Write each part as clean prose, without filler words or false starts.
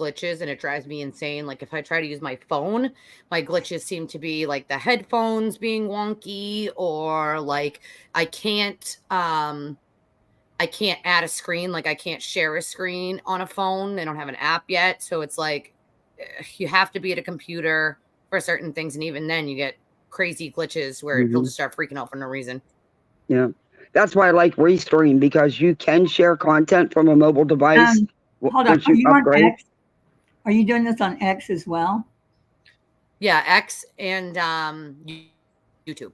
glitches and it drives me insane. Like if I try to use my phone, my glitches seem to be like the headphones being wonky, or like I can't add a screen. Like I can't share a screen on a phone. They don't have an app yet. So it's like you have to be at a computer for certain things. And even then you get crazy glitches where you'll just start freaking out for no reason. Yeah. That's why I like Restream, because you can share content from a mobile device. Hold on. Are you on X? Are you doing this on X as well? Yeah, X and YouTube.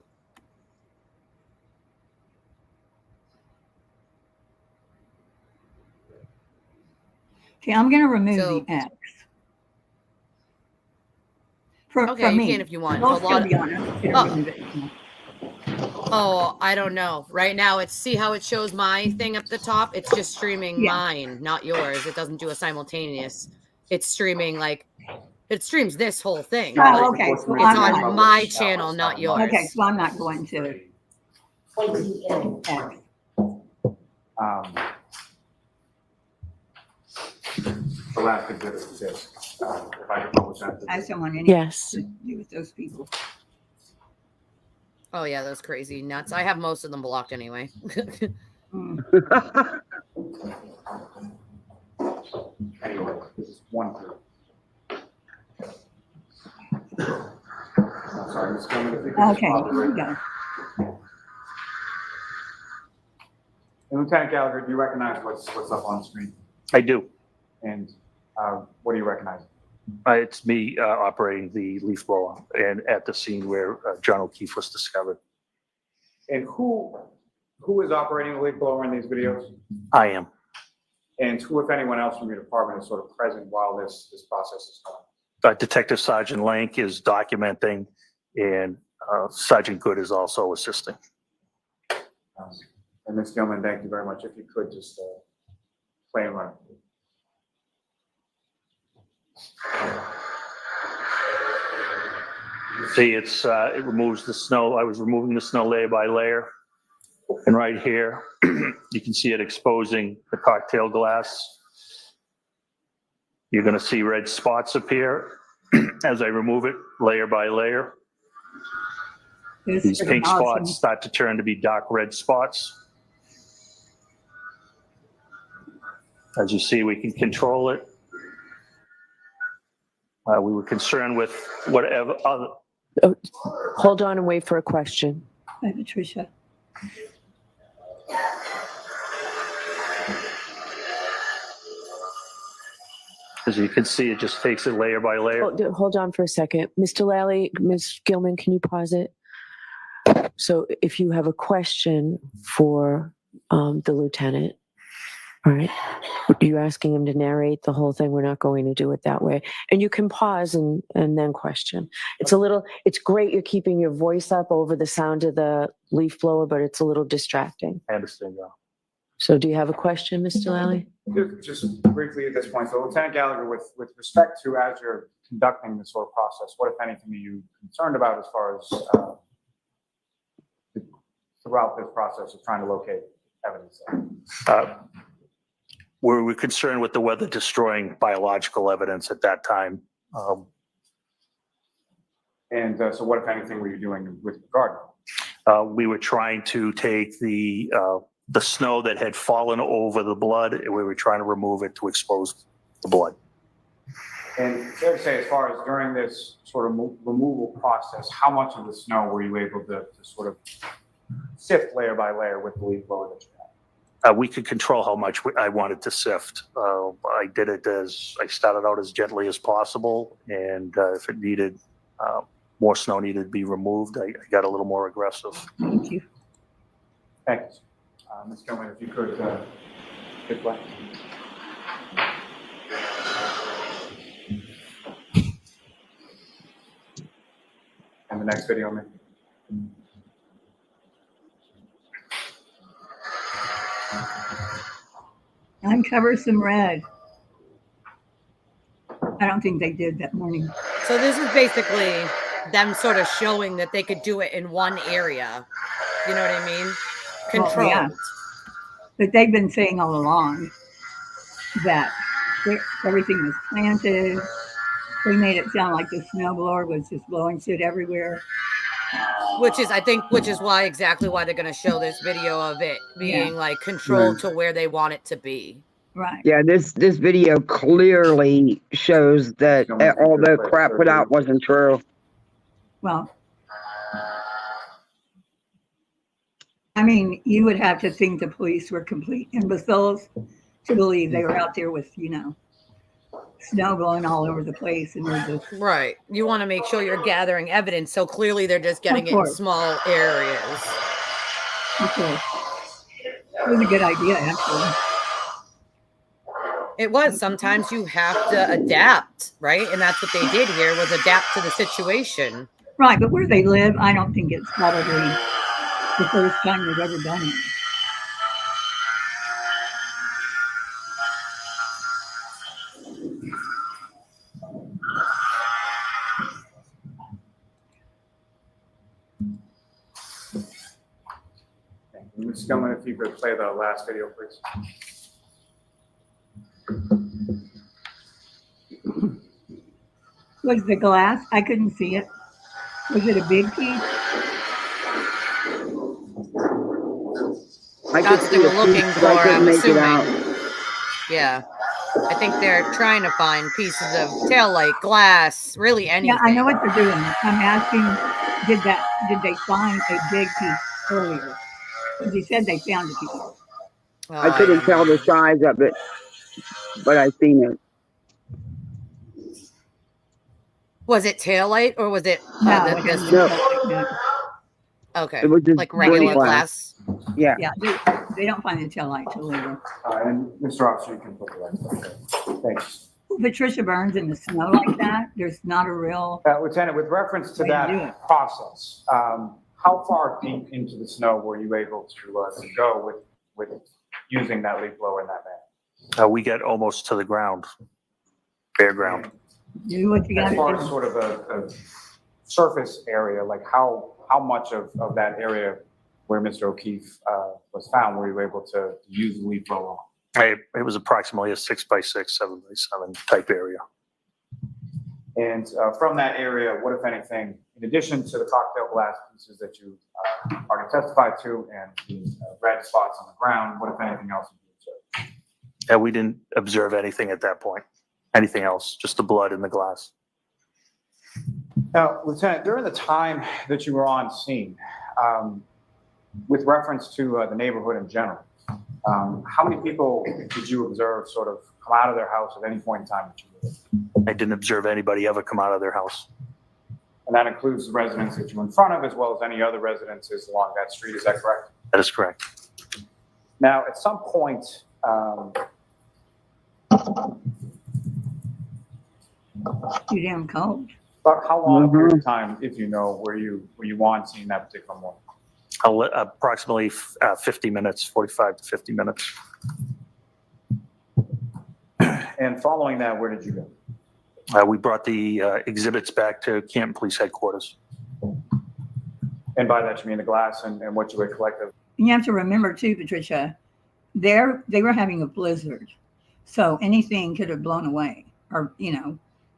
Okay, I'm going to remove the X. For you me. can if you want. We'll still be on it. Oh, I don't know. Right now, see how it shows my thing up the top? It's just streaming mine, not yours. It doesn't do a simultaneous. It's streaming it streams this whole thing. Oh, okay. So it's on my channel, not yours. Okay, so I'm not going to. The last exhibit is this. If I can publish that. I just don't want anything to do with those people. Oh yeah, those crazy nuts. I have most of them blocked anyway. Anyway, this is one group. Sorry, Ms. Gilman, if you could okay, here we go. And Lieutenant Gallagher, do you recognize what's up on the screen? I do. And what do you recognize? It's me operating the leaf blower and at the scene where John O'Keefe was discovered. And who is operating the leaf blower in these videos? I am. And who, if anyone else from your department, is sort of present while this process is going? Detective Sergeant Lank is documenting, and Sergeant Good is also assisting. And Ms. Gilman, thank you very much. If you could just play and run. See, it removes the snow. I was removing the snow layer by layer. And right here, you can see it exposing the cocktail glass. You're going to see red spots appear as I remove it layer by layer. These pink spots start to turn to be dark red spots. As you see, we can control it. We were concerned with whatever other. Oh, hold on and wait for a question. Hi, Patricia. As you can see, it just takes it layer by layer. Hold on for a second. Mr. Lally, Ms. Gilman, can you pause it? So if you have a question for the lieutenant, all right, you're asking him to narrate the whole thing. We're not going to do it that way. And you can pause and then question. It's great you're keeping your voice up over the sound of the leaf blower, but it's a little distracting. I understand that. So do you have a question, Mr. Lally? Just briefly at this point, so Lieutenant Gallagher, with respect to as you're conducting this sort of process, what, if anything, are you concerned about as far as throughout this process of trying to locate evidence? We're concerned with the weather destroying biological evidence at that time. And so what, if anything, were you doing with regard? We were trying to take the snow that had fallen over the blood, and we were trying to remove it to expose the blood. And fair to say, as far as during this sort of removal process, how much of the snow were you able to sort of sift layer by layer with the leaf blower that you had? We could control how much I wanted to sift. I did it I started out as gently as possible, and if it needed, more snow needed to be removed, I got a little more aggressive. Thank you. Thanks. Ms. Gilman, if you could get back. And the next video, man. Uncover some red. I don't think they did that morning. So this is basically them sort of showing that they could do it in one area. You know what I mean? Controlled. Well, yeah. But they've been saying all along that everything was planted. They made it sound like the snowblower was just blowing shit everywhere. Which is why exactly why they're going to show this video of it being like controlled to where they want it to be. Right. Yeah, this video clearly shows that all the crap put out wasn't true. Well, I mean, you would have to think the police were complete imbeciles to believe they were out there with, snow blowing all over the place. And they're just, Right. You want to make sure you're gathering evidence. So clearly they're just getting Of it in course. small areas. it was a good idea, actually. It was. Sometimes you have to adapt, right? And that's what they did here, was adapt to the situation. Right, but where they live, I don't think it's probably the first time they've ever done it. Ms. Gilman, if you could play the last video, please. Was the glass? I couldn't see it. Was it a big piece? I That's what they were looking but for, I couldn't I'm make it out. assuming. Yeah. I think they're trying to find pieces of taillight, glass, really anything. Yeah, I know what they're doing. I'm asking, did they find a big piece earlier? Because he said they found a piece. Oh, I couldn't tell the size of it, but I seen it. Was it taillight or was it No, the- it the- hasn't No. been checked, no. okay, It was just like regular glass. glass? Yeah. Yeah, they don't find the tail light till later. And Mr. Officer, you can put the rest up there. Thanks. Patricia Burns in the snow like that, there's not a real, Lieutenant, with reference to Way to do that it. process, how far deep into the snow were you able to go with using that leaf blower in that manner? We get almost to the ground, bare ground. do what you As far gotta as do. sort of a surface area, like how much of that area where Mr. O'Keefe was found were you able to use the leaf blower on? It was approximately a 6x6, 7x7 type area. And from that area, what, if anything, in addition to the cocktail glass pieces that you already testified to and the red spots on the ground, what, if anything, else did you observe? We didn't observe anything at that point. Anything else, just the blood in the glass. Now, Lieutenant, during the time that you were on scene, with reference to the neighborhood in general, how many people did you observe sort of come out of their house at any point in time that you were there? I didn't observe anybody ever come out of their house. And that includes the residents that you're in front of, as well as any other residences along that street, is that correct? That is correct. Now, at some point, Too damn cold. about how long a period of time, if you know, were you on scene that particular morning? Approximately 50 minutes, 45 to 50 minutes. And following that, where did you go? We brought the exhibits back to Canton Police Headquarters. And by that, you mean the glass and what you had collected? And you have to remember too, Patricia, they were having a blizzard. So anything could have blown away or,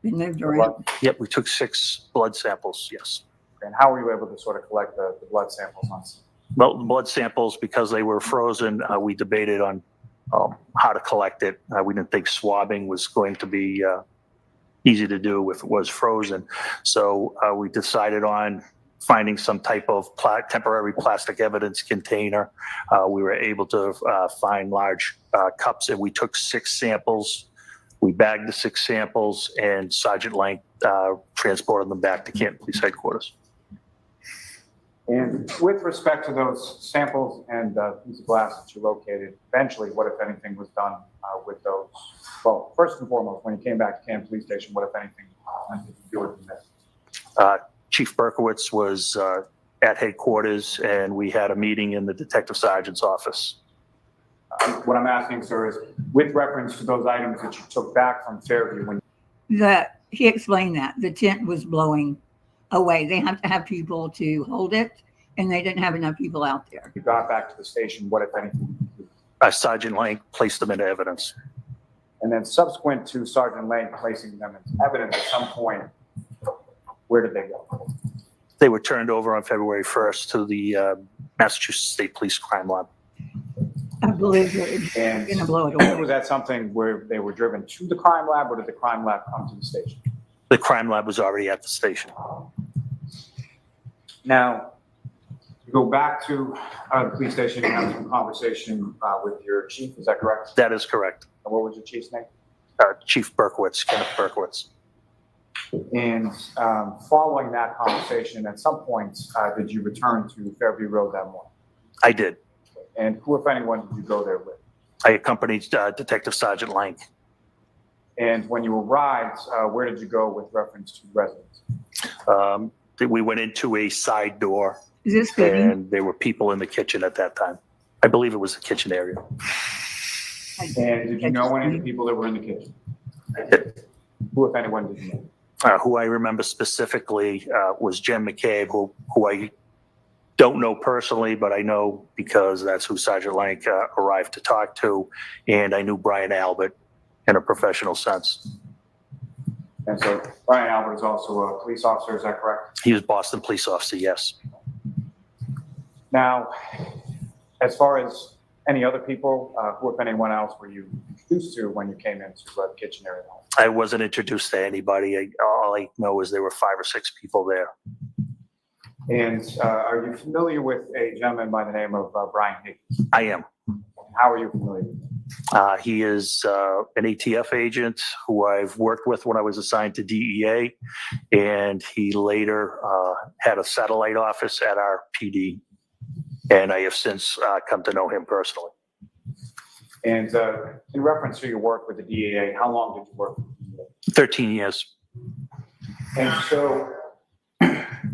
been moved around. Yep, we took 6 blood samples, yes. And how were you able to sort of collect the blood samples on scene? Well, the blood samples, because they were frozen, we debated on how to collect it. We didn't think swabbing was going to be easy to do if it was frozen. So we decided on finding some type of temporary plastic evidence container. We were able to find large cups, and we took 6 samples. We bagged the 6 samples, and Sergeant Lang transported them back to Canton Police Headquarters. And with respect to those samples and piece of glass that you located, eventually, what, if anything, was done with those? Well, first and foremost, when you came back to Canton Police Station, what, if anything, did you do with them? Chief Berkowitz was at headquarters, and we had a meeting in the detective sergeant's office. What I'm asking, sir, is with reference to those items that you took back from Fairview, when He explained that the tent was blowing away. They have to have people to hold it, and they didn't have enough people out there. you got back to the station, what, if anything, did you do? Sergeant Lang placed them into evidence. And then subsequent to Sergeant Lang placing them into evidence at some point, where did they go? They were turned over on February 1st to the Massachusetts State Police Crime Lab. I believe they're And gonna blow it away. was that something where they were driven to the crime lab, or did the crime lab come to the station? The crime lab was already at the station. Now, you go back to the police station and have some conversation with your chief, is that correct? That is correct. And what was your chief's name? Chief Berkowitz, Kenneth Berkowitz. And following that conversation, at some point, did you return to Fairview Road that morning? I did. And who, if anyone, did you go there with? I accompanied Detective Sergeant Lang. And when you arrived, where did you go with reference to residents? We went into a side door, Is this good? and there were people in the kitchen at that time. I believe it was the kitchen area. And did you know any of the people that were in the kitchen? I did. Who, if anyone, did you know? Who I remember specifically was Jen McCabe, who I don't know personally, but I know because that's who Sergeant Lang arrived to talk to, and I knew Brian Albert in a professional sense. And so Brian Albert is also a police officer, is that correct? He was Boston police officer, yes. Now, as far as any other people, who, if anyone else, were you introduced to when you came into the kitchen area? I wasn't introduced to anybody. All I know is there were 5 or 6 people there. And are you familiar with a gentleman by the name of Brian Higgins? I am. How are you familiar with him? He is an ATF agent who I've worked with when I was assigned to DEA, and he later had a satellite office at our PD, and I have since come to know him personally. And in reference to your work with the DEA, how long did you work with the DEA? 13 years. And so,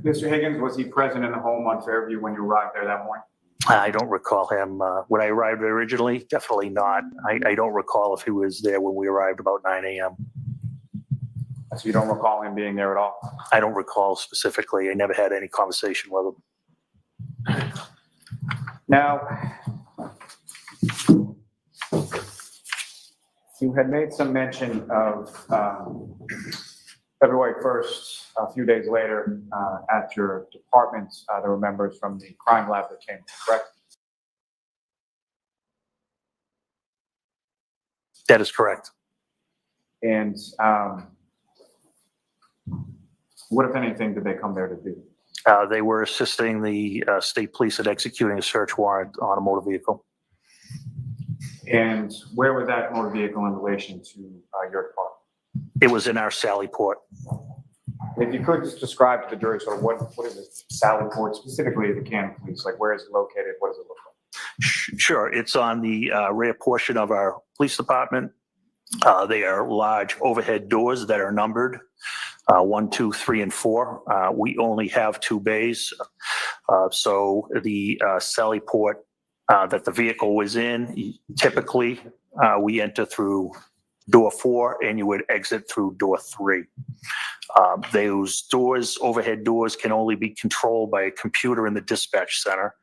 Mr. Higgins, was he present in the home on Fairview when you arrived there that morning? I don't recall him. When I arrived originally, definitely not. I don't recall if he was there when we arrived about 9 a.m. So you don't recall him being there at all? I don't recall specifically. I never had any conversation with him. Now, you had made some mention of February 1st, a few days later, at your department, there were members from the crime lab that came, correct? That is correct. And what, if anything, did they come there to do? They were assisting the state police in executing a search warrant on a motor vehicle. And where was that motor vehicle in relation to your department? It was in our Sally Port. If you could just describe to the jury sort of what is it, Sally Port, specifically the Canton Police, like where is it located, what does it look like? Sure, it's on the rear portion of our police department. They are large overhead doors that are numbered 1, 2, 3, and 4. We only have 2 bays. So the Sally Port that the vehicle was in, typically we enter through door 4 and you would exit through door 3. Those doors, overhead doors, can only be controlled by a computer in the dispatch center.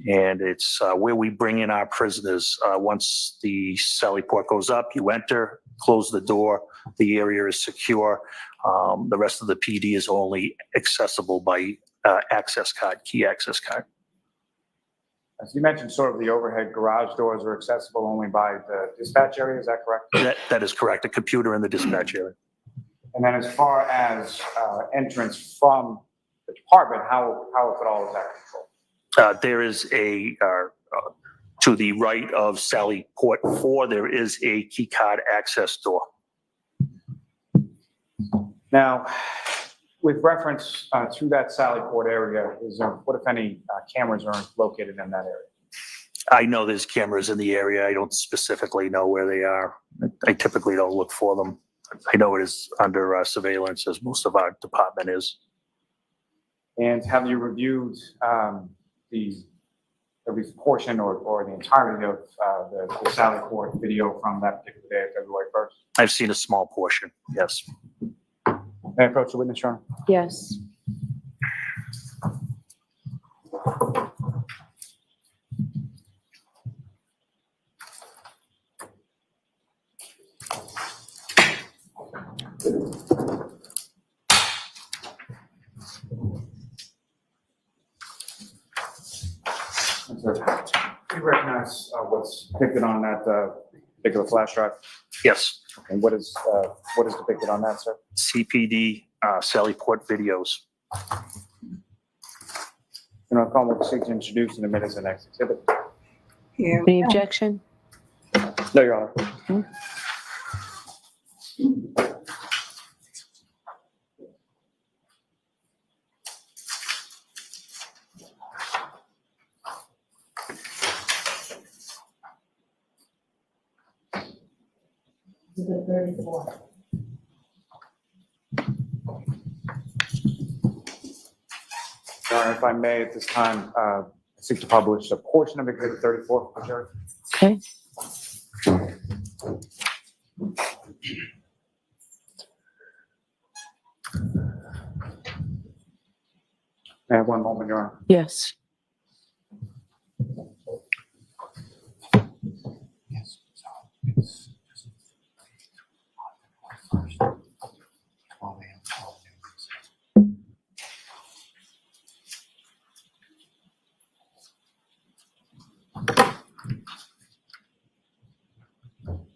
And it's where we bring in our prisoners. Once the Sally Port goes up, you enter, close the door, the area is secure. The rest of the PD is only accessible by access card, key access card. As you mentioned, sort of the overhead garage doors are accessible only by the dispatch area, is that correct? That is correct, a computer in the dispatch area. And then as far as entrance from the department, how if at all is that controlled? There is a, to the right of Sally Port 4, there is a key card access door. Now, with reference to that Sally Port area, is there, what if any cameras are located in that area? I know there's cameras in the area. I don't specifically know where they are. I typically don't look for them. I know it is under surveillance, as most of our department is. And have you reviewed at least portion or the entirety of the Sally Port video from that particular day of February 1st? I've seen a small portion, yes. May I approach the witness, Your Honor? Yes. Do you recognize what's depicted on that particular flash drive? Yes, And what is depicted on that, sir? CPD Sallyport videos. You know, I'll will seek to introduce in a minute the next exhibit. Here. Any objection? No, Your Honor. Your Honor, if I may, at this time, seek to publish a portion of Exhibit 34 for the jury. Okay. May I have one moment, Your Honor? Yes.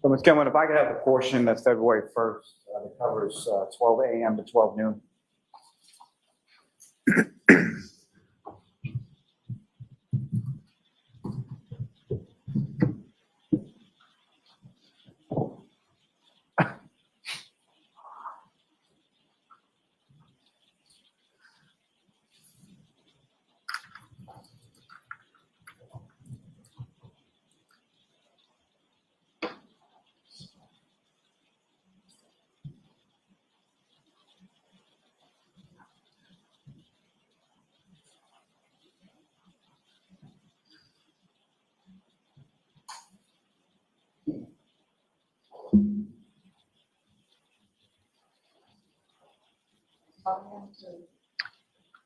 So, Ms. Gilman, if I could have the portion that's February 1st, that covers 12 a.m. to 12 noon.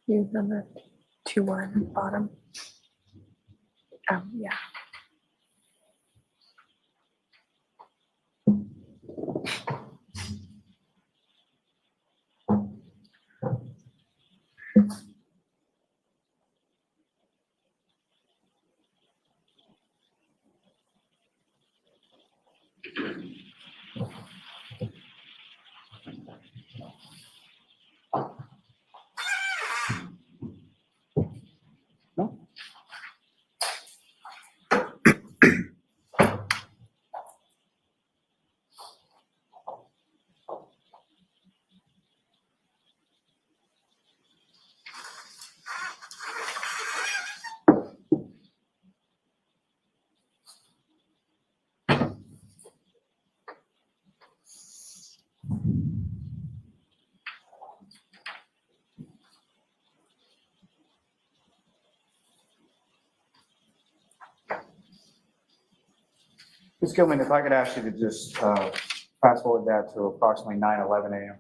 You number 2-1 bottom. Yeah. No? Ms. Gilman, if I could ask you to just fast forward that to approximately 9:11 a.m.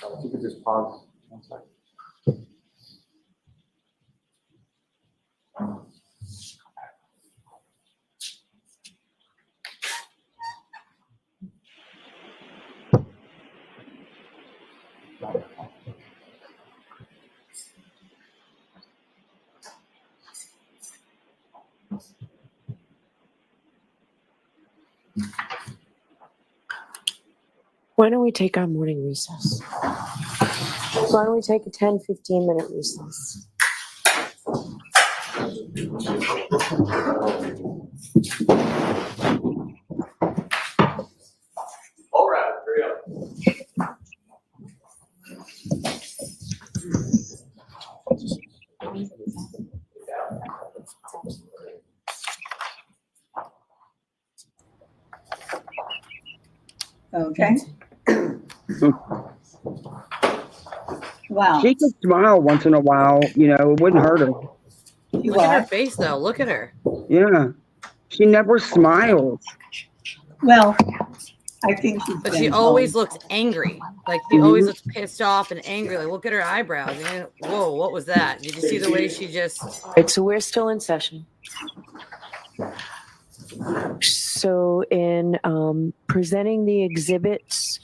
If you could just pause 1 second. Why don't we take our morning recess? Why don't we take a 10, 15-minute recess? All right, hurry up. Okay. Wow. She could smile once in a while, it wouldn't hurt her. You Look at her are. face, though. Look at her. Yeah. She never smiles. Well, I think she's But been she always looks angry. Like she always looks pissed off and angry. Like, look at her eyebrows. Man, whoa, what was that? Did you see the way she just? So we're still in session. So in presenting the exhibits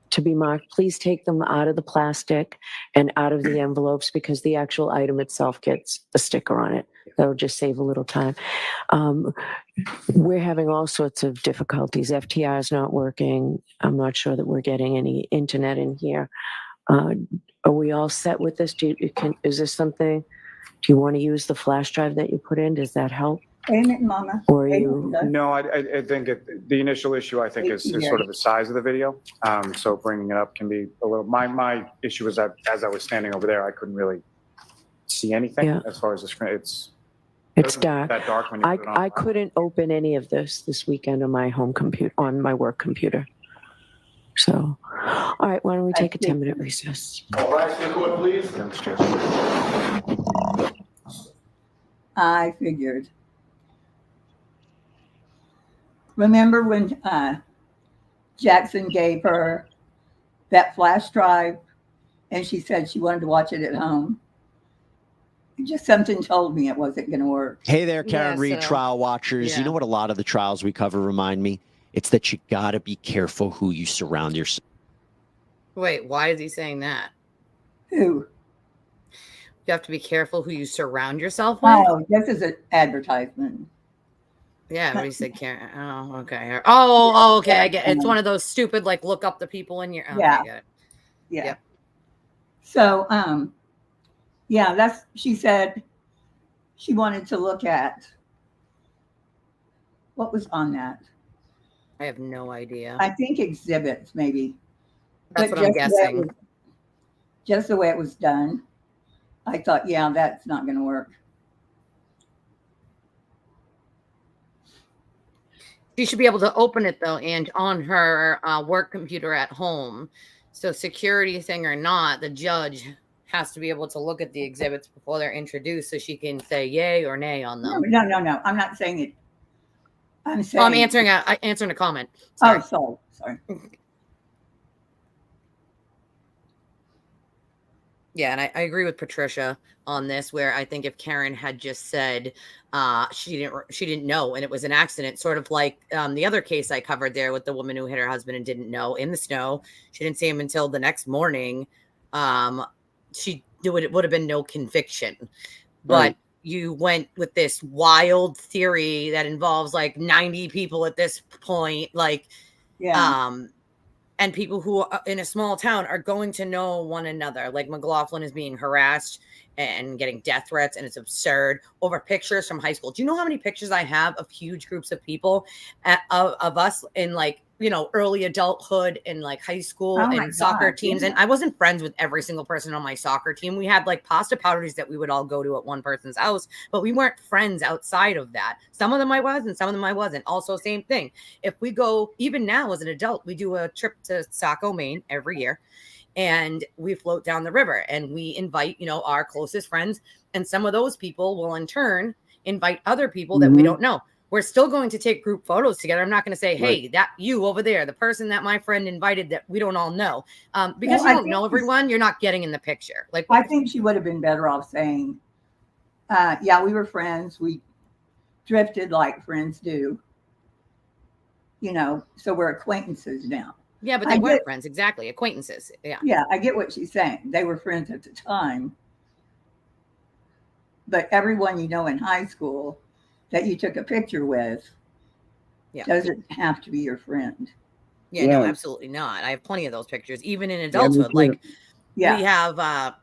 to be marked, please take them out of the plastic and out of the envelopes because the actual item itself gets a sticker on it. That'll just save a little time. We're having all sorts of difficulties. FTR is not working. I'm not sure that we're getting any internet in here. Are we all set with this? Is this something? Do you want to use the flash drive that you put in? Does that help? Wait a minute, Mama. Or Wait a you? minute. No, I think the initial issue, I think, is sort of the size of the video. So bringing it up can be a little, my issue was that as I was standing over there, I couldn't really see anything Yeah. as far as the screen. It's dark. that dark when you put it on. I couldn't open any of this weekend on my home computer, on my work computer. So, all right, why don't we take a 10-minute recess? All right, to the court, please. I figured. Remember when Jackson gave her that flash drive and she said she wanted to watch it at home? Just something told me it wasn't going to work. Hey there, Karen Yeah, Reed, so- trial watchers. yeah. You know what a lot of the trials we cover remind me? It's that you got to be careful who you surround yourself. Wait, why is he saying that? Who? You have to be careful who you surround yourself with. Oh, this is an advertisement. Yeah, but he said Karen. Oh, okay. Oh, okay. I get it. It's one of those stupid, like, look up the people in your. Okay, Yeah. I get it. Yeah. Yep. So, yeah, she said she wanted to look at what was on that. I have no idea. I think exhibits, maybe. That's But what I'm just the way it guessing. was- just the way it was done, I thought, yeah, that's not going to work. She should be able to open it though, and on her work computer at home. So security thing or not, the judge has to be able to look at the exhibits before they're introduced, so she can say yay or nay on them. No. I'm not saying it. I'm saying. Oh, I'm answering a comment. Sorry. Oh, sorry. Yeah, and I agree with Patricia on this, where I think if Karen had just said she didn't know and it was an accident, sort of like the other case I covered there with the woman who hit her husband and didn't know in the snow. She didn't see him until the next morning. It would have been no conviction. But Right. you went with this wild theory that involves like 90 people at this point, like Yeah. and people who are in a small town are going to know one another. Like McLaughlin is being harassed and getting death threats, and it's absurd over pictures from high school. Do you know how many pictures I have of huge groups of people of us in like, early adulthood and like high school Oh my and soccer God, teams? yeah. And I wasn't friends with every single person on my soccer team. We had like pasta parties that we would all go to at one person's house, but we weren't friends outside of that. Some of them I was, and some of them I wasn't. Also, same thing. If we go, even now as an adult, we do a trip to Saco, Maine every year, and we float down the river and we invite, our closest friends. And some of those people will in turn invite other people that we Mhm. don't know. We're still going to take group photos together. I'm not going to say, hey, that you over there, the person that my friend invited that we don't all know. Because Well, I you don't think know it's- everyone, you're not getting in the picture. Like, I think she would have been better off saying, yeah, we were friends. We drifted like friends do. So we're acquaintances now. yeah, but I they weren't get- friends. Exactly. Acquaintances. Yeah. Yeah, I get what she's saying. They were friends at the time. But everyone in high school that you took a picture with Yeah. doesn't have to be your friend. Yeah, no, Yeah. absolutely not. I have plenty of those pictures, even in Yeah, me adulthood. too. Like, Yeah. we have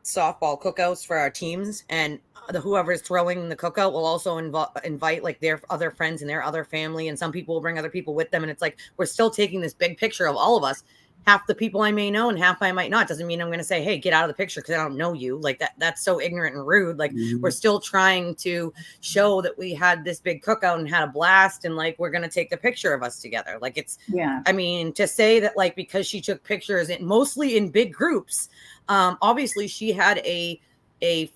softball cookouts for our teams, and whoever's throwing the cookout will also invite like their other friends and their other family, and some people will bring other people with them. And it's like we're still taking this big picture of all of us, half the people I may know and half I might not. Doesn't mean I'm going to say, hey, get out of the picture because I don't know you. Like that's so ignorant and rude. Like we're still trying to show that we had this big cookout and had a blast and like we're going to take the picture of us together. Like it's, Yeah. I mean, to say that like because she took pictures mostly in big groups, obviously she had a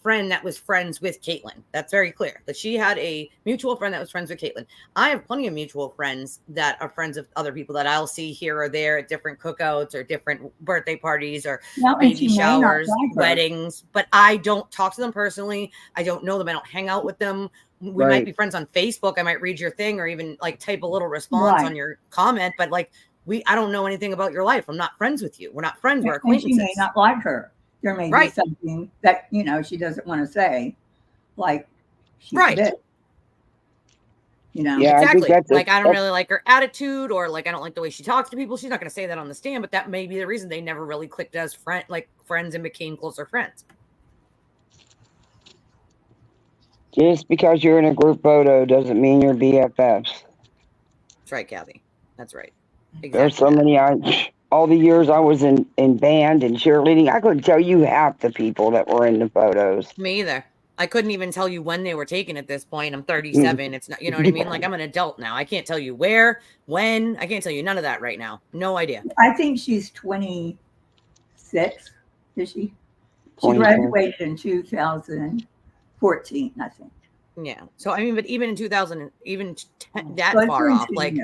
friend that was friends with Caitlyn. That's very clear that she had a mutual friend that was friends with Caitlyn. I have plenty of mutual friends that are friends of other people that I'll see here or there at different cookouts or different birthday parties or baby showers, weddings, but I don't talk to them personally. I don't know them. I don't hang out with them. We might be friends on Facebook. I might read your thing or even like type a little response on your comment, but like I don't know anything about your life. I'm not friends with you. We're not friends. We're acquaintances. And she may not like her. There may be something that, you know, she doesn't want to say, like she did. You know, exactly. Like I don't really like her attitude, or like I don't like the way she talks to people. She's not going to say that on the stand, but that may be the reason they never really clicked as friends and became closer friends. Just because you're in a group photo doesn't mean you're BFFs. That's right, Kathy. That's right. Exactly. There's so many. All the years I was in band and cheerleading, I couldn't tell you half the people that were in the photos. Me either. I couldn't even tell you when they were taken at this point. I'm 37. It's not, you know what I mean? Like I'm an adult now. I can't tell you where, when. I can't tell you none of that right now. No idea. I think she's 26. Is she? She graduated in 2014, I think. Yeah. So I mean, but even in 2000, that far off, like.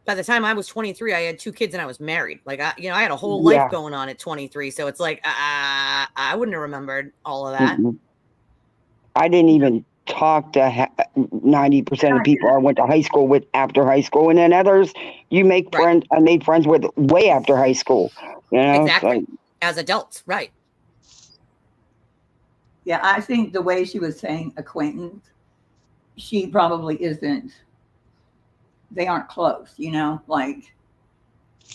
By the time I was 23, I had 2 kids and I was married. Like, I had a whole life going on at 23. So it's like, I wouldn't have remembered all of that. I didn't even talk to 90% of people I went to high school with after high school. And then others, you make friends. I made friends with way after high school. You know? Exactly. So, as adults. Right. Yeah. I think the way she was saying acquaintance, she probably isn't. They aren't close, you know, like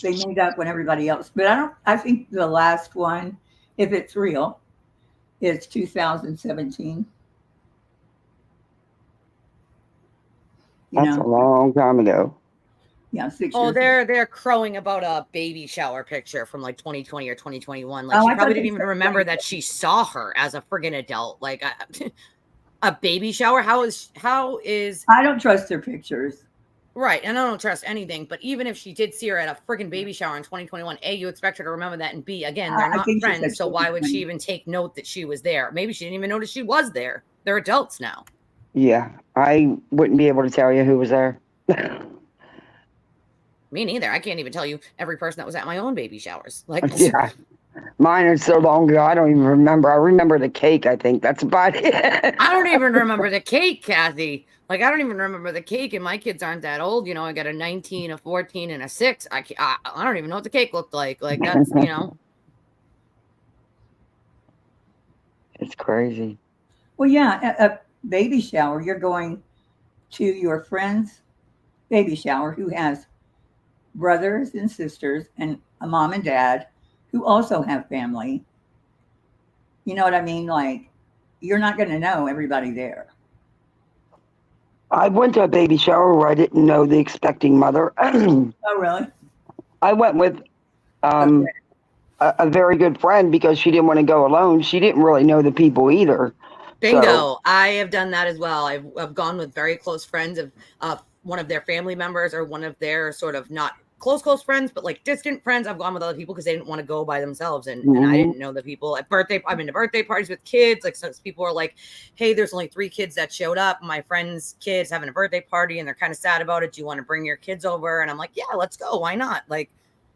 they meet up when everybody else, but I think the last one, if it's real, is 2017. That's a long time ago. Yeah, 6 years. Oh, they're crowing about a baby shower picture from like 2020 or 2021. Like she probably didn't even remember that she saw her as a friggin' adult. Like a baby shower. How is? I don't trust their pictures. Right, and I don't trust anything, but even if she did see her at a friggin' baby shower in 2021, A, you expect her to remember that, and B, again, they're not friends, so why would she even take note that she was there? Maybe she didn't even notice she was there. They're adults now. Yeah, I wouldn't be able to tell you who was there. Me neither. I can't even tell you every person that was at my own baby showers. Like, yeah, mine is so long ago, I don't even remember. I remember the cake, I think. That's about it. I don't even remember the cake, Kathy. Like, I don't even remember the cake, and my kids aren't that old. You know, I got a 19, a 14, and a 6. I don't even know what the cake looked like. Like, that's, you know. It's crazy. Well, yeah, a baby shower, you're going to your friend's baby shower who has brothers and sisters and a mom and dad who also have family. You know what I mean? Like, you're not going to know everybody there. I went to a baby shower where I didn't know the expecting mother. Oh, really? I went with a very good friend because she didn't want to go alone. She didn't really know the people either. Bingo. So, I have done that as well. I've gone with very close friends of one of their family members or one of their sort of not close friends, but like distant friends. I've gone with other people because they didn't want to go by themselves. And I didn't know the people at I've been to birthday parties with kids. Like some people are like, hey, there's only 3 kids that showed up. My friend's kids having a birthday party and they're kind of sad about it. Do you want to bring your kids over? And I'm like, yeah, let's go. Why not? Like,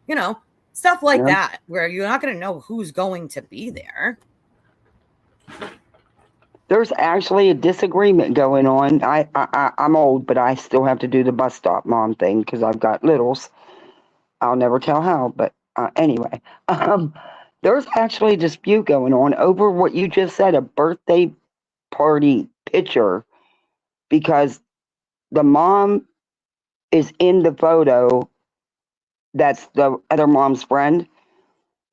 you know, stuff like that, where you're not going to know who's going to be there. There's actually a disagreement going on. I'm old, but I still have to do the bus stop mom thing because I've got littles. I'll never tell how, but anyway, there's actually a dispute going on over what you just said, a birthday party picture, because the mom is in the photo. That's the other mom's friend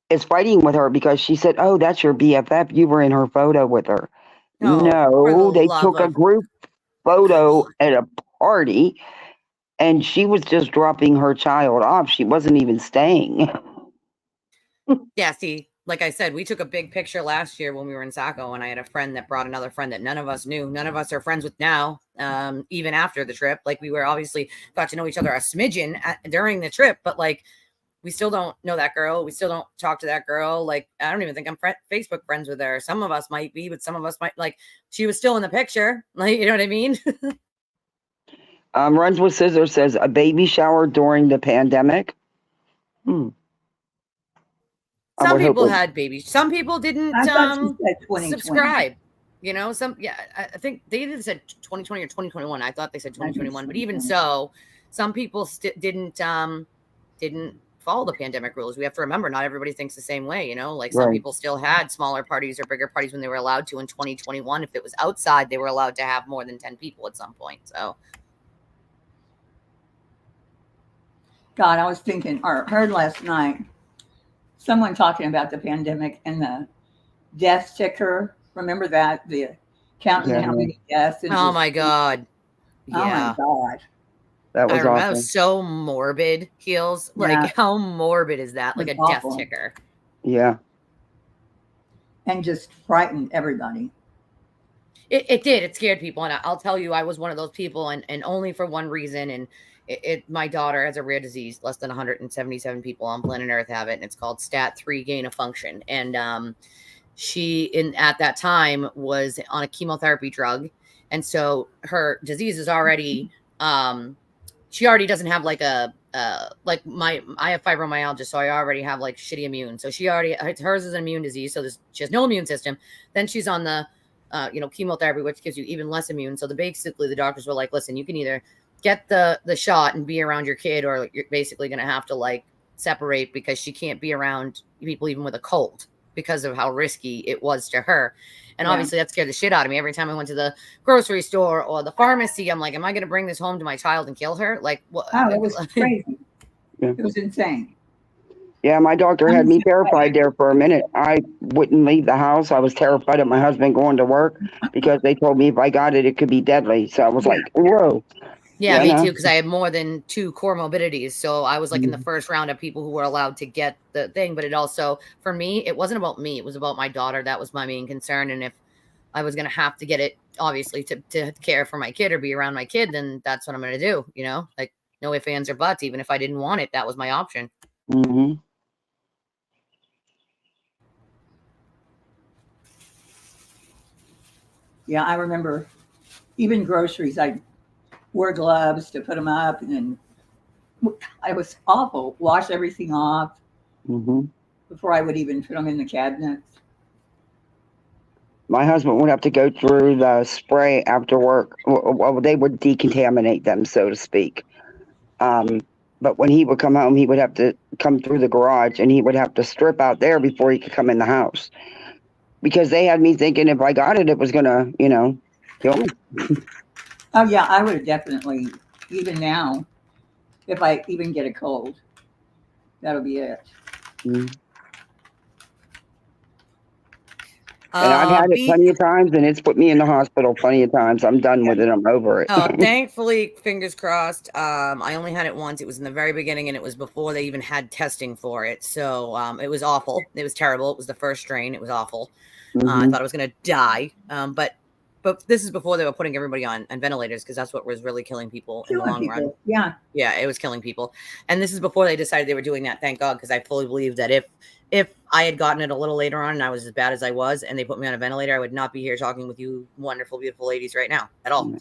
is fighting with her because she said, oh, that's your BFF. You were in her photo with her. Oh, no, they took a group photo at a party. And she was just dropping her child off. She wasn't even staying. Yeah, see, like I said, we took a big picture last year when we were in Saco, and I had a friend that brought another friend that none of us knew. None of us are friends with now, even after the trip. Like, we were obviously got to know each other a smidgen during the trip, but like, we still don't know that girl. We still don't talk to that girl. Like, I don't even think I'm Facebook friends with her. Some of us might be, but some of us might, like, she was still in the picture. Like, you know what I mean? Runs with Scissors says a baby shower during the pandemic. I Some would hope people it- had babies. Some people didn't I thought she said 2020. subscribe. You know, I think they either said 2020 or 2021. I thought they said 2021, but even so, some people didn't follow the pandemic rules. We have to remember, not everybody thinks the same way. You know, like some Right. people still had smaller parties or bigger parties when they were allowed to in 2021. If it was outside, they were allowed to have more than 10 people at some point. So God, I was thinking, or heard last night, someone talking about the pandemic and the death ticker. Remember that? The counting Yeah. how many deaths. and it oh was- my god, Oh yeah. my God. that I was remember that awful. was so morbid, Heels. Like, Yeah. how morbid is that? Like a It was death awful. ticker. Yeah. And just frightened everybody. It did. It scared people. And I'll tell you, I was one of those people, and only for one reason. And my daughter has a rare disease. Less than 177 people on planet Earth have it. And it's called STAT3 gain of function. And she, at that time, was on a chemotherapy drug. And so her disease is already, she already doesn't have like I have fibromyalgia, so I already have like shitty immune. So hers is an immune disease. So she has no immune system. Then she's on the, chemotherapy, which gives you even less immune. So basically the doctors were like, listen, you can either get the shot and be around your kid, or you're basically going to have to like separate, because she can't be around people even with a cold because of how risky it was to her. And Yeah. obviously that scared the shit out of me. Every time I went to the grocery store or the pharmacy, I'm like, am I going to bring this home to my child and kill her? Like, what? Oh, it was crazy. Yeah. It was insane. Yeah, my doctor had me terrified there for a minute. I wouldn't leave the house. I was terrified of my husband going to work because they told me if I got it, it could be deadly. So I was like, whoa. Yeah, Yeah, me no. too, because I had more than 2 comorbidities. So I was like in the first round of people who were allowed to get the thing. But it also, for me, it wasn't about me. It was about my daughter. That was my main concern. And if I was going to have to get it, obviously, to care for my kid or be around my kid, then that's what I'm going to do. You know, like, no ifs, ands, or buts. Even if I didn't want it, that was my option. Hmm. Yeah, I remember even groceries, I wore gloves to put them up, and then it was awful. Wash everything off Hmm. before I would even put them in the cabinets. My husband would have to go through the spray after work. Well, they would decontaminate them, so to speak. But when he would come home, he would have to come through the garage, and he would have to strip out there before he could come in the house. Because they had me thinking if I got it, it was going to, kill me. Oh yeah, I would have definitely, even now, if I even get a cold, that'll be it. Mm. And I've had it plenty of times, and it's put me in the hospital plenty of times. I'm done with it. I'm over it. Oh, thankfully, fingers crossed. I only had it once. It was in the very beginning, and it was before they even had testing for it. So it was awful. It was terrible. It was the first strain. It was awful. I Mhm. thought I was going to die. But this is before they were putting everybody on ventilators, because that's what was really killing people in the Killing long run. people. Yeah. Yeah, it was killing people. And this is before they decided they were doing that. Thank God, because I fully believe that if I had gotten it a little later on and I was as bad as I was and they put me on a ventilator, I would not be here talking with you wonderful, beautiful ladies right now at all. Yeah.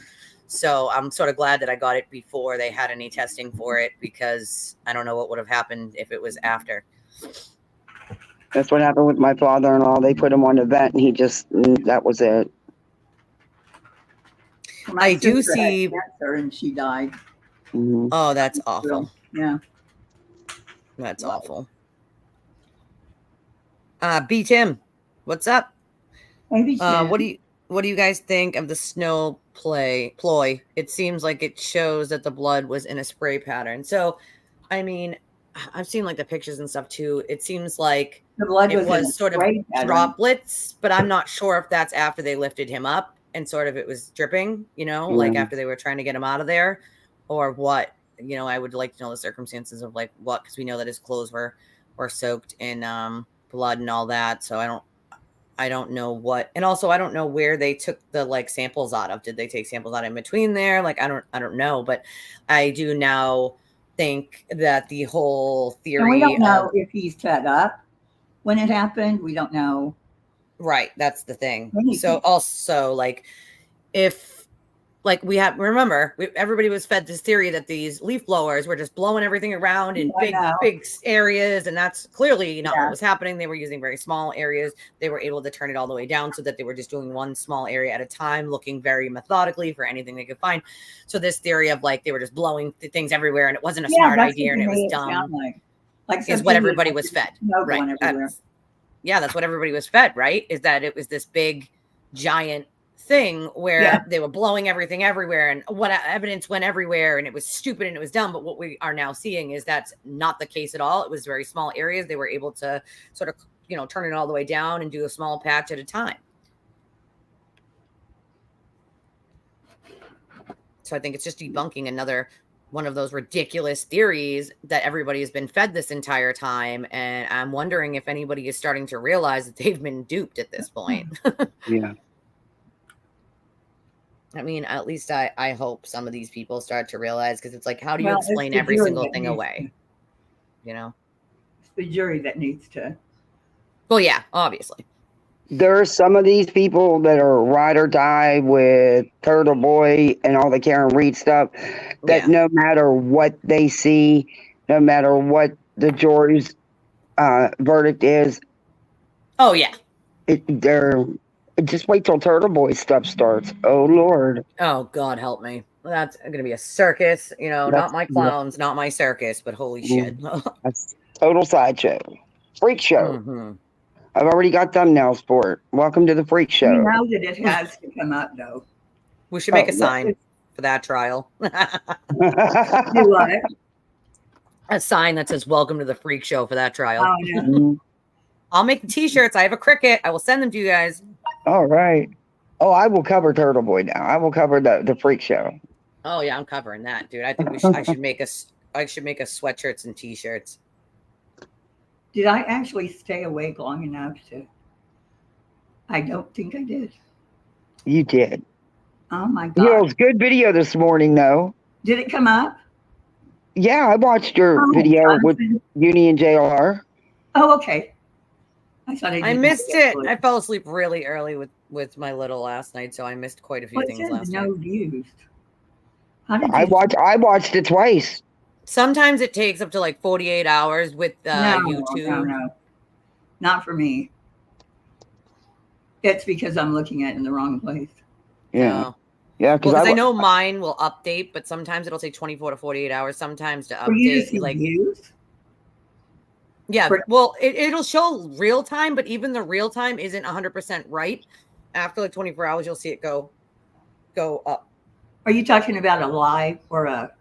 So I'm sort of glad that I got it before they had any testing for it, because I don't know what would have happened if it was after. That's what happened with my father-in-law. They put him on the vent, and he just, that was it. My I do sister had see- cancer and she died. Mhm. Oh, that's awful. Yeah. That's awful. B Tim, what's up? Maybe What do you guys think of the snow ploy? It seems like it shows that the blood was in a spray pattern. So, I mean, I've seen like the pictures and stuff too. It seems like the blood it was, in a was sort of spray pattern. droplets, but I'm not sure if that's after they lifted him up and sort of it was dripping, like Yeah. after they were trying to get him out of there, or what. you know, I would like to know the circumstances of like what, because we know that his clothes were soaked in blood and all that. So I don't know what, and also I don't know where they took the like samples out of. Did they take samples out in between there? Like I don't know, but I do now think that the whole theory And we don't know of, if he's fed up when it happened. We don't know. right, that's the thing. Anything. So also like if like everybody was fed this theory that these leaf blowers were just blowing everything around in I know. big areas, and that's clearly not Yeah. what was happening. They were using very small areas. They were able to turn it all the way down so that they were just doing one small area at a time, looking very methodically for anything they could find. So this theory of like they were just blowing things everywhere and it wasn't a smart that's idea what and it they was made dumb sound like is something what that, everybody like, was fed. snow Right. going everywhere. That's what everybody was fed, right? Is that it was this big giant thing where Yeah. they were blowing everything everywhere and what evidence went everywhere and it was stupid and it was dumb. But what we are now seeing is that's not the case at all. It was very small areas. They were able to sort of, you know, turn it all the way down and do a small patch at a time. So I think it's just debunking another one of those ridiculous theories that everybody has been fed this entire time. And I'm wondering if anybody is starting to realize that they've been duped at this point. Yeah. I mean, at least I hope some of these people start to realize, because it's like, how do you Well, it's explain the every jury single that thing needs away? You know? It's the jury that needs to. Well, yeah, obviously. There are some of these people that are ride or die with Turtle Boy and all the Karen Reed stuff that Yeah. no matter what they see, no matter what the jury's verdict is, Oh, yeah. they're just wait till Turtle Boy stuff starts. Oh Lord. Oh, God help me. That's going to be a circus. You know, That's- not my clowns, not my circus, but holy shit. That's total sideshow. Freak show. Mhm. I've already got thumbnails for it. Welcome to the freak We show. know that it has to come up, though. We should make Oh, a sign for that trial. Do what? A sign that says, welcome to the freak show for that trial. Oh, no. I'll make the t-shirts. I have a Cricut. I will send them to you guys. All right. Oh, I will cover Turtle Boy now. I will cover the freak show. Oh yeah, I'm covering that, dude. I think I should make us sweatshirts and t-shirts. Did I actually stay awake long enough to? I don't think I did. You did. Oh my You know, it God. was good video this morning, though. Did it come up? Yeah, I watched your Oh, video with Jonathan. Uni and JR. Oh, okay. I thought I didn't missed get it. to I fell asleep really early with my little last night, so I missed quite a few Well, it things says last no night. views. How did I you? watched it twice. Sometimes it takes up to like 48 hours with YouTube. No. Not for me. It's because I'm looking at it in the wrong place. Yeah, No. yeah. Well, because I wa- know mine will update, but sometimes it'll take 24 to 48 hours. Sometimes to For you to update, see like views? yeah. for- Well, it'll show real time, but even the real time isn't 100% right. After like 24 hours, you'll see it go up. Are you talking about a live or a A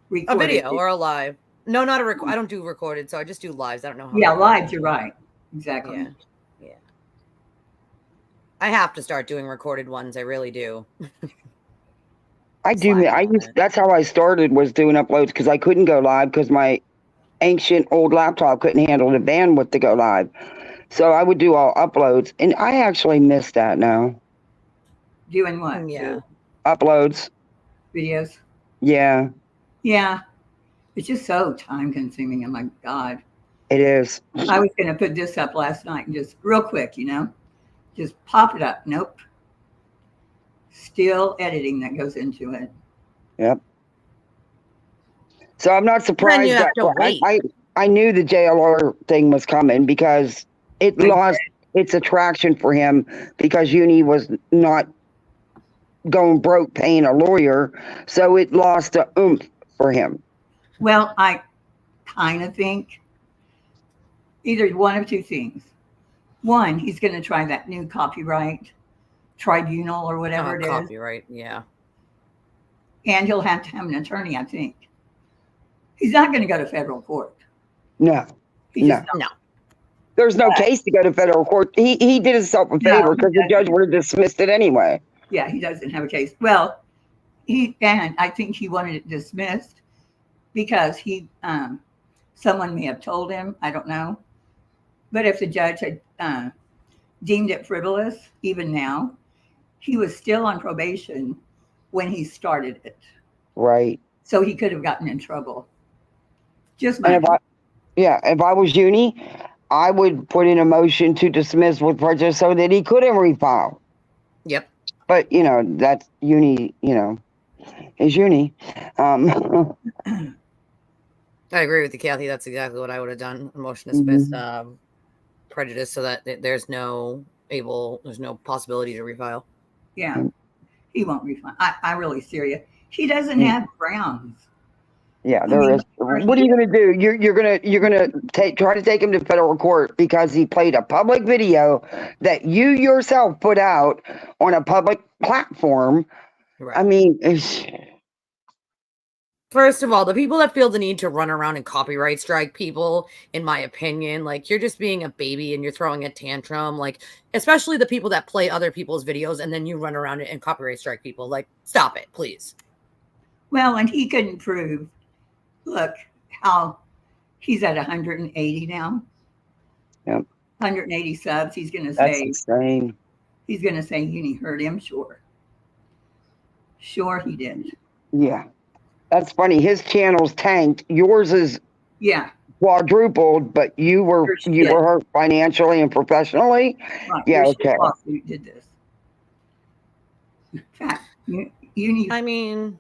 recorded? video or a live. No, not a record. I don't do recorded, so I just do lives. I don't know how. Yeah, to do live. it. You're right. Exactly. Yeah. Yeah. I have to start doing recorded ones. I really do. I do. slacking I on used. it. That's how I started, was doing uploads, because I couldn't go live because my ancient old laptop couldn't handle the bandwidth to go live. So I would do all uploads, and I actually miss that now. Doing what? Yeah. Uploads. Videos. Yeah, Yeah. It's just so time consuming. Oh my God. it is. I was going to put this up last night and just real quick, just pop it up. Nope. Still editing that goes into it. So I'm not surprised you have that to wait. I knew the JLR thing was coming, because it I lost its attraction for him, because Uni was not going broke paying a lawyer, so it lost the oomph for him. Well, I kind of think either one of two things. One, he's going to try that new copyright tribunal or whatever it is, Copyright. Yeah. and he'll have to have an attorney, I think. He's not going to go to federal court. No, He's just No. there's no case to go to federal court. He did himself a No, favor, he because the judge would have dismissed it anyway. Yeah, he doesn't have a case. Well, and I think he wanted it dismissed because someone may have told him, I don't know. But if the judge had deemed it frivolous, even now, he was still on probation when he started it. Right. So he could have gotten in trouble. Just my And if I was Uni, I would put in a motion to dismiss with prejudice so that he couldn't refile. Yep. But that's Uni. Is Uni. I agree with you, Kathy. That's exactly what I would have done. A motion to dismiss prejudice so that there's no possibility to refile. Yeah, he won't refile. I really serious. He doesn't have grounds. Yeah, there is. What are you going to do? You're gonna try to take him to federal court because he played a public video that you yourself put out on a public platform. Right. I mean, First of all, the people that feel the need to run around and copyright strike people, in my opinion, like, you're just being a baby and you're throwing a tantrum. Like, especially the people that play other people's videos and then you run around and copyright strike people. Like, stop it, please. Well, and he couldn't prove. Look how he's at 180 now. Yep. 180 subs. He's going to that's say insane. he's going to say Uni hurt him. Sure he did. Yeah, that's funny. His channel's tanked. Yours is quadrupled, but you were hurt financially and professionally. Right. Yeah, Your okay. lawsuit did this. In fact, Uni. I mean,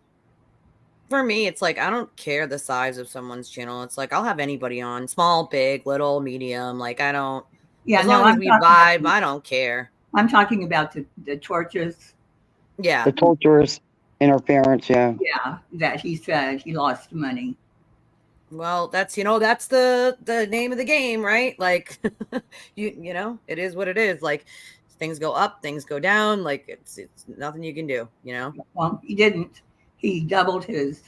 for me, it's like, I don't care the size of someone's channel. It's like, I'll have anybody on, small, big, little, medium. Like, I don't. Yeah, as long as we vibe, I don't care. I'm talking about the torches. Yeah. The torturous interference. Yeah. Yeah, that he said he lost money. Well, that's the name of the game, right? Like, it is what it is. Like, things go up, things go down. Like, it's nothing you can do. Well, he didn't. He doubled his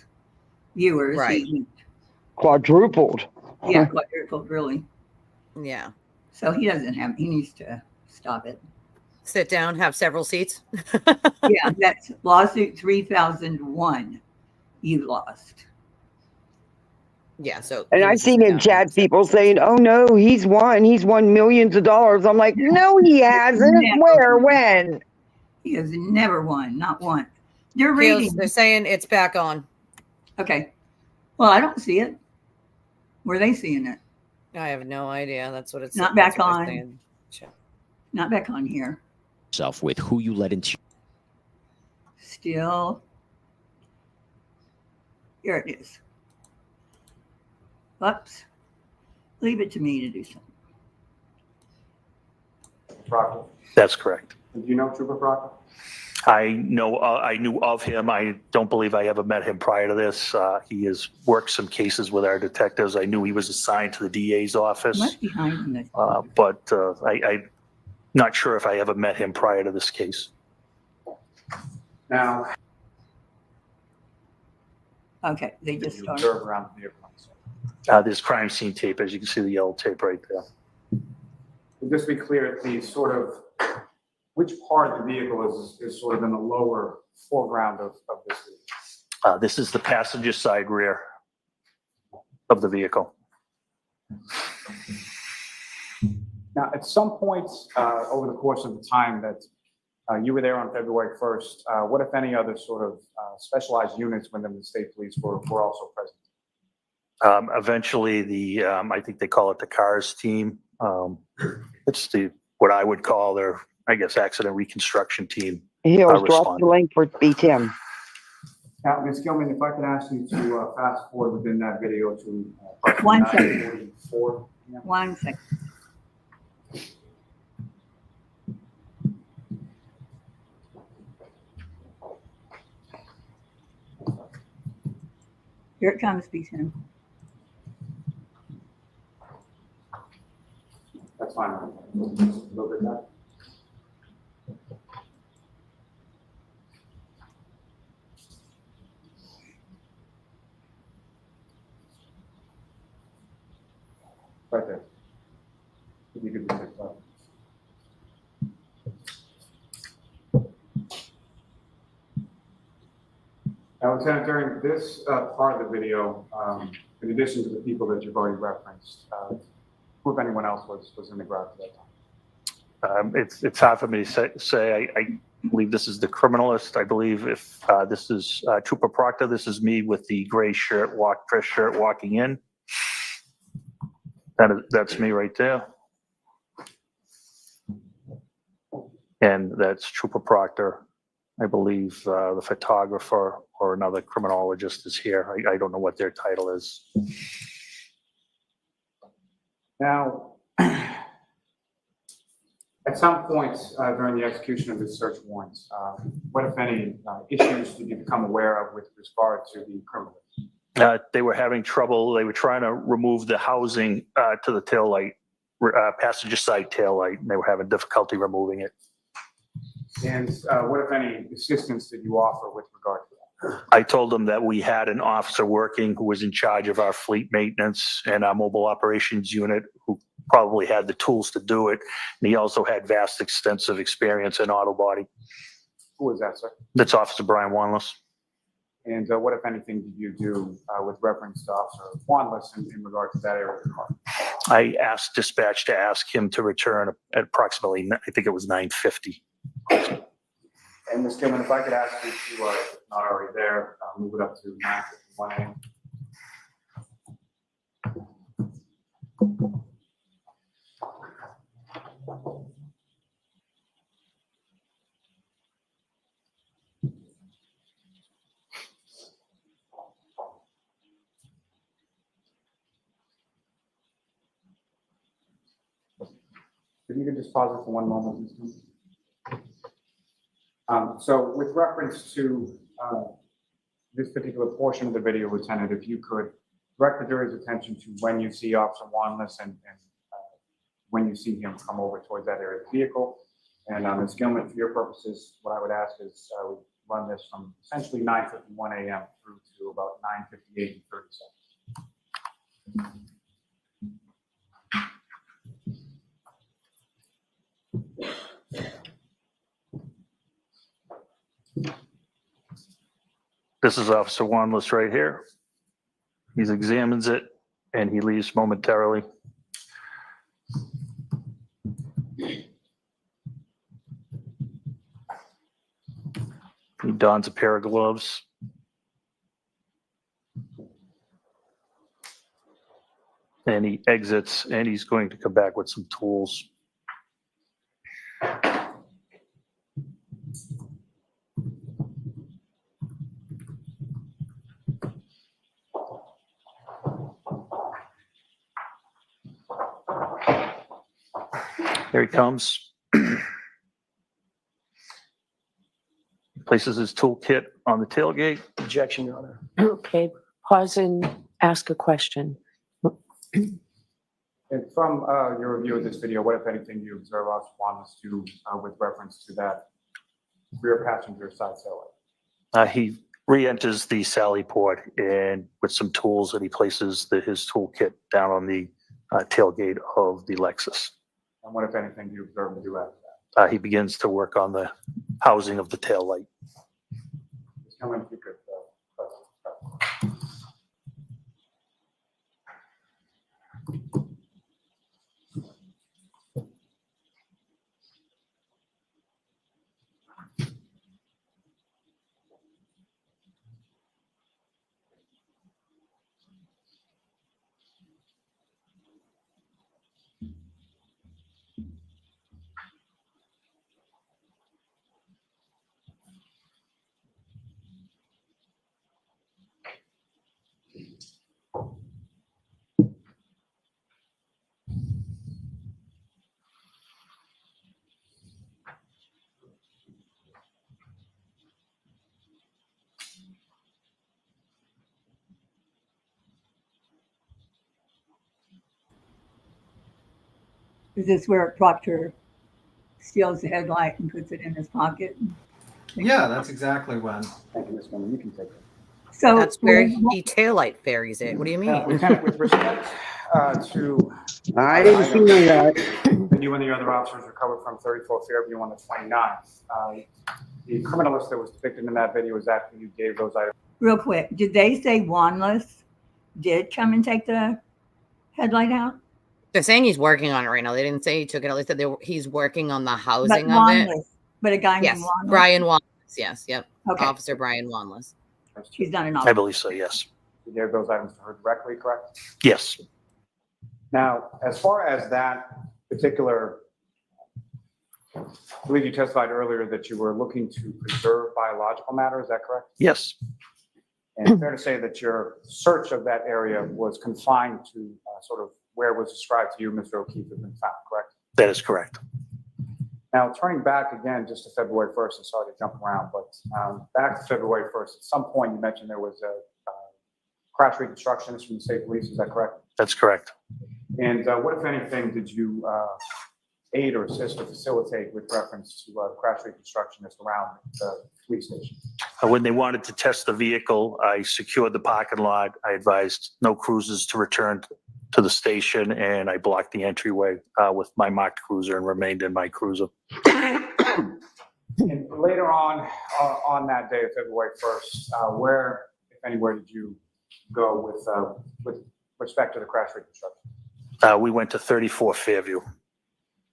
viewers. Right. Quadrupled. Yeah, quadrupled, really. Yeah. So he needs to stop it. Sit down, have several seats. Yeah, that's lawsuit 3001. You lost. Yeah. So. And I've seen in chat people saying, "Oh no, he's won millions of dollars." I'm like, no, he hasn't. Where? When? He has never won, not one. They're saying it's back on. Okay. Well, I don't see it. Were they seeing it? I have no idea. That's what it's not back on. Not back on here. Self with who you let into. Still. Here it is. Oops. Leave it to me to do something. Proctor. That's correct. Do you know Trooper Proctor? I knew of him. I don't believe I ever met him prior to this. He has worked some cases with our detectives. I knew he was assigned to the DA's office. What's behind him? But I'm not sure if I ever met him prior to this case. Now. Okay, they just you started. observe around the vehicle. There's crime scene tape, as you can see the yellow tape right there. Just to be clear, which part of the vehicle is sort of in the lower foreground of this vehicle? This is the passenger side rear of the vehicle. Now, at some point over the course of the time that you were there on February 1st, what, if any, other sort of specialized units within the state police were also present? Eventually, I think they call it the CARS team. It's what I would call their, I guess, accident reconstruction team. He'll drop the link for BTM. Now, Ms. Gilman, if I could ask you to fast forward within that video to 1 second. 44. 1 second. Here it comes, BTM. That's fine. A little bit back. Right there. If you could just take that. Now, Lieutenant, during this part of the video, in addition to the people that you've already referenced, who, if anyone else, was in the crowd at that time? It's hard for me to say. I believe this is the criminalist. I believe if this is Trooper Proctor, this is me with the gray shirt, dress shirt walking in. That's me right there. And that's Trooper Proctor. I believe the photographer or another criminologist is here. I don't know what their title is. Now, at some point during the execution of this search warrant, what, if any, issues did you become aware of with regard to the criminal? They were having trouble. They were trying to remove the housing to the tail light, passenger side tail light, and they were having difficulty removing it. And what, if any, assistance did you offer with regard to that? I told them that we had an officer working who was in charge of our fleet maintenance and our mobile operations unit, who probably had the tools to do it. And he also had vast, extensive experience in auto body. Who was that, sir? That's Officer Brian Wanless. And what, if anything, did you do with reference to Officer Wanless in regard to that area of the car? I asked dispatch to ask him to return at approximately, I think it was 9:50. And Ms. Gilman, if I could ask you to, if not already there, move it up to 9:51 a.m. If you could just pause it for one moment, Ms. Gilman. So with reference to this particular portion of the video, Lieutenant, if you could direct the jury's attention to when you see Officer Wanless and when you see him come over towards that area of the vehicle. And Ms. Gilman, for your purposes, what I would ask is we run this from essentially 9:51 a.m. through to about 9:58 and 30 seconds. This is Officer Wanless right here. He examines it and he leaves momentarily. He dons a pair of gloves. And he exits and he's going to come back with some tools. Here he comes. Places his toolkit on the tailgate. Objection, Your Honor. Okay, pause and ask a question. And from your review of this video, what, if anything, do you observe Officer Wanless do with reference to that rear passenger side taillight? He re-enters the sally port and with some tools, and he places his toolkit down on the tailgate of the Lexus. And what, if anything, do you observe him do after that? He begins to work on the housing of the tail light. Just come in if you could. Is this where Proctor steals the headlight and puts it in his pocket? Yeah, that's exactly when. Thank you, Ms. Gilman. You can take it. So That's where he taillight ferries it. What do you mean? Lieutenant, with respect to I didn't see that. that you and the other officers recovered from 34 Fairview on the 29th, the criminalist that was depicted in that video is actually who gave those items Real quick, did they say Wanless did come and take the headlight out? They're saying he's working on it right now. They didn't say he took it out. They said he's working on the But housing of it. Wanless, but a guy Yes, named Wanless. Brian Wanless. Yes, yep. Okay, Officer Brian Wanless. he's not an I officer. believe so, yes. You gave those items to her directly, correct? Yes, Now, as far as that particular, I believe you testified earlier that you were looking to preserve biological matter, is that correct? yes, And fair to say that your search of that area was confined to sort of where it was described to you, Mr. O'Keefe, has been found, correct? that is correct. Now, turning back again just to February 1st, I'm sorry to jump around, but back to February 1st, at some point you mentioned there was a crash reconstructionist from the state police, is that correct? That's correct. And what, if anything, did you aid or assist or facilitate with reference to the crash reconstructionist around the police station? When they wanted to test the vehicle, I secured the parking lot. I advised no cruisers to return to the station, and I blocked the entryway with my marked cruiser and remained in my cruiser. And later on that day of February 1st, where, if anywhere, did you go with respect to the crash reconstruction? We went to 34 Fairview.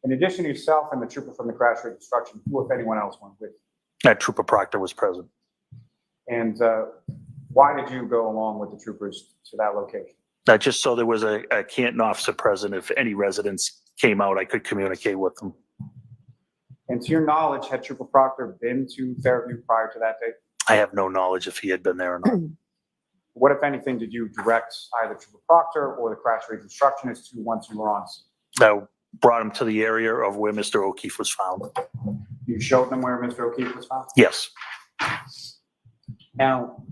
In addition to yourself and the trooper from the crash reconstruction, who, if anyone else, went with you? Trooper Proctor was present. And why did you go along with the troopers to that location? Just so there was a Canton officer present. If any residents came out, I could communicate with them. And to your knowledge, had Trooper Proctor been to Fairview prior to that date? I have no knowledge if he had been there or not. What, if anything, did you direct either Trooper Proctor or the crash reconstructionist to once you were on scene? I brought him to the area of where Mr. O'Keefe was found. You showed them where Mr. O'Keefe was found? Yes. Now,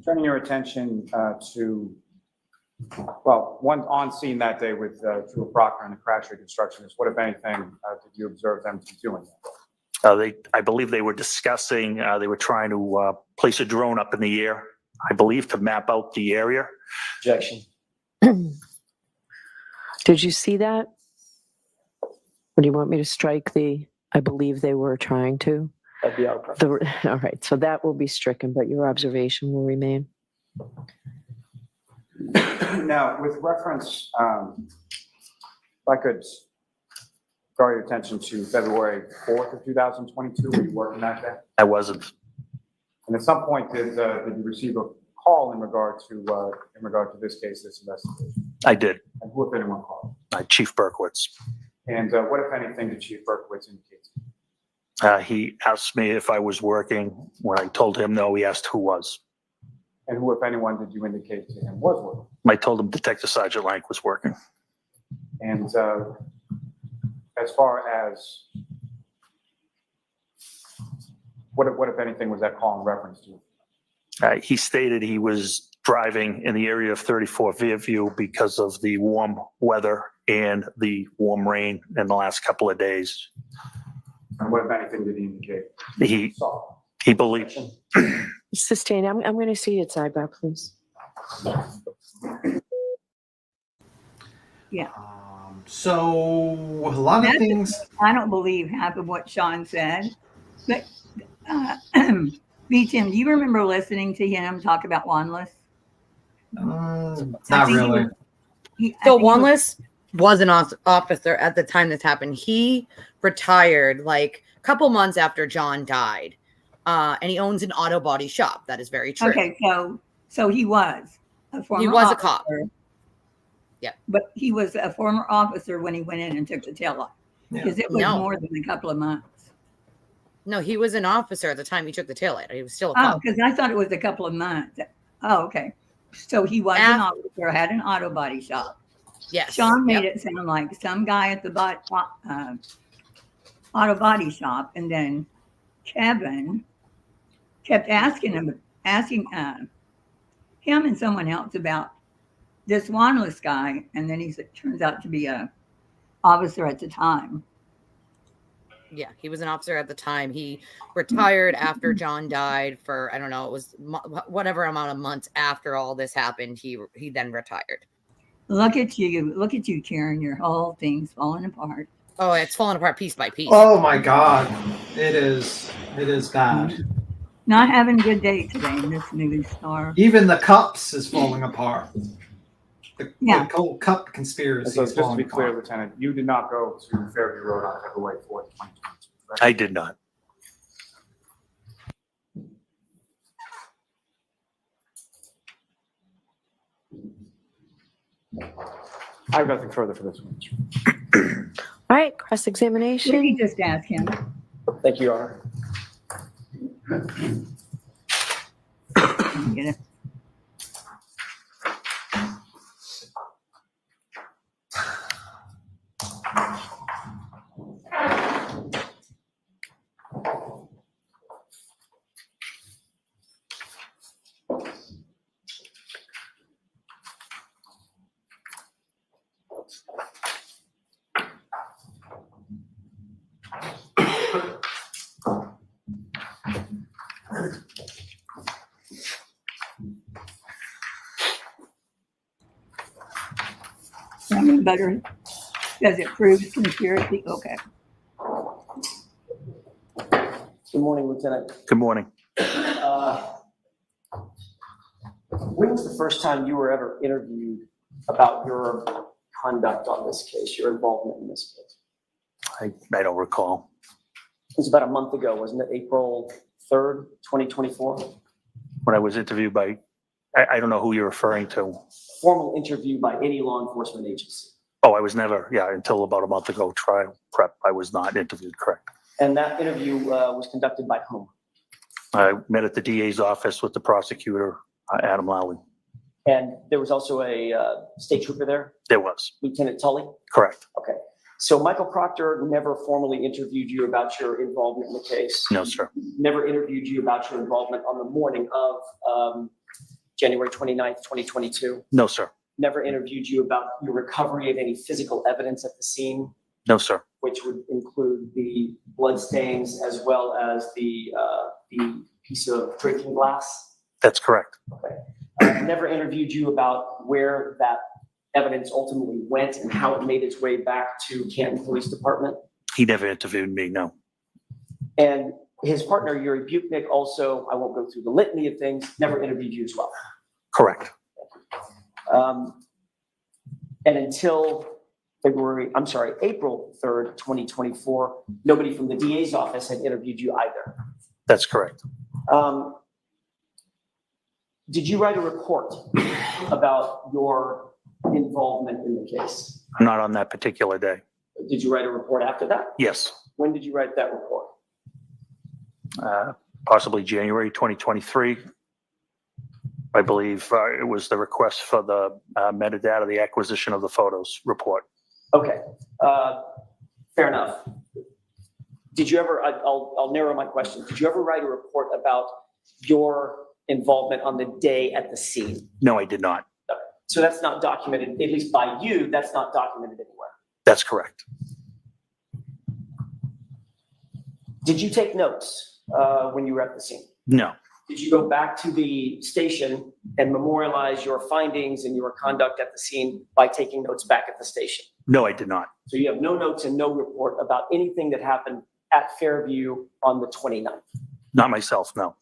turning your attention to, well, one on scene that day with Trooper Proctor and the crash reconstructionist, what, if anything, did you observe them to be doing? I believe they were discussing, they were trying to place a drone up in the air, I believe, to map out the area. Objection. Did you see that? Or do you want me to strike I believe they were trying to? That'd be our All right, so that will be stricken, but your observation will remain. Now, with reference, if I could draw your attention to February 4th of 2022, were you working that day? I wasn't. And at some point, did you receive a call in regard to this case, this investigation? I did. And who, if anyone, called? Chief Berkowitz. And what, if anything, did Chief Berkowitz indicate? He asked me if I was working. When I told him no, he asked who was. And who, if anyone, did you indicate to him was working? I told him Detective Sergeant Lank was working. And as far as what, if anything, was that call in reference to? He stated he was driving in the area of 34 Fairview because of the warm weather and the warm rain in the last couple of days. And what, if anything, did he indicate? He Saw. believed. Sustain, I'm going to see it sidebar, please. Yeah. So a lot of That's- things. I don't believe half of what Sean said, but B-Tim, do you remember listening to him talk about Wanless? I Not think he really. was- I So think he was- Wanless was an officer at the time this happened. He retired like a couple months after John died. And he owns an auto body shop. That is very true. Okay, so he was a former He was a officer, cop. Yeah. But he was a former officer when he went in and took the tail off. Yeah. Because it was No. more than a couple of months. No, he was an officer at the time he took the taillight. He was still a Oh, cop. because I thought it was a couple of months. Oh, okay. So he was an officer, had an auto body shop. Yes. Sean made Yep. it sound like some guy at the auto body shop, and then Kevin kept asking him and someone else about this Wanless guy, and then turns out to be a officer at the time. Yeah, he was an officer at the time. He retired after John died for, I don't know, it was whatever amount of months after all this happened. He then retired. Look at you, Karen. Your whole thing's falling apart. Oh, it's falling apart piece by piece. Oh my God, it is bad. Not having a good day today in this movie star. Even the cups is falling apart. The Yeah. whole cup And conspiracy so is just to falling be clear, apart. Lieutenant, you did not go to Fairview Road on February 4th, 2022, correct? I did not. I have nothing further for this one. All right, We cross-examination. can just ask him. Thank you, Your Honor. Get it. Lemon butter. Does it prove conspiracy? Okay. Good morning, Lieutenant. Good morning. When was the first time you were ever interviewed about your conduct on this case, your involvement in this case? I don't recall. It was about a month ago, wasn't it? April 3rd, 2024? When I was interviewed by, I don't know who you're referring to. Formal interview by any law enforcement agency. Oh, I was never, until about a month ago, trial prep, I was not interviewed, correct. And that interview was conducted by whom? I met at the DA's office with the prosecutor, Adam Lally. And there was also a state trooper there, There was, Lieutenant Tully? correct. Okay. So Michael Proctor never formally interviewed you about your involvement in the case? No, sir. Never interviewed you about your involvement on the morning of January 29th, 2022? No, sir. Never interviewed you about your recovery of any physical evidence at the scene, No, sir. which would include the blood stains as well as the piece of drinking glass? That's correct. Never interviewed you about where that evidence ultimately went and how it made its way back to Canton Police Department? He never interviewed me, no. And his partner, Yuri Butnik, also, I won't go through the litany of things, never interviewed you as well. Correct. And until April 3rd, 2024, nobody from the DA's office had interviewed you either. That's correct. Did you write a report about your involvement in the case? Not on that particular day. Did you write a report after that? Yes, When did you write that report? possibly January 2023. I believe it was the request for the metadata, the acquisition of the photos report. Okay, fair enough. Did you ever, I'll narrow my question. Did you ever write a report about your involvement on the day at the scene? No, I did not. So that's not documented, at least by you, that's not documented anywhere. That's correct. Did you take notes when you were at the scene? No, Did you go back to the station and memorialize your findings and your conduct at the scene by taking notes back at the station? no, I did not. So you have no notes and no report about anything that happened at Fairview on the 29th? Not myself, no.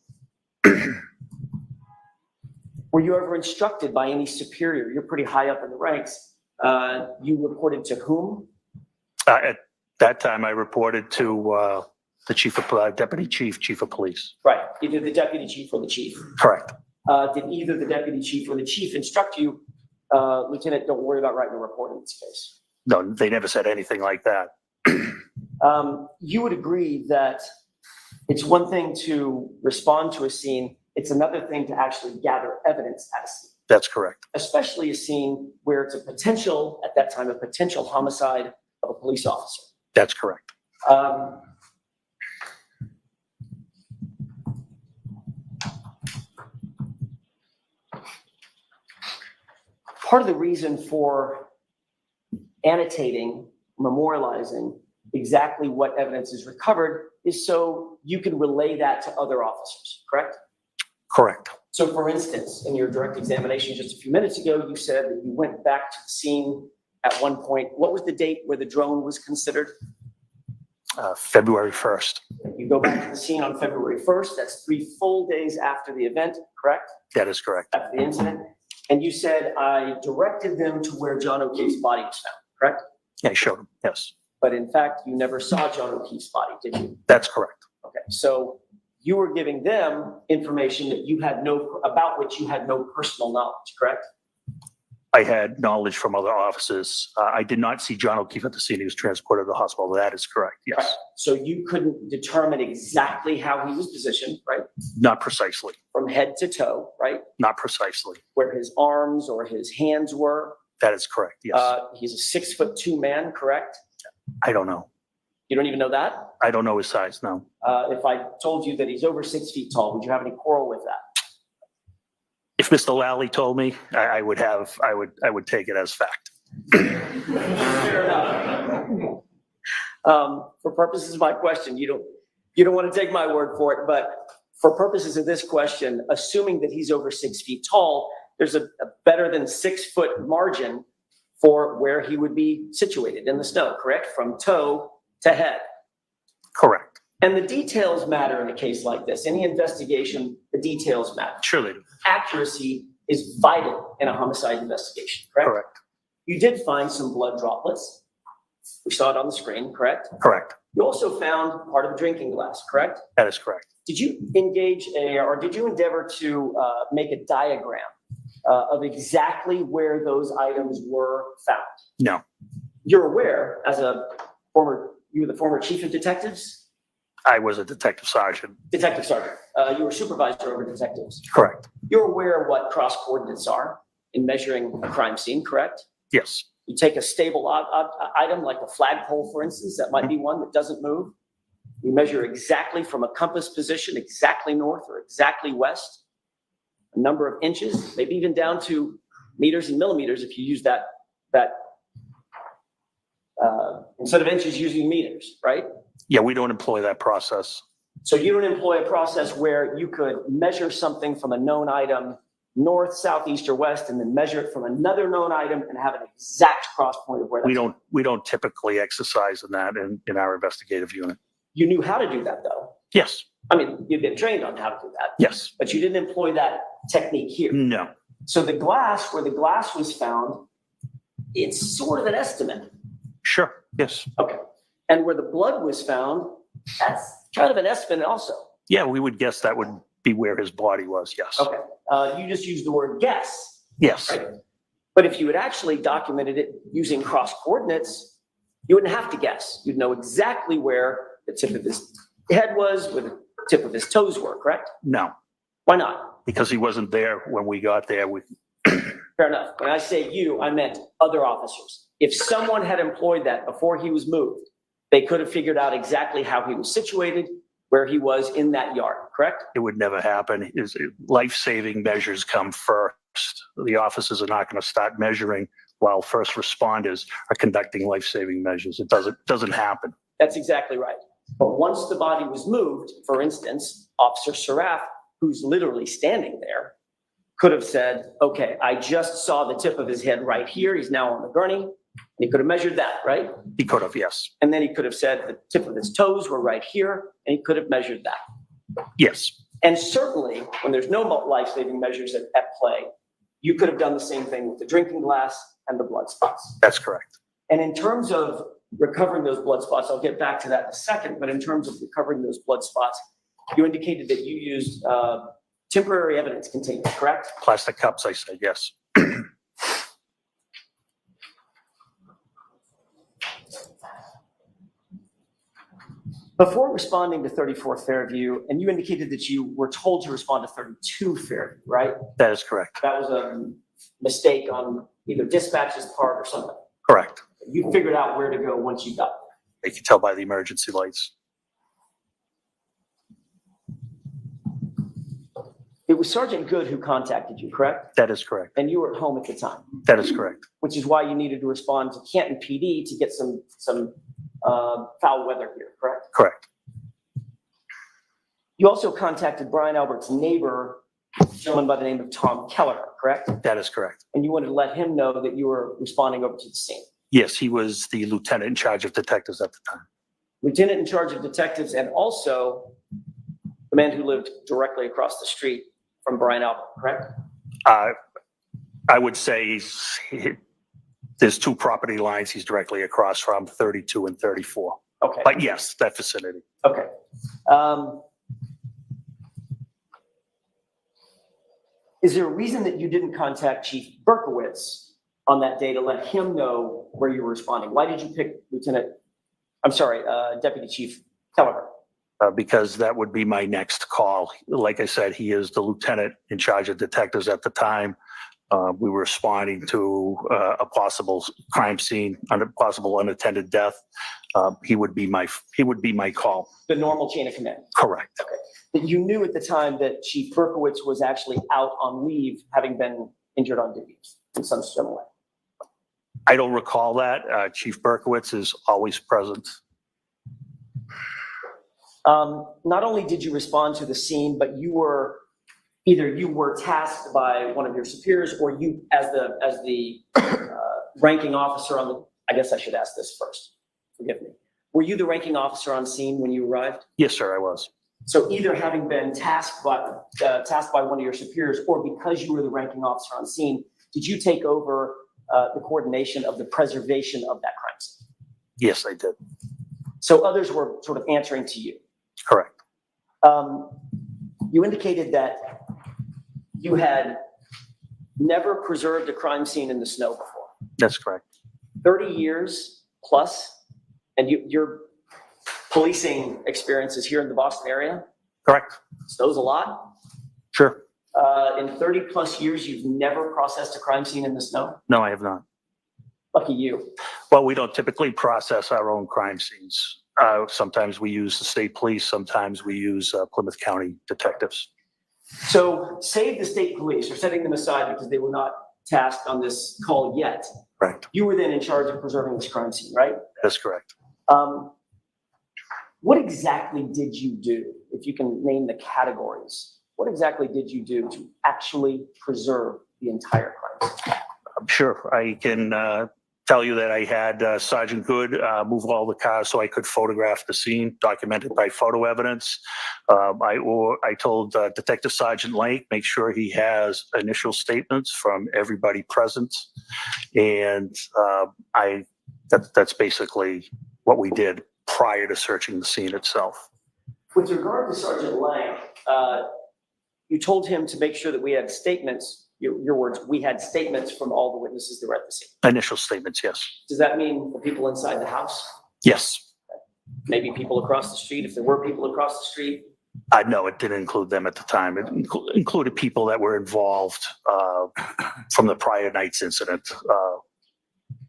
Were you ever instructed by any superior? You're pretty high up in the ranks. You reported to whom? At that time, I reported to the chief of deputy chief of police. Right, either the deputy chief or the chief. Correct. Did either the deputy chief or the chief instruct you, Lieutenant, don't worry about writing a report in this case? No, they never said anything like that. You would agree that it's one thing to respond to a scene, it's another thing to actually gather evidence at a scene, That's correct. especially a scene where it's a potential, at that time, a potential homicide of a police officer. That's correct. Part of the reason for annotating, memorializing exactly what evidence is recovered is so you can relay that to other officers, correct? Correct. So for instance, in your direct examination just a few minutes ago, you said that you went back to the scene at one point. What was the date where the drone was considered? February 1st. You go back to the scene on February 1st. That's 3 full days after the event, correct? That is correct. After the incident. And you said, I directed them to where John O'Keefe's body was found, correct? Yeah, I showed him. Yes, But in fact, you never saw John O'Keefe's body, did you? that's correct. Okay, so you were giving them information that you had about which you had no personal knowledge, correct? I had knowledge from other officers. I did not see John O'Keefe at the scene. He was transported to the hospital. That is correct. Right. Yes, So you couldn't determine exactly how he was positioned, right? not precisely. From head to toe, right? Not precisely. Where his arms or his hands were. That is correct. Yes. He's a 6'2" man, correct? I don't know. You don't even know that? I don't know his size. No. If I told you that he's over 6 feet tall, would you have any quarrel with that? If Mr. Lally told me, I would take it as fact. Fair enough. For purposes of my question, you don't want to take my word for it, but for purposes of this question, assuming that he's over 6 feet tall, there's a better than 6 foot margin for where he would be situated in the snow, correct? From toe to head. Correct. And the details matter in a case like this. Any investigation, the details matter. Sure they do. Accuracy is vital in a homicide investigation, correct? Correct. You did find some blood droplets. We saw it on the screen, correct? Correct. You also found part of a drinking glass, correct? That is correct. Did you did you endeavor to make a diagram of exactly where those items were found? No. You're aware, as you were the former chief of detectives? I was a detective sergeant. Detective sergeant. You were supervisor over detectives. Correct. You're aware what cross coordinates are in measuring a crime scene, correct? Yes. You take a stable item like a flagpole, for instance, that might be one that doesn't move. You measure exactly from a compass position, exactly north or exactly west, a number of inches, maybe even down to meters and millimeters if you use that instead of inches, using meters, right? Yeah, we don't employ that process. So you don't employ a process where you could measure something from a known item north, south, east, or west, and then measure it from another known item and have an exact cross point of where that's. We don't typically exercise in that in our investigative unit. You knew how to do that, though. Yes. I mean, you've been trained on how to do that. Yes. But you didn't employ that technique here. No. So the glass, where the glass was found, it's sort of an estimate. Sure. Yes. Okay. And where the blood was found, that's kind of an estimate also. Yeah, we would guess that would be where his body was. Yes. Okay. You just used the word guess. Yes. Right? But if you had actually documented it using cross coordinates, you wouldn't have to guess. You'd know exactly where the tip of his head was, where the tip of his toes were, correct? No, Why not? because he wasn't there when we got there. Fair enough. When I say you, I meant other officers. If someone had employed that before he was moved, they could have figured out exactly how he was situated, where he was in that yard, correct? It would never happen. Life-saving measures come first. The officers are not going to start measuring while first responders are conducting life-saving measures. It doesn't happen. That's exactly right. But once the body was moved, for instance, Officer Saraf, who's literally standing there, could have said, okay, I just saw the tip of his head right here. He's now on the gurney. And he could have measured that, right? He could have, yes. And then he could have said the tip of his toes were right here, and he could have measured that. Yes. And certainly, when there's no life-saving measures at play, you could have done the same thing with the drinking glass and the blood spots. That's correct. And in terms of recovering those blood spots, I'll get back to that in a second, but in terms of recovering those blood spots, you indicated that you used temporary evidence containers, correct? Plastic cups, I said, yes. Before responding to 34 Fairview, and you indicated that you were told to respond to 32 Fairview, right? That is correct. That was a mistake on either dispatch's part or something. Correct. You figured out where to go once you got there. You can tell by the emergency lights. It was Sergeant Good who contacted you, correct? That is correct. And you were at home at the time, That is correct. which is why you needed to respond to Canton PD to get some foul weather here, correct? Correct. You also contacted Brian Albert's neighbor, a gentleman by the name of Tom Keller, correct? That is correct. And you wanted to let him know that you were responding over to the scene. Yes, he was the lieutenant in charge of detectives at the time. Lieutenant in charge of detectives, and also the man who lived directly across the street from Brian Albert, correct? I would say there's two property lines he's directly across from, 32 and 34. Okay. But yes, that vicinity. Okay. Is there a reason that you didn't contact Chief Berkowitz on that day to let him know where you were responding? Why did you pick Deputy Chief Kelleher? Because that would be my next call. Like I said, he is the lieutenant in charge of detectives at the time. We were responding to a possible crime scene, a possible unattended death. He would be my call. The normal chain of command. Correct. Okay. That you knew at the time that Chief Berkowitz was actually out on leave, having been injured on duty in some similar way. I don't recall that. Chief Berkowitz is always present. Not only did you respond to the scene, but either you were tasked by one of your superiors, or you, as the ranking officer on the. I guess I should ask this first. Forgive me. Were you the ranking officer on scene when you arrived? Yes, sir, I was. So either having been tasked by one of your superiors, or because you were the ranking officer on scene, did you take over the coordination of the preservation of that crime scene? Yes, I did. So others were sort of answering to you. Correct. You indicated that you had never preserved a crime scene in the snow before. That's correct. 30 years plus, and your policing experiences here in the Boston area? Correct. Snow's a lot. Sure. In 30 plus years, you've never processed a crime scene in the snow? No, I have not. Lucky you. Well, we don't typically process our own crime scenes. Sometimes we use the state police. Sometimes we use Plymouth County detectives. So save the state police, or setting them aside because they were not tasked on this call yet. Right. You were then in charge of preserving this crime scene, right? That's correct. What exactly did you do? If you can name the categories, what exactly did you do to actually preserve the entire crime scene? Sure. I can tell you that I had Sergeant Good move all the cars so I could photograph the scene, documented by photo evidence. I told Detective Sergeant Lake, make sure he has initial statements from everybody present. And that's basically what we did prior to searching the scene itself. With regard to Sergeant Lang, you told him to make sure that we had statements, your words, we had statements from all the witnesses that were at the scene. Initial statements, yes. Does that mean the people inside the house? Yes. Maybe people across the street, if there were people across the street? No, it didn't include them at the time. It included people that were involved from the prior night's incident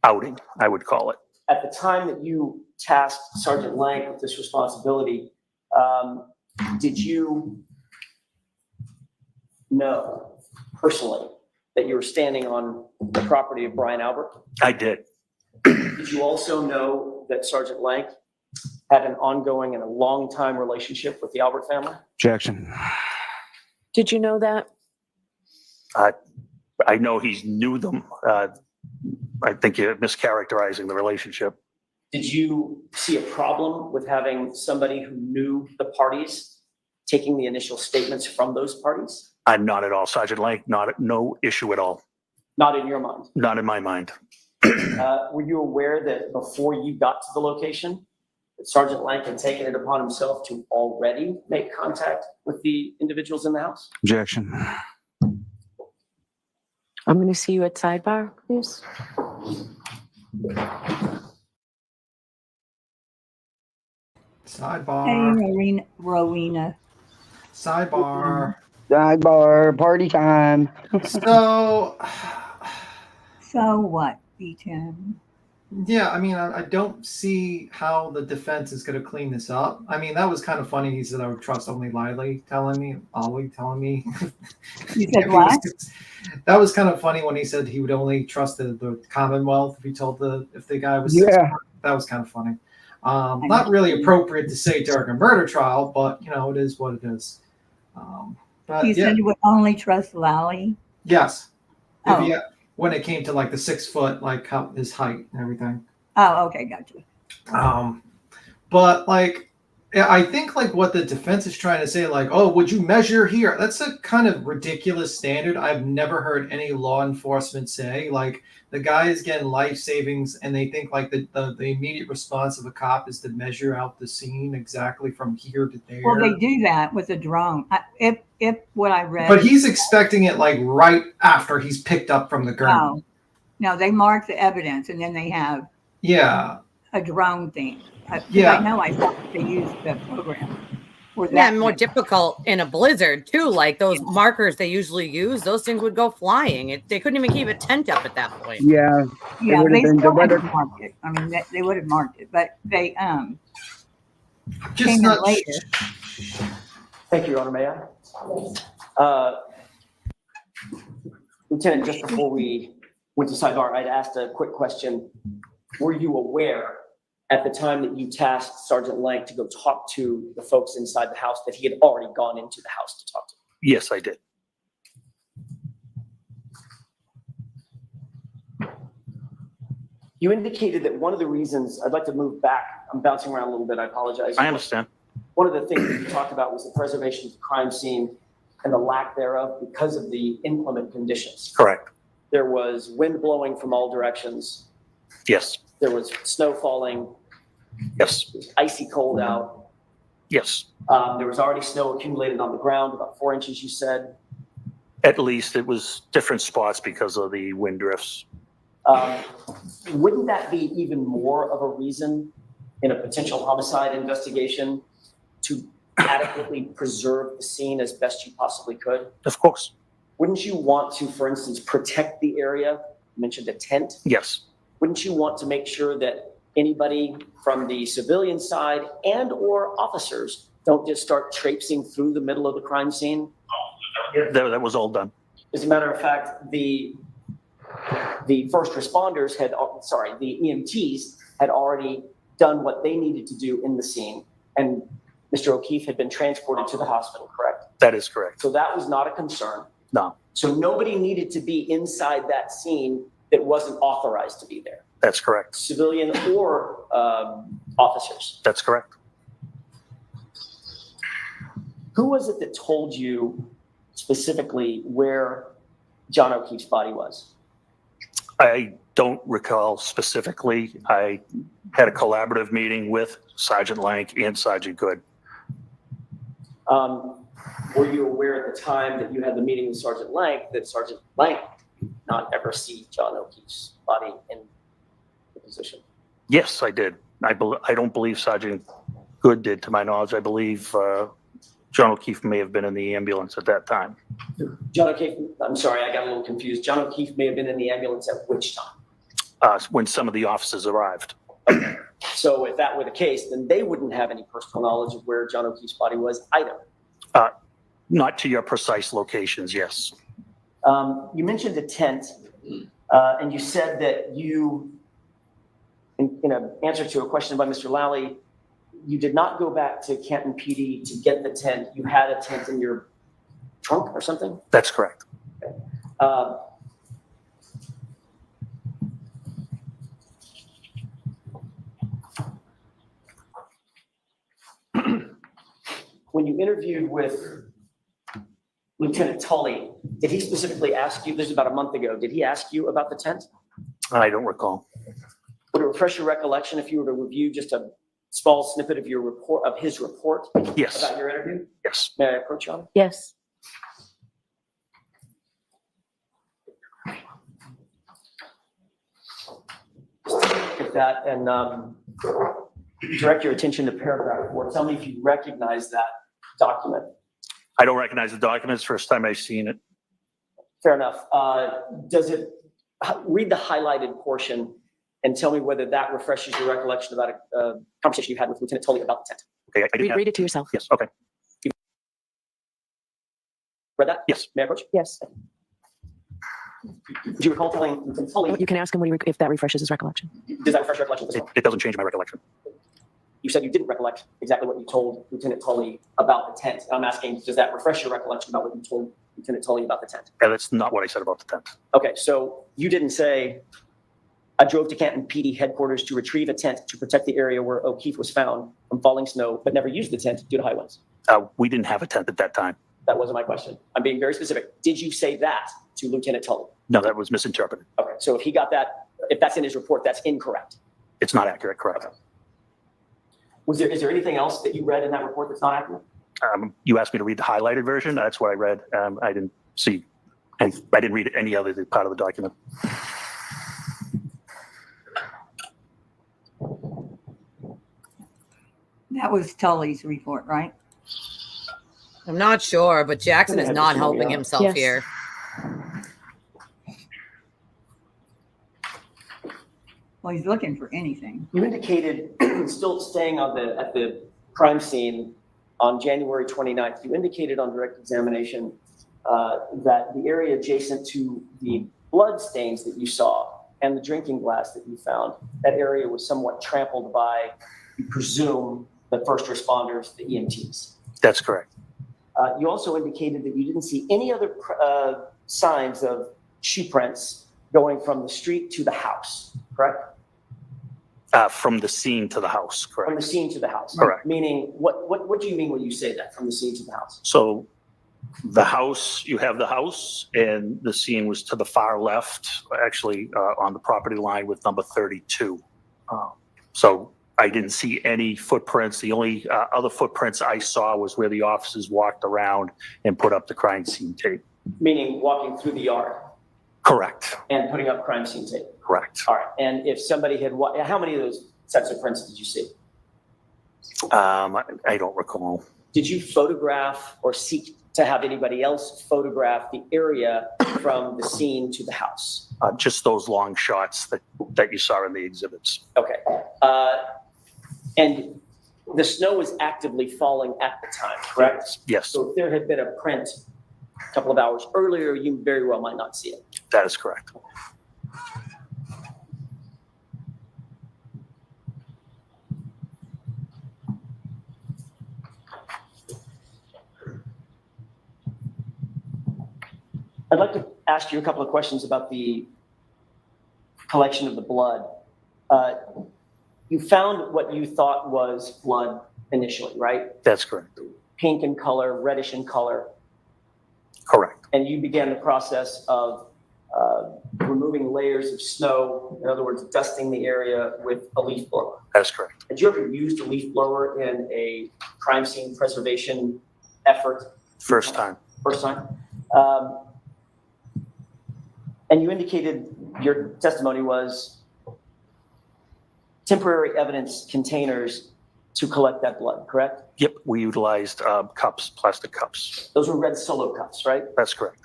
outing, I would call it. At the time that you tasked Sergeant Lang with this responsibility, did you know personally that you were standing on the property of Brian Albert? I did. Did you also know that Sergeant Lang had an ongoing and a long time relationship with the Albert family? Objection. Did you know that? I know he knew them. I think you're mischaracterizing the relationship. Did you see a problem with having somebody who knew the parties taking the initial statements from those parties? Not at all. Sergeant Lang, no issue at all. Not in your mind? Not in my mind. Were you aware that before you got to the location, that Sergeant Lang had taken it upon himself to already make contact with the individuals in the house? Objection. I'm going to see you at sidebar, please. Sidebar. Hey, Rowena. Sidebar. Sidebar, party time. So, So what, B10? yeah, I mean, I don't see how the defense is going to clean this up. I mean, that was kind of funny. He said, I would trust only Ollie telling me. You said what? That was kind of funny when he said he would only trust the Commonwealth if he told if the guy was. Yeah. That was kind of funny. Not really appropriate to say during a murder trial, but it is what it is. But You yeah, said you would only trust Lally? yes. Oh. when it came to like the 6 foot, like how his height and everything. Oh, okay, gotcha. But like, yeah, I think like what the defense is trying to say, like, oh, would you measure here? That's a kind of ridiculous standard. I've never heard any law enforcement say. Like, the guy is getting life savings, and they think like the immediate response of a cop is to measure out the scene exactly from here to there. Well, they do that with a drone. If what I read. But he's expecting it like right after he's picked up from the ground. No, they mark the evidence, and then they have Yeah. a drone thing. Yeah. I know I thought they used the program. For Yeah, that more thing. difficult in a blizzard too. Like those markers they usually use, those things would go flying. They couldn't even keep a tent up at that point. Yeah. Yeah, would've they been the still would weather- have marked it. I mean, they would have marked it, but they Just came in not later. Thank you, Your Honor. May I? Lieutenant, just before we went to sidebar, I'd asked a quick question. Were you aware at the time that you tasked Sergeant Lank to go talk to the folks inside the house that he had already gone into the house to talk to? Yes, I did. You indicated that one of the reasons, I'd like to move back. I'm bouncing around a little bit. I apologize. I understand. One of the things that you talked about was the preservation of the crime scene and the lack thereof because of the inclement conditions. Correct. There was wind blowing from all directions. Yes. There was snow falling. Yes. It was icy cold out. Yes. There was already snow accumulated on the ground, about 4 inches, you said. At least it was different spots because of the wind drifts. Wouldn't that be even more of a reason in a potential homicide investigation to adequately preserve the scene as best you possibly could? Of course. Wouldn't you want to, for instance, protect the area? You mentioned a tent. Yes. Wouldn't you want to make sure that anybody from the civilian side and or officers don't just start traipsing through the middle of the crime scene? That was all done. As a matter of fact, the first responders the EMTs had already done what they needed to do in the scene. And Mr. O'Keefe had been transported to the hospital, correct? That is correct. So that was not a concern. No, So nobody needed to be inside that scene that wasn't authorized to be there, that's correct. civilian or officers. That's correct. Who was it that told you specifically where John O'Keefe's body was? I don't recall specifically. I had a collaborative meeting with Sergeant Lank and Sergeant Good. Were you aware at the time that you had the meeting with Sergeant Lank that Sergeant Lank did not ever see John O'Keefe's body in the position? Yes, I did. I don't believe Sergeant Good did, to my knowledge. I believe John O'Keefe may have been in the ambulance at that time. John O'Keefe, I'm sorry, I got a little confused. John O'Keefe may have been in the ambulance at which time? When some of the officers arrived. So if that were the case, then they wouldn't have any personal knowledge of where John O'Keefe's body was either. Not to your precise locations, yes. You mentioned a tent, and you said that you, in an answer to a question by Mr. Lally, you did not go back to Canton PD to get the tent. You had a tent in your trunk or something? That's correct. When you interviewed with Lieutenant Tully, did he specifically ask you, this is about a month ago, did he ask you about the tent? I don't recall. Would it refresh your recollection if you were to review just a small snippet of your report, of his report Yes. about your interview? Yes. May I approach you on it? Yes. At that and direct your attention to paragraph 4. Tell me if you recognize that document. I don't recognize the documents. First time I've seen it. Fair enough. Does it read the highlighted portion and tell me whether that refreshes your recollection about a conversation you had with Lieutenant Tully about the tent? Okay, I did have. Read it to yourself. Yes, okay. Read that? Yes. May I approach? Yes. Do you recall telling Lieutenant Tully? You can ask him if that refreshes his recollection. Does that refresh your recollection? It doesn't change my recollection. You said you didn't recollect exactly what you told Lieutenant Tully about the tent. I'm asking, does that refresh your recollection about what you told Lieutenant Tully about the tent? Yeah, that's not what I said about the tent. Okay, so you didn't say, I drove to Canton PD headquarters to retrieve a tent to protect the area where O'Keefe was found from falling snow, but never used the tent due to high winds. We didn't have a tent at that time. That wasn't my question. I'm being very specific. Did you say that to Lieutenant Tully? No, that was misinterpreted. Okay, so if he got that, if that's in his report, that's incorrect. It's not accurate, correct? Is there anything else that you read in that report that's not accurate? You asked me to read the highlighted version. That's what I read. I didn't see, I didn't read any other part of the document. That was Tully's report, right? I'm not sure, but Jackson is Had not this helping movie on. himself Yes. here. Well, he's looking for anything. You indicated, still staying at the crime scene on January 29th, you indicated on direct examination that the area adjacent to the blood stains that you saw and the drinking glass that you found, that area was somewhat trampled by, you presume, the first responders, the EMTs. That's correct. You also indicated that you didn't see any other signs of shoe prints going from the street to the house, correct? From the scene to the house, From correct? the scene to the house. Correct. Meaning, what do you mean when you say that, from the scene to the house? So the house, you have the house, and the scene was to the far left, actually on the property line with number 32. So I didn't see any footprints. The only other footprints I saw was where the officers walked around and put up the crime scene tape. Meaning walking through the yard Correct, and putting up crime scene tape. correct. All right, and if somebody had, how many of those sets of prints did you see? I don't recall. Did you photograph or seek to have anybody else photograph the area from the scene to the house? Just those long shots that you saw in the exhibits. Okay. And the snow was actively falling at the time, correct? Yes, So if there had been a print a couple of hours earlier, you very well might not see it. that is correct. I'd like to ask you a couple of questions about the collection of the blood. You found what you thought was blood initially, right? That's correct. Pink in color, reddish in color, Correct. and you began the process of removing layers of snow, in other words, dusting the area with a leaf blower. That's correct. Had you ever used a leaf blower in a crime scene preservation effort? First time. First time? And you indicated your testimony was temporary evidence containers to collect that blood, correct? Yep, we utilized cups, plastic cups. Those were red Solo cups, right? That's correct.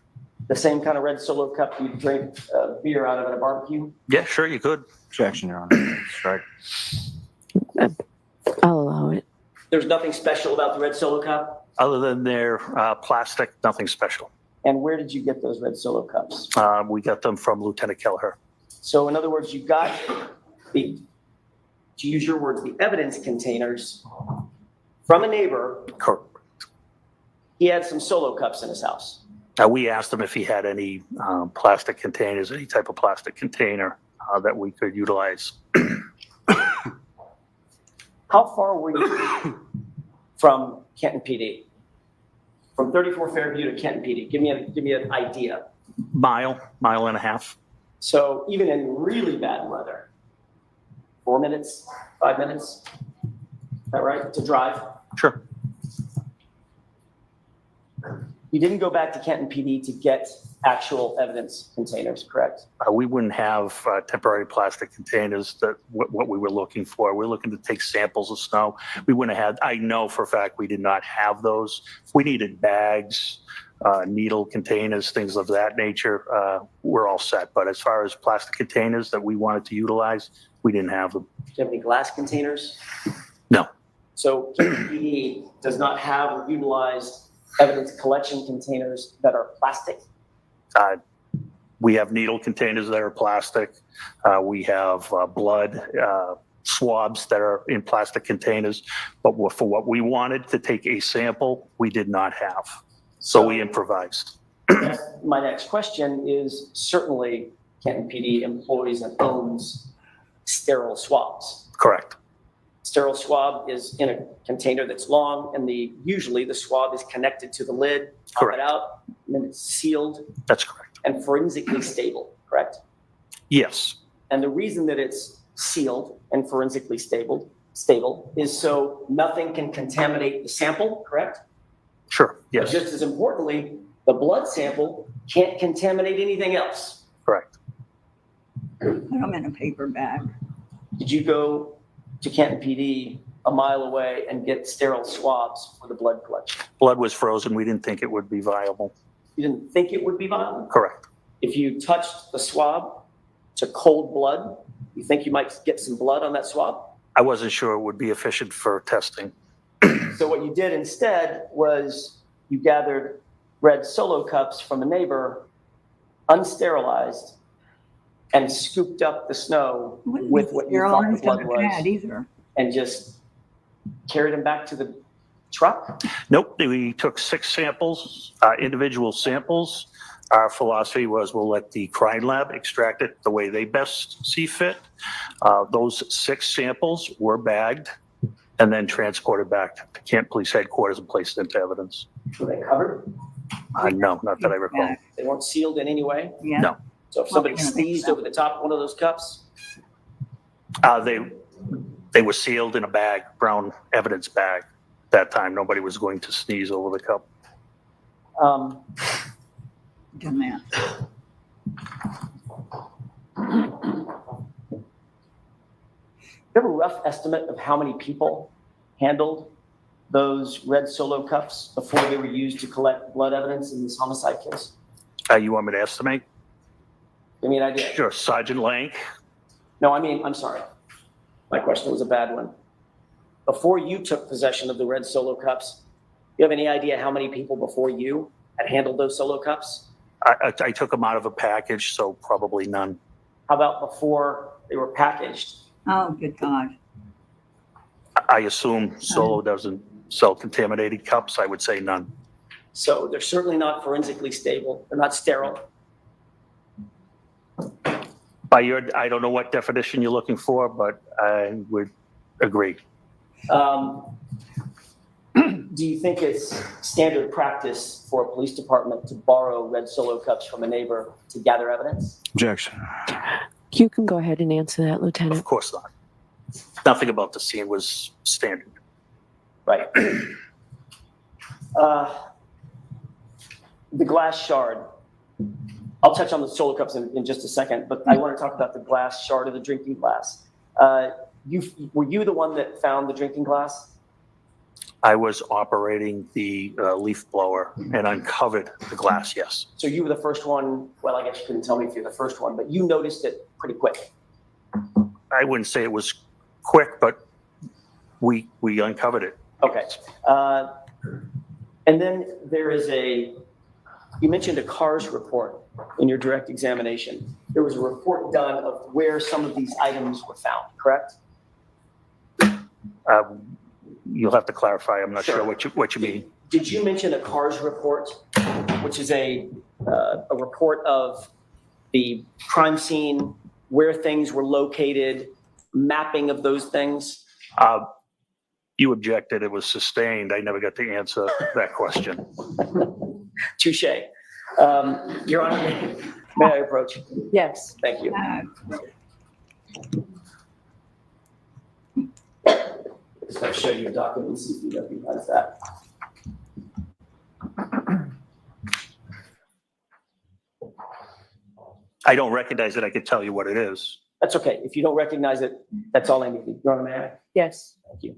The same kind of red Solo cup you drink beer out of at a barbecue? Yeah, sure, you could. Objection, Your Honor. Strike. I'll allow it. There's nothing special about the red Solo cup? Other than their plastic, nothing special. And where did you get those red Solo cups? We got them from Lieutenant Kelleher. So in other words, you got the, to use your words, the evidence containers from a neighbor. Correct. He had some Solo cups in his house. We asked him if he had any plastic containers, any type of plastic container that we could utilize. How far were you from Canton PD? From 34 Fairview to Canton PD? Give me an idea. Mile and a half. So even in really bad weather, 4 minutes, 5 minutes, is that right, to drive? Sure. You didn't go back to Canton PD to get actual evidence containers, correct? We wouldn't have temporary plastic containers that what we were looking for. We're looking to take samples of snow. We wouldn't have had, I know for a fact we did not have those. If we needed bags, needle containers, things of that nature, we're all set. But as far as plastic containers that we wanted to utilize, we didn't have them. Do you have any glass containers? No. So Canton PD does not have or utilize evidence collection containers that are plastic? We have needle containers that are plastic. We have blood swabs that are in plastic containers. But for what we wanted to take a sample, we did not have. So we improvised. My next question is certainly Canton PD employs and owns sterile swabs. Correct. Sterile swab is in a container that's long, and usually the swab is connected to the lid, pop Correct. it out, and then it's sealed That's correct. and forensically stable, correct? Yes. And the reason that it's sealed and forensically stable is so nothing can contaminate the sample, correct? Sure. But Yes. just as importantly, the blood sample can't contaminate anything else. Correct. Put them in a paper bag. Did you go to Canton PD a mile away and get sterile swabs for the blood collection? Blood was frozen. We didn't think it would be viable. You didn't think it would be viable? Correct. If you touched the swab to cold blood, you think you might get some blood on that swab? I wasn't sure it would be efficient for testing. So what you did instead was you gathered red Solo cups from a neighbor, unsterilized, and scooped up the snow with what you thought the blood was, Either. and just carried them back to the truck? Nope. We took 6 samples, individual samples. Our philosophy was we'll let the crime lab extract it the way they best see fit. Those 6 samples were bagged and then transported back to Camp Police Headquarters and placed into evidence. Were they covered? No, not that I recall. They weren't sealed in any way? Yeah. No. So if somebody Okay, that makes sneezed sense. over the top of one of those cups, They were sealed in a bag, brown evidence bag. That time, nobody was going to sneeze over the cup. Done that. you have a rough estimate of how many people handled those red Solo cups before they were used to collect blood evidence in this homicide case? You want me to estimate? Give me an idea. Sure. Sergeant Lank, No, I'm sorry. My question was a bad one. Before you took possession of the red Solo cups, you have any idea how many people before you had handled those Solo cups? I took them out of a package, so probably none. How about before they were packaged? Oh, good God. I assume Solo doesn't sell contaminated cups. I would say none. So they're certainly not forensically stable. They're not sterile. By I don't know what definition you're looking for, but I would agree. Do you think it's standard practice for a police department to borrow red Solo cups from a neighbor to gather evidence? Objection. You can go ahead and answer that, Of Lieutenant. course not. Nothing about the scene was standard. Right. The glass shard. I'll touch on the Solo cups in just a second, but I want to talk about the glass shard of the drinking glass. Were you the one that found the drinking glass? I was operating the leaf blower and uncovered the glass, yes. So you were the first one. Well, I guess you couldn't tell me if you're the first one, but you noticed it pretty quick. I wouldn't say it was quick, but we uncovered it. Okay. And then there is you mentioned a CARS report in your direct examination. There was a report done of where some of these items were found, correct? You'll have to clarify. I'm not Sure. sure what you mean. Did you mention a CARS report, which is a report of the crime scene, where things were located, mapping of those things? You objected. It was sustained. I never got to answer that question. Touche. Your Honor, may I approach? Yes. Thank you. Just want to show you a document and see if you recognize that. I don't recognize it. I could tell you what it is. That's okay. If you don't recognize it, that's all I need. Your Honor, may I? Yes. Thank you.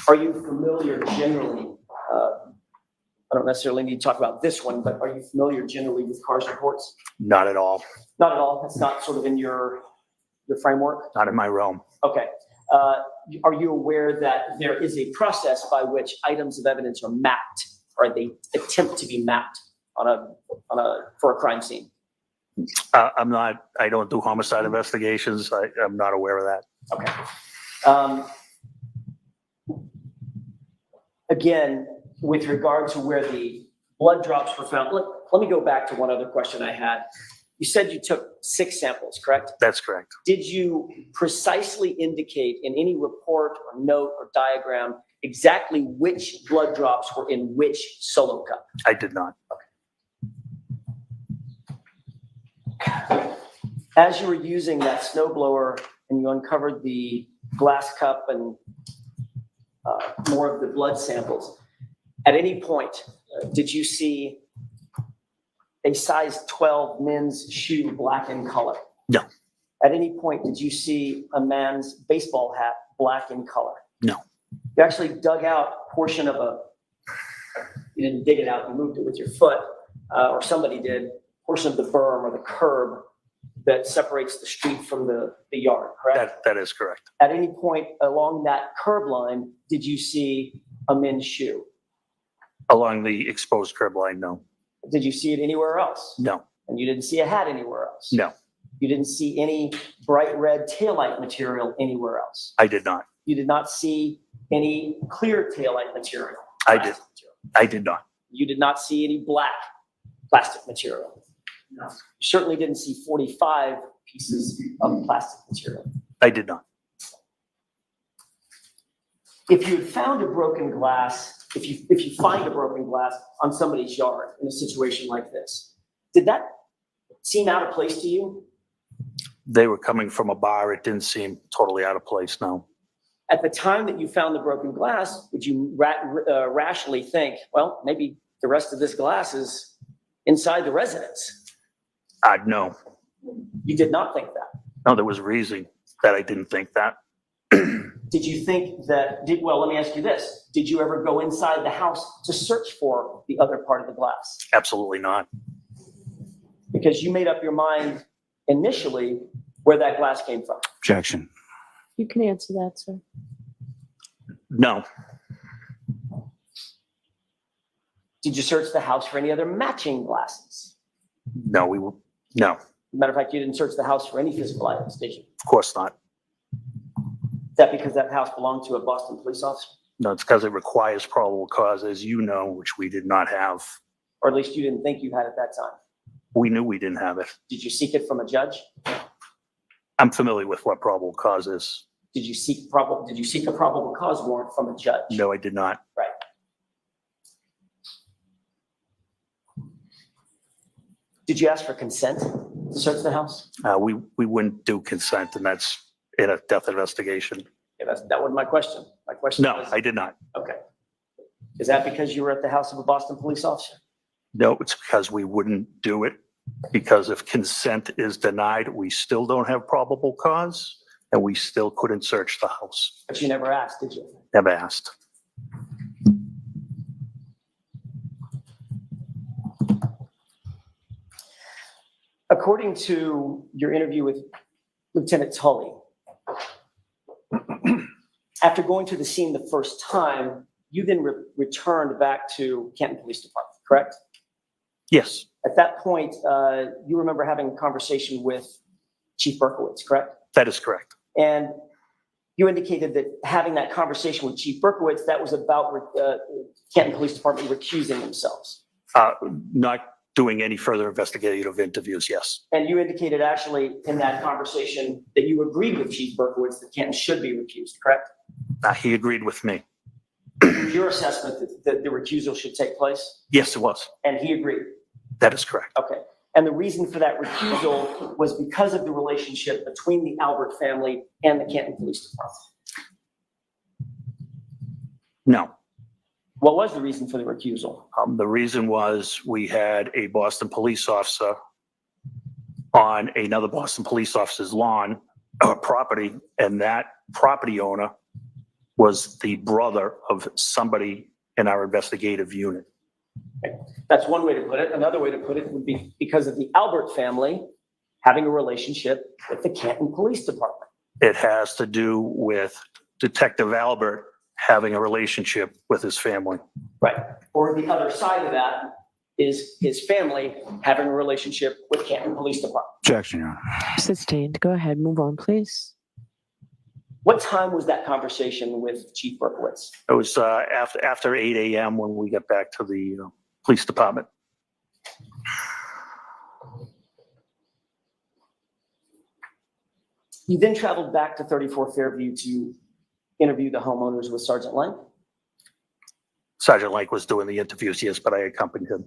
Are you familiar generally, I don't necessarily need to talk about this one, but are you familiar generally with CARS reports? Not at all. Not at all. That's not sort of in your framework? Not in my realm. Okay. Are you aware that there is a process by which items of evidence are mapped, or they attempt to be mapped for a crime scene? I don't do homicide investigations. I'm not aware of that. Okay. Again, with regard to where the blood drops were found, look, let me go back to one other question I had. You said you took 6 samples, correct? That's correct. Did you precisely indicate in any report or note or diagram exactly which blood drops were in which solo cup? I did not. As you were using that snow blower and you uncovered the glass cup and more of the blood samples, at any point, did you see a size 12 men's shoe black in color? No. At any point, did you see a man's baseball hat black in color? No. You actually dug out a portion of you didn't dig it out, you moved it with your foot, or somebody did, portion of the berm or the curb that separates the street from the yard, correct? That is correct. At any point along that curb line, did you see a men's shoe? Along the exposed curb line, no. Did you see it anywhere else? No. And you didn't see a hat anywhere else? No. You didn't see any bright red taillight material anywhere else? I did not. You did not see any clear taillight material? I plastic did. material? I did not. You did not see any black plastic material? No. You certainly didn't see 45 pieces of plastic material? I did not. If you had found a broken glass, if you find a broken glass on somebody's yard in a situation like this, did that seem out of place to you? They were coming from a bar. It didn't seem totally out of place, no. At the time that you found the broken glass, would you rationally think, well, maybe the rest of this glass is inside the residence? No. You did not think that? No, there was a reason that I didn't think that. Did you think that, well, let me ask you this. Did you ever go inside the house to search for the other part of the glass? Absolutely not. Because you made up your mind initially where that glass came from. Objection. You can answer that, sir. No. Did you search the house for any other matching glasses? No, no, Matter of fact, you didn't search the house for any physical items, did you? of course not. Is that because that house belonged to a Boston police officer? No, it's because it requires probable cause, as you know, which we did not have. Or at least you didn't think you had at that time? We knew we didn't have it. Did you seek it from a judge? I'm familiar with what probable cause is. Did you seek a probable cause warrant from a judge? No, I did not. Right. Did you ask for consent to search the house? We wouldn't do consent, and that's in a death investigation. Yeah, that wasn't my question. My question No, was, I did not. okay. Is that because you were at the house of a Boston police officer? No, it's because we wouldn't do it. Because if consent is denied, we still don't have probable cause, and we still couldn't search the house. But you never asked, did you? Never asked. According to your interview with Lieutenant Tully, after going to the scene the first time, you then returned back to Canton Police Department, correct? Yes, At that point, you remember having a conversation with Chief Berkowitz, correct? that is correct. And you indicated that having that conversation with Chief Berkowitz, that was about Canton Police Department recusing themselves. Not doing any further investigative interviews, yes. And you indicated actually in that conversation that you agreed with Chief Berkowitz that Canton should be recused, correct? He agreed with me. Your assessment that the recusal should take place, Yes, it was. and he agreed. That is correct. Okay. And the reason for that recusal was because of the relationship between the Albert family and the Canton Police Department. No. What was the reason for the recusal? The reason was we had a Boston police officer on another Boston police officer's lawn or property, and that property owner was the brother of somebody in our investigative unit. That's one way to put it. Another way to put it would be because of the Albert family having a relationship with the Canton Police Department. It has to do with Detective Albert having a relationship with his family. Right. Or the other side of that is his family having a relationship with Canton Police Department. Objection, Your Honor. Sustained. Go ahead. Move on, please. What time was that conversation with Chief Berkowitz? It was after 8 a.m. when we got back to the police department. You then traveled back to 34 Fairview to interview the homeowners with Sergeant Lang? Sergeant Lake was doing the interviews, yes, but I accompanied him.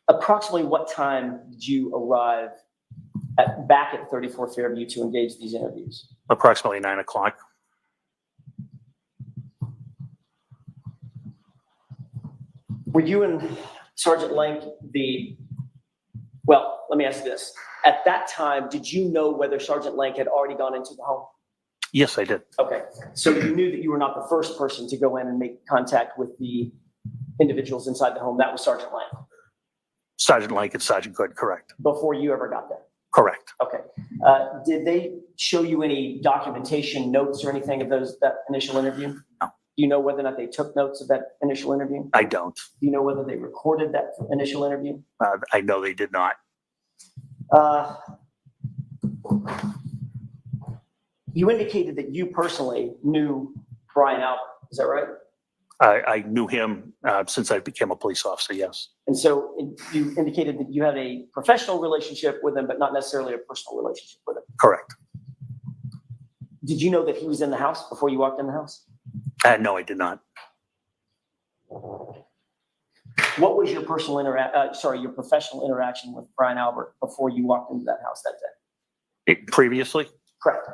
Approximately what time did you arrive back at 34 Fairview to engage these interviews? Approximately 9 o'clock. Were you and Sergeant Lang well, let me ask you this. At that time, did you know whether Sergeant Lang had already gone into the home? Yes, I did. Okay, so you knew that you were not the first person to go in and make contact with the individuals inside the home. That was Sergeant Lang Sergeant Lake and Sergeant Good, correct. before you ever got there. Correct. Okay. Did they show you any documentation, notes, or anything of that initial interview? No. Do you know whether or not they took notes of that initial interview? I don't. Do you know whether they recorded that initial interview? I know they did not. You indicated that you personally knew Brian Albert. Is that right? I knew him since I became a police officer, yes. And so you indicated that you had a professional relationship with him, but not necessarily a personal relationship with him. Correct. Did you know that he was in the house before you walked in the house? No, I did not. What was your your professional interaction with Brian Albert before you walked into that house that day? Previously? Correct.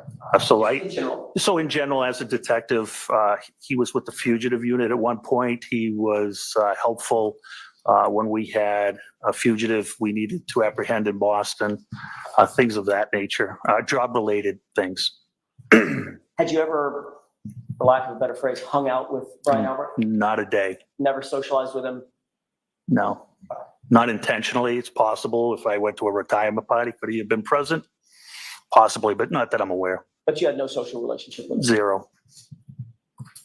In general. So in general, as a detective, he was with the fugitive unit at one point. He was helpful when we had a fugitive we needed to apprehend in Boston, things of that nature, job-related things. Had you ever, for lack of a better phrase, hung out with Brian Albert? Not a day. Never socialized with him? No, not intentionally. It's possible if I went to a retirement party, could he have been present? Possibly, but not that I'm aware. But you had no social relationship with him? Zero.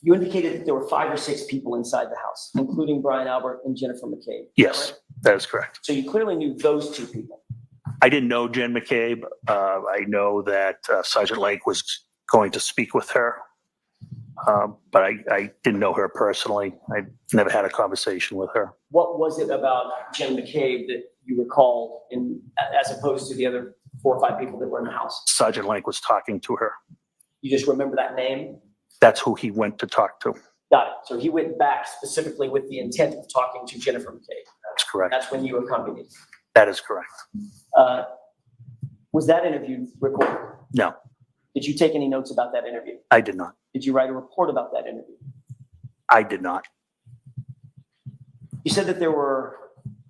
You indicated that there were 5 or 6 people inside the house, including Brian Albert and Jennifer McCabe. Yes, that is correct. So you clearly knew those 2 people. I didn't know Jen McCabe. I know that Sergeant Lake was going to speak with her, but I didn't know her personally. I never had a conversation with her. What was it about Jen McCabe that you recall as opposed to the other 4 or 5 people that were in the house? Sergeant Lake was talking to her. You just remember that name? That's who he went to talk to. Got it. So he went back specifically with the intent of talking to Jennifer McCabe. That's correct. That's when you accompanied. That is correct. Was that interview recorded? No, Did you take any notes about that interview? I did not. Did you write a report about that interview? I did not. You said that there were,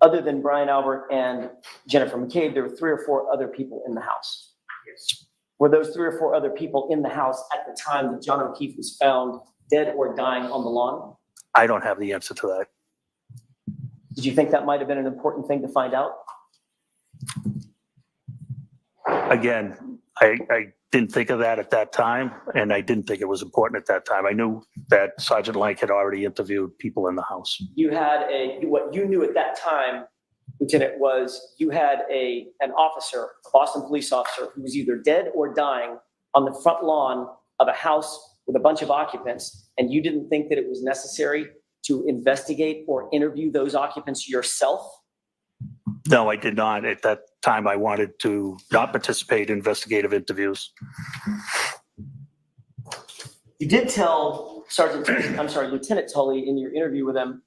other than Brian Albert and Jennifer McCabe, there were 3 or 4 other people in the house. Yes. Were those 3 or 4 other people in the house at the time that John O'Keefe was found dead or dying on the lawn? I don't have the answer to that. Did you think that might have been an important thing to find out? Again, I didn't think of that at that time, and I didn't think it was important at that time. I knew that Sergeant Lank had already interviewed people in the house. You had what you knew at that time, Lieutenant, was you had an officer, a Boston police officer, who was either dead or dying on the front lawn of a house with a bunch of occupants, and you didn't think that it was necessary to investigate or interview those occupants yourself? No, I did not. At that time, I wanted to not participate in investigative interviews. You did tell Lieutenant Tully in your interview with him,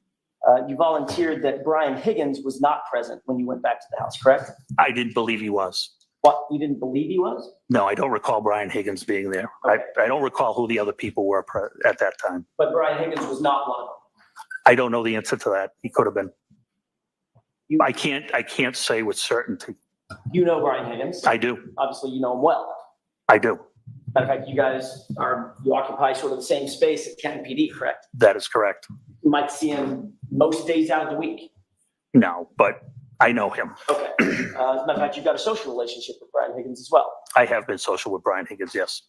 you volunteered that Brian Higgins was not present when you went back to the house, correct? I didn't believe he was. What, you didn't believe he was? No, I don't recall Brian Higgins being there. Okay. I don't recall who the other people were at that time. But Brian Higgins was not one of them. I don't know the answer to that. He could have been. I can't say with certainty. You know Brian Higgins. I do. Obviously, you know him well. I do. Matter of fact, you occupy sort of the same space at Canton PD, correct? That is correct. You might see him most days out of the week. No, but I know him. Okay. As a matter of fact, you've got a social relationship with Brian Higgins as well. I have been social with Brian Higgins, yes.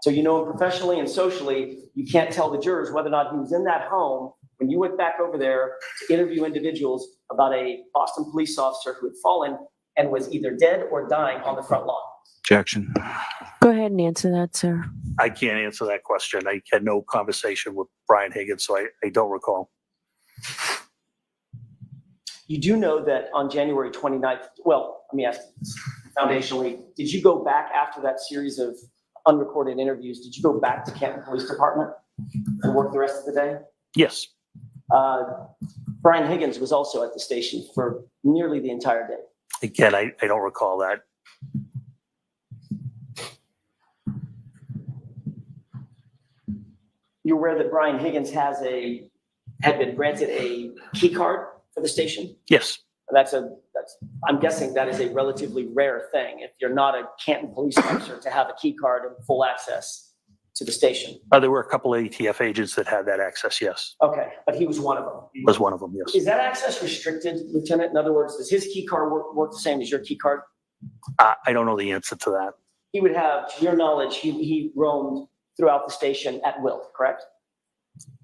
So you know him professionally and socially. You can't tell the jurors whether or not he was in that home when you went back over there to interview individuals about a Boston police officer who had fallen and was either dead or dying on the front lawn. Objection. Go ahead and answer that, sir. I can't answer that question. I had no conversation with Brian Higgins, so I don't recall. You do know that on January 29th, well, let me ask you this. Foundationally, did you go back after that series of unrecorded interviews? Did you go back to Canton Police Department and work the rest of the day? Yes, Brian Higgins was also at the station for nearly the entire day. again, I don't recall that. You're aware that Brian Higgins had been granted a key card for the station? Yes, I'm guessing that is a relatively rare thing if you're not a Canton police officer to have a key card and full access to the station. there were a couple of ATF agents that had that access, yes. Okay, but he was one of them. Was one of them, yes. Is that access restricted, Lieutenant? In other words, does his key card work the same as your key card? I don't know the answer to that. He would have, to your knowledge, he roamed throughout the station at will, correct?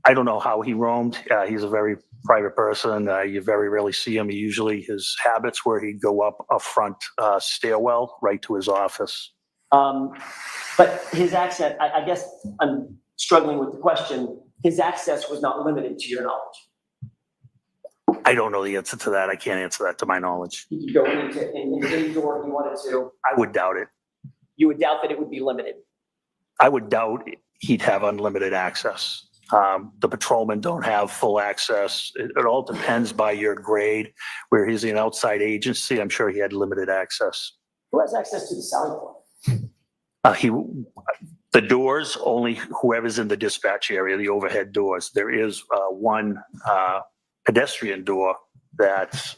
I don't know how he roamed. He's a very private person. You very rarely see him. His habits were he'd go up a front stairwell right to his office. But his access, I guess I'm struggling with the question. His access was not limited to your knowledge. I don't know the answer to that. I can't answer that to my knowledge. He could go into any door he wanted to. I would doubt it. You would doubt that it would be limited. I would doubt he'd have unlimited access. The patrolmen don't have full access. It all depends by your grade. Where he's an outside agency, I'm sure he had limited access. Who has access to the Sally Point? The doors, only whoever's in the dispatch area, the overhead doors. There is one pedestrian door that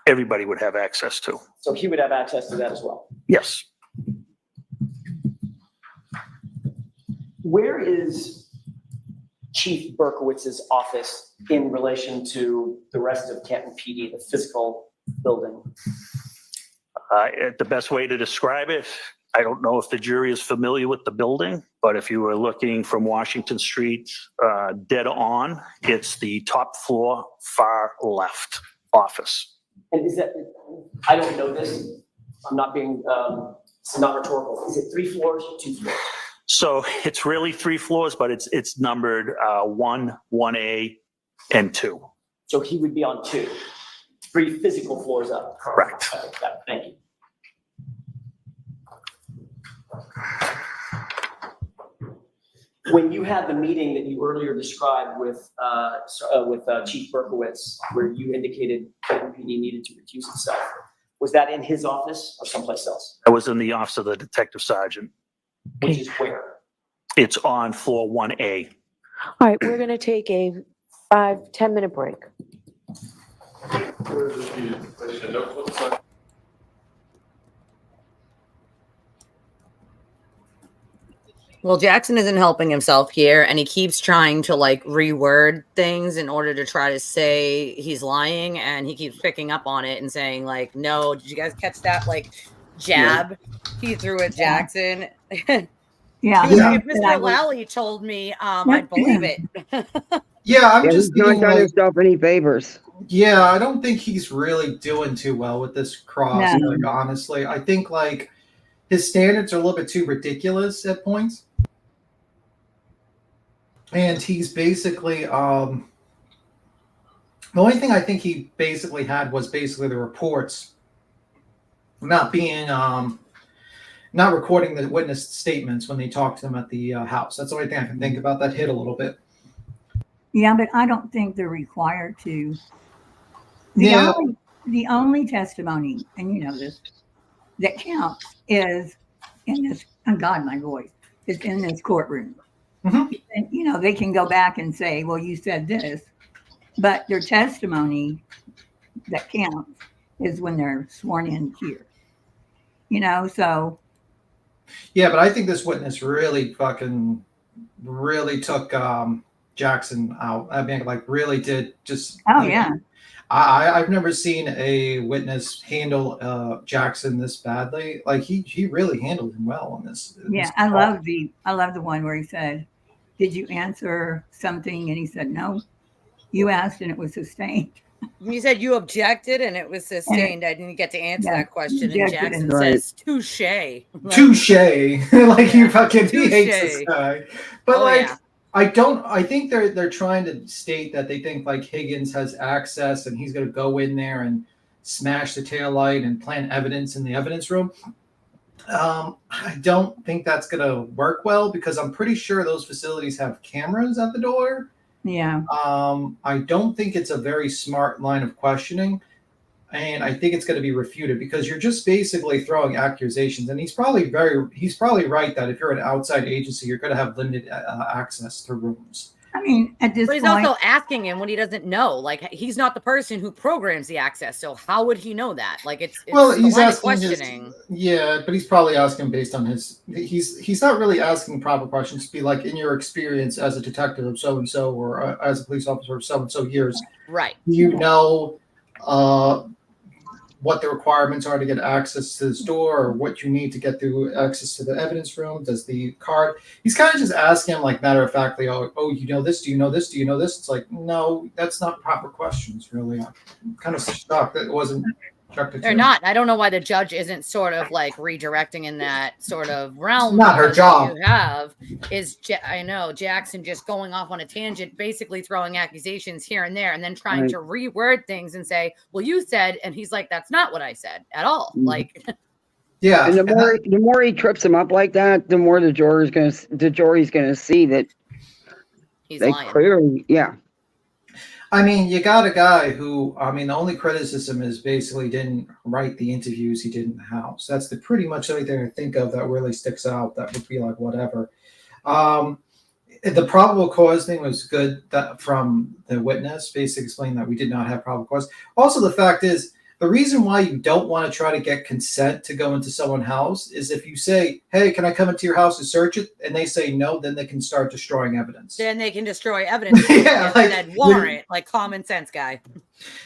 everybody would have access to. So he would have access to that as well. Yes. Where is Chief Berkowitz's office in relation to the rest of Canton PD, the physical building? The best way to describe it, I don't know if the jury is familiar with the building, but if you were looking from Washington Street dead on, it's the top floor, far left office. And is that, I don't know this, I'm not being, it's not rhetorical. Is it 3 floors or 2 floors? So it's really 3 floors, but it's numbered 1, 1A, and 2. So he would be on 2, 3 physical floors up. Correct. Okay, got it. Thank you. When you had the meeting that you earlier described with Chief Berkowitz, where you indicated Canton PD needed to recuse itself, was that in his office or someplace else? I was in the office of the detective sergeant. Which is where? It's on floor 1A. All right, we're going to take a 5-10 minute break. Well, Jackson isn't helping himself here, and he keeps trying to like reword things in order to try to say he's lying, and he keeps picking up on it and saying like, no, did you guys catch that like jab he threw at Jackson? Yeah. If Mr. Lally told me, I'd believe it. Yeah, I'm Yeah, just he's not thinking done like, himself any favors. yeah, I don't think he's really doing too well with this cross. No. Like, honestly, I think like his standards are a little bit too ridiculous at points. And he's basically, the only thing I think he basically had was basically the reports not being, not recording the witness statements when they talked to him at the house. That's the only thing I can think about that hit a little bit. Yeah, but I don't think they're required to. Yeah. The only testimony, and you know this, that counts is in this, oh God, my voice, is in this courtroom. Mhm. And, you know, they can go back and say, well, you said this, but their testimony that counts is when they're sworn in here. You know, so. Yeah, but I think this witness really took Jackson out. I mean, like really did just. Oh, yeah. I've never seen a witness handle Jackson this badly. Like he really handled him well on this. Yeah, I love the one where he said, "Did you answer something?" And he said, "No." You asked, and it was sustained. You said you objected and it was sustained. I didn't get to answer Yeah, that question. And objected Jackson and says, touche. Like, Touche. Like you fucking he hates Touche. this guy. But Oh, like yeah. I think they're trying to state that they think like Higgins has access and he's gonna go in there and smash the taillight and plant evidence in the evidence room. I don't think that's gonna work well because I'm pretty sure those facilities have cameras at the door. Yeah. I don't think it's a very smart line of questioning, and I think it's going to be refuted because you're just basically throwing accusations. And he's probably right that if you're an outside agency, you're going to have limited access to rooms. I mean, at this But he's point, also asking him what he doesn't know. Like, he's not the person who programs the access. So how would he know that? Like, it's Well, the he's line of asking questioning. yeah, but he's probably asking based on he's not really asking proper questions to be like, in your experience as a detective of so and so, or as a police officer of so and so years, Right. you know what the requirements are to get access to this door, or what you need to get through access to the evidence room. Does the card? He's kind of just asking him like matter of factly, oh, you know this? Do you know this? Do you know this? It's like, no, that's not proper questions, really. I'm kind of shocked that it wasn't directed to They're him. not. I don't know why the judge isn't sort of like redirecting in that sort of realm. Not her because job. What you have is, I know, Jackson just going off on a tangent, basically throwing accusations here and there, and then trying Right. to reword things and say, well, you said, and he's like, that's not what I said at all. Mhm. Like, Yeah, And and the more he trips him up like that, the more the jury's gonna see that he's they lying. clearly, yeah. I mean, you got a guy who, I mean, the only criticism is basically didn't write the interviews he did in the house. That's the pretty much only thing I think of that really sticks out. That would be like whatever. The probable cause thing was good that from the witness, basically explaining that we did not have probable cause. Also, the fact is, the reason why you don't want to try to get consent to go into someone's house is if you say, hey, can I come into your house and search it? And they say no, then they can start destroying evidence. Then they can destroy evidence. Yeah, and like, then warrant, like common sense guy.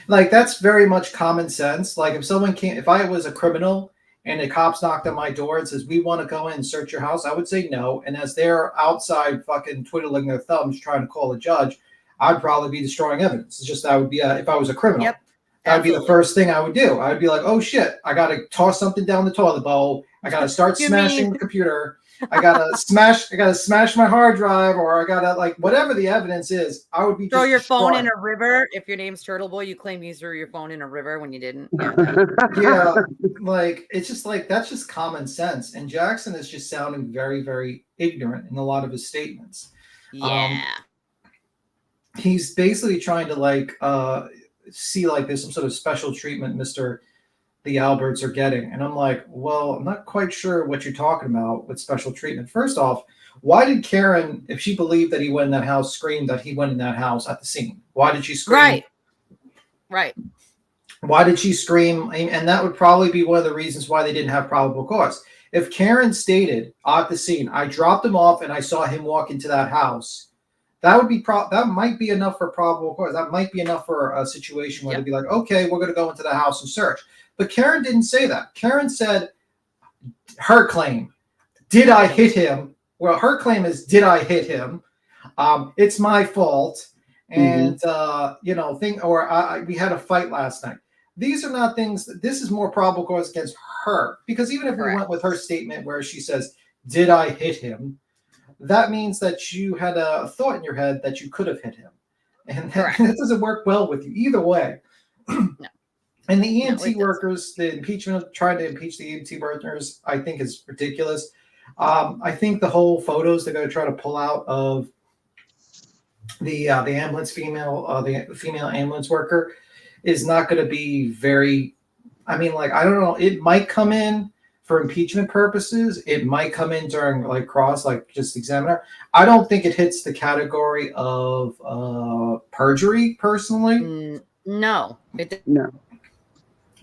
Like, that's very much common sense. Like, if I was a criminal and the cops knocked on my door and says, we want to go in and search your house, I would say no. And as they're outside fucking twiddling their thumbs trying to call a judge, I'd probably be destroying evidence. It's just that would be, if I was a criminal. Yep. That would be the Absolutely. first thing I would do. I would be like, oh shit, I got to toss something down the toilet bowl. I got to start You smashing mean- the computer. I got to smash my hard drive, or I got to, like, whatever the evidence is, I would be Throw just your phone in destroying. a river. If your name's Turtle Boy, you claim you threw your phone in a river when you didn't. Yeah. Yeah, like, it's just like, that's just common sense. And Jackson is just sounding very, very ignorant in a lot of his statements. Yeah. He's basically trying to like see like there's some sort of special treatment the Alberts are getting. And I'm like, well, I'm not quite sure what you're talking about with special treatment. First off, why did Karen, if she believed that he went in that house, scream that he went in that house at the scene? Why did she scream? Right. Right. Why did she scream? And that would probably be one of the reasons why they didn't have probable cause. If Karen stated at the scene, I dropped him off and I saw him walk into that house, that would be that might be enough for probable cause. That might be enough for a situation where Yep. they'd be like, okay, we're going to go into the house and search. But Karen didn't say that. Karen said her claim, did I hit him? Well, her claim is, did I hit him? It's my fault. And, we had a fight last night. These are not things, this is more probable cause against her. Because even if we Correct. went with her statement where she says, did I hit him? That means that you had a thought in your head that you could have hit him. And that, Correct. that doesn't work well with you either way. No. And the No, it EMT doesn't. workers, the impeachment, trying to impeach the EMT workers, I think is ridiculous. I think the whole photos they're going to try to pull out of the ambulance the female ambulance worker is not going to be very, I mean, like, I don't know, it might come in for impeachment purposes. It might come in during like just examiner. I don't think it hits the category of perjury personally. No. It, No.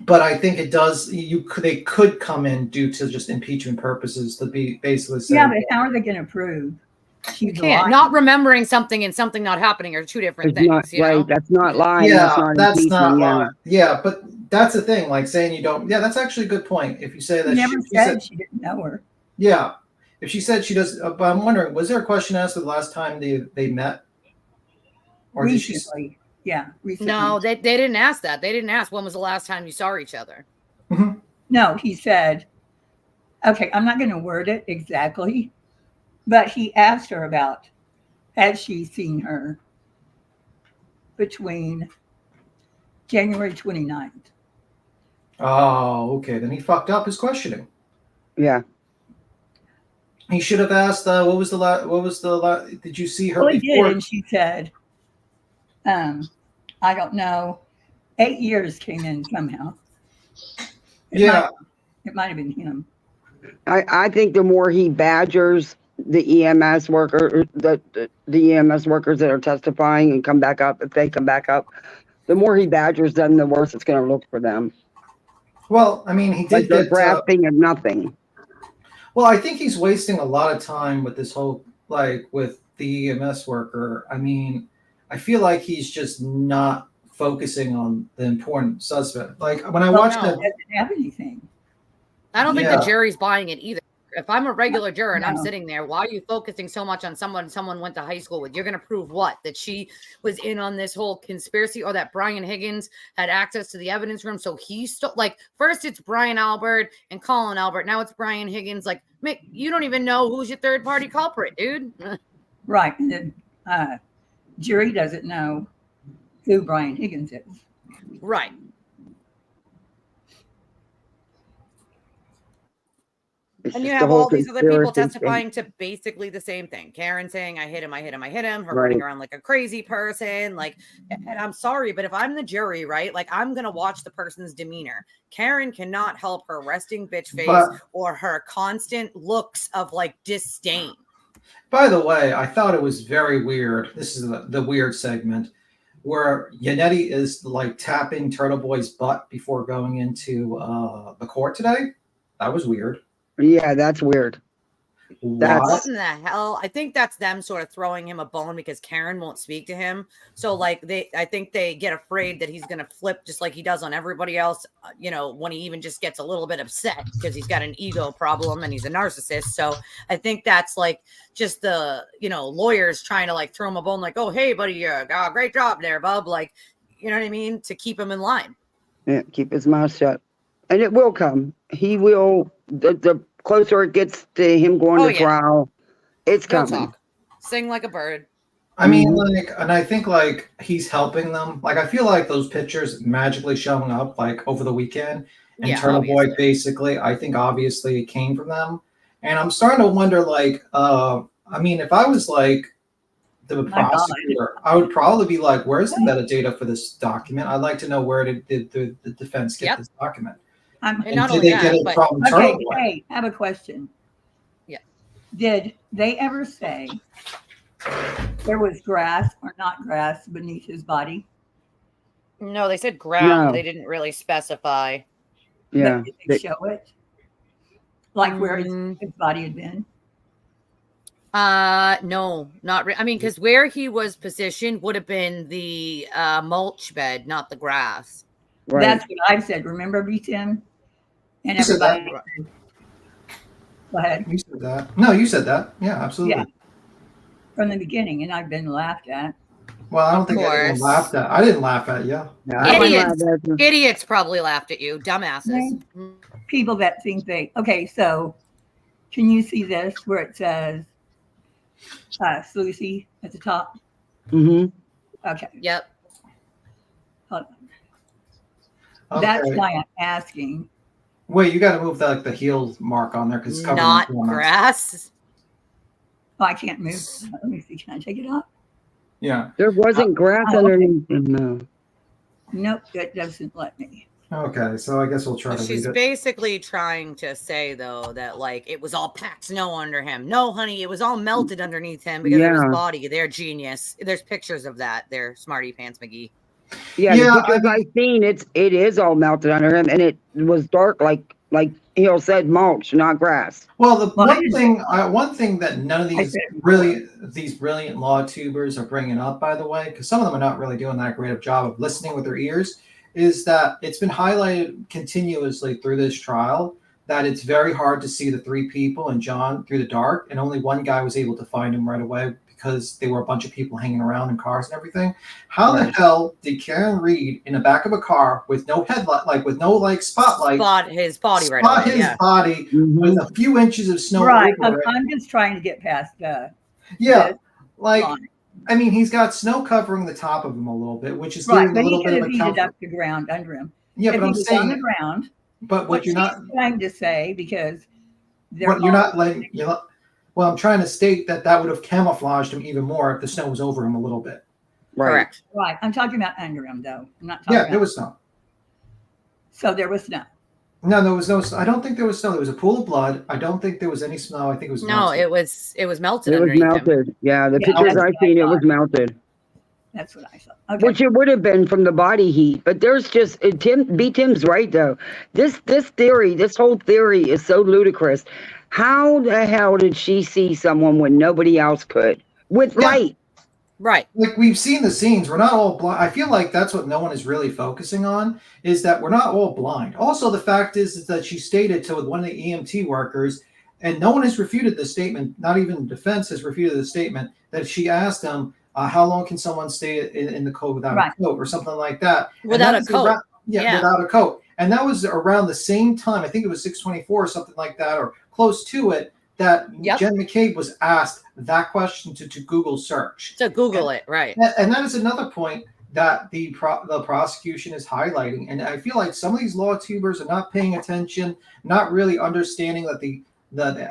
But I think it does. They could come in due to just impeachment purposes to be basically saying, Yeah, but how are they going to prove you she's can't. lying? Not remembering something and something not happening are two different It's things. not You know? right. That's not lying. yeah, that's not impeachment, yeah. lying. Yeah, but that's the thing. Like saying you don't. Yeah, that's actually a good point. If you say that She never she said she didn't know her. yeah, if she said she does. But I'm wondering, was there a question asked the last time they met, or did she? Recently. Yeah, recently. No, they didn't ask that. They didn't ask when was the last time you saw each other. No, he said, okay, I'm not going to word it exactly, but he asked her about, had she seen her between January 29th? Oh, okay. Then he fucked up his questioning. Yeah. He should have asked, what was the last, did you see her Well, he before? did, and she said, I don't know. 8 years came in somehow. It might have been him. I think the more he badgers the EMS worker, the EMS workers that are testifying and come back up, if they come back up, the more he badgers them, the worse it's going to look for them. Well, I mean, he Like did they're get, grasping at nothing. well, I think he's wasting a lot of time with this whole, like, with the EMS worker. I mean, I feel like he's just not focusing on the important suspect. Like, when I watched He doesn't have anything. I don't think Yeah. the jury's buying it either. If I'm a regular juror and I'm No. sitting there, why are you focusing so much on someone went to high school with? You're going to prove what? That she was in on this whole conspiracy, or that Brian Higgins had access to the evidence room. So he stole, like, first it's Brian Albert and Colin Albert. Now it's Brian Higgins. Like, Mick, you don't even know who's your third party culprit, dude. Right. And the jury doesn't know who Brian Higgins is. Right. It's And you just have the whole all these other people conspiracy thing. testifying to basically the same thing. Karen saying, I hit him. Her Right. running around like a crazy person. Like, and I'm sorry, but if I'm the jury, right, like, I'm going to watch the person's demeanor. Karen cannot help her resting bitch face But- or her constant looks of like disdain. By the way, I thought it was very weird. This is the weird segment where Yannetti is like tapping Turtle Boy's butt before going into the court today. That was weird. Yeah, that's weird. That's- What in the hell? I think that's them sort of throwing him a bone because Karen won't speak to him. So like I think they get afraid that he's going to flip just like he does on everybody else, when he even just gets a little bit upset because he's got an ego problem and he's a narcissist. So I think that's like just the, lawyers trying to like throw him a bone like, oh, hey, buddy, great job there, bub. Like, you know what I mean? To keep him in line. Yeah, keep his mouth shut. And it will come. He will, the closer it gets to him going Oh, to yeah. trial, it's He'll coming. talk. Sing like a bird. I mean, like, and I think like he's helping them. Like, I feel like those pictures magically showing up like over the weekend and Yeah, Turtle Boy obviously. basically, I think obviously it came from them. And I'm starting to wonder, like, I mean, if I was like the My God. prosecutor, I would probably be like, where's the metadata for this document? I'd like to know where did the defense get Yep. this document? I'm And not did only they get that, it but from okay. Turtle Boy? Hey, I have a question. Yeah. Did they ever say there was grass or not grass beneath his body? no, they said ground. No. They didn't really specify. Yeah. But did they show it? Like where Mm. his body had been? No, not I mean, because where he was positioned would have been the mulch bed, not the grass. Right. That's what I said. Remember, BTM? And You said that. everybody. Go ahead. You said that. No, you said that. Yeah, absolutely. Yeah. From the beginning, and I've been laughed at. Well, I don't Of think anyone course. laughed at. I didn't laugh at you. Yeah, I wouldn't Idiots. lie about it. Idiots probably laughed at you, dumbasses. People that think they. Okay, so can you see this where it says Sluicy at the top? Mhm. Okay. Yep. Hold on. That's Okay. why I'm asking. Wait, you got to move the heel mark on there because it's covering Not the comments. grass. Oh, I can't move. Let me see. Can I take it off? Yeah. There wasn't grass Oh, okay. underneath him, no. Nope, that doesn't let me. Okay, so I guess we'll try to She's read it. basically trying to say, though, that like it was all packed snow under him. No, honey, it was all melted underneath him because of Yeah. his body. They're genius. There's pictures of that. They're smarty pants McGee. Yeah, Yeah, the pictures I've seen, it is all melted under him, and it was dark like Hill said, mulch, not grass. Well, the Well, one thing that none of I these said- these brilliant law tubers are bringing up, by the way, because some of them are not really doing that great of job of listening with their ears, is that it's been highlighted continuously through this trial that it's very hard to see the three people and John through the dark, and only one guy was able to find him right away because there were a bunch of people hanging around in cars and everything. How the Right. hell did Karen Reed in the back of a car with no headlight, like with no like spotlight, Spot his body right spot away. his Yeah. body Mhm. with a few inches of snow Right. over it? I'm just trying to get past Yeah, this like line. I mean, he's got snow covering the top of him a little bit, which is Right, giving a but he little could bit have of a heated comfort. up the ground under him. Yeah, If but he I'm was on the saying, ground, but what you're she's not. trying to say, because they're What you're all- not letting you know. Well, I'm trying to state that would have camouflaged him even more if the snow was over him a little bit. Right. Correct. Right, I'm talking about under him though. I'm not talking Yeah, about. there was snow. So there was snow. No, there was no. I don't think there was snow. There was a pool of blood. I don't think there was any snow. I think it was No, melted. it was melted It was underneath him. melted. Yeah, the Yeah, pictures that's I've what I seen, it was thought. melted. That's what I thought. Okay. Which it would have been from the body heat, but there's just Tim's right though. This whole theory is so ludicrous. How the hell did she see someone when nobody else could with Yeah. light? Right. Like we've seen the scenes. We're not all blind. I feel like that's what no one is really focusing on, is that we're not all blind. Also, the fact is that she stated to one of the EMT workers, and no one has refuted the statement. Not even the defense has refuted the statement that she asked him, "How long can someone stay in the coat without Right. a coat or something like that?" And Without that a was coat. Yeah. without a coat. And that was around the same time. I think it was 6:24 or something like that, or close to it. That Yep. Jen McCabe was asked that question to Google search. To Google it, right. And that is another point that the prosecution is highlighting. And I feel like some of these law tubers are not paying attention, not really understanding that the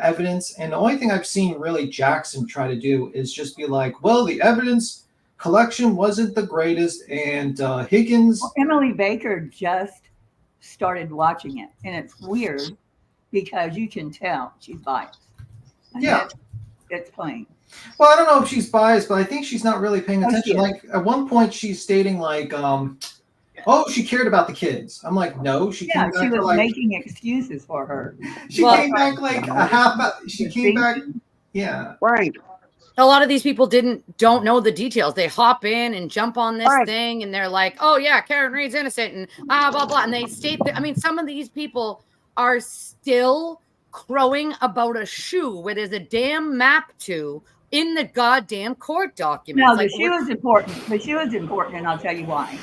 evidence. And the only thing I've seen really Jackson try to do is just be like, well, the evidence collection wasn't the greatest. And Higgins. Well, Emily Baker just started watching it, and it's weird because you can tell she's biased. And Yeah. it's plain. Well, I don't know if she's biased, but I think she's not really paying Oh, she attention. is. Like at one point, she's stating like, "Oh, she cared about the kids." I'm like, "No, she Yeah, came she back was like making excuses for her. she Well- came back like a half. She came back, Thinking. yeah." Right. A lot of these people don't know the details. They hop in and jump on this Right. thing and they're like, oh yeah, Karen Reed's innocent and blah blah. And they state that, I mean, some of these people are still crowing about a shoe where there's a damn map to in the goddamn court documents. No, Like, the shoe is important. The shoe is important, and I'll tell you why.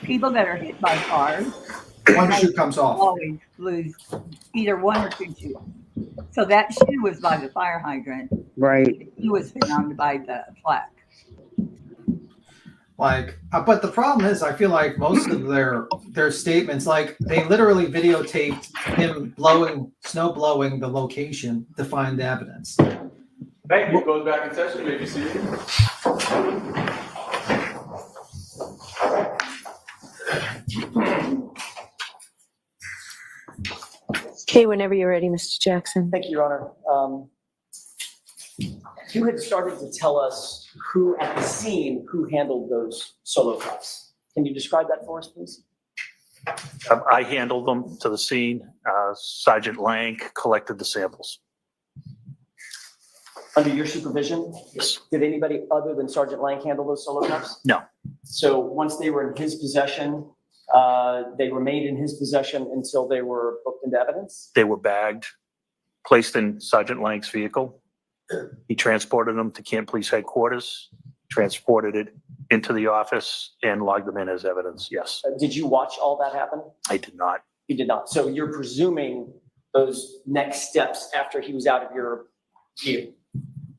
People that are hit by cars One shoe comes off. always lose either one or two shoes. So that shoe was by the fire hydrant. Right. He was found by the plaque. Like, but the problem is, I feel like most of their statements, like they literally videotaped him snow blowing the location to find the evidence. Thank you. Goes back in session, maybe see you. Okay, whenever you're ready, Mr. Jackson. Thank you, Your Honor. You had started to tell us who at the scene, who handled those solo cups. Can you describe that for us, please? I handled them to the scene. Sergeant Lank collected the samples. Under your supervision? Yes. Did anybody other than Sergeant Lank handle those solo cups? No. So once they were in his possession, they remained in his possession until they were booked into evidence? They were bagged, placed in Sergeant Lank's vehicle. He transported them to Camp Police Headquarters, transported it into the office, and logged them in as evidence. Yes, Did you watch all that happen? I did not. You did not. So you're presuming those next steps after he was out of your view?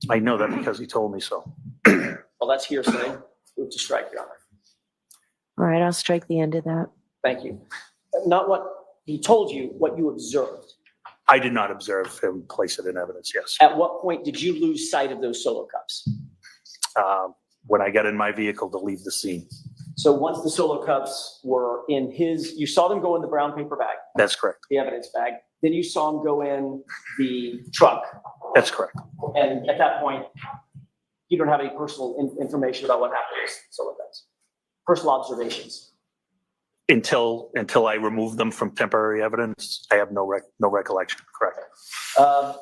I know that because he told me so. Well, that's hearsay. Move to strike, Your Honor. All right, I'll strike the end of that. Thank you. Not what he told you, what you observed. I did not observe him place it in evidence, yes. At what point did you lose sight of those solo cups? When I got in my vehicle to leave the scene. So once the solo cups were in his, you saw them go in the brown paper bag, That's correct. the evidence bag. Then you saw them go in the truck. That's correct. And at that point, you don't have any personal information about what happened to those solo cups. Personal observations. Until I removed them from temporary evidence, I have no recollection. Correct. I'm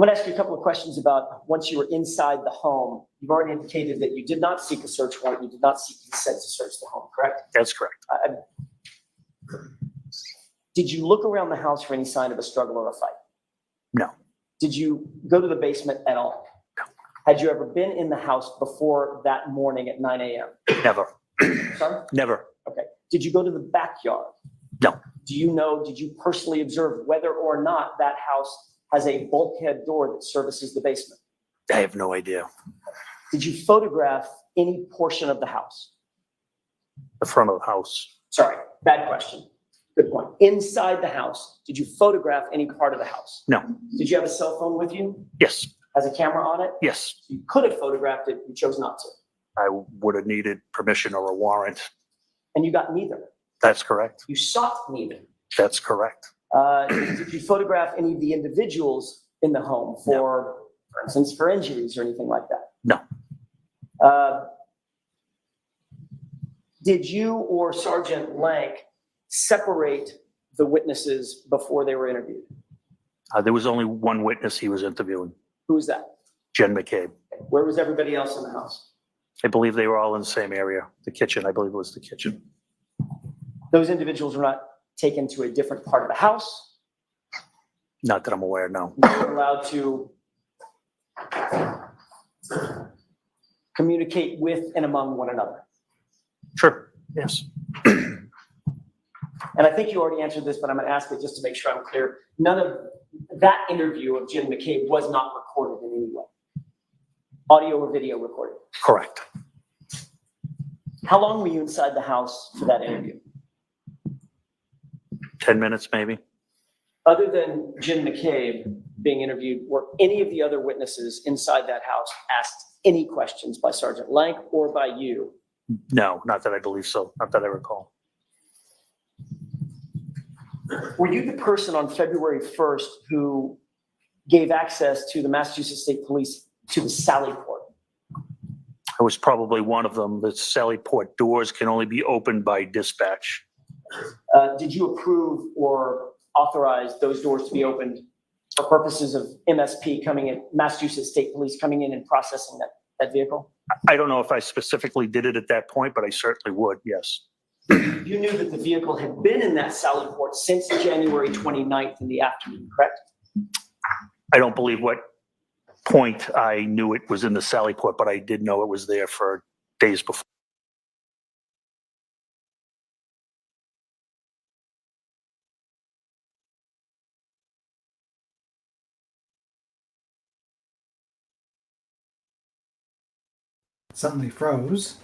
going to ask you a couple of questions about once you were inside the home. You've already indicated that you did not seek a search warrant. You did not seek consent to search the home, correct? That's correct. Did you look around the house for any sign of a struggle or a fight? No. Did you go to the basement at all? No. Had you ever been in the house before that morning at 9 a.m.? Never, Sorry? never. Okay. Did you go to the backyard? No. Did you personally observe whether or not that house has a bulkhead door that services the basement? I have no idea. Did you photograph any portion of the house? The front of the house. Sorry, bad question. Good point. Inside the house, did you photograph any part of the house? No. Did you have a cell phone with you? Yes, Has a camera on it? yes. You could have photographed it, you chose not to. I would have needed permission or a warrant. And you got neither. That's correct. You sought neither. That's correct. Did you photograph any of the individuals in the home for instance, for injuries or anything like that? No. Did you or Sergeant Lank separate the witnesses before they were interviewed? There was only one witness he was interviewing, Who was that? Jen McCabe. Where was everybody else in the house? I believe they were all in the same area, the kitchen. I believe it was the kitchen. Those individuals were not taken to a different part of the house. Not that I'm aware, no. They were allowed to communicate with and among one another. Sure, yes. And I think you already answered this, but I'm going to ask it just to make sure I'm clear. None of that interview of Jim McCabe was not recorded in any way. Audio or video recorded. Correct. How long were you inside the house for that interview? 10 minutes, maybe. Other than Jim McCabe being interviewed, were any of the other witnesses inside that house asked any questions by Sergeant Lank or by you? No, not that I believe so. Not that I recall. Were you the person on February 1st who gave access to the Massachusetts State Police to the Sally Port? I was probably one of them. The Sally Port doors can only be opened by dispatch. Did you approve or authorize those doors to be opened for purposes of MSP coming in, Massachusetts State Police coming in and processing that vehicle? I don't know if I specifically did it at that point, but I certainly would, yes. You knew that the vehicle had been in that Sally Port since January 29th in the afternoon, correct? I don't believe what point I knew it was in the Sally Port, but I did know it was there for days before. Suddenly froze.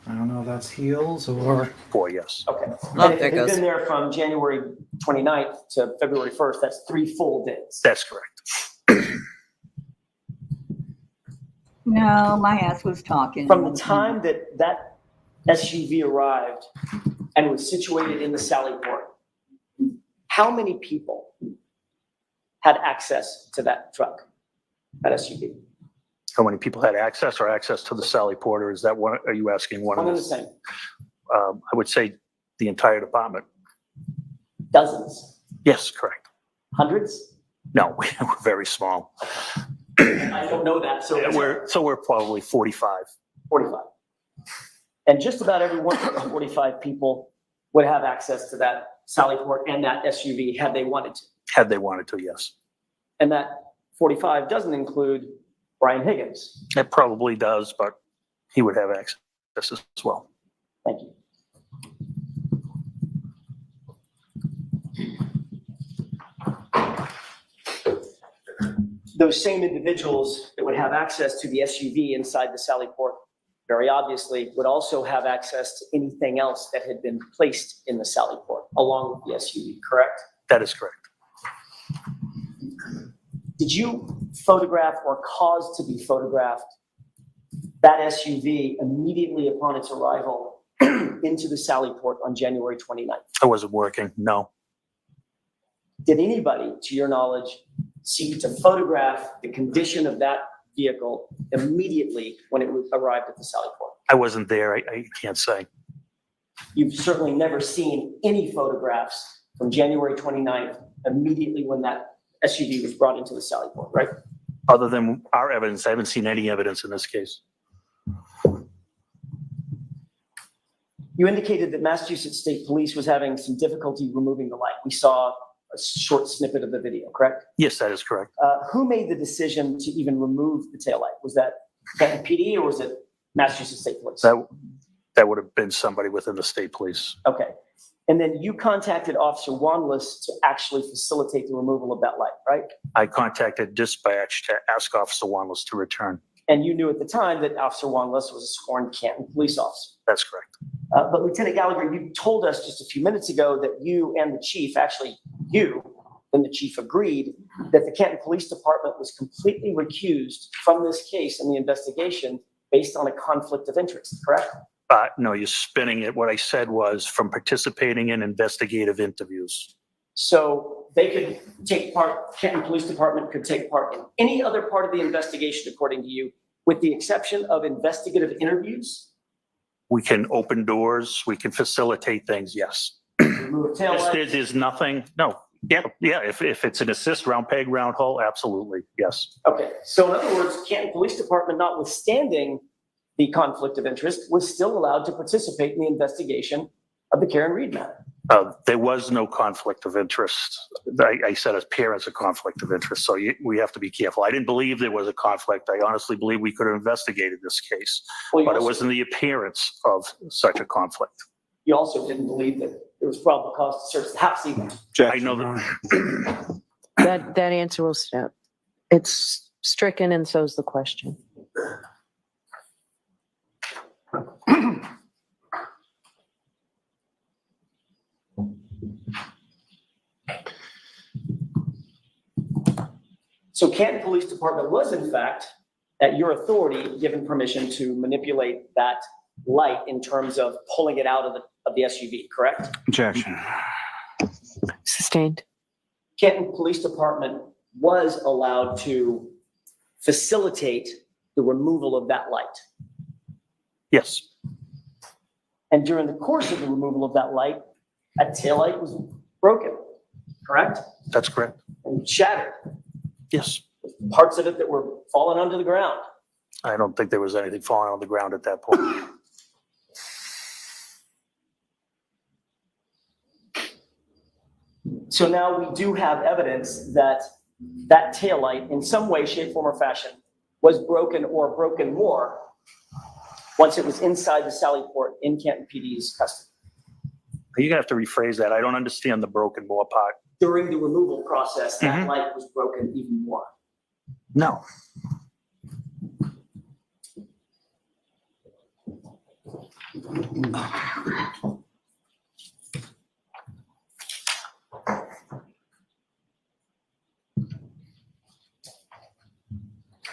I don't know if that's heels or. Yes. Okay. Oh, And there it it had goes. been there from January 29th to February 1st. That's 3 full days. That's correct. No, my ass was talking. From the time that that SUV arrived and was situated in the Sally Port, how many people had access to that truck, that SUV? How many people had access or access to the Sally Port, or is that one? Are you asking one One of and the the same. I would say the entire department. Dozens, Yes, correct. hundreds? No, we're very small. I don't know that, so it's We're probably 45. 45. And just about every one of those 45 people would have access to that Sally Port and that SUV had they wanted to. Had they wanted to, yes. And that 45 doesn't include Brian Higgins. It probably does, but he would have access as well. Thank you. Those same individuals that would have access to the SUV inside the Sally Port, very obviously, would also have access to anything else that had been placed in the Sally Port along with the SUV, correct? That is correct. Did you photograph or cause to be photographed that SUV immediately upon its arrival into the Sally Port on January 29th? I wasn't working, no. Did anybody, to your knowledge, seek to photograph the condition of that vehicle immediately when it arrived at the Sally Port? I wasn't there, I can't say. You've certainly never seen any photographs from January 29th immediately when that SUV was brought into the Sally Port, right? Other than our evidence, I haven't seen any evidence in this case. You indicated that Massachusetts State Police was having some difficulty removing the light. We saw a short snippet of the video, correct? Yes, that is correct. Who made the decision to even remove the taillight? Was that Canton PD or was it Massachusetts State Police? That would have been somebody within the state police. Okay. And then you contacted Officer Wanless to actually facilitate the removal of that light, right? I contacted dispatch to ask Officer Wanless to return. And you knew at the time that Officer Wanless was a sworn Canton police officer. That's correct. But Lieutenant Gallagher, you told us just a few minutes ago that you and the chief, actually you and the chief, agreed that the Canton Police Department was completely recused from this case and the investigation based on a conflict of interest, correct? No, you're spinning it. What I said was from participating in investigative interviews. So they could take part, Canton Police Department could take part in any other part of the investigation, according to you, with the exception of investigative interviews? We can open doors, we can facilitate things, yes. Remove taillights? There's nothing, no. Yeah, if it's an assist round peg, round hole, absolutely, yes. Okay, so in other words, Canton Police Department, notwithstanding the conflict of interest, was still allowed to participate in the investigation of the Karen Reed matter. There was no conflict of interest. I said appearance of conflict of interest, so we have to be careful. I didn't believe there was a conflict. I honestly believe we could have investigated this case, Well, but it wasn't the appearance of such a conflict. You also didn't believe that there was probable cause to search the house either. I know that. That answer will step. It's stricken and so's the question. So Canton Police Department was in fact, at your authority, given permission to manipulate that light in terms of pulling it out of the SUV, correct? Objection. Sustained. Canton Police Department was allowed to facilitate the removal of that light. Yes, And during the course of the removal of that light, a taillight was broken, correct? that's correct. And shattered. Yes. Parts of it that were falling onto the ground. I don't think there was anything falling on the ground at that point. So now we do have evidence that that taillight, in some way, shape, form, or fashion, was broken or broken more once it was inside the Sallyport in Canton PD's custody. You're gonna have to rephrase that. I don't understand the broken more part. During the removal process, that light was broken even more. No.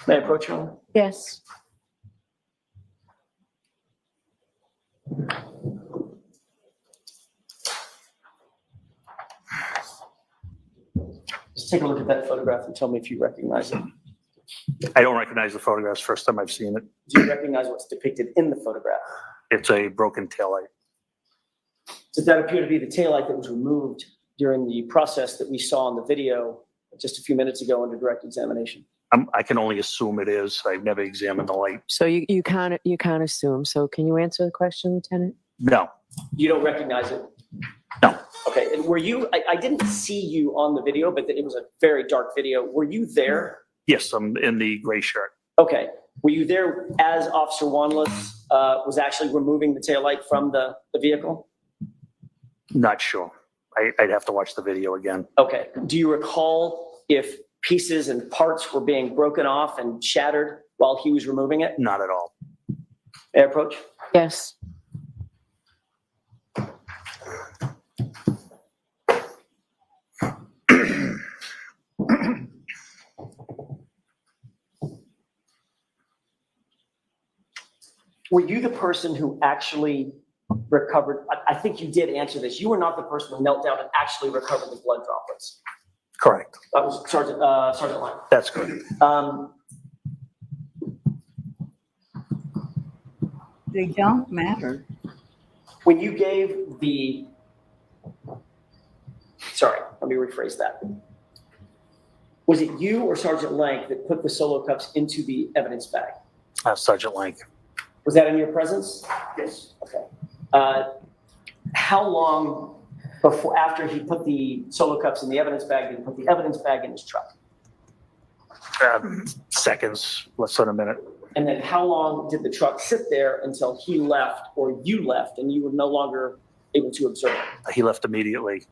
May I approach you? Yes. Just take a look at that photograph and tell me if you recognize it. I don't recognize the photographs. First time I've seen it. Do you recognize what's depicted in the photograph? It's a broken taillight. Does that appear to be the taillight that was removed during the process that we saw in the video just a few minutes ago under direct examination? I can only assume it is. I've never examined the light. So you can't assume. So can you answer the question, Lieutenant? No, You don't recognize it? no. Okay, and were you, I didn't see you on the video, but it was a very dark video. Were you there? Yes, I'm in the gray shirt. Okay, were you there as Officer Wanless was actually removing the taillight from the vehicle? Not sure. I'd have to watch the video again. Okay, do you recall if pieces and parts were being broken off and shattered while he was removing it? Not at all. May I approach? Yes. Were you the person who actually recovered? I think you did answer this. You were not the person who knelt down and actually recovered the blood droplets. Correct. That was Sergeant Lang. That's correct. They don't matter. When you gave the, sorry, let me rephrase that. Was it you or Sergeant Lang that put the solo cups into the evidence bag? Sergeant Lank. Was that in your presence? Yes. Okay. How long after he put the solo cups in the evidence bag, did he put the evidence bag in his truck? Seconds, less than a minute. And then how long did the truck sit there until he left or you left and you were no longer able to observe it? He left immediately.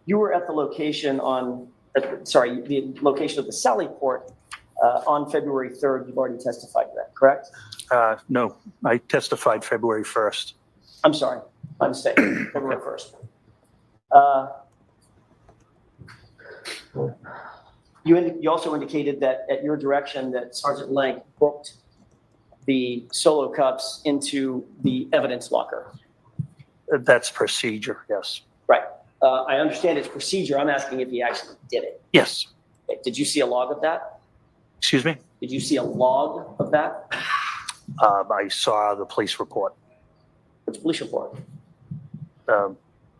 You were at the location the location of the Sally Port on February 3rd. You've already testified to that, correct? No, I testified February 1st. I'm sorry, my mistake, February 1st. You also indicated that at your direction that Sergeant Lank booked the solo cups into the evidence locker. That's procedure, yes. Right. I understand it's procedure. I'm asking if he actually did it. Yes. Okay. Did you see a log of that? Excuse me? Did you see a log of that? I saw the police report, Which police report?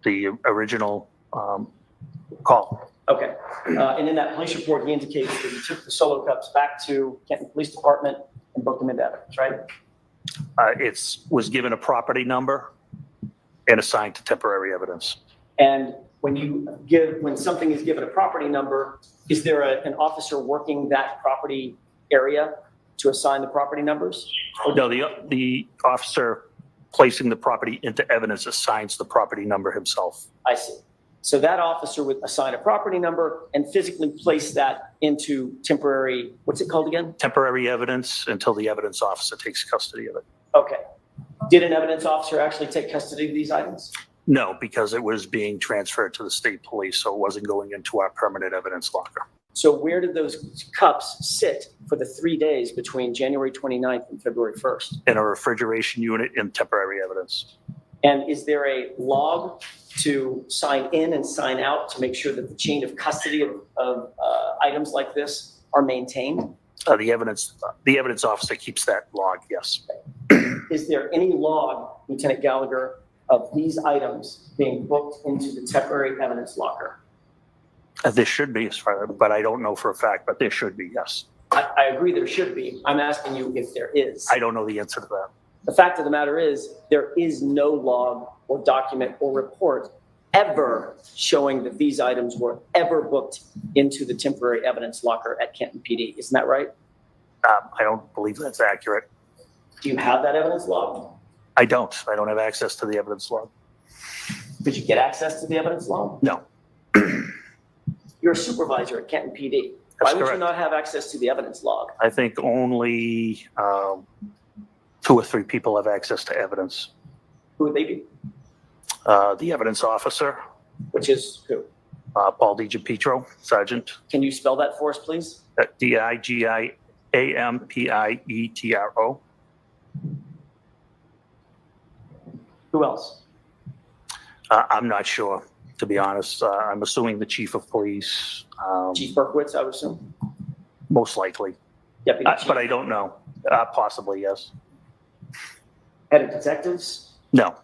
the original call. Okay. And in that police report, he indicates that he took the solo cups back to Canton Police Department and booked them into evidence, right? It was given a property number and assigned to temporary evidence. And when something is given a property number, is there an officer working that property area to assign the property numbers? No, the officer placing the property into evidence assigns the property number himself. I see. So that officer would assign a property number and physically place that into temporary, what's it called again? Temporary evidence until the evidence officer takes custody of it. Okay. Did an evidence officer actually take custody of these items? No, because it was being transferred to the state police, so it wasn't going into our permanent evidence locker. So where did those cups sit for the 3 days between January 29th and February 1st? In a refrigeration unit in temporary evidence. And is there a log to sign in and sign out to make sure that the chain of custody of items like this are maintained? The evidence officer keeps that log, yes. Is there any log, Lieutenant Gallagher, of these items being booked into the temporary evidence locker? There should be, but I don't know for a fact, but there should be, yes. I agree there should be. I'm asking you if there is. I don't know the answer to that. The fact of the matter is, there is no log or document or report ever showing that these items were ever booked into the temporary evidence locker at Canton PD. Isn't that right? I don't believe that's accurate. Do you have that evidence log? I don't have access to the evidence log. Did you get access to the evidence log? No. You're a supervisor at Canton PD. Why would you correct. not have access to the evidence log? I think only 2 or 3 people have access to evidence. Who would they be? The evidence officer, Which is who? Paul DiGiapietro, Sergeant, Can you spell that for us, please? DIGIAMPIETRO. Who else? I'm not sure, to be honest. I'm assuming the chief of police, Chief Berkowitz, I would assume. most likely, Deputy Chief. but I don't know. Possibly, yes. Head of detectives? No,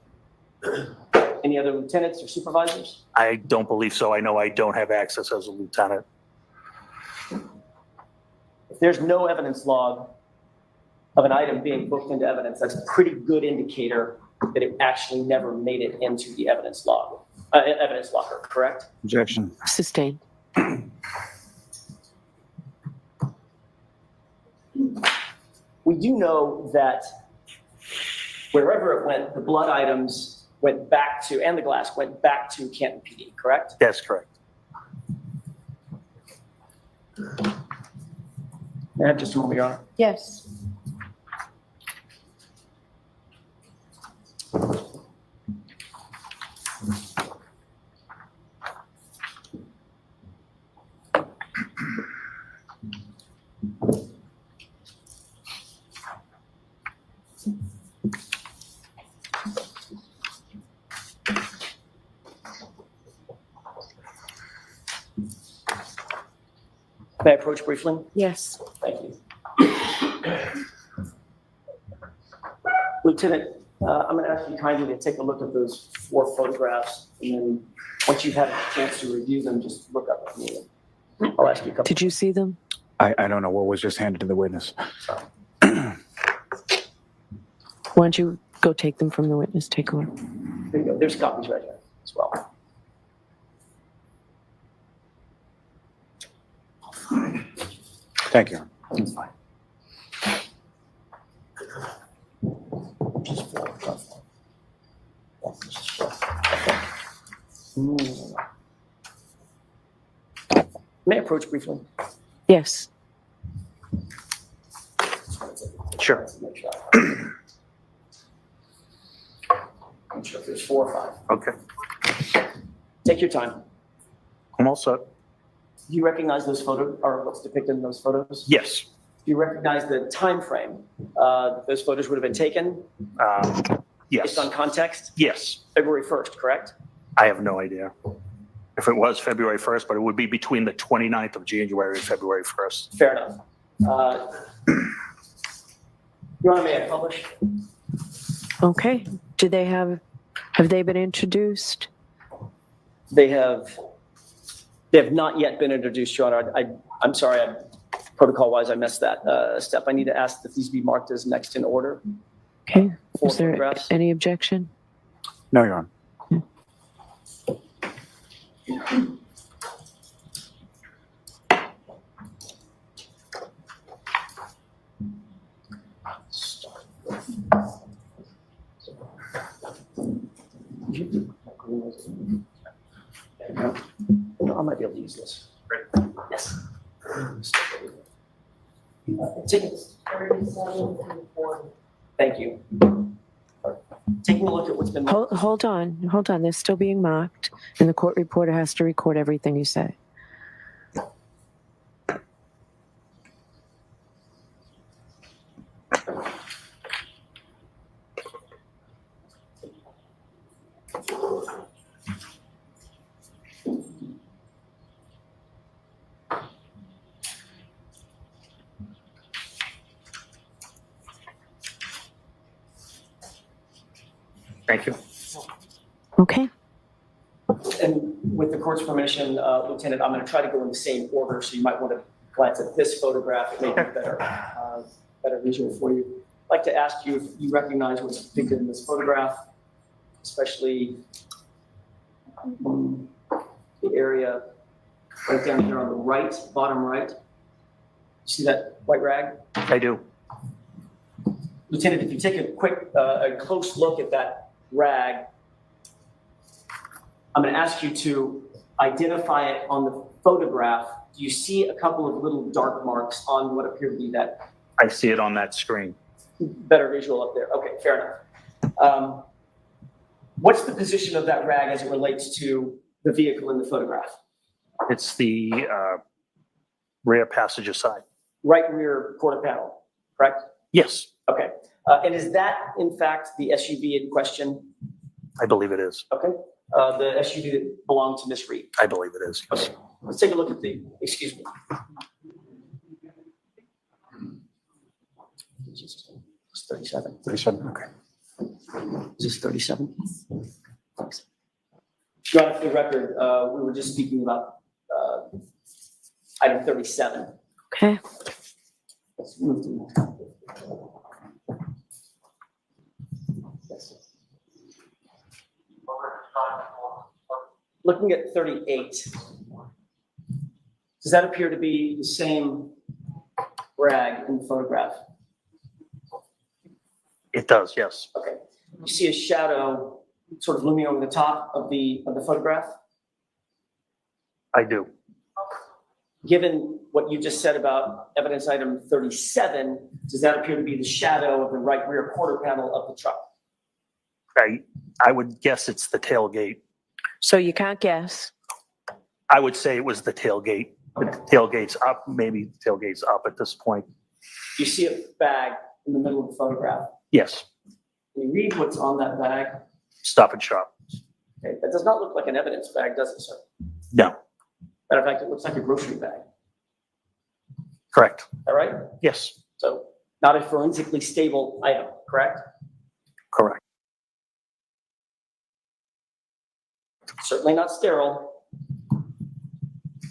Any other lieutenants or supervisors? I don't believe so. I know I don't have access as a lieutenant. If there's no evidence log of an item being booked into evidence, that's a pretty good indicator that it actually never made it into the evidence log, evidence locker, correct? Objection. Sustained. We do know that wherever it went, the blood items went back to, and the glass went back to Canton PD, correct? That's correct. May I have just a moment, Your Honor? Yes. May I approach briefly? Yes. Thank you. Lieutenant, I'm going to ask you kindly to take a look at those 4 photographs, and then once you've had a chance to review them, just look up at me. I'll ask you a couple. Did you see them? I don't know what was just handed to the witness. Why don't you go take them from the witness? Take a look. There you go. There's copies right here as well. Thank you. That's fine. Just 4. May I approach briefly? Yes. Sure. Make sure if there's 4 or 5. Okay. Take your time. I'm all set. Do you recognize those photos, or what's depicted in those photos? Yes. Do you recognize the time frame that those photos would have been taken? Yes. Based on context? Yes. February 1st, correct? I have no idea if it was February 1st, but it would be between the 29th of January and February 1st. Fair enough. Your Honor, may I publish? Okay. Do they have they been introduced? They have not yet been introduced, Your Honor. I'm sorry, protocol-wise, I missed that step. I need to ask that these be marked as next in order. Okay. 4 Is there photographs. any objection? No, Your Honor. I might be able to use this. Yes. Take it. Thank you. Taking a look at what's been. Hold on. They're still being marked, and the court reporter has to record everything you say. Thank you. Okay. And with the court's permission, Lieutenant, I'm going to try to go in the same order, so you might want to glance at this photograph. It may be better visual for you. I'd like to ask you if you recognize what's depicted in this photograph, especially the area right down here on the right, bottom right. See that white rag? I do. Lieutenant, if you take a close look at that rag, I'm going to ask you to identify it on the photograph. Do you see a couple of little dark marks on what appear to be that? I see it on that screen. Better visual up there. Okay, fair enough. What's the position of that rag as it relates to the vehicle in the photograph? It's the rear passenger side. Right rear quarter panel, correct? Yes, Okay. And is that, in fact, the SUV in question? I believe it is. Okay. The SUV that belonged to Miss Reed? I believe it is. Yes. Okay. Let's take a look at excuse me. It's 37. 37, okay. Is this 37? Thanks. Your Honor, for the record, we were just speaking about item 37. Okay. Let's move to. Yes. Looking at 38, does that appear to be the same rag in the photograph? It does, yes. Okay. You see a shadow sort of looming over the top of the photograph? I do. Given what you just said about evidence item 37, does that appear to be the shadow of the right rear quarter panel of the truck? I would guess it's the tailgate. So you can't guess. I would say it was the tailgate. The tailgate's up, maybe the tailgate's up at this point. You see a bag in the middle of the photograph. Yes, Can you read what's on that bag? Stop and Shop. Okay. That does not look like an evidence bag, does it, sir? No, Matter of fact, it looks like a grocery bag. correct. All right? Yes, So not a forensically stable item, correct? correct. Certainly not sterile,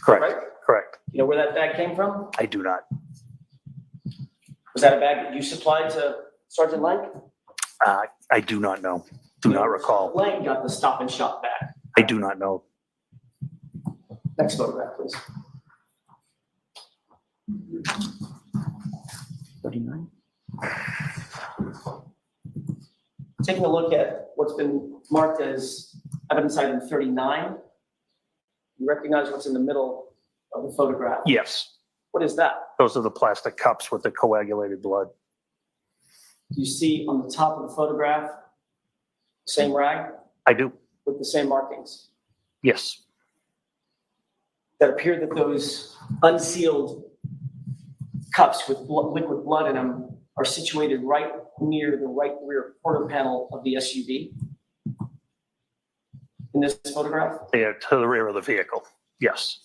Correct, right? correct. You know where that bag came from? I do not. Was that a bag that you supplied to Sergeant Lang? I do not know. Do not recall. Lang got the Stop and Shop bag. I do not know. Next photograph, please. 39. Taking a look at what's been marked as evidence item 39. You recognize what's in the middle of the photograph? Yes, What is that? those are the plastic cups with the coagulated blood. Do you see on the top of the photograph, same rag I do, with the same markings? yes. That appear that those unsealed cups with liquid blood in them are situated right near the right rear quarter panel of the SUV in this photograph. They are to the rear of the vehicle, yes.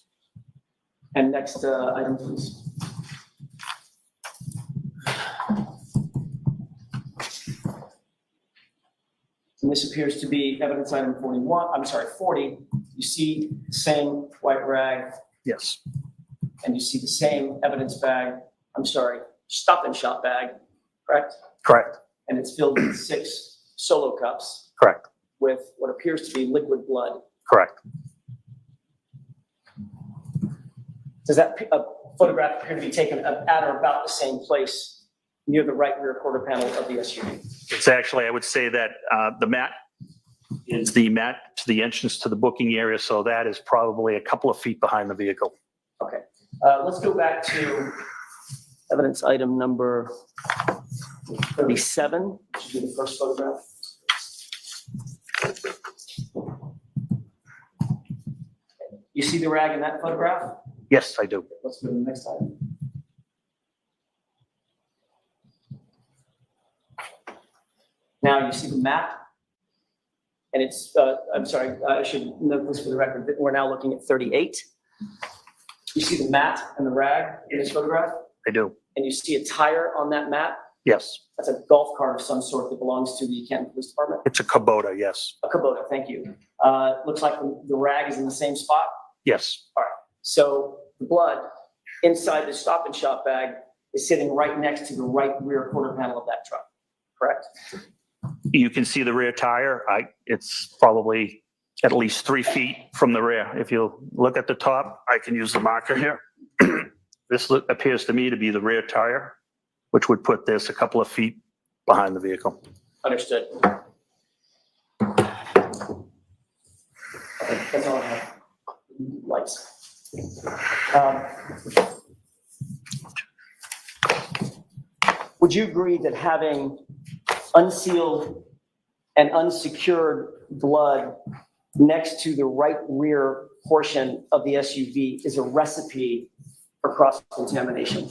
And next item, please. And this appears to be evidence item 40. You see the same white rag Yes, and you see the same evidence bag, Stop and Shop bag, correct? correct, And it's filled with 6 solo cups correct, with what appears to be liquid blood. correct. Does that photograph appear to be taken at or about the same place near the right rear quarter panel of the SUV? It's actually, I would say that the mat is the mat to the entrance to the booking area, so that is probably a couple of feet behind the vehicle. Okay, let's go back to evidence item number 37, which should be the first photograph. You see the rag in that photograph? Yes, I do. Let's go to the next item. Now you see the mat, and it's, I should note this for the record, that we're now looking at 38. You see the mat and the rag in this photograph, I do. and you see a tire on that mat. Yes, That's a golf cart of some sort that belongs to the Canton Police Department. it's a Kubota, yes, A Kubota, thank you. Looks like the rag is in the same spot. yes, So the blood inside the Stop and Shop bag is sitting right next to the right rear quarter panel of that truck, correct? You can see the rear tire. It's probably at least 3 feet from the rear. If you look at the top, I can use the marker here. This appears to me to be the rear tire, which would put this a couple of feet behind the vehicle. Understood. Okay, that's all I have. Lights. Would you agree that having unsealed and unsecured blood next to the right rear portion of the SUV is a recipe for cross-contamination?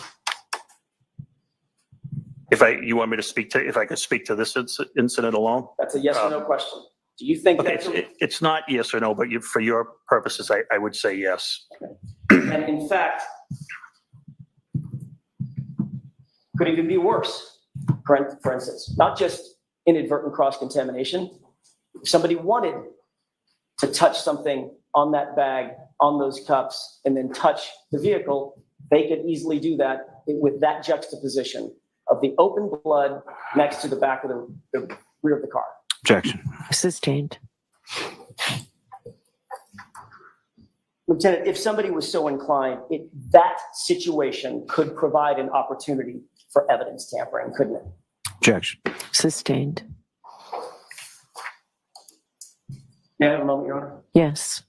You want me to if I could speak to this incident alone? That's a yes or no question. Do you think Okay, that's, it's not yes or no, but for your purposes, I would say yes. and in fact, could even be worse, for instance, not just inadvertent cross-contamination. If somebody wanted to touch something on that bag, on those cups, and then touch the vehicle, they could easily do that with that juxtaposition of the open blood next to the back of the rear of the car. Objection. Sustained. Lieutenant, if somebody was so inclined, that situation could provide an opportunity for evidence tampering, couldn't it? Objection. Sustained. May I have a moment, Your Honor? Yes.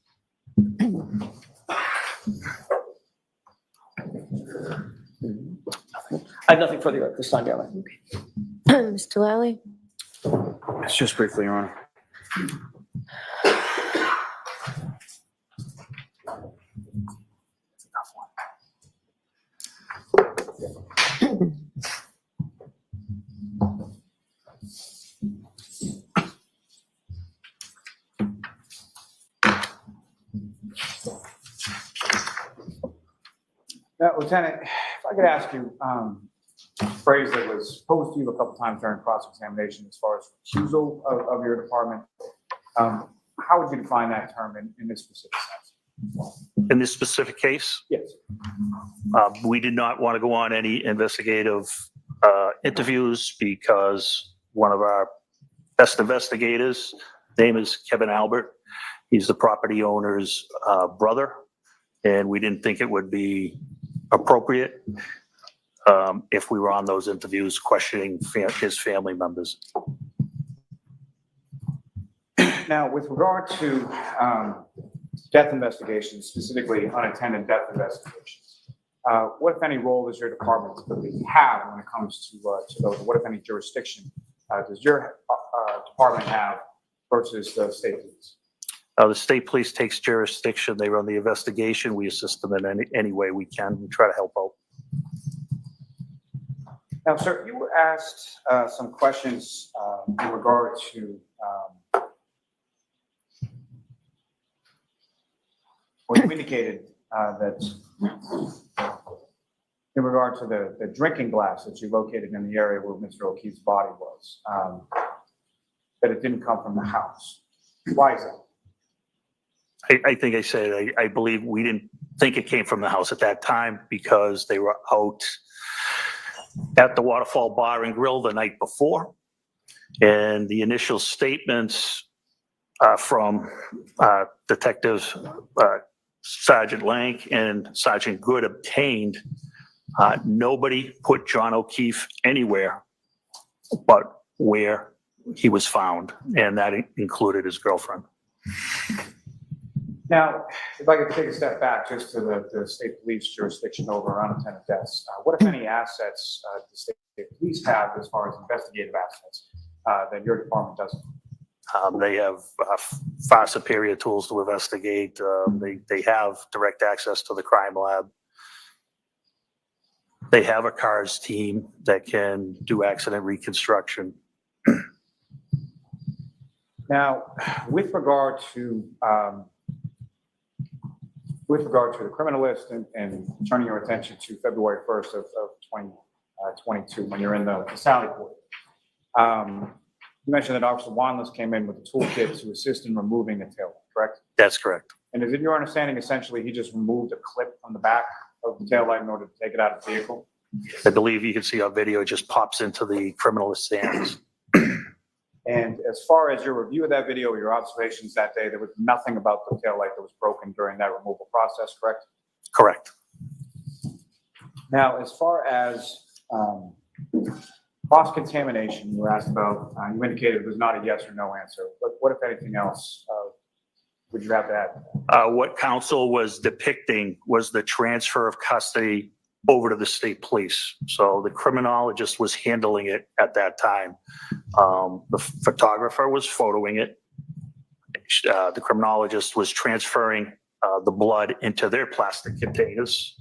I have nothing further at this time, Your Honor. Mr. Lally? It's just briefly, Your Honor. Lieutenant, if I could ask you, a phrase that was posed to you a couple times during cross-examination as far as refusal of your department. how would you define that term in this specific sense? In this specific case, Yes. we did not want to go on any investigative interviews because one of our best investigators, name is Kevin Albert. He's the property owner's brother, and we didn't think it would be appropriate if we were on those interviews questioning his family members. Now, with regard to death investigations, specifically unattended death investigations, what, if any, role does your department typically have when it comes to those? What, if any, jurisdiction does your department have versus the state police? The state police takes jurisdiction. They run the investigation. We assist them in any way we can. We try to help out. Now, sir, you were asked some questions in regard to, or you indicated that in regard to the drinking glass that you located in the area where Mr. O'Keefe's body was, that it didn't come from the house. Why is that? I think I said, I believe we didn't think it came from the house at that time because they were out at the Waterfall Bar and Grill the night before. And the initial statements from Detectives Sergeant Lank and Sergeant Good obtained, nobody put John O'Keefe anywhere but where he was found, and that included his girlfriend. Now, if I could take a step back just to the state police jurisdiction over unattended deaths, what, if any, assets the state police have as far as investigative assets that your department doesn't? They have far superior tools to investigate. They have direct access to the crime lab. They have a CARS team that can do accident reconstruction. Now, with regard to the criminalist and turning your attention to February 1st of 2022, when you're in the Sally Port, you mentioned that Officer Wanless came in with a toolkit to assist in removing the tail, correct? That's correct. And is it your understanding, essentially, he just removed a clip from the back of the taillight in order to take it out of the vehicle? I believe you can see our video, it just pops into the criminalist's hands. And as far as your review of that video, or your observations that day, there was nothing about the taillight that was broken during that removal process, correct? Correct. Now, as far as cross-contamination, you were asked about, you indicated it was not a yes or no answer. But what, if anything else, would you have to add? What counsel was depicting was the transfer of custody over to the state police. So the criminologist was handling it at that time. The photographer was photoing it. The criminologist was transferring the blood into their plastic containers.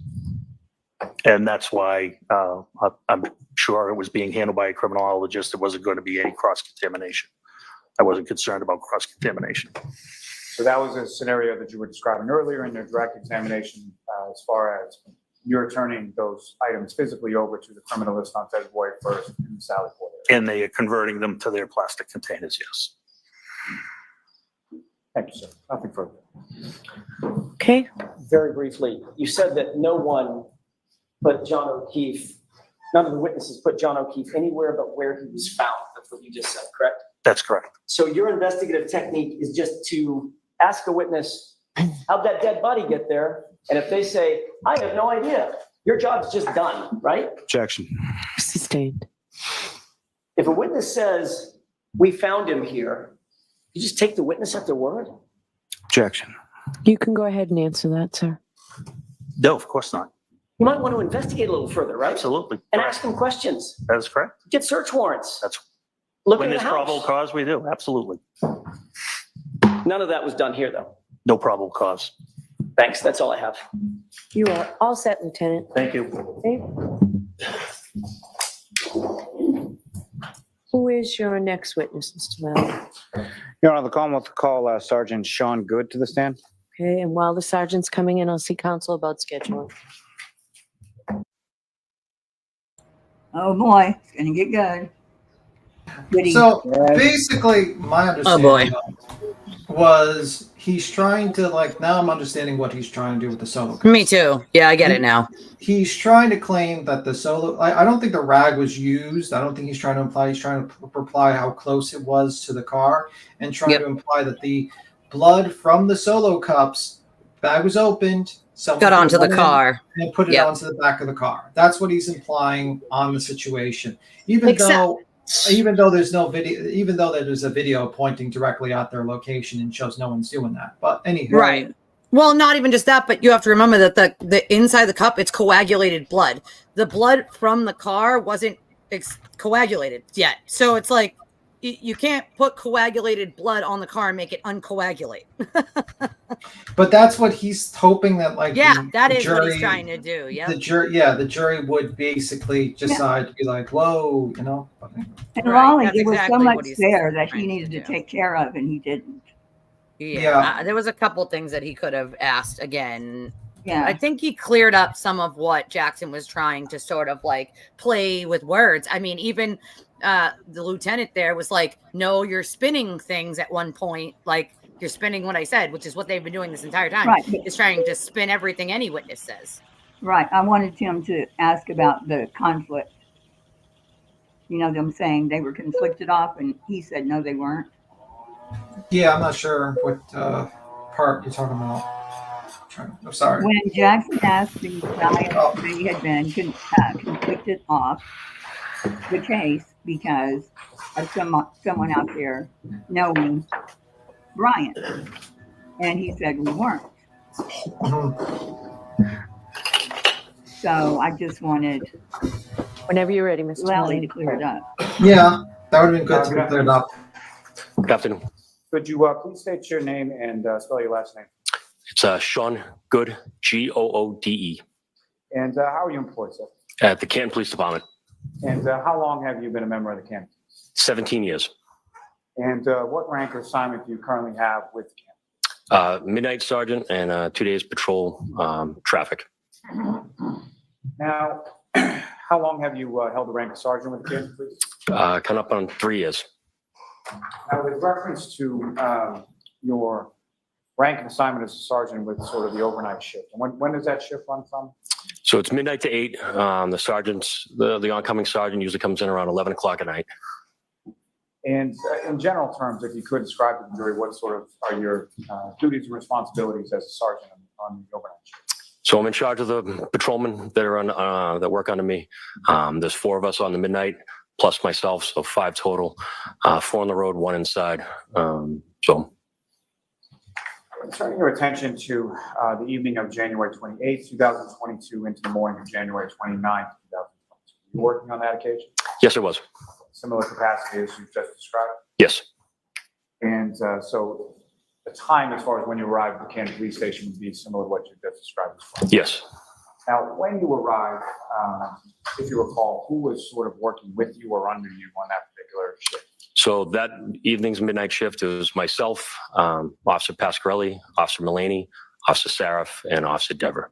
And that's why I'm sure it was being handled by a criminologist. There wasn't going to be any cross-contamination. I wasn't concerned about cross-contamination. So that was a scenario that you were describing earlier in your direct examination, as far as you're turning those items physically over to the criminalist on February 1st in the Sally Port area. And they are converting them to their plastic containers, yes. Thank you, sir. Nothing further. Okay. Very briefly, you said that no one put John O'Keefe, none of the witnesses put John O'Keefe anywhere but where he was found. That's what you just said, correct? That's correct. So your investigative technique is just to ask a witness, how'd that dead body get there? And if they say, I have no idea, your job's just done, right? Objection. Sustained. If a witness says, we found him here, you just take the witness at their word? Objection. You can go ahead and answer that, sir. No, of course not. You might want to investigate a little further, right? Absolutely. And ask them questions. That is correct. Get search warrants. That's Look when in the there's probable house. cause, we do. Absolutely. None of that was done here, though. No probable cause. Thanks, that's all I have. You are all set, Lieutenant. Thank you. Okay. Who is your next witness, Mr. Lally? Your Honor, the Commonwealth will call Sergeant Sean Good to the stand. Okay, and while the sergeant's coming in, I'll see counsel about scheduling. Oh boy, it's gonna get good. Goody. So basically, my Oh, boy. understanding was he's trying to like, now I'm understanding what he's trying to do with the solo cups. Me too. Yeah, I get it now. He's trying to claim that the solo, I don't think the rag was used. I don't think he's trying to imply, he's trying to reply how close it was to the car and trying to imply that the blood from the solo cups, bag was opened, someone Got onto the went in car. and put it onto the back of the car. That's what he's implying on the situation. Even though there's no video, even though there's a video pointing directly at their location and shows no one's doing that. But anyhow. Right. Well, not even just that, but you have to remember that the inside the cup, it's coagulated blood. The blood from the car wasn't coagulated yet. So it's like you can't put coagulated blood on the car and make it uncoagulate. But that's what he's hoping that, like, that the is what he's jury- trying to do. Yeah. The jury would basically decide to be like, whoa, you know. And Right, Raleigh, that's there was exactly so what much he's there that trying he to needed to do. take care of, and he didn't. Yeah. There was a couple things that he could have asked again. Yeah. I think he cleared up some of what Jackson was trying to sort of like play with words. I mean, even the lieutenant there was like, no, you're spinning things at one point. Like, you're spinning what I said, which is what they've been doing this entire time. Right. Is trying to spin everything any witness says. Right. I wanted him to ask about the conflict. You know, them saying they were conflicted off, and he said no, they weren't. Yeah, I'm not sure what part you're talking about. I'm sorry. When Jackson asked the guy if they had been conflicted off the case because of someone out there knowing Brian, and he said we weren't. So I just wanted Whenever you're ready, Mr. Lally to Lally. clear it up. Yeah, that would have been good to be cleared up. Good afternoon. Could you please state your name and spell your last name? It's Sean Good, Goode, And how are you employed, sir? at the Canton Police Department. And how long have you been a member of the Canton? 17 years. And what rank or assignment do you currently have with the Canton? Midnight sergeant and 2 days patrol traffic. Now, how long have you held the rank of sergeant with the Canton Police? Coming up on 3 years. Now, with reference to your rank and assignment as a sergeant with sort of the overnight shift, and when does that shift run from? So it's midnight to 8. The sergeant's, the oncoming sergeant usually comes in around 11 o'clock at night. And in general terms, if you could describe to the jury what sort of are your duties and responsibilities as a sergeant on the overnight shift? So I'm in charge of the patrolmen that are on that work under me. There's 4 of us on the midnight, plus myself, so 5 total. 4 on the road, 1 inside. So Turning your attention to the evening of January 28th, 2022 into the morning of January 29th, 2022. You working on that occasion? yes, it was. Similar capacity as you've just described? Yes. And so the time as far as when you arrived at the Canton Police Station would be similar to what you just described as well? Yes. Now, when you arrived, if you recall, who was sort of working with you or under you on that particular shift? So that evening's midnight shift, it was myself, Officer Pasquarelli, Officer Mullaney, Officer Saraf, and Officer Dever.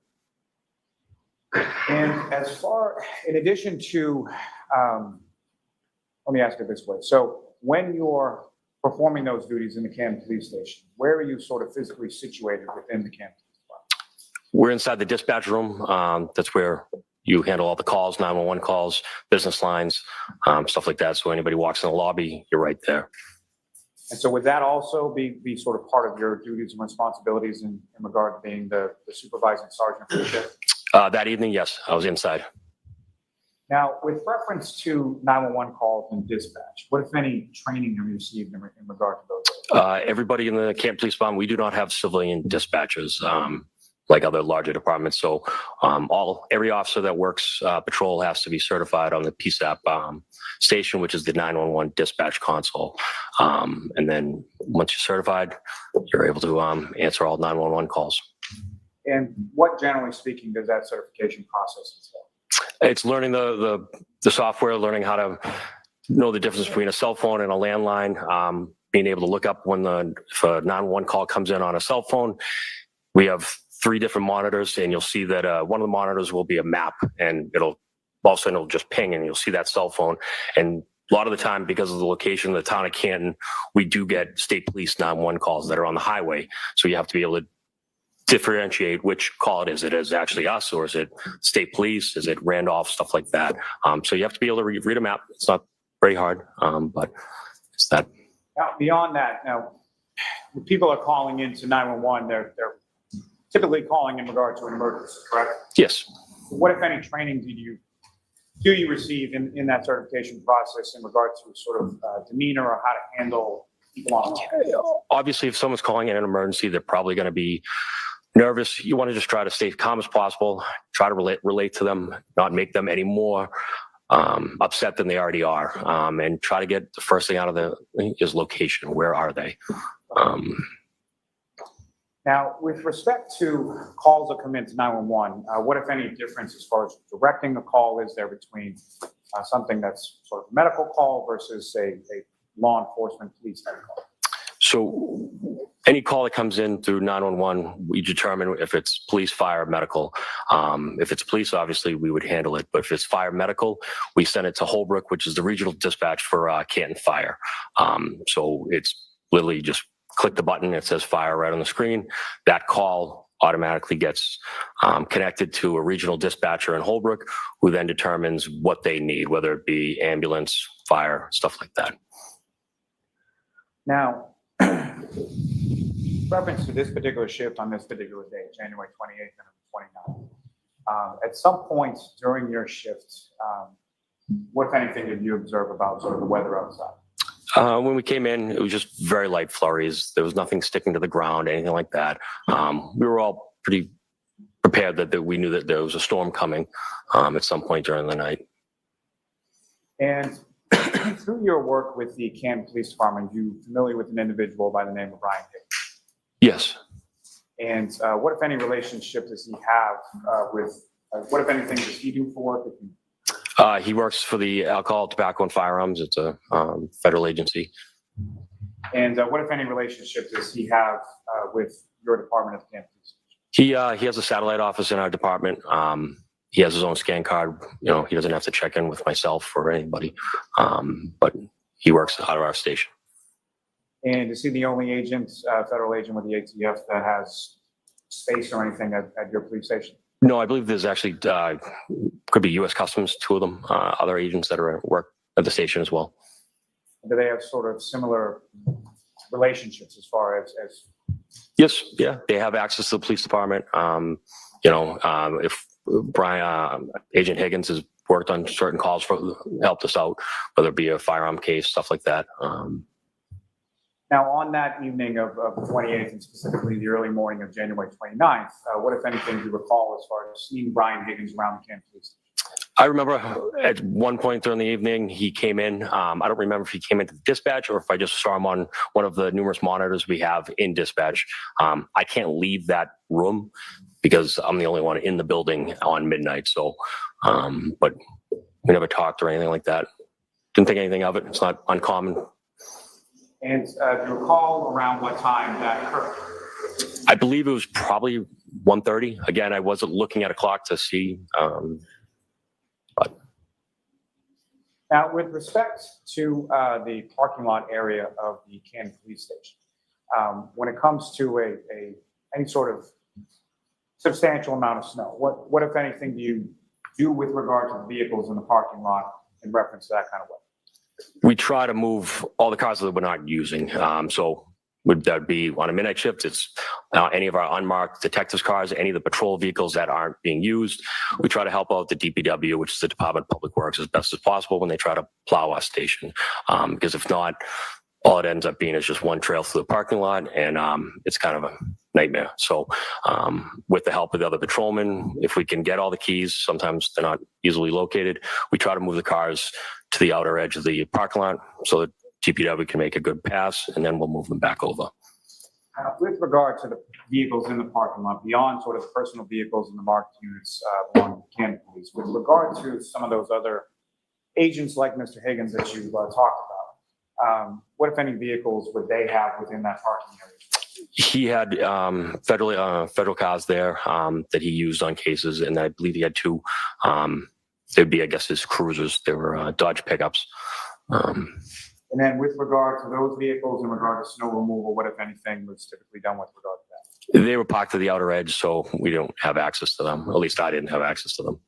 And as far, in addition to, let me ask it this way. So when you're performing those duties in the Canton Police Station, where are you sort of physically situated within the Canton Police Department? We're inside the dispatch room. That's where you handle all the calls, 911 calls, business lines, stuff like that. So anybody walks in the lobby, you're right there. And so would that also be sort of part of your duties and responsibilities in regard to being the supervising sergeant for the shift? That evening, yes, I was inside. Now, with reference to 911 calls and dispatch, what, if any, training have you received in regard to those? Everybody in the Canton Police Department, we do not have civilian dispatchers like other larger departments. So every officer that works patrol has to be certified on the PSAP station, which is the 911 dispatch console. And then once you're certified, you're able to answer all 911 calls. And what, generally speaking, does that certification process entail? It's learning the software, learning how to know the difference between a cell phone and a landline, being able to look up when if a 911 call comes in on a cell phone. We have 3 different monitors, and you'll see that one of the monitors will be a map, and all of a sudden it'll just ping, and you'll see that cell phone. And lot of the time, because of the location of the town of Canton, we do get state police 911 calls that are on the highway. So you have to be able to differentiate which call it is. It is actually us, or is it state police? Is it Randolph? Stuff like that. So you have to be able to read a map. It's not very hard, but it's that. Now, beyond that, now, when people are calling into 911, they're typically calling in regard to an emergency, correct? Yes. What, if any, training do you receive in that certification process in regard to sort of demeanor or how to handle people on the line? Obviously, if someone's calling in an emergency, they're probably going to be nervous. You want to just try to stay calm as possible, try to relate to them, not make them any more upset than they already are, and try to get the first thing out of is location. Where are they? Now, with respect to calls that come into 911, what, if any, difference as far as directing the call is there between something that's sort of a medical call versus a law enforcement police type call? So any call that comes in through 911, we determine if it's police, fire, medical. If it's police, obviously we would handle it. But if it's fire, medical, we send it to Holbrook, which is the regional dispatch for Canton Fire. So it's literally just click the button. It says fire right on the screen. That call automatically gets connected to a regional dispatcher in Holbrook, who then determines what they need, whether it be ambulance, fire, stuff like that. Now, reference to this particular shift on this particular day, January 28th and 29th, at some point during your shift, what, if anything, did you observe about sort of the weather outside? When we came in, it was just very light flurries. There was nothing sticking to the ground, anything like that. We were all pretty prepared that we knew that there was a storm coming at some point during the night. And through your work with the Canton Police Department, you familiar with an individual by the name of Brian Higgins? Yes. And what, if any, relationship does he have with, what, if anything, does he do for work? He works for the Alcohol, Tobacco, and Firearms. It's a federal agency. And what, if any, relationship does he have with your department of Canton Police? He has a satellite office in our department. He has his own scan card. You know, he doesn't have to check in with myself or anybody. But he works out of our station. And is he the only agent, federal agent with the ATF that has space or anything at your police station? No, I believe there's actually could be U.S. Customs, two of them, other agents that are at work at the station as well. Do they have sort of similar relationships as far as? Yes, yeah, they have access to the police department. If Brian, Agent Higgins has worked on certain calls helped us out, whether it be a firearm case, stuff like that. Now, on that evening of the 28th, and specifically the early morning of January 29th, what, if anything, do you recall as far as seeing Brian Higgins around the Canton Police? I remember at one point during the evening, he came in. I don't remember if he came into the dispatch or if I just saw him on one of the numerous monitors we have in dispatch. I can't leave that room because I'm the only one in the building on midnight. So, but we never talked or anything like that. Didn't think anything of it. It's not uncommon. And do you recall around what time that occurred? I believe it was probably 1:30. Again, I wasn't looking at a clock to see. But now, with respect to the parking lot area of the Canton Police Station, when it comes to any sort of substantial amount of snow, what, if anything, do you do with regard to the vehicles in the parking lot in reference to that kind of weather? We try to move all the cars that we're not using. So would that be on a midnight shift? It's any of our unmarked detectives cars, any of the patrol vehicles that aren't being used. We try to help out the DPW, which is the Department of Public Works, as best as possible when they try to plow our station. Because if not, all it ends up being is just one trail through the parking lot, and it's kind of a nightmare. So with the help of the other patrolmen, if we can get all the keys, sometimes they're not easily located, we try to move the cars to the outer edge of the parking lot so that DPW can make a good pass, and then we'll move them back over. With regard to the vehicles in the parking lot, beyond sort of the personal vehicles and the marked units belonging to Canton Police, with regard to some of those other agents like Mr. Higgins that you talked about, what, if any, vehicles would they have within that parking area? He had federal cars there that he used on cases, and I believe he had two. They'd be, I guess, his cruisers. They were Dodge pickups. And then with regard to those vehicles, in regard to snow removal, what if anything was typically done with regard to that? They were parked to the outer edge, so we don't have access to them. At least I didn't have access to them.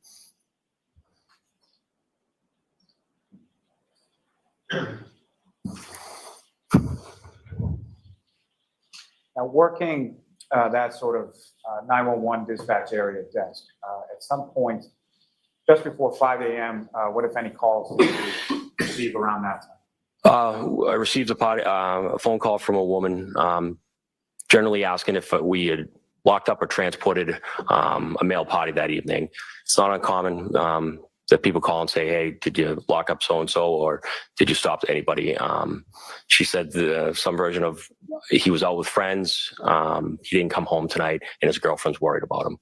Now, working that sort of 911 dispatch area desk, at some point, just before 5 a.m., what if any calls did you receive around that time? I received a phone call from a woman, generally asking if we had locked up or transported a male potty that evening. It's not uncommon that people call and say, "Hey, did you lock up so-and-so, or did you stop anybody?" She said some version of he was out with friends, he didn't come home tonight, and his girlfriend's worried about him.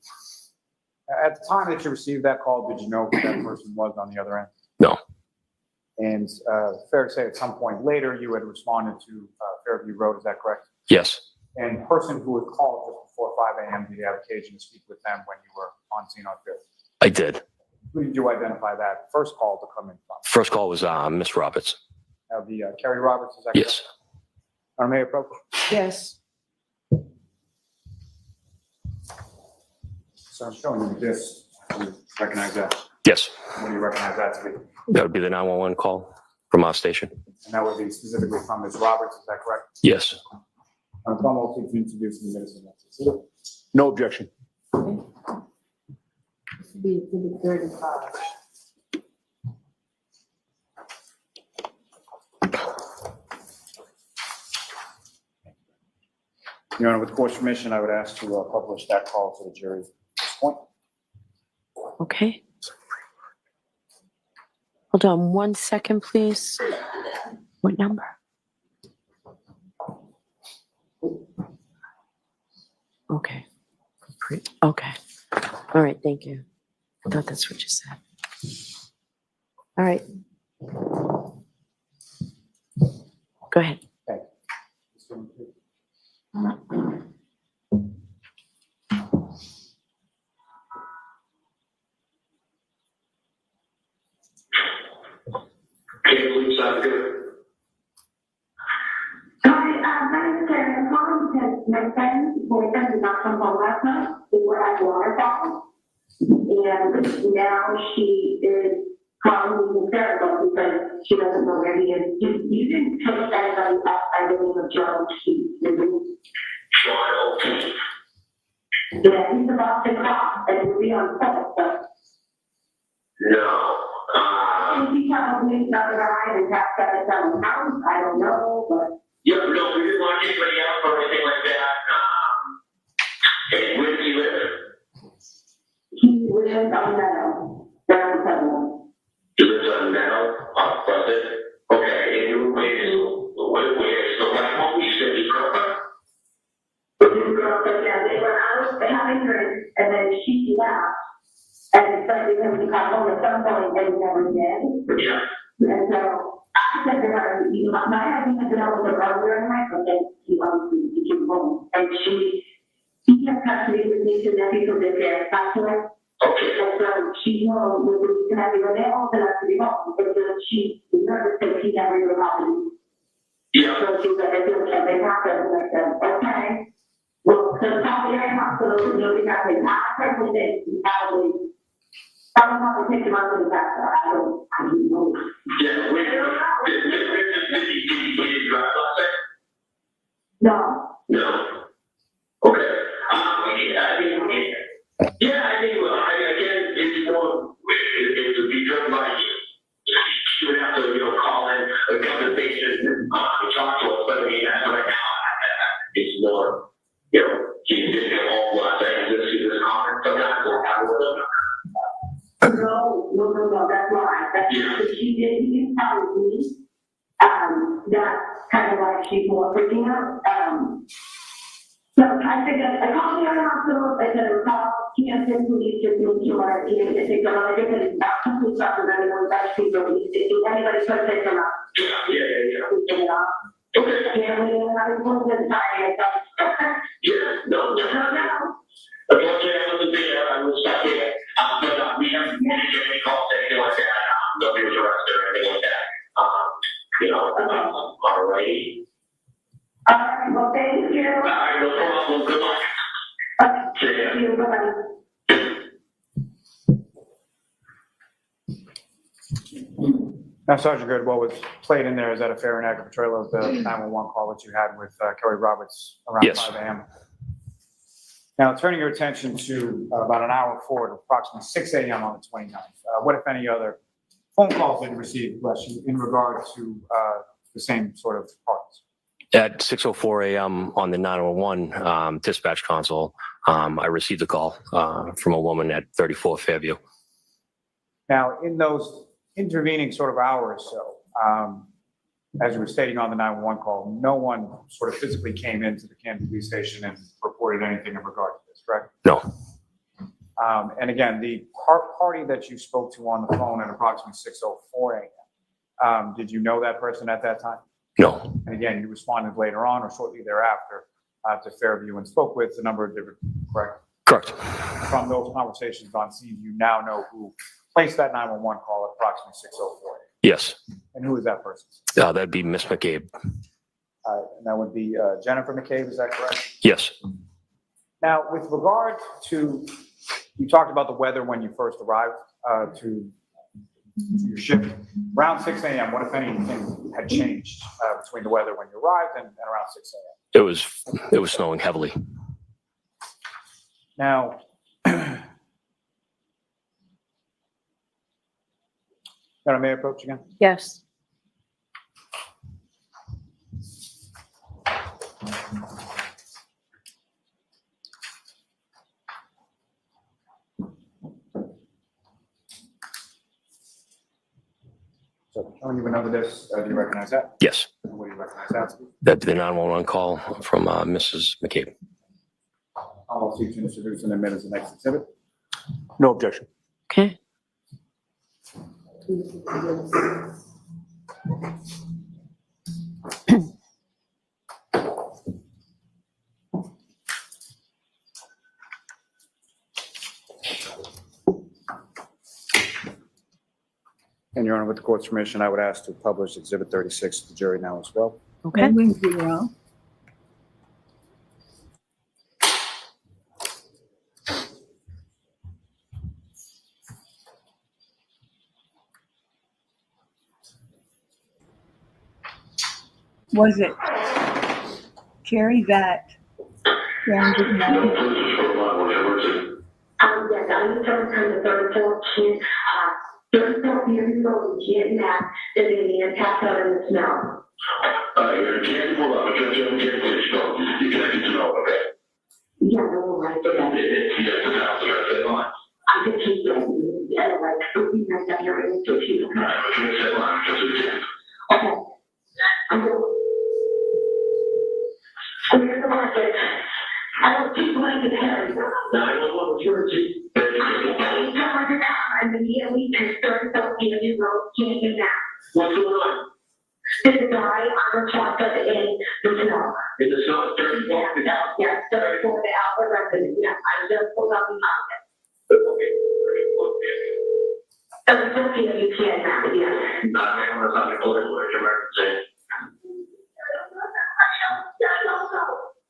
At the time that you received that call, did you know who that person was on the other end? No. And fair to say at some point later, you had responded to Fairview Road, is that correct? Yes. And the person who had called just before 5 a.m., did you have occasion to speak with them when you were on scene on Fairview? I did. Who did you identify that first call to come in from? First call was Miss Roberts. That would be Carrie Roberts, is that Yes. correct? Mayor Pro? Yes. So I'm showing you this. Do you recognize that? Yes. What do you recognize that to be? That would be the 911 call from our station. And that would be specifically from Ms. Roberts, is that correct? Yes. Tom will to introduce the medicine. No objection. Your Honor, with court's permission, I would ask to publish that call to the jury at this point. Okay. Hold on 1 second, please. What number? Okay. Okay. All right, thank you. I thought that's what you said. All right. Go ahead. Thank you. Hi, my name is Karen. I'm calling because my friend's boyfriend did not come home last night. We were at waterfall. And now she is calling me hysterical because she doesn't know where he is. You didn't take anybody up by the name of Joe Keith, did you? John O'Keefe. Yeah, he's about to call and we'll be on foot, but. No. I think he probably another guy and has got his own house. I don't know, but. Yeah, no, we didn't want anybody else or anything like that. Hey, where do you live? He lives on Meadow, down Meadow. He lives on Meadow, Pleasant. Okay, and you where, so like what we said, you grew up? His girlfriend, yeah, they were out having drinks, and then she left, and expected him to come home at some point, and he never did. Yeah. And so I said to her, you know, my husband had been out with her earlier in life, but then he came home, and he kept custody with me to nephew from this area, back to her. Okay. And so she knew we were to have her there, and I to be home, and so she was nervous that he never knew about me. Yeah. So she said, if it can happen, and I said, okay. Well, the California hospital is really happening. I personally think he probably take him out to the doctor. I don't know. Yeah, where did he drive last night? No. No. Okay. Yeah, I think, well, again, it's more, it would be driven by you. She would have to, call in a couple of patients and talk to us, but I mean, as right now, it's more, she did get all last night, this conference, sometimes we'll have with them. No, that's why. That's what she did. He didn't tell me. That's kind of why she's more freaking out. So I think I called the other hospital. I said, call Kansas police just make sure they take them out. I think it's not complete stuff with anyone but people. If anybody could take them out. Yeah. Take it off. Okay. Yeah, we didn't have any ones at the time. Yeah, no. Unfortunately, I wasn't there. I was stuck here. But we haven't had any calls, anything like that. Nobody was arrested or anything like that. you. All right, no problem. Good luck. See ya. Thank you, bye-bye. Now, Sergeant Good, what was played in there, is that a fair and accurate portrayal of the 911 call that you had with Kelly Roberts around Yes. 5 a.m.? Now, turning your attention to about an hour forward, approximately 6 a.m. on the 29th, what, if any, other phone calls did you receive, bless you, in regard to the same sort of parties? At 6:04 a.m. on the 911 dispatch console, I received a call from a woman at 34 Fairview. Now, in those intervening sort of hours or so, as you were stating on the 911 call, no one sort of physically came into the Camden Police Station and reported anything in regard to this, correct? No. And again, the party that you spoke to on the phone at approximately 6:04 a.m., did you know that person at that time? No. And again, you responded later on or shortly thereafter to Fairview and spoke with a number of different, correct? Correct. From those conversations on scene, you now know who placed that 911 call at approximately 6:04. Yes. And who is that person? That'd be Miss McCabe. And that would be Jennifer McCabe, is that correct? Yes. Now, with regard to, you talked about the weather when you first arrived to your shift. Around 6 a.m., what, if anything, had changed between the weather when you arrived and around 6 a.m.? It was snowing heavily. Now, Madam Mayor, approach again. Yes. So, showing you another this, do you recognize that? Yes. What do you recognize that to be? That'd be the 911 call from Mrs. McCabe. I'll seek to introduce and admit as the next exhibit. No objection. Okay. And Your Honor, with the court's permission, I would ask to publish Exhibit 36 to the jury now as well. Okay. Edwin Zero. Was it Carrie that Karen didn't know? Yes, I was told from the 34th to 34th years old, Vietnam, that the impact out in the snow. Can't pull up, because you can't push go. You can actually know, okay? Yeah, no, right there. Yes, the house, that's on. I just keep getting, like, looking at that area to people. All right, but you said line, just as you Okay. I'm going. Where's the market? I don't keep going to Harry. 911, emergency. I'm immediately concerned about the new road can't do that. What's going on? There's a guy on the top of it in the snow. In the snow, 34. Yeah, 34 the Albert resident. Yeah, I just pulled up the mountain. So it's okay, you can now, yeah. Not man, that's not a political emergency.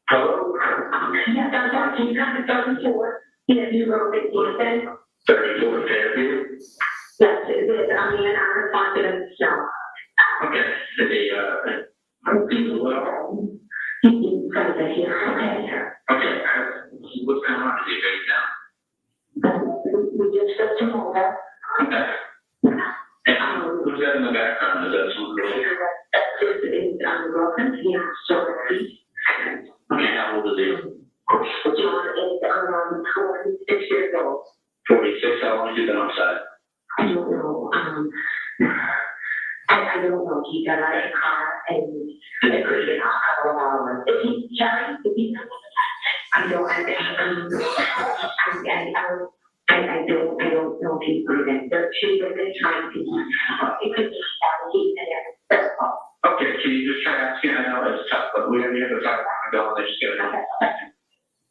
Hello? Yeah, that's right, you come to 34, in a new road in Ethan. 34 Fairview? Yes, it is, I mean, I'm responsive in the snow. Okay, I'm people well. He's from the here, okay. Okay, what's going on? Is he right now? We just took him over. Okay. And who's that in the background? Is that somebody? It's broken, yeah, so he's. Okay, how old is he? John is 46 years old. 46, how long has he been outside? I don't know, I don't know, he got out of the car and it could be a couple of hours. If he's carrying, I don't know if he's breathing. There are two women trying to, it could be he's in there. Okay, can you just try asking? I know it's tough, but we have to talk about it, and they just get it.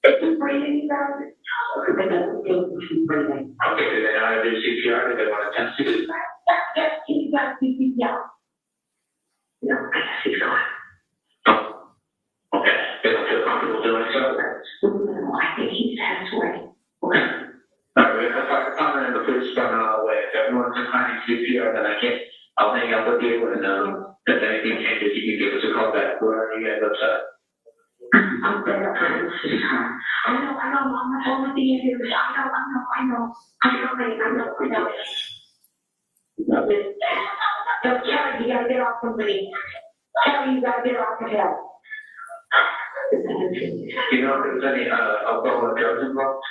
Is he breathing, guys? I don't think he's breathing. Okay, do they know how to do CPR? Do they want to test it? Yes, he's got CPR. No, I guess he's going. Okay, they don't feel I think he's passed away. Alright, if I comment and the police coming on the way, if everyone's declining CPR, then I'll hang up with you, and, if anything changes, you can give us a call back, wherever you guys upset. I'm better friends. I know, I'm on the phone with the Indians. I know. Don't Kelly, you gotta get off of me. Kelly, you gotta get off of him. You know if there's any, alcohol or drugs involved?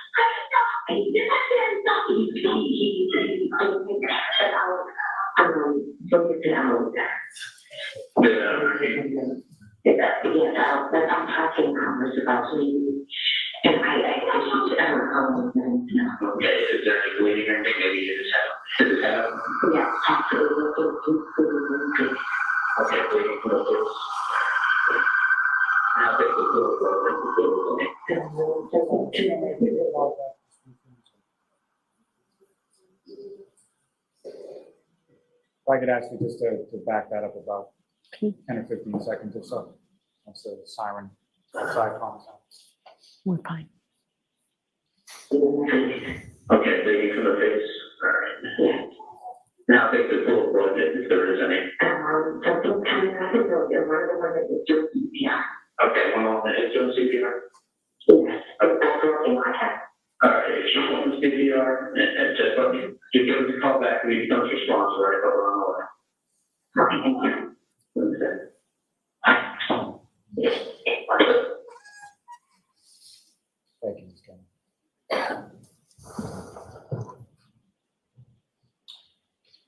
I'm talking about me. And Okay, is there any bleeding or anything, maybe you just have, his head up? yeah, Okay, bleeding from the face. Now take the blue If I could ask you just to back that up about 10 or 15 seconds or so, once the siren outside comes out. We're fine. Okay, bleeding from the face, alright. Now take the full blood if there is any. something coming out of the building, one of the ones that was doing CPR. Okay, one moment, is doing CPR? Yes, that's the only thing I have. Alright, if she's on CPR, and just let me, just give us a call back when you don't respond, right, but we're on the way. Okay, thank you. Thank you, Ms. Kenny.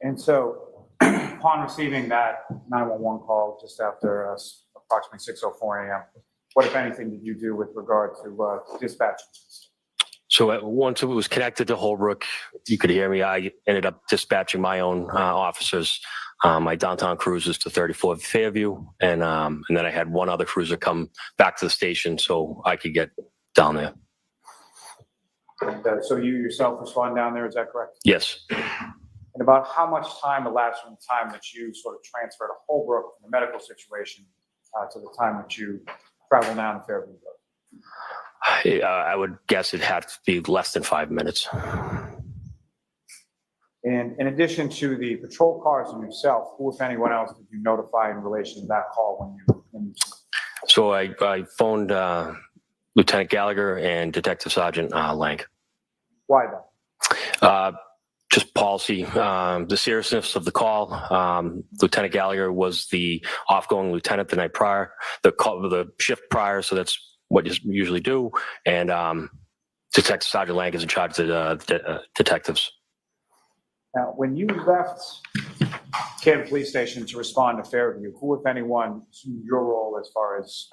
And so, upon receiving that 911 call just after approximately 6:04 a.m., what, if anything, did you do with regard to dispatch? So once it was connected to Holbrook, you could hear me. I ended up dispatching my own officers, my downtown cruisers to 34th Fairview, and then I had one other cruiser come back to the station so I could get down there. And, so you yourself respond down there, is that correct? Yes. And about how much time elapsed from the time that you sort of transferred to Holbrook from the medical situation to the time that you travel down to Fairview Road? I would guess it had to be less than 5 minutes. And in addition to the patrol cars and yourself, who, if anyone else, did you notify in relation to that call when you So I phoned Lieutenant Gallagher and Detective Sergeant Lang. Why that? Just policy, the seriousness of the call. Lieutenant Gallagher was the off-going lieutenant the night prior, the shift prior, so that's what you usually do. And Detective Sergeant Lang is in charge of the detectives. Now, when you left Camden Police Station to respond to Fairview, who, if anyone, assumed your role as far as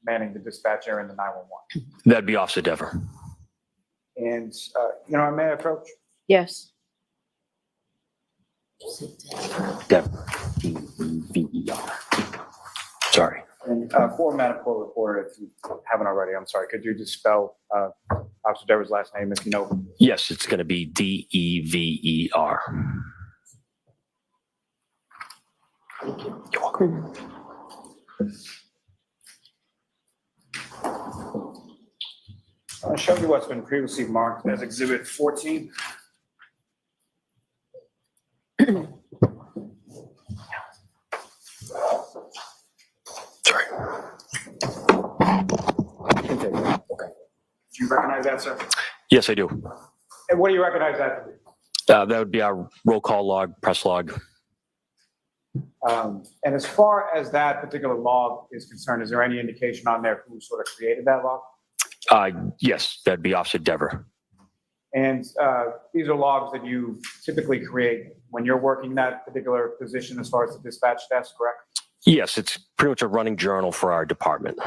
manning the dispatch area in the 911? That'd be Officer Dever. And, may I approach? Yes. Dever. D-E-V-E-R. Sorry. And for medical reporter, if you haven't already, I'm sorry, could you just spell Officer Dever's last name if you know? Yes, it's going to be D-E-V-E-R. You're welcome. I'll show you what's been previously marked as Exhibit 14. Sorry. Okay. Do you recognize that, sir? Yes, I do. And what do you recognize that to be? That would be our roll call log, press log. And as far as that particular log is concerned, is there any indication on there who sort of created that log? Yes, that'd be Officer Dever. And these are logs that you typically create when you're working that particular position as far as the dispatch desk, correct? Yes, it's pretty much a running journal for our department.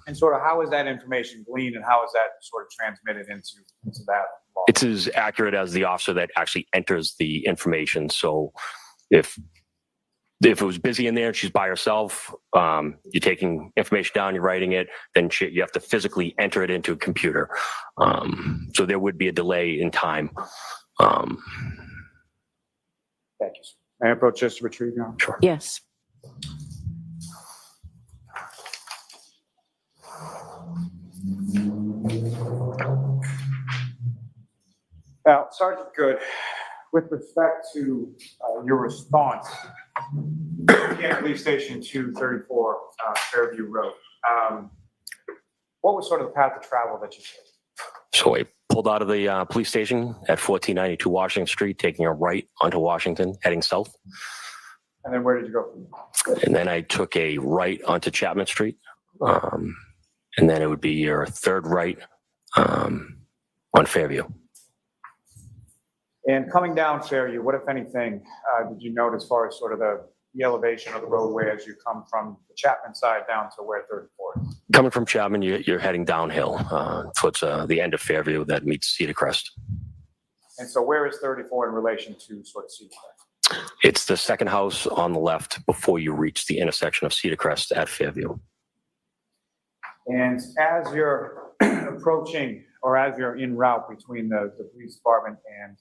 And sort of how is that information gleaned and how is that sort of transmitted into that log? It's as accurate as the officer that actually enters the information. So if it was busy in there and she's by herself, you're taking information down, you're writing it, then you have to physically enter it into a computer. So there would be a delay in time. Thank you, sir. May I approach just to retrieve your arm? Sure. Yes. Now, Sergeant Good, with respect to your response, Canton Police Station 234 Fairview Road, what was sort of the path of travel that you took? So I pulled out of the police station at 1492 Washington Street, taking a right onto Washington, heading south. And then where did you go? And then I took a right onto Chapman Street. And then it would be your third right on Fairview. And coming down Fairview, what, if anything, did you note as far as sort of the elevation of the roadway as you come from the Chapman side down to where 34 is? Coming from Chapman, you're heading downhill towards the end of Fairview that meets Cedar Crest. And so where is 34 in relation to sort of Cedar Crest? It's the second house on the left before you reach the intersection of Cedar Crest at Fairview. And as you're approaching, or as you're en route between the police department and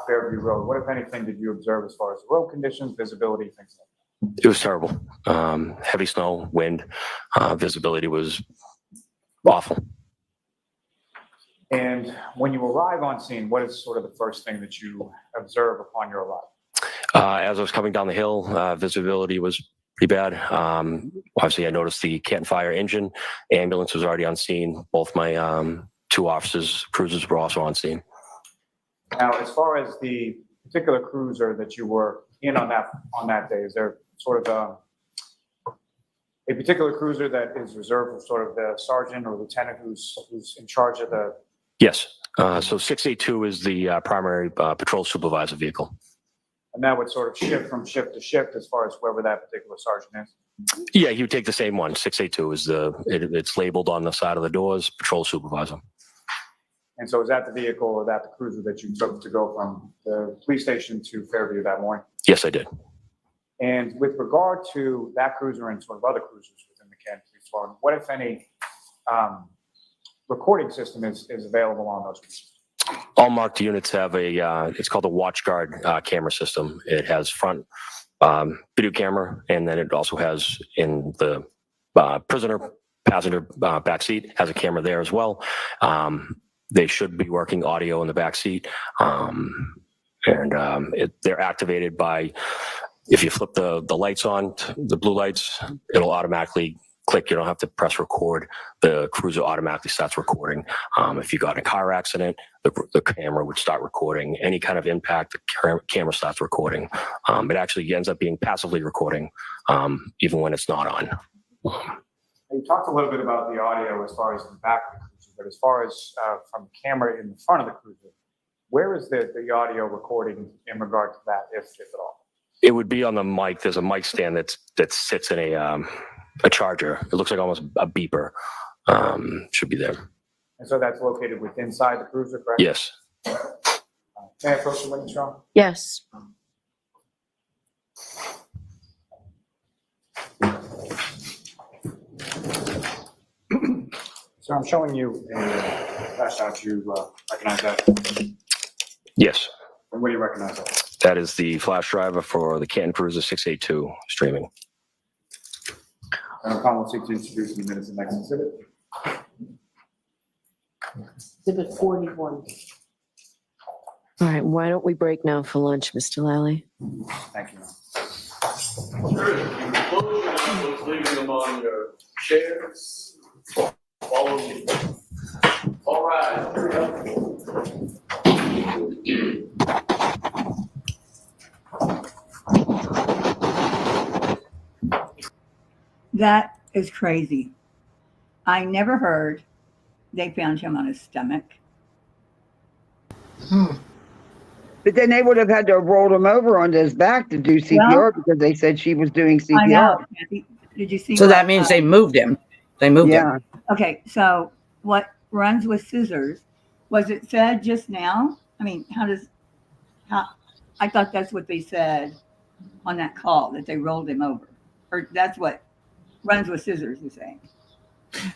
Fairview Road, what, if anything, did you observe as far as road conditions, visibility, things like that? It was terrible. Heavy snow, wind, visibility was awful. And when you arrive on scene, what is sort of the first thing that you observe upon your arrival? As I was coming down the hill, visibility was pretty bad. Obviously, I noticed the Canton Fire engine. Ambulance was already on scene. Both my two officers, cruisers were also on scene. Now, as far as the particular cruiser that you were in on that day, is there sort of a particular cruiser that is reserved for sort of the sergeant or lieutenant who's in charge of the? Yes. So 682 is the primary patrol supervisor vehicle. And that would sort of shift from shift to shift as far as whoever that particular sergeant is? Yeah, you would take the same one. 682 is it's labeled on the side of the doors, patrol supervisor. And so is that the vehicle or that the cruiser that you took to go from the police station to Fairview that morning? Yes, I did. And with regard to that cruiser and sort of other cruisers within the Canton Police Department, what, if any, recording system is available on those cruisers? All marked units have it's called a WatchGuard camera system. It has front video camera, and then it also has in the prisoner passenger back seat has a camera there as well. They should be working audio in the back seat, they're activated by, if you flip the lights on, the blue lights, it'll automatically click. You don't have to press record. The cruiser automatically starts recording. If you got in a car accident, the camera would start recording. Any kind of impact, the camera starts recording. It actually ends up being passively recording, even when it's not on. You talked a little bit about the audio as far as the back of the cruiser, but as far as from the camera in the front of the cruiser, where is the audio recording in regard to that, if at all? It would be on the mic. There's a mic stand that sits in a charger. It looks like almost a beeper. Should be there. And so that's located within inside the cruiser, correct? Yes. May I approach the witness, Sean? Yes. So I'm showing you a flash out. You recognize that? Yes. And what do you recognize that? That is the flash driver for the Canton Cruiser 682 streaming. And I'll seek to introduce in the minutes the next exhibit. Exhibit 41. All right, why don't we break now for lunch, Mr. Lally? Thank you. Let's leave them on your chairs. Follow me. All right. That is crazy. I never heard they found him on his stomach. But then they would have had to have rolled him over onto his back to do CPR because they said she was doing CPR. I know. Did you see? So that means they moved him. They moved him. Okay, so what runs with scissors, was it said just now? I mean, I thought that's what they said on that call, that they rolled him over. Or that's what runs with scissors is saying.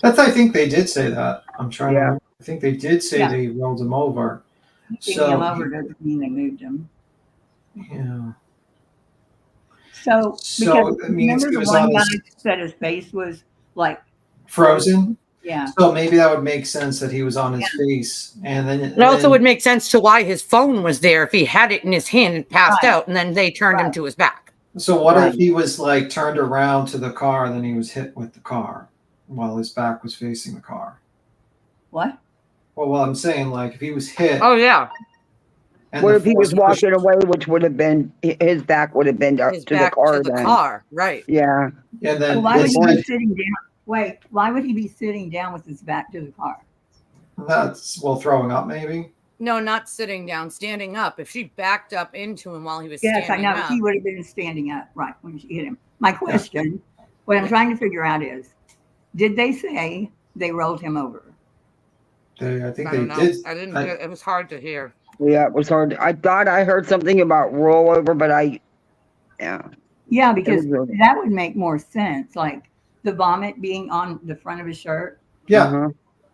I think they did say that. I'm trying to remember. I think they did say Yeah. they rolled him over. Taking him over doesn't mean they moved him. Yeah. So So because it means remember he the was one on guy his- said his face was like Frozen? Yeah. So maybe that would make sense that he was on his face, and then It also would make sense to why his phone was there if he had it in his hand and passed out, and then they turned him to his back. So what Right. if he was like turned around to the car and then he was hit with the car while his back was facing the car? What? Well, I'm saying like if he was hit. Oh yeah. And What the if he was force pushed- walking away, which would have been, his back would have been His to the back car to the then? car, right? Yeah. And then Well, why would it's he be like- sitting down? Wait, why would he be sitting down with his back to the car? that's throwing up maybe. No, not sitting down, standing up. If she backed up into him while he was Yes, I standing know. up, He would have been standing up, right, when she hit him. My question, what I'm trying to figure out is, did they say they rolled him over? I think I they don't know. did. I didn't. It was hard to hear. Yeah, it was hard. I thought I heard something about rollover, but yeah. Yeah, because It was really- that would make more sense, like the vomit being on the front of his shirt. Yeah. Uh-huh.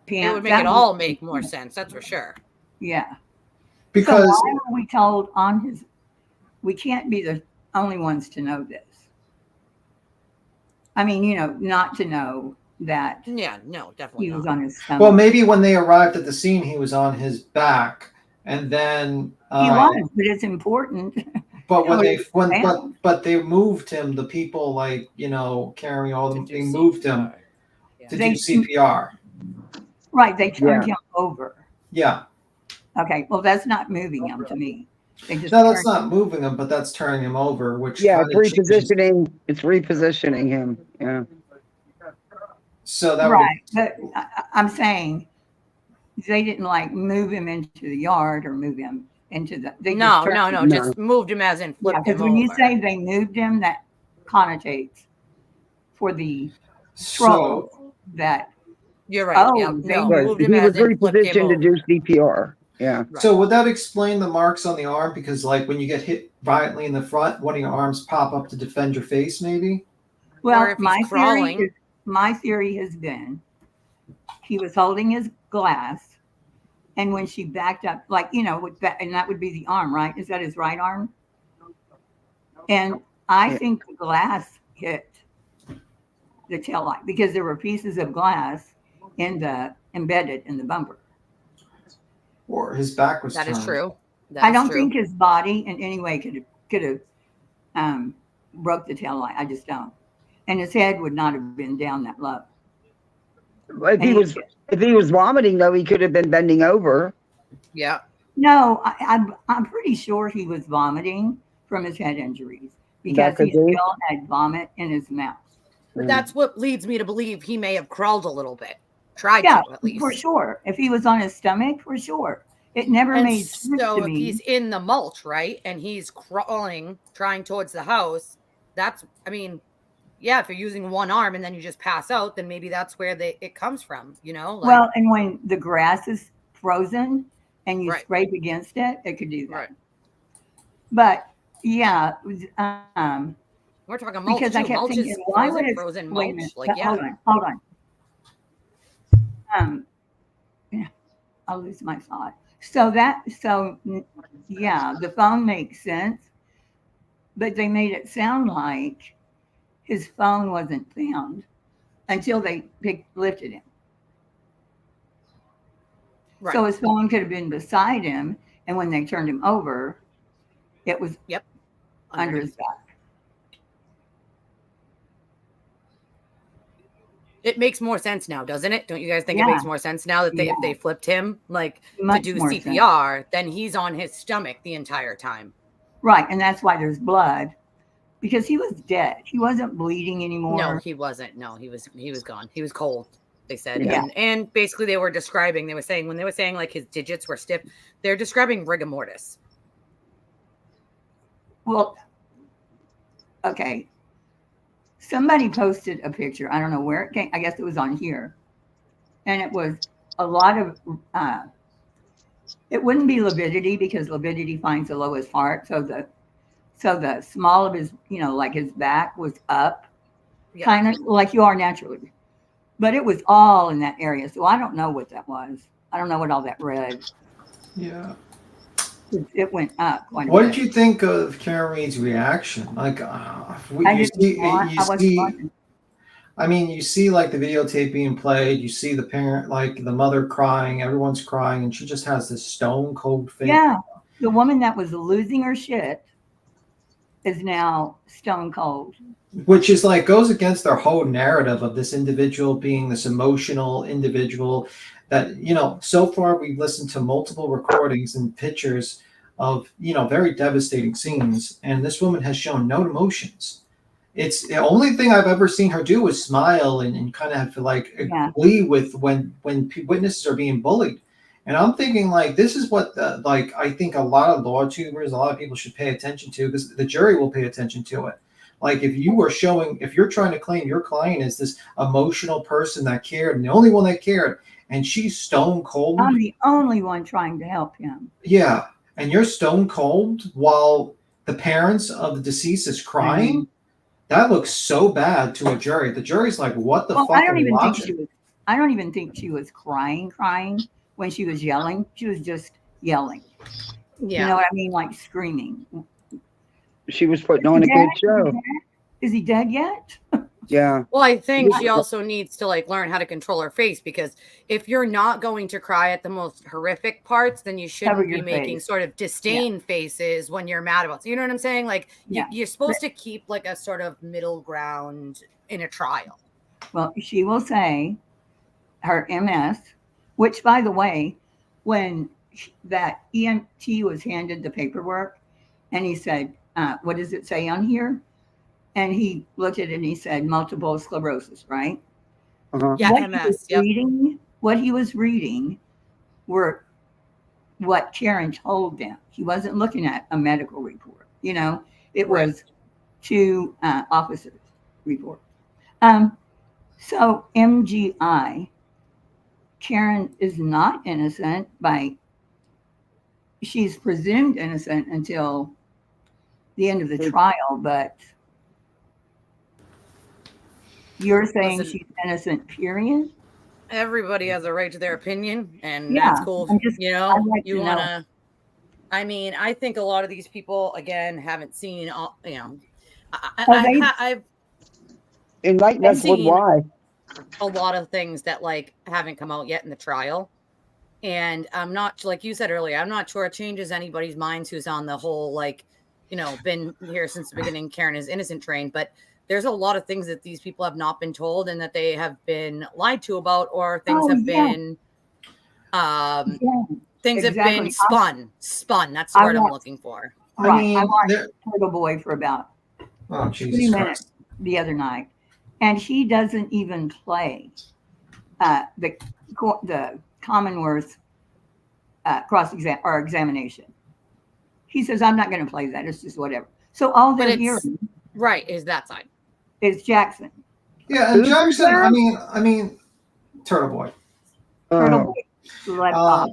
It would make that it all make more sense. That's for sure. Yeah. Because So why were we told on his, we can't be the only ones to know this. I mean, not to know that Yeah, no, definitely he was not. on his stomach. well, maybe when they arrived at the scene, he was on his back, and then He was, but it's important. But when they Oh, yeah. but they moved him, the people like carrying all them, they moved him to They- do CPR. Right, they turned him over. Yeah. Okay, well, that's not moving him to me. They just No, that's turned not moving him, but that's turning him over, which Yeah, kinda it's changes- repositioning. It's repositioning him. Yeah. So that Right, but I'm saying they didn't like move him into the yard or move him into the. They No, just no, turned no. him- Just moved him as in Yeah, flipped him because when you over. say they moved him, that connotates for the So troll that. You're right. Oh, yeah, they no, Right. moved He him was as in flipped him repositioned to over. do CPR. Yeah. So would that explain the marks on the arm? Because like when you get hit violently in the front, one of your arms pop up to defend your face, maybe? Well, if he's crawling. my theory has been he was holding his glass, and when she backed up, with that, and that would be the arm, right? Is that his right arm? And I Yeah. think the glass hit the tail light because there were pieces of glass embedded in the bumper. Or his back was That turned. is true. That I is don't true. think his body in any way could have broke the tail light. I just don't. And his head would not have been down that low. If he was vomiting though, he could have been bending over. Yeah. No, I'm pretty sure he was vomiting from his head injuries because That could he be. still had vomit in his mouth. But that's what leads me to believe he may have crawled a little bit. Tried Yeah, to, at least. for sure. If he was on his stomach, for sure. It never And made sense so to if me. he's in the mulch, right, and he's crawling, trying towards the house, yeah, if you're using one arm and then you just pass out, then maybe that's where it comes from, Well, and when the grass is frozen and you Right. scrape against it, it could do that. Right. But yeah, We're talking mulch because I too. kept Mulch thinking, is why would it? frozen Wait a mulch. minute. Like, yeah. Hold on. Yeah, I'll lose my thought. So yeah, the phone makes sense, but they made it sound like his phone wasn't found until they lifted him. Right. So his phone could have been beside him, and when they turned him over, it was under his back. It makes more sense now, doesn't it? Don't you guys think it Yeah. makes more sense now that if they flipped him to Much do more CPR, then he's on his stomach the entire time. Right, and that's why there's blood, because he was dead. He wasn't bleeding anymore. No, he wasn't. No, he was gone. He was cold, they said. Yeah. And basically they were saying when they were saying like his digits were stiff, they're describing rigor mortis. Well, okay. Somebody posted a picture. I don't know where it came. I guess it was on here. And it was a lot of, it wouldn't be lividity because lividity finds the lowest part. So the small of his, like his back was up, kind of like you are naturally. But it was all in that area. So I don't know what that was. I don't know what all that read. Yeah. It went up quite a What bit. did you think of Karen Reed's reaction? Like, I didn't watch- I wasn't watching. I mean, you see like the videotape being played, you see the parent, like the mother crying, everyone's crying, and she just has this stone cold face. Yeah, the woman that was losing her shit is now stone cold. Which is like goes against their whole narrative of this individual being this emotional individual that, you know, so far we've listened to multiple recordings and pictures of, you know, very devastating scenes, and this woman has shown no emotions. It's the only thing I've ever seen her do is smile and kind of like agree with when witnesses are being bullied. And I'm thinking like this is what like I think a lot of law tubers, a lot of people should pay attention to, because the jury will pay attention to it. Like if you're trying to claim your client is this emotional person that cared and the only one that cared, and she's stone cold. I'm the only one trying to help him. Yeah, and you're stone cold while the parents of the deceased is crying. Mm-hmm. That looks so bad to a jury. The jury's like, "What the fuck?" I don't even think she was crying when she was yelling. She was just yelling. Yeah. You know what I mean? Like screaming. She was putting on a good show. Is he dead yet? Yeah. Well, I think she also needs to like learn how to control her face, because if you're not going to cry at the most horrific parts, then you shouldn't be making sort of disdain faces when you're mad about. You know what I'm saying? Like you're supposed to keep like a sort of middle ground in a trial. Well, she will say her MS, which by the way, when that EMT was handed the paperwork and he said, what does it say on here? And he looked at it and he said, multiple sclerosis, right? Uh-huh. Yeah, MS. What he was reading were what Karen told them. He wasn't looking at a medical report. You know, it was two officers' report. So MGI, Karen is not innocent she's presumed innocent until the end of the trial, but you're saying she's innocent, period? Everybody has a right to their opinion, and that's cool. You know, you want to, I mean, I think a lot of these people, again, haven't seen, all, you know, I've enlighten us with why. A lot of things that like haven't come out yet in the trial. And I'm not, like you said earlier, I'm not sure it changes anybody's minds who's on the whole, like, you know, been here since the beginning, Karen is innocent train, but there's a lot of things that these people have not been told and that they have been lied to about, or things have been, things have been spun. That's the word I'm looking for. Right. I watched Turtle Boy for about 3 minutes the other night, and he doesn't even play the Commonwealth examination. He says, I'm not going to play that. It's just whatever. So all they're hearing is that side. Is Jackson. Yeah, and Jackson, I mean, Turtle Boy. Turtle Boy.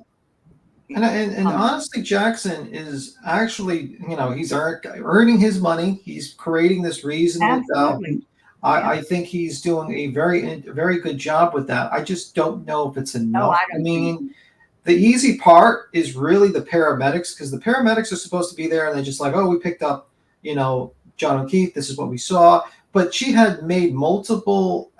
And honestly, Jackson is actually, you know, he's earning his money. He's creating this reasonable doubt. I think he's doing a very good job with that. I just don't know if it's enough. I mean, the easy part is really the paramedics, because the paramedics are supposed to be there and they're just like, oh, we picked up, you know, John O'Keefe. This is what we saw. But she had made multiple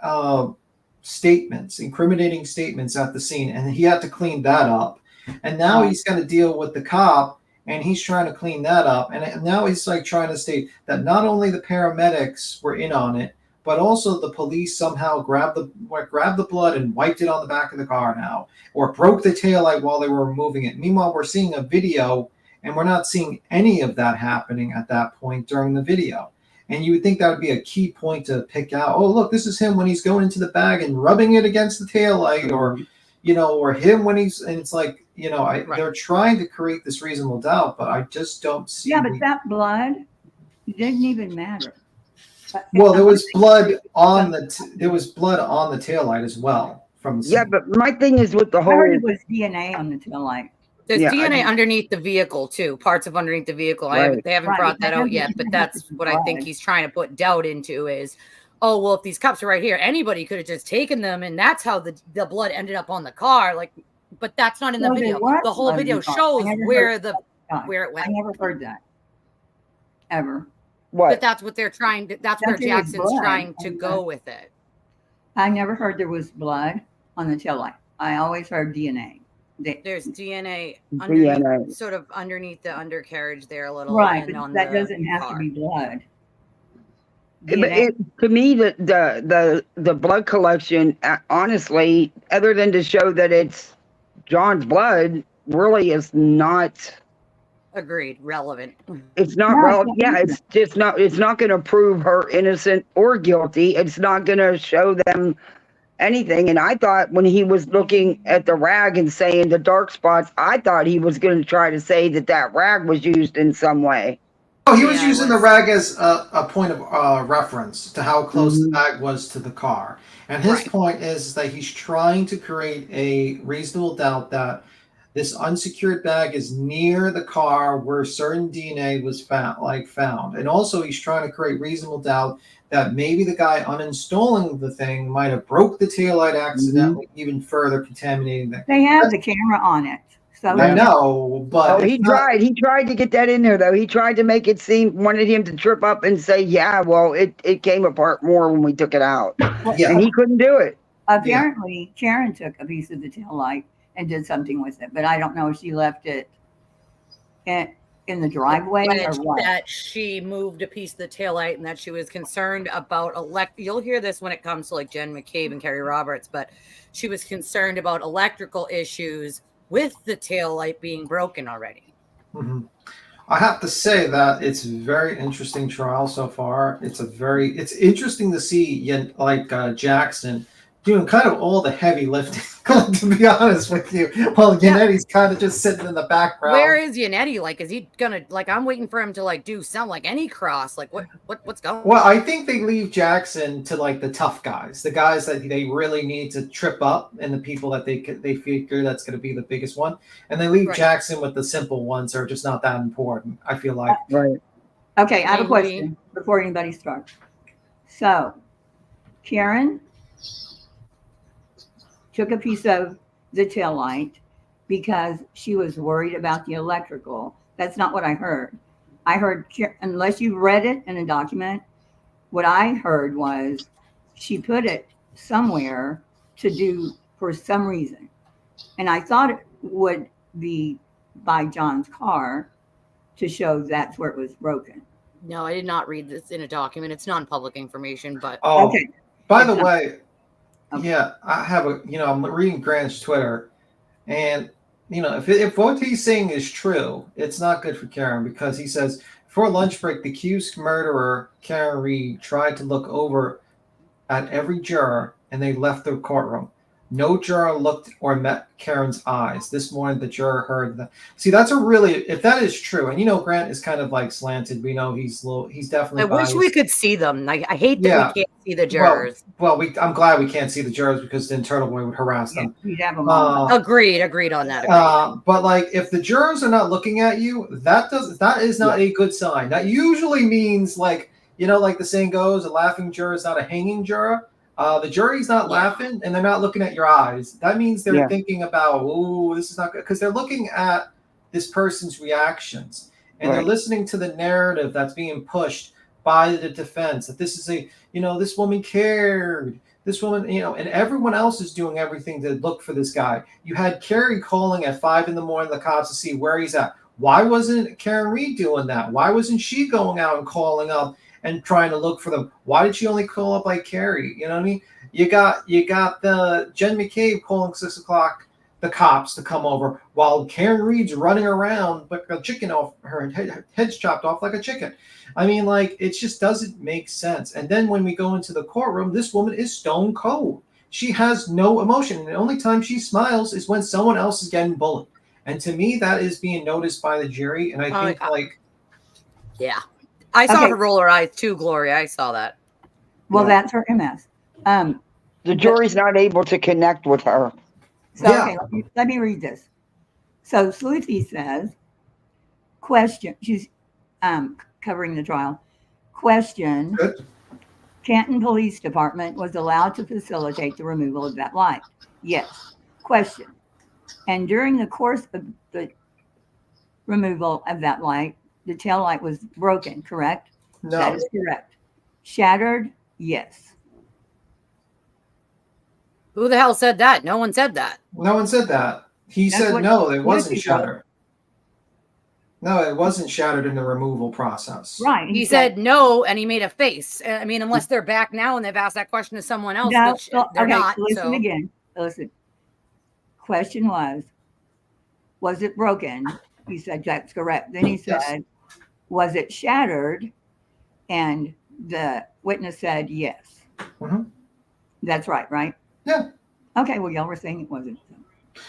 incriminating statements at the scene, and he had to clean that up. And now he's going to deal with the cop, and he's trying to clean that up. And now he's like trying to state that not only the paramedics were in on it, but also the police somehow grabbed the blood and wiped it on the back of the car now, or broke the taillight while they were removing it. Meanwhile, we're seeing a video, and we're not seeing any of that happening at that point during the video. And you would think that would be a key point to pick out. Oh, look, this is him when he's going into the bag and rubbing it against the taillight, or, you know, or him when he's, and it's like, you know, they're trying to create this reasonable doubt, but I just don't see. Yeah, but that blood didn't even matter. Well, there was blood on the taillight as well. But my thing is with the whole. I heard it was DNA on the taillight. There's DNA underneath the vehicle too, parts of underneath the vehicle. They haven't brought that out yet, but that's what I think he's trying to put doubt into is, oh, well, if these cups are right here, anybody could have just taken them, and that's how the blood ended up on the car. Like, but that's not in the video. The whole video shows where it went. I never heard that. Ever. What? But that's what they're trying to, that's where Jackson's trying to go with it. I never heard there was blood on the taillight. I always heard DNA. There's DNA DNA. sort of underneath the undercarriage there a little, Right, and but on that the doesn't have to car. be blood. But DNA. to me, the blood collection, honestly, other than to show that it's John's blood, really is not. Agreed. Relevant. It's not No, relevant. it's not Yeah, either. it's just not. It's not going to prove her innocent or guilty. It's not going to show them anything. And I thought when he was looking at the rag and saying the dark spots, I thought he was going to try to say that that rag was used in some way. Oh, he was Yeah, it using the was. rag as a point of reference to how close the Mhm. bag was to the car. And his Right. point is that he's trying to create a reasonable doubt that this unsecured bag is near the car where certain DNA was found. And also he's trying to create reasonable doubt that maybe the guy uninstalling the thing might have broke the taillight accidentally, even further contaminating the. They have the camera on it. So I know, but Oh, he it's not- tried. He tried to get that in there, though. He tried to make it seem, wanted him to trip up and say, "Yeah, well, it came apart more when we took it out," Yeah. and he couldn't do it. apparently Karen took a piece of the taillight and did something with it, but I don't know if she left it in the driveway or what. That she moved a piece of the taillight and that she was concerned about you'll hear this when it comes to like Jen McCabe and Kerry Roberts, but she was concerned about electrical issues with the taillight being broken already. Mhm. I have to say that it's a very interesting trial so far. It's interesting to see Jackson doing kind of all the heavy lifting, to be honest with you. Well, Yannetti's kind of just sitting in the background. Where is Yannetti? Like, is he gonna I'm waiting for him to like do something like any cross? Like what's going on? Well, I think they leave Jackson to like the tough guys, the guys that they really need to trip up, and the people that they figure that's going to be the biggest one, and they leave Right. Jackson with the simple ones that are just not that important. I feel like. Right. Okay, I have a Maybe. question before anybody starts. So, Karen took a piece of the taillight because she was worried about the electrical. That's not what I heard. I heard, unless you read it in a document, what I heard was she put it somewhere to do for some reason. And I thought it would be by John's car to show that's where it was broken. No, I did not read this in a document. It's non-public information, but Oh, Okay. by the It's not- way, Okay. yeah, I have I'm reading Grant's Twitter, and if what he's saying is true, it's not good for Karen because he says before lunch break, the accused murderer Karen Reed tried to look over at every juror, and they left the courtroom. No juror looked or met Karen's eyes. This morning, the juror heard that. See, that's if that is true, and Grant is kind of like slanted. We know he's definitely I wish biased. we could see them. I hate that Yeah. we can't see the jurors. Well, I'm glad we can't see the jurors because then Turtle Boy would harass them. You'd have them all. Agreed on that. But like, if the jurors are not looking at you, that is not a good sign. That usually means like the saying goes, a laughing juror is not a hanging juror. The jury's not laughing and they're not looking at your eyes. That means they're thinking about, oh, this is not good, because they're looking at this person's reactions and they're listening to the narrative that's being pushed by the defense that this is this woman cared. This woman, and everyone else is doing everything to look for this guy. You had Carrie calling at 5 a.m, the cops to see where he's at. Why wasn't Karen Reed doing that? Why wasn't she going out and calling up and trying to look for them? Why did she only call up like Carrie? You know what I mean? You got the Jen McCabe calling 6 o'clock the cops to come over while Karen Reed's running around like a chicken off her head's chopped off like a chicken. I mean, like, it just doesn't make sense. And then when we go into the courtroom, this woman is stone cold. She has no emotion. And the only time she smiles is when someone else is getting bullied. And to me, that is being noticed by the jury. And I think yeah. I saw her roll her eyes too, Gloria. I saw that. Well, that's her MS. The jury's not able to connect with her. So, okay, let me read this. So Sleuthie says, question, she's covering the trial. Question, Canton Police Department was allowed to facilitate the removal of that light. Yes. Question, and during the course of the removal of that light, the tail light was broken, correct? No. That is correct. Shattered? Yes. Who the hell said that? No one said that. No one said that. He That's said what- no, it yes, wasn't he did. shattered. No, it wasn't shattered in the removal process. Right. He said no, and he made a face. I mean, unless they're back now and they've asked that question to someone else, No, which well, they're okay, not. listen So again. Listen. Question was it broken? He said that's correct. Then he Yes. said, was it shattered? And the witness said yes. Mhm. That's right? Yeah. Okay, well, y'all were saying it wasn't.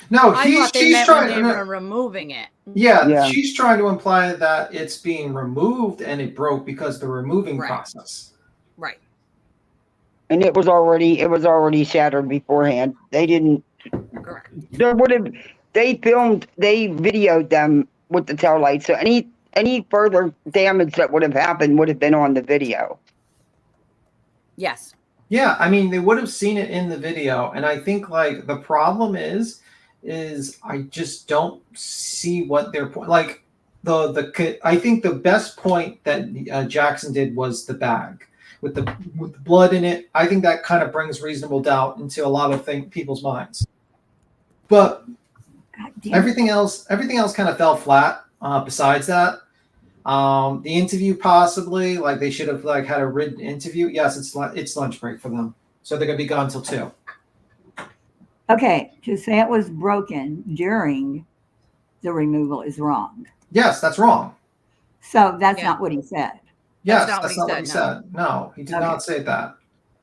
No, I she's thought they meant trying. when they were removing it. Yeah, Yeah. she's trying to imply that it's being removed and it broke because the removing Right. process. Right. And it was already shattered beforehand. They didn't. Correct. There would have. They videoed them with the tail light. So any further damage that would have happened would have been on the video. Yes. Yeah, I mean, they would have seen it in the video, and I think like the problem is I just don't see what their point. Like I think the best point that Jackson did was the bag with the blood in it. I think that kind of brings reasonable doubt into a lot of people's minds. But everything else kind of fell flat. Besides that, the interview possibly like they should have like had a written interview. Yes, it's lunch break for them, so they're gonna be gone till 2. Okay, to say it was broken during the removal is wrong. Yes, that's wrong. So that's Yeah. not what he said. Yes, not what that's he not what said, he no. said. No, he did Okay. not say that.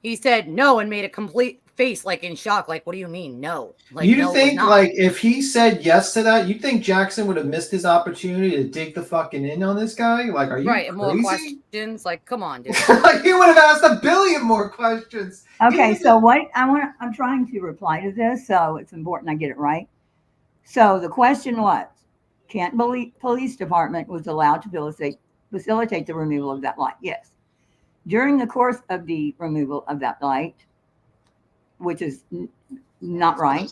He said no and made a complete face, like in shock. Like, what do you mean no? Like, You no, it was think not. like if he said yes to that, you think Jackson would have missed his opportunity to dig the fucking in on this guy? Like, are you Right, and more crazy? questions. Like, come on, dude. Like he would have asked a billion more questions. Okay, Even so what I'm trying to reply to this, so it's important I get it right. So the question was, Canton Police Department was allowed to facilitate the removal of that light? Yes. During the course of the removal of that light, which is not right,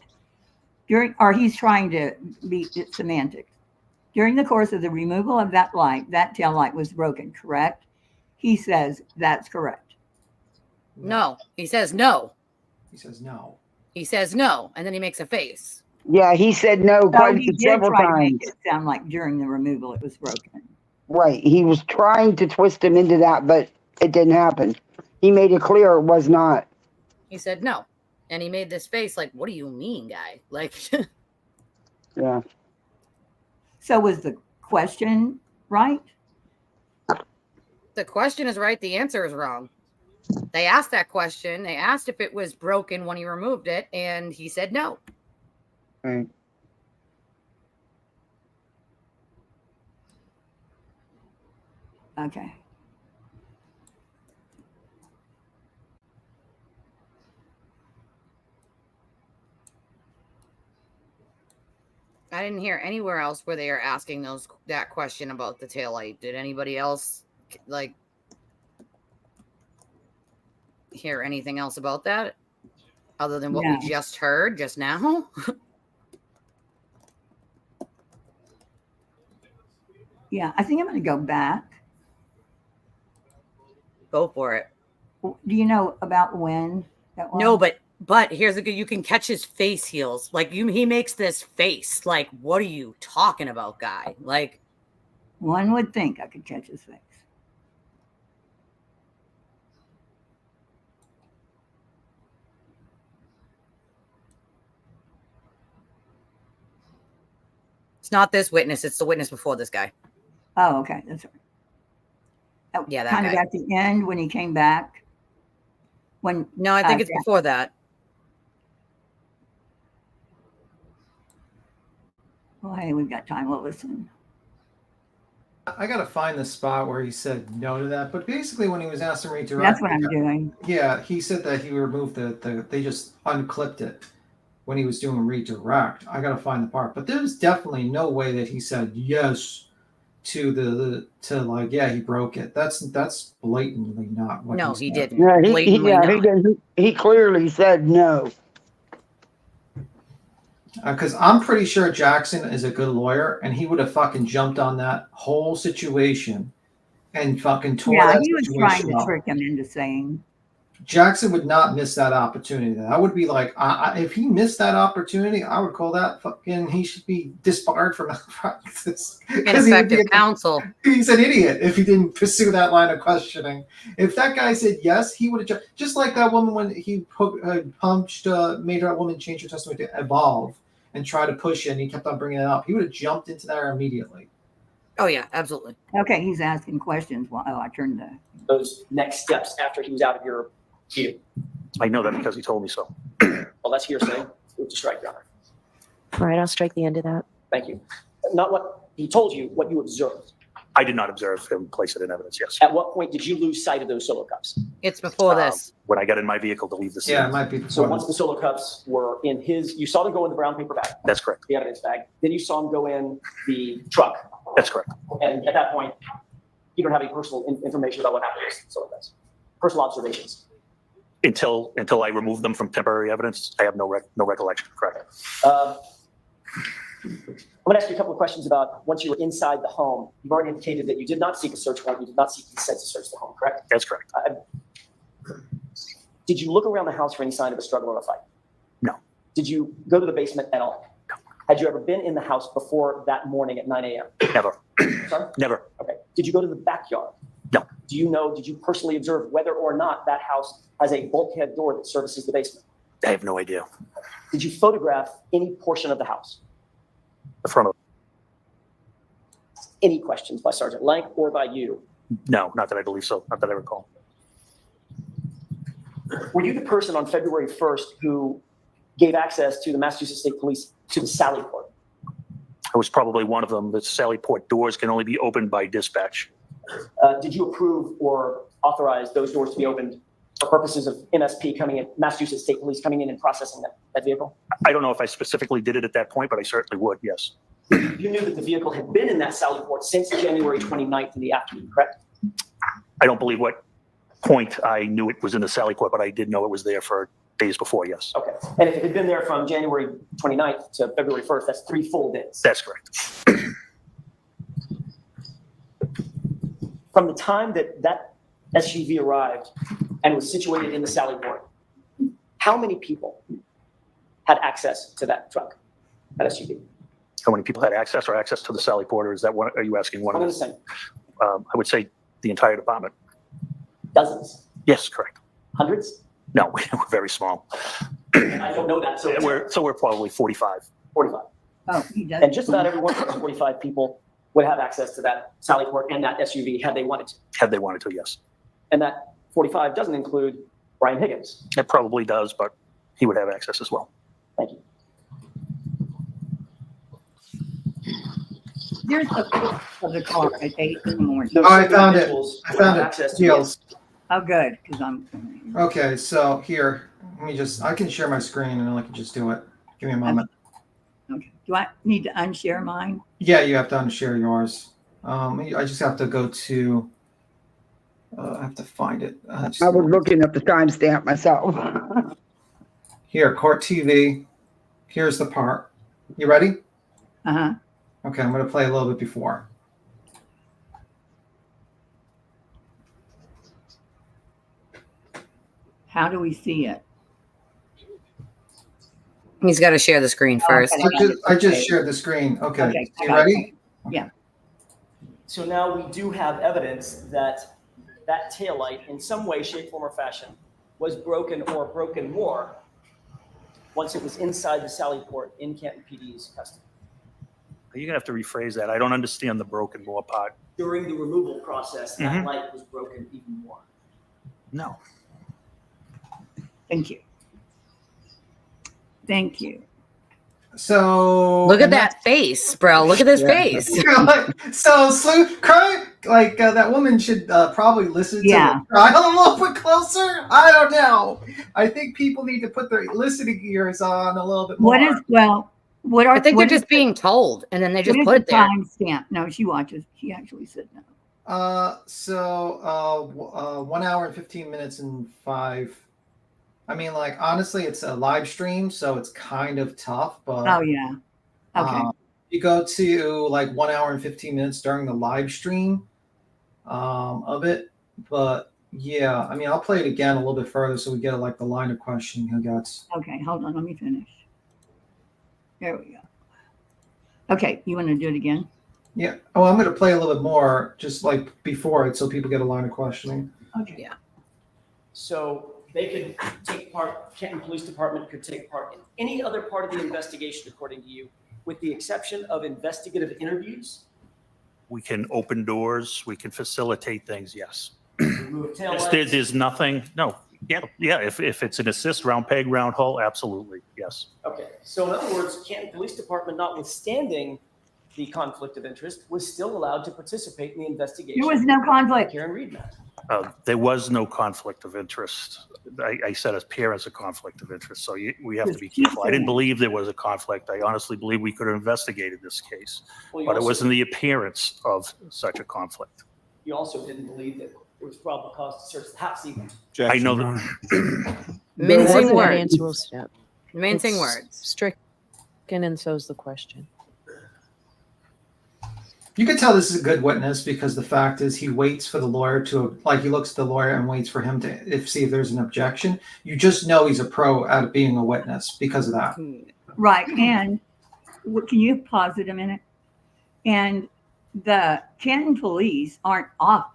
he's trying to be semantics. During the course of the removal of that light, that tail light was broken, correct? He says that's correct. No, he says no. He says no. He says no, and then he makes a face. Yeah, he said no So quite he did several try to times. make it sound like during the removal it was broken. Right. He was trying to twist him into that, but it didn't happen. He made it clear it was not. He said no, and he made this face, like, what do you mean, guy? Like, Yeah. So was the question right? the question is right, the answer is wrong. They asked that question. They asked if it was broken when he removed it, and he said no. Right. Okay. I didn't hear anywhere else where they are asking that question about the taillight. Did anybody else like hear anything else about that other than what No. we just heard just now? Yeah, I think I'm going to go back. Go for it. Do you know about when that was? No, but here's the good. You can catch his face heels. Like he makes this face. Like, what are you talking about, guy? Like, One would think I could catch his face. it's not this witness. It's the witness before this guy. Oh, okay. That's right. Yeah, that kind guy. of at the end when he came back. When No, I think it's Jack- before that. Oh, hey, we've got time. We'll listen. I gotta find the spot where he said no to that. But basically, when he was asked to redirect, That's what I'm doing. Yeah, he said that he removed they just unclipped it when he was doing redirect. I gotta find the part, but there's definitely no way that he said yes to like yeah he broke it. That's blatantly not what. No, he he said. didn't. Yeah, Blatantly not. he clearly said no. Because I'm pretty sure Jackson is a good lawyer, and he would have fucking jumped on that whole situation and fucking tore Yeah, that he was situation trying to up. trick him into saying Jackson would not miss that opportunity. That would be like, if he missed that opportunity, I would call that fucking, he should be disbarred from practice. Ineffective counsel. He's an idiot if he didn't pursue that line of questioning. If that guy said yes, he would have just like that woman when he made that woman change her testimony to evolve and try to push it, and he kept on bringing it up. He would have jumped into there immediately. Oh yeah, absolutely. Okay, he's asking questions. While I turned the. Those next steps after he was out of your view. I know that because he told me so. Well, that's hearsay. Move to strike, Your Honor. All right, I'll strike the end of that. Thank you. Not what he told you, what you observed. I did not observe him place it in evidence, yes. At what point did you lose sight of those solo cups? It's before this. When I got in my vehicle to leave the scene. Yeah, it might be. So once the solo cups were in you saw them go in the brown paper bag. That's correct. The evidence bag. Then you saw them go in the truck. That's correct. And at that point, you don't have any personal information about what happened to those solo cups. Personal observations. Until I removed them from temporary evidence, I have no recollection. Correct. I'm going to ask you a couple of questions about once you were inside the home. You've already indicated that you did not seek a search warrant. You did not seek consent to search the home, correct? That's correct. Did you look around the house for any sign of a struggle or a fight? No. Did you go to the basement at all? No. Had you ever been in the house before that morning at 9 a.m.? Never. Sorry? Never. Okay. Did you go to the backyard? No. Did you personally observe whether or not that house has a bulkhead door that services the basement? I have no idea. Did you photograph any portion of the house? The front of Any questions by Sergeant Lank or by you? No, not that I believe so. Not that I recall. Were you the person on February 1st who gave access to the Massachusetts State Police to the Sally Port? I was probably one of them. The Sally Port doors can only be opened by dispatch. Did you approve or authorize those doors to be opened for purposes of MSP coming in, Massachusetts State Police coming in and processing that vehicle? I don't know if I specifically did it at that point, but I certainly would, yes. You knew that the vehicle had been in that Sally Port since January 29th in the afternoon, correct? I don't believe what point I knew it was in the Sally Port, but I did know it was there for days before, yes. Okay. And if it had been there from January 29th to February 1st, that's 3 full days. That's correct. From the time that SUV arrived and was situated in the Sally Port, how many people had access to that truck, that SUV? How many people had access to the Sally Port, or is that one? Are you asking one I'm of going to them? say I would say the entire department. dozens, Yes, correct. hundreds. No, we're very small. I don't know that. So We're probably 45. 45. Oh, he does. And just about every one of those 45 people would have access to that Sally Port and that SUV had they wanted to. Had they wanted to, yes. And that 45 doesn't include Brian Higgins. It probably does, but he would have access as well. Thank you. There's a picture of the car at 8 in the morning. Those Oh, I same found it. individuals I would found have it. access to Deals. Oh, good, because I'm. Okay, so here, I can share my screen and then I can just do it. Give me a moment. Okay. Do I need to unshare mine? Yeah, you have to unshare yours. I just have to go to, I have to find it. I was looking up the timestamp myself. Here, Court TV. Here's the part. You ready? Uh-huh. Okay, I'm going to play a little bit before. How do we see it? He's got to share the screen first. I just shared the screen. Okay, Okay, you ready? Yeah. So now we do have evidence that that taillight in some way, shape, form, or fashion was broken or broken more once it was inside the Sally Port in Canton PD's custody. You're going to have to rephrase that. I don't understand the broken more part. During the removal process, that Mhm. light was broken even more. No. Thank you. Thank you. So Look at that face, bro. Look at this face. That woman should probably listen to Yeah. the trial a little bit closer. I don't know. I think people need to put their listening ears on a little bit more. What are? I think what they're is just being told, and then they just what is put it the there. timestamp? No, she watches. She actually said no. 1 hour and 15 minutes and 5. I mean, like, honestly, it's a live stream, so it's kind of tough, but Oh yeah. Okay. you go to like 1 hour and 15 minutes during the live stream of it, but Yeah, I mean, I'll play it again a little bit further so we get like the line of questioning he gets. Okay, hold on, let me finish. There we go. Okay, you want to do it again? Yeah. Oh, I'm going to play a little bit more, just like before it, so people get a line of questioning. Okay. Yeah. So they could take part, Canton Police Department could take part in any other part of the investigation, according to you, with the exception of investigative interviews, We can open doors, we can facilitate things, yes. remove taillights. There's nothing, no, yeah, if it's an assist, round peg, round hole, absolutely, yes. Okay, so in other words, Canton Police Department, notwithstanding the conflict of interest, was still allowed to participate in the investigation. There was no conflict. Karen Reed met. There was no conflict of interest. I said appearance of conflict of interest, so we have to be careful. I didn't believe there was a conflict. I honestly believe we could have investigated this case, Well, you but it also- wasn't the appearance of such a conflict. You also didn't believe that there was probable cause to search the house either. I know that. Mincing That words. answer will step. Mincing It's words. Stricken, and so's the question. You can tell this is a good witness because the fact is he waits for the lawyer to, like, he looks at the lawyer and waits for him to see if there's an objection. You just know he's a pro at being a witness because of that. Right, and can you pause it a minute? And the Canton police aren't off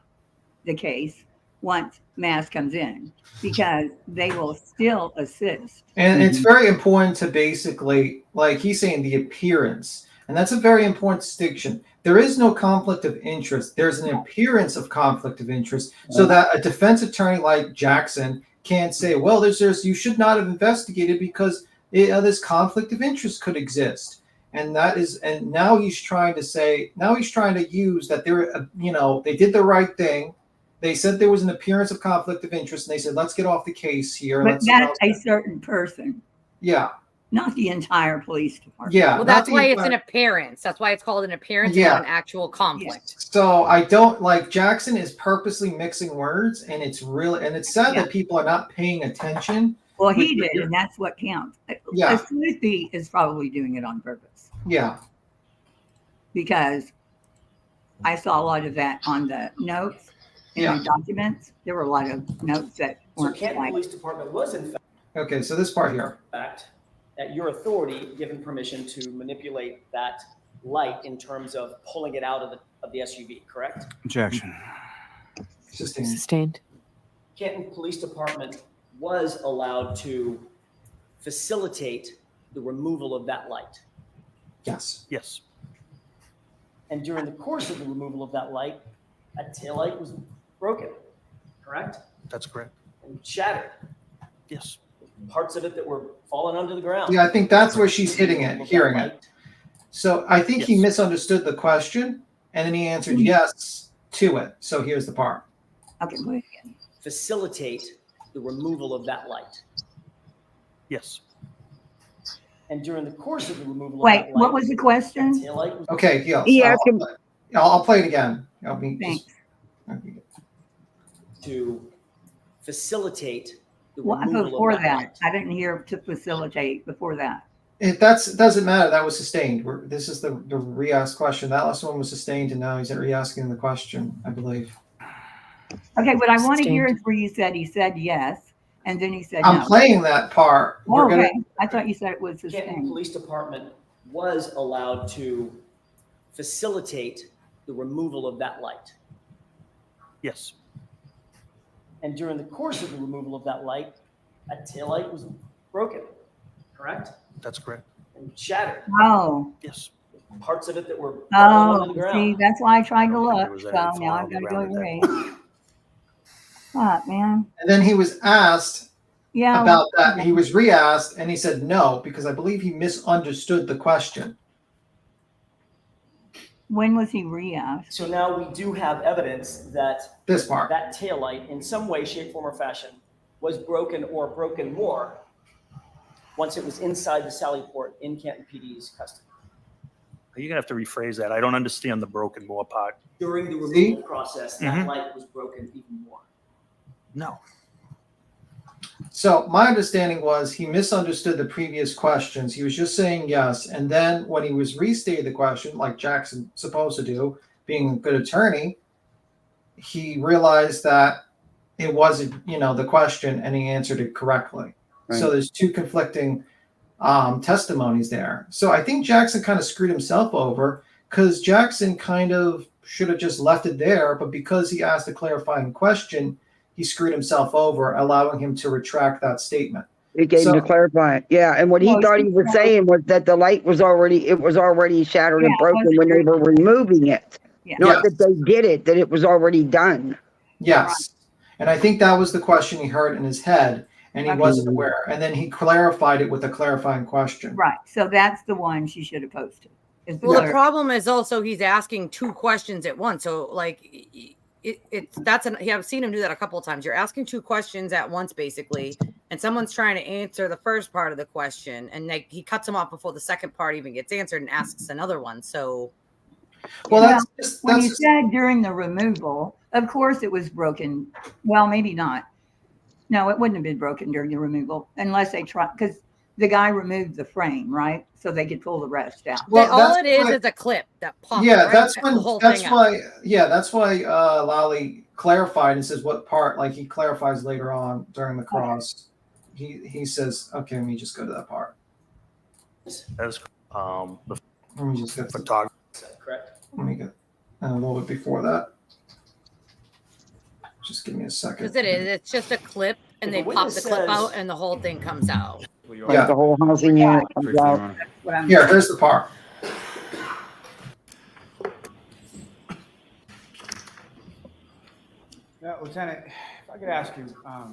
the case once Mass comes in because they will still assist. And it's very important to basically, like he's saying, the appearance. And that's a very important distinction. There is no conflict of interest. There's an appearance of conflict of interest so that a defense attorney like Jackson can't say, well, there's you should not have investigated because this conflict of interest could exist. And now he's trying to use that they did the right thing. They said there was an appearance of conflict of interest and they said, let's get off the case here. But that's a certain person, Yeah. not the entire police department. Yeah. Well, that's why it's an appearance. That's why it's called an appearance, Yeah. not an actual conflict. So I don't like Jackson is purposely mixing words and it's sad that people are not paying attention. Well, he did, and that's what counts. Yeah. Smithy is probably doing it on purpose Yeah. because I saw a lot of that on the notes in the documents. There were a lot of notes that So weren't Canton like. Police Department was in Okay, so this part here. fact, at your authority, given permission to manipulate that light in terms of pulling it out of the SUV, correct? Objection. Sustained. Canton Police Department was allowed to facilitate the removal of that light. Yes. Yes. And during the course of the removal of that light, a taillight was broken, correct? That's correct. And shattered. Yes. Parts of it that were falling under the ground. Yeah, I think that's where she's hitting it, hearing it. So I think he Yes. misunderstood the question and then he answered yes to it. So here's the part. Okay, go ahead again. Facilitate the removal of that light. Yes. And during the course of the removal of Wait, that light, what was the question? that taillight was Okay, yeah. He asked him- I'll play it again. Thanks. to facilitate the Well, removal before of that that, light. I didn't hear to facilitate before that. It doesn't matter. That was sustained. This is the re-asked question. That last one was sustained, and now he's re-asking the question, I believe. Okay, what I want to hear Sustained. is where you said he said yes, and then he said I'm no. playing that part. Oh, okay, I thought you said it was Canton sustained. Police Department was allowed to facilitate the removal of that light. Yes. And during the course of the removal of that light, a taillight was broken, correct? That's correct. And shattered. Oh, Yes. Parts of it that were falling under the see, ground. that's why I tried to I don't think look. there was So anything now falling I've on got the to go ground at read. Fuck, man. And then he was asked Yeah. about that. He was re-asked, and he said no because I believe he misunderstood the question. When was he re-asked? So now we do have evidence that This part. that taillight, in some way, shape, form, or fashion, was broken or broken more once it was inside the Sallyport in Canton PD's custody. You're gonna have to rephrase that. I don't understand the broken more part. During the See? removal process, that Mhm. light was broken even more. No. So my understanding was he misunderstood the previous questions. He was just saying yes, and then when he was restated the question, like Jackson's supposed to do, being a good attorney, he realized that it wasn't, the question, and he answered it correctly. Right. So there's two conflicting testimonies there. So I think Jackson kind of screwed himself over, because Jackson kind of should have just left it there, but because he asked a clarifying question, he screwed himself over, allowing him to retract that statement. It gave him to clarify it. Yeah, and what he thought he was saying was that the light was already shattered and broken when they were removing it. Yeah. Not that they did it, that it was already done. Yes. And I think that was the question he heard in his head, and he wasn't aware. And then he clarified it with a clarifying question. Right. So that's the one she should have posted. Well, the problem is also he's asking two questions at once. So like I've seen him do that a couple of times. You're asking two questions at once, basically, and someone's trying to answer the first part of the question, and he cuts him off before the second part even gets answered and asks another one. So, well, when you said during the removal, of course it was broken. Well, maybe not. No, it wouldn't have been broken during the removal unless they tried, because the guy removed the frame, right? So they could pull the rest out. Well, all it is a clip that pops. Yeah, right that's the whole that's thing why. out. Yeah, that's why Lally clarified and says what part. Like he clarifies later on during the cross. He says, okay, let me just go to that part. As Let me just get photography. Correct. Let me get a little bit before that. Just give me a second. Because it's just a clip, and they pop the clip out, and the whole thing comes out. Like the whole housing unit comes out. Here, here's the part. Now, Lieutenant, if I could ask you, a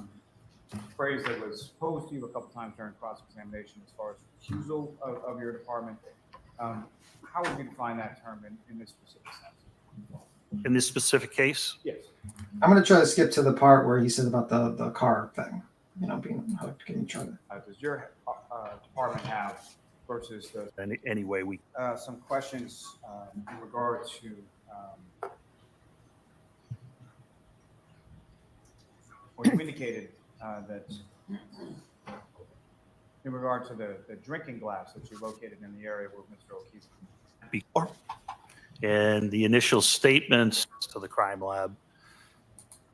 phrase that was posed to you a couple times during cross-examination as far as refusal of your department, how would you define that term in this specific sense? In this specific case? Yes. I'm going to try to skip to the part where he said about the car thing, being hooked. Can you try to? Does your department have, versus the Any way we some questions in regard to well, you indicated that in regard to the drinking glass that you located in the area where Mr. O'Keefe before. And the initial statements to the crime lab,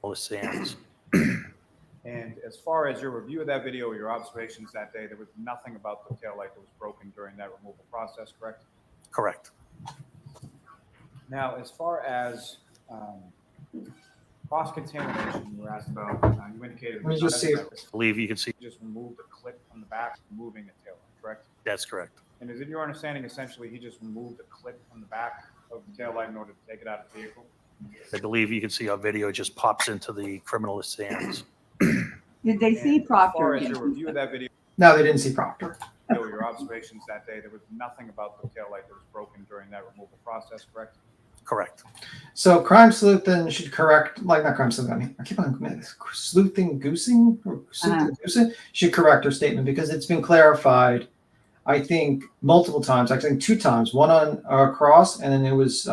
all the sands. And as far as your review of that video or your observations that day, there was nothing about the taillight that was broken during that removal process, correct? Correct. Now, as far as cross-contamination, you were asked about, you indicated. Let me just see. I believe you can see. Just removed the clip from the back, removing the taillight, correct? That's correct. And is it your understanding, essentially, he just removed the clip from the back of the taillight in order to take it out of the vehicle? I believe you can see our video just pops into the criminalist's hands. Did they see Proctor? As far as your review of that video, No, they didn't see Proctor. or your observations that day, there was nothing about the taillight that was broken during that removal process, correct? Correct. So crime sleuth then should correct, like not crime sleuth, I keep on sleuthing goosing or sleuthing goosing should correct her statement because it's been clarified, I think, multiple times. I think 2 times, one on cross, and then it was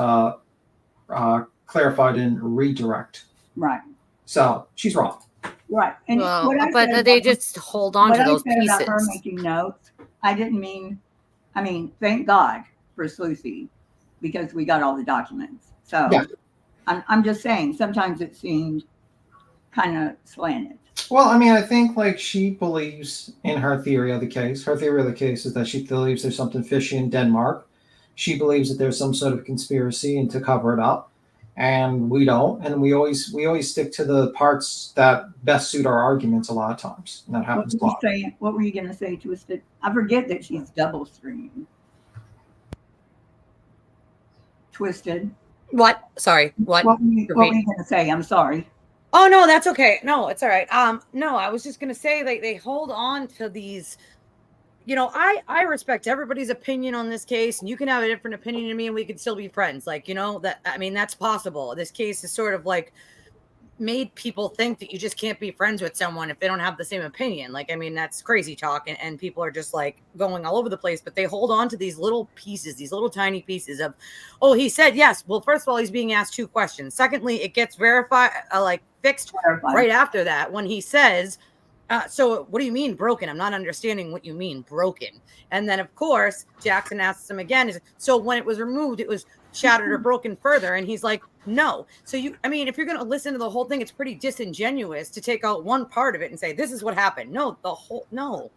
clarified in redirect. Right. So she's wrong. Right. And Well, what I but said they about- just hold on what to I those said about her pieces. making notes, I didn't mean, thank God for Sleuthy because we got all the documents. So Yeah. I'm just saying, sometimes it seemed kind of slanted. Well, I think like she believes in her theory of the case. Her theory of the case is that she believes there's something fishy in Denmark. She believes that there's some sort of conspiracy and to cover it up. And we don't. And we always stick to the parts that best suit our arguments a lot of times. And that happens a lot. What were you going to say, Twisted? I forget that she's double streamed. Twisted. What? Sorry. What? What were you going to say? I'm sorry. Oh no, that's okay. No, it's all right. No, I was just gonna say they hold on to these. I respect everybody's opinion on this case, and you can have a different opinion than me, and we could still be friends. That's possible. This case is sort of like made people think that you just can't be friends with someone if they don't have the same opinion. That's crazy talk, and people are just like going all over the place, but they hold on to these little pieces, these little tiny pieces of, oh, he said yes. Well, first of all, he's being asked 2 questions. Secondly, it gets verified, fixed right after that when he says, So what do you mean broken? I'm not understanding what you mean broken. And then of course, Jackson asks him again, so when it was removed, it was shattered or broken further? And he's like, no. So if you're going to listen to the whole thing, it's pretty disingenuous to take out one part of it and say, this is what happened. No, no.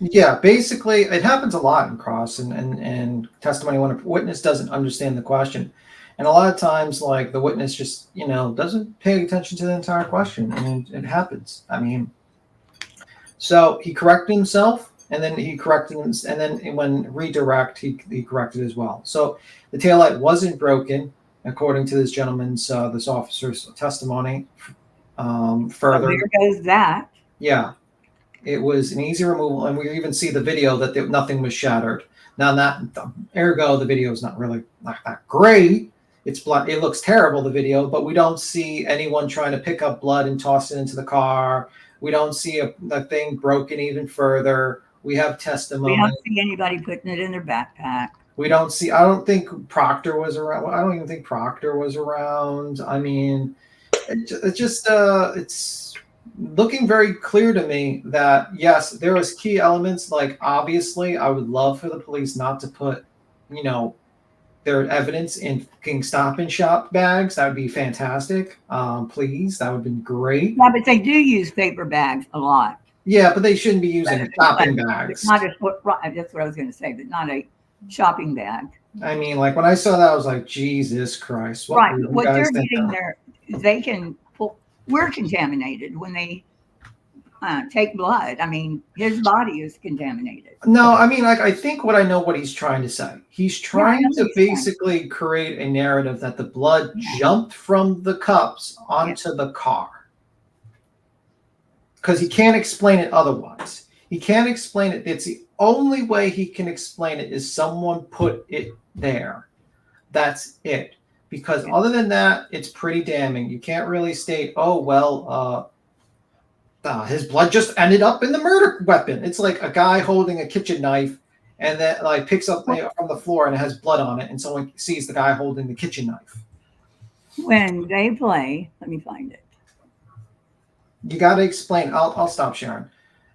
Yeah, basically it happens a lot in cross and testimony when a witness doesn't understand the question. And a lot of times, like, the witness just, doesn't pay attention to the entire question, and it happens. So he corrected himself, and then when redirect, he corrected as well. So the taillight wasn't broken, according to this gentleman's, this officer's testimony. Further, there goes that. Yeah, it was an easy removal, and we even see the video that nothing was shattered. Now, ergo, the video is not that great. It's blood. It looks terrible, the video, but we don't see anyone trying to pick up blood and toss it into the car. We don't see the thing broken even further. We have testimony. We don't see anybody putting it in their backpack. We don't see. I don't think Proctor was around. I don't even think Proctor was around. It's looking very clear to me that yes, there was key elements. Like, obviously, I would love for the police not to put, their evidence in fucking Stop and Shop bags. That would be fantastic. Please, that would have been great. Yeah, but they do use paper bags a lot. Yeah, but they shouldn't be using shopping bags. That's what I was going to say, but not a shopping bag. Like, when I saw that, I was like, Jesus Christ. What they're getting there, they can pull. We're contaminated when they take blood. His body is contaminated. No, I think I know what he's trying to say. He's trying to basically create a narrative that the blood jumped from the cups onto the car. Because he can't explain it otherwise. He can't explain it. It's the only way he can explain it is someone put it there. That's it. Because other than that, it's pretty damning. You can't really state, his blood just ended up in the murder weapon. It's like a guy holding a kitchen knife and then picks up from the floor and it has blood on it, and someone sees the guy holding the kitchen knife. When they play, let me find it. You got to explain. I'll stop, Sharon.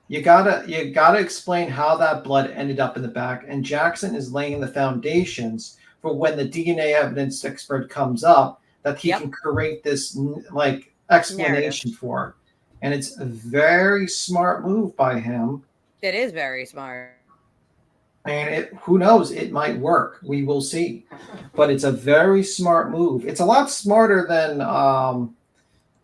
You gotta explain how that blood ended up in the back. And Jackson is laying the foundations for when the DNA evidence expert comes up, that he can create this explanation for it. And it's a very smart move by him. It is very smart. And who knows, it might work. We will see. But it's a very smart move. It's a lot smarter than a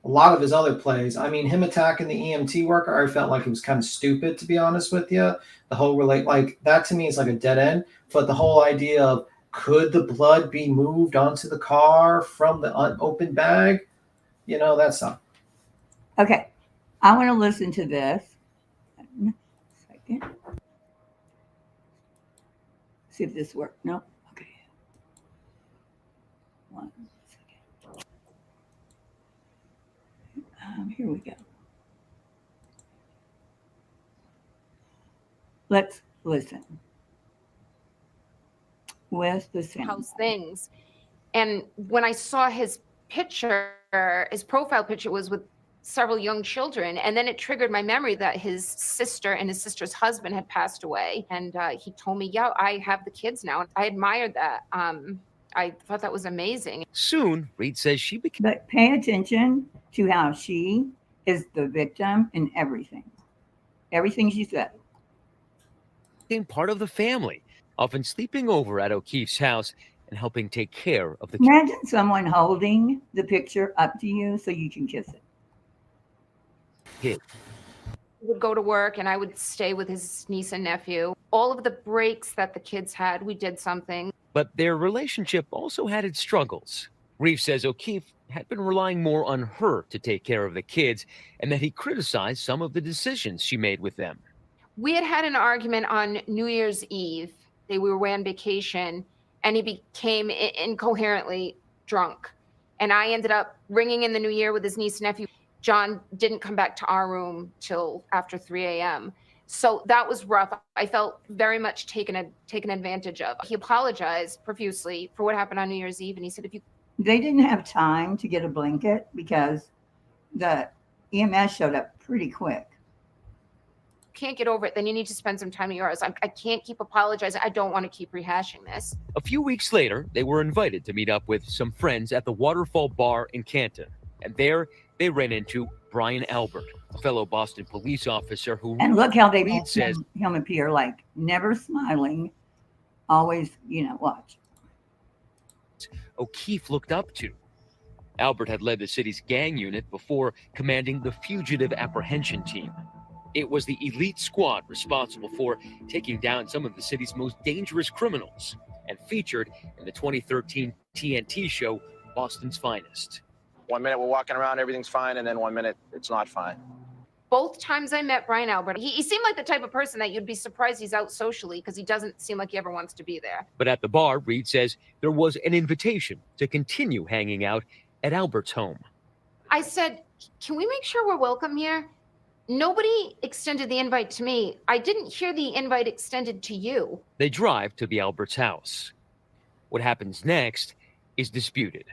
lot of his other plays. Him attacking the EMT worker, I felt like it was kind of stupid, to be honest with you. The whole that to me is like a dead end. But the whole idea of, could the blood be moved onto the car from the unopened bag? That's not. Okay. I want to listen to this. Second. See if this works. No? Okay. 1 second. Here we go. Let's listen. With the same house things. And when I saw his picture, his profile picture was with several young children, and then it triggered my memory that his sister and his sister's husband had passed away, and he told me, I have the kids now. I admired that. I thought that was amazing. Soon, Reed says she became. But pay attention to how she is the victim in everything she said. Became part of the family, often sleeping over at O'Keefe's house and helping take care of the Imagine someone holding the picture up to you so you can kiss it. kid. He would go to work and I would stay with his niece and nephew. All of the breaks that the kids had, we did something. But their relationship also had its struggles. Reeve says O'Keefe had been relying more on her to take care of the kids, and that he criticized some of the decisions she made with them. We had an argument on New Year's Eve. We were away on vacation, and he became incoherently drunk. And I ended up ringing in the new year with his niece and nephew. John didn't come back to our room till after 3 a.m. So that was rough. I felt very much taken advantage of. He apologized profusely for what happened on New Year's Eve, and he said, They didn't have time to get a blanket because the EMS showed up pretty quick. can't get over it, then you need to spend some time at yours. I can't keep apologizing. I don't want to keep rehashing this. A few weeks later, they were invited to meet up with some friends at the Waterfall Bar in Canton. And there, they ran into Brian Albert, a fellow Boston police officer who And look how they Reed make says him appear like never smiling, always, watch. O'Keefe looked up to. Albert had led the city's gang unit before commanding the Fugitive Apprehension Team. It was the elite squad responsible for taking down some of the city's most dangerous criminals and featured in the 2013 TNT show, Boston's Finest. 1 minute we're walking around, everything's fine, and then 1 minute it's not fine. Both times I met Brian Albert, he seemed like the type of person that you'd be surprised he's out socially because he doesn't seem like he ever wants to be there. But at the bar, Reed says there was an invitation to continue hanging out at Albert's home. I said, can we make sure we're welcome here? Nobody extended the invite to me. I didn't hear the invite extended to you. They drive to the Albert's house. What happens next is disputed.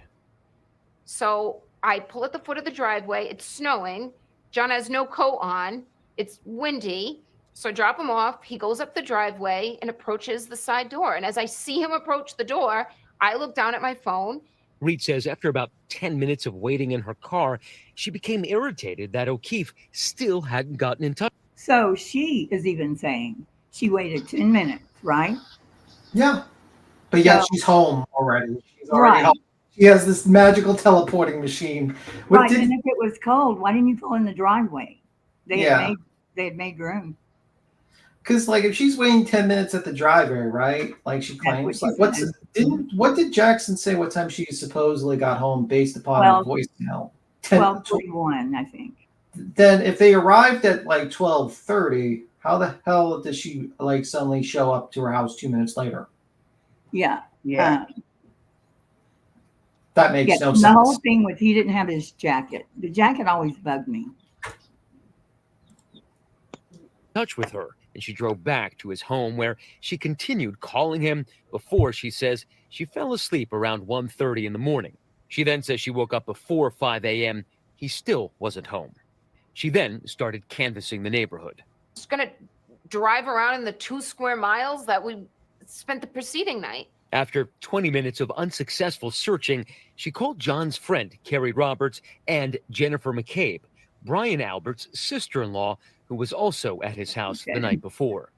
So I pull at the foot of the driveway. It's snowing. John has no coat on. It's windy. So I drop him off. He goes up the driveway and approaches the side door. And as I see him approach the door, I look down at my phone. Reed says after about 10 minutes of waiting in her car, she became irritated that O'Keefe still hadn't gotten in touch. So she is even saying she waited 10 minutes, right? Yeah. But yet So- she's home already. She's already Right. home. She has this magical teleporting machine. What Right, did- and if it was cold, why didn't you pull in the driveway? They Yeah. had made room. Because like if she's waiting 10 minutes at the driveway, right? Like she That's what claims. she Like said. what did Jackson say what time she supposedly got home based upon Well, her voicemail? 12:41, I think. Then if they arrived at like 12:30, how the hell does she like suddenly show up to her house 2 minutes later? Yeah. Yeah. That makes Yeah, no the sense. whole thing was he didn't have his jacket. The jacket always bugged me. touch with her, and she drove back to his home where she continued calling him before she says she fell asleep around 1:30 in the morning. She then says she woke up before 5 a.m. He still wasn't home. She then started canvassing the neighborhood. Just gonna drive around in the 2 square miles that we spent the preceding night. After 20 minutes of unsuccessful searching, she called John's friend, Carrie Roberts, and Jennifer McCabe, Brian Albert's sister-in-law, who was also at his house the night before.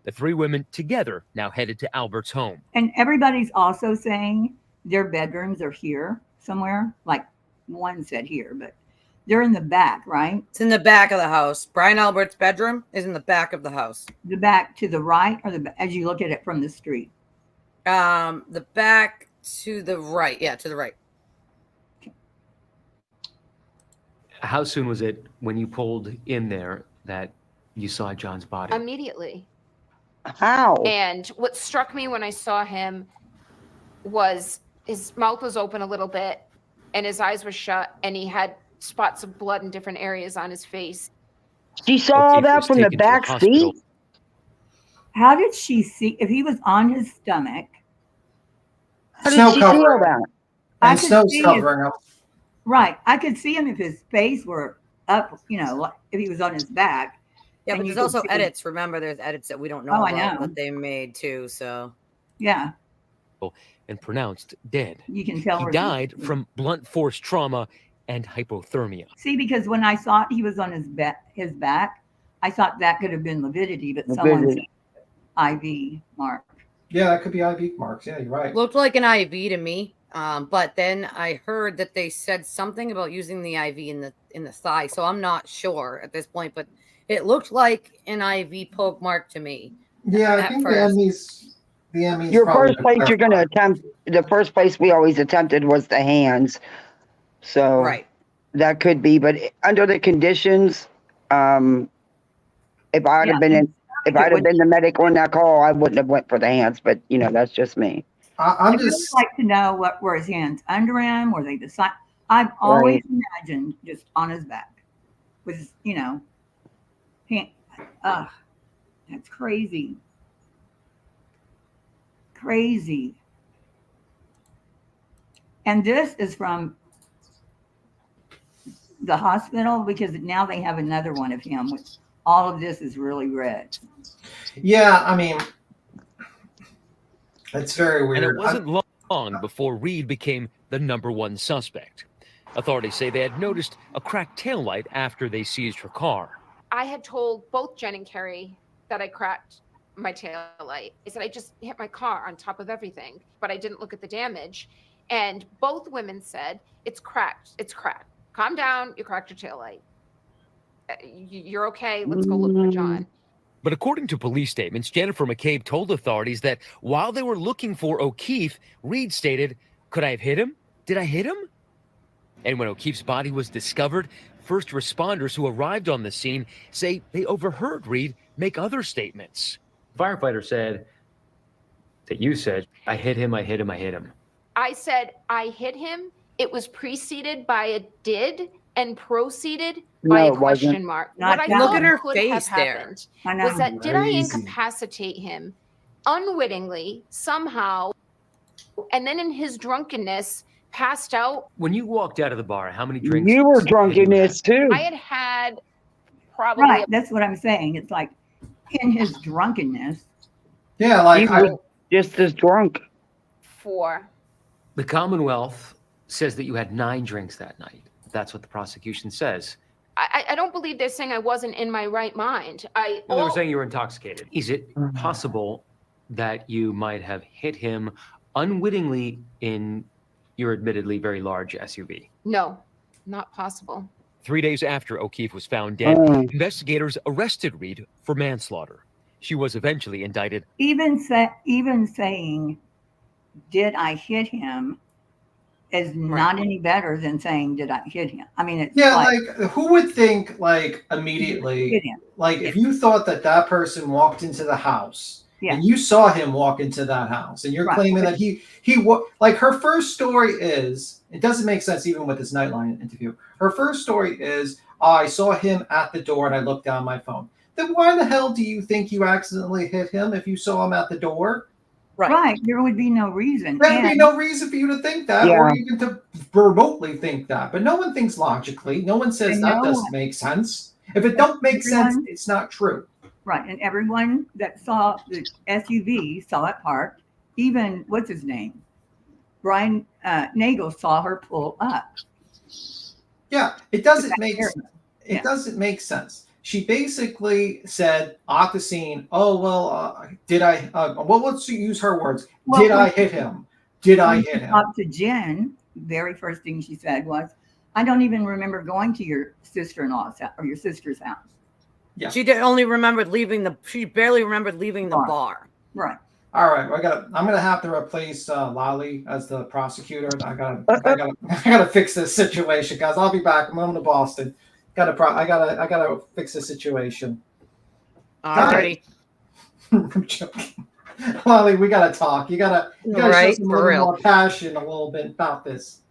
The three women together now headed to Albert's home. And everybody's also saying their bedrooms are here somewhere. Like one said here, but they're in the back, right? It's in the back of the house. Brian Albert's bedroom is in the back of the house. The back to the right, or as you look at it from the street. The back to the right. Yeah, to the right. How soon was it when you pulled in there that you saw John's body? Immediately. How? And what struck me when I saw him was his mouth was open a little bit and his eyes were shut and he had spots of blood in different areas on his face. She saw all O'Keefe that was from the taken to a back hospital. seat? How did she see if he was on his stomach? How did Snow she see all covering. that? I And could snow's see covering up. Right. I could see him if his face were up, like if he was on his back. Yeah, And but you there's could also see- edits. Remember, there's edits that we don't know Oh, I about know. that they made too. So Yeah. And pronounced dead. You can tell. He where died from blunt force trauma and hypothermia. See, because when I thought he was on his back, I thought that could have been lividity, but someone said IV mark. Yeah, that could be IV marks. Yeah, you're right. looked like an IV to me. But then I heard that they said something about using the IV in the thigh. So I'm not sure at this point, but it looked like an IV poke mark to me. Yeah, I at think first. the ME's Your probably first place you're going to attempt, the first place we always attempted was the hands. So Right. that could be, but under the conditions, if I'd have been if I'd have been the medic on that call, I wouldn't have went for the hands, but that's just me. I'm I'd really just like to know what were his hands under him, were they the side? I've always imagined just on his back with hand. That's crazy. Crazy. And this is from the hospital because now they have another one of him with all of this is really red. Yeah, I mean, it's very weird. And it wasn't long before Reed became the #1 suspect. Authorities say they had noticed a cracked taillight after they seized her car. I had told both Jen and Carrie that I cracked my tail light. I said, I just hit my car on top of everything, but I didn't look at the damage. And both women said, it's cracked. It's cracked. Calm down. You cracked your tail light. You're okay. Let's go look for John. But according to police statements, Jennifer McCabe told authorities that while they were looking for O'Keefe, Reed stated, could I have hit him? Did I hit him? And when O'Keefe's body was discovered, first responders who arrived on the scene say they overheard Reed make other statements. Firefighter said that you said, I hit him, I hit him, I hit him. I said, I hit him. It was preceded by a did and proceeded by a question mark. Not What I that thought Look at her could face have there. happened I know. was that did I Crazy. incapacitate him unwittingly somehow, and then in his drunkenness passed out? When you walked out of the bar, how many drinks? You were did drunk you in have? this too. I had probably Right, that's what I'm saying. It's like in his drunkenness. Yeah, He like was just as drunk. 4. The Commonwealth says that you had 9 drinks that night. That's what the prosecution says. I don't believe they're saying I wasn't in my right mind. Well, they were saying you were intoxicated. Is it possible that you might have hit him unwittingly in your admittedly very large SUV? No, not possible. 3 days after O'Keefe was found dead, Oh. investigators arrested Reed for manslaughter. She was eventually indicted. Even saying, did I hit him, is not any better than saying, did I hit him? I mean, it's yeah, like, like who would think like immediately, hit him. like if you thought that that person walked into the house Yeah. and you saw him walk into that house and you're Right. claiming that he like her first story is, it doesn't make sense even with this Nightline interview. Her first story is, oh, I saw him at the door and I looked down my phone. Then why the hell do you think you accidentally hit him if you saw him at the door? Right. There would be no reason. There would be And- no reason for you to think that Yeah. or even to remotely think that. But no one thinks logically. No one says And that no doesn't one- make sense. If it don't make sense, Everyone- it's not true. Right. And everyone that saw the SUV saw it parked. Even, what's his name? Brian Nagel saw her pull up. Yeah, it doesn't That make area. it Yeah. doesn't make sense. She basically said at the scene, "Oh well, did I? Well, let's use her words. Well, Did I when- hit him? Did I When hit she him?" talked to Jen, very first thing she said was, I don't even remember going to your sister-in-law's house or your sister's house. Yeah. She only remembered leaving she barely remembered leaving the bar. Right. All right, I'm gonna have to replace Lolly as the prosecutor. I gotta fix this situation, guys. I'll be back. I'm going to Boston. I gotta fix the situation. Alrighty. I'm joking. Lolly, we gotta talk. You gotta show Right, some for little real. more passion a little bit about this.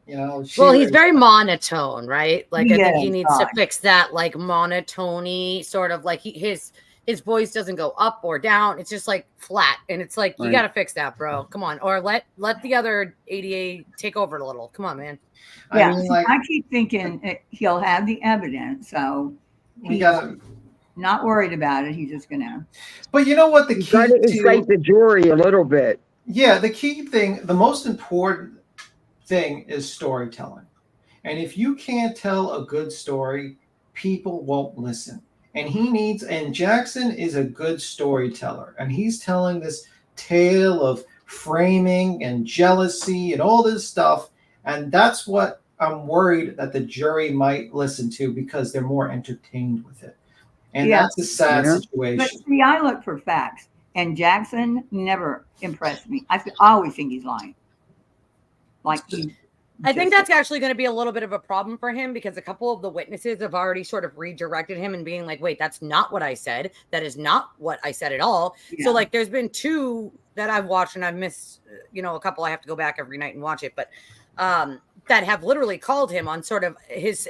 You know. Well, he's she- very monotone, right? Like I think he Yes, needs to God. fix that like monotony sort of like his voice doesn't go up or down. It's just like flat. And it's like you Right. gotta fix that, bro. Come on. Or let the other ADA take over a little. Come on, man. Yeah. I mean, like I keep thinking he'll have the evidence. So we he's gotta. not worried about it. He's just going to. But you know what the You key gotta to incite the jury a little bit. Yeah, the key thing, the most important thing is storytelling. And if you can't tell a good story, people won't listen. And Jackson is a good storyteller. And he's telling this tale of framing and jealousy and all this stuff. And that's what I'm worried that the jury might listen to because they're more entertained with it. And Yeah. that's a sad Yeah. But situation. see, I look for facts, and Jackson never impressed me. I always think he's lying. Like he. I think just- that's actually going to be a little bit of a problem for him because a couple of the witnesses have already sort of redirected him and being like, wait, that's not what I said. That is not what I said at all. Yeah. So like there's been 2 that I've watched and I've missed, a couple. I have to go back every night and watch it. But that have literally called him on sort of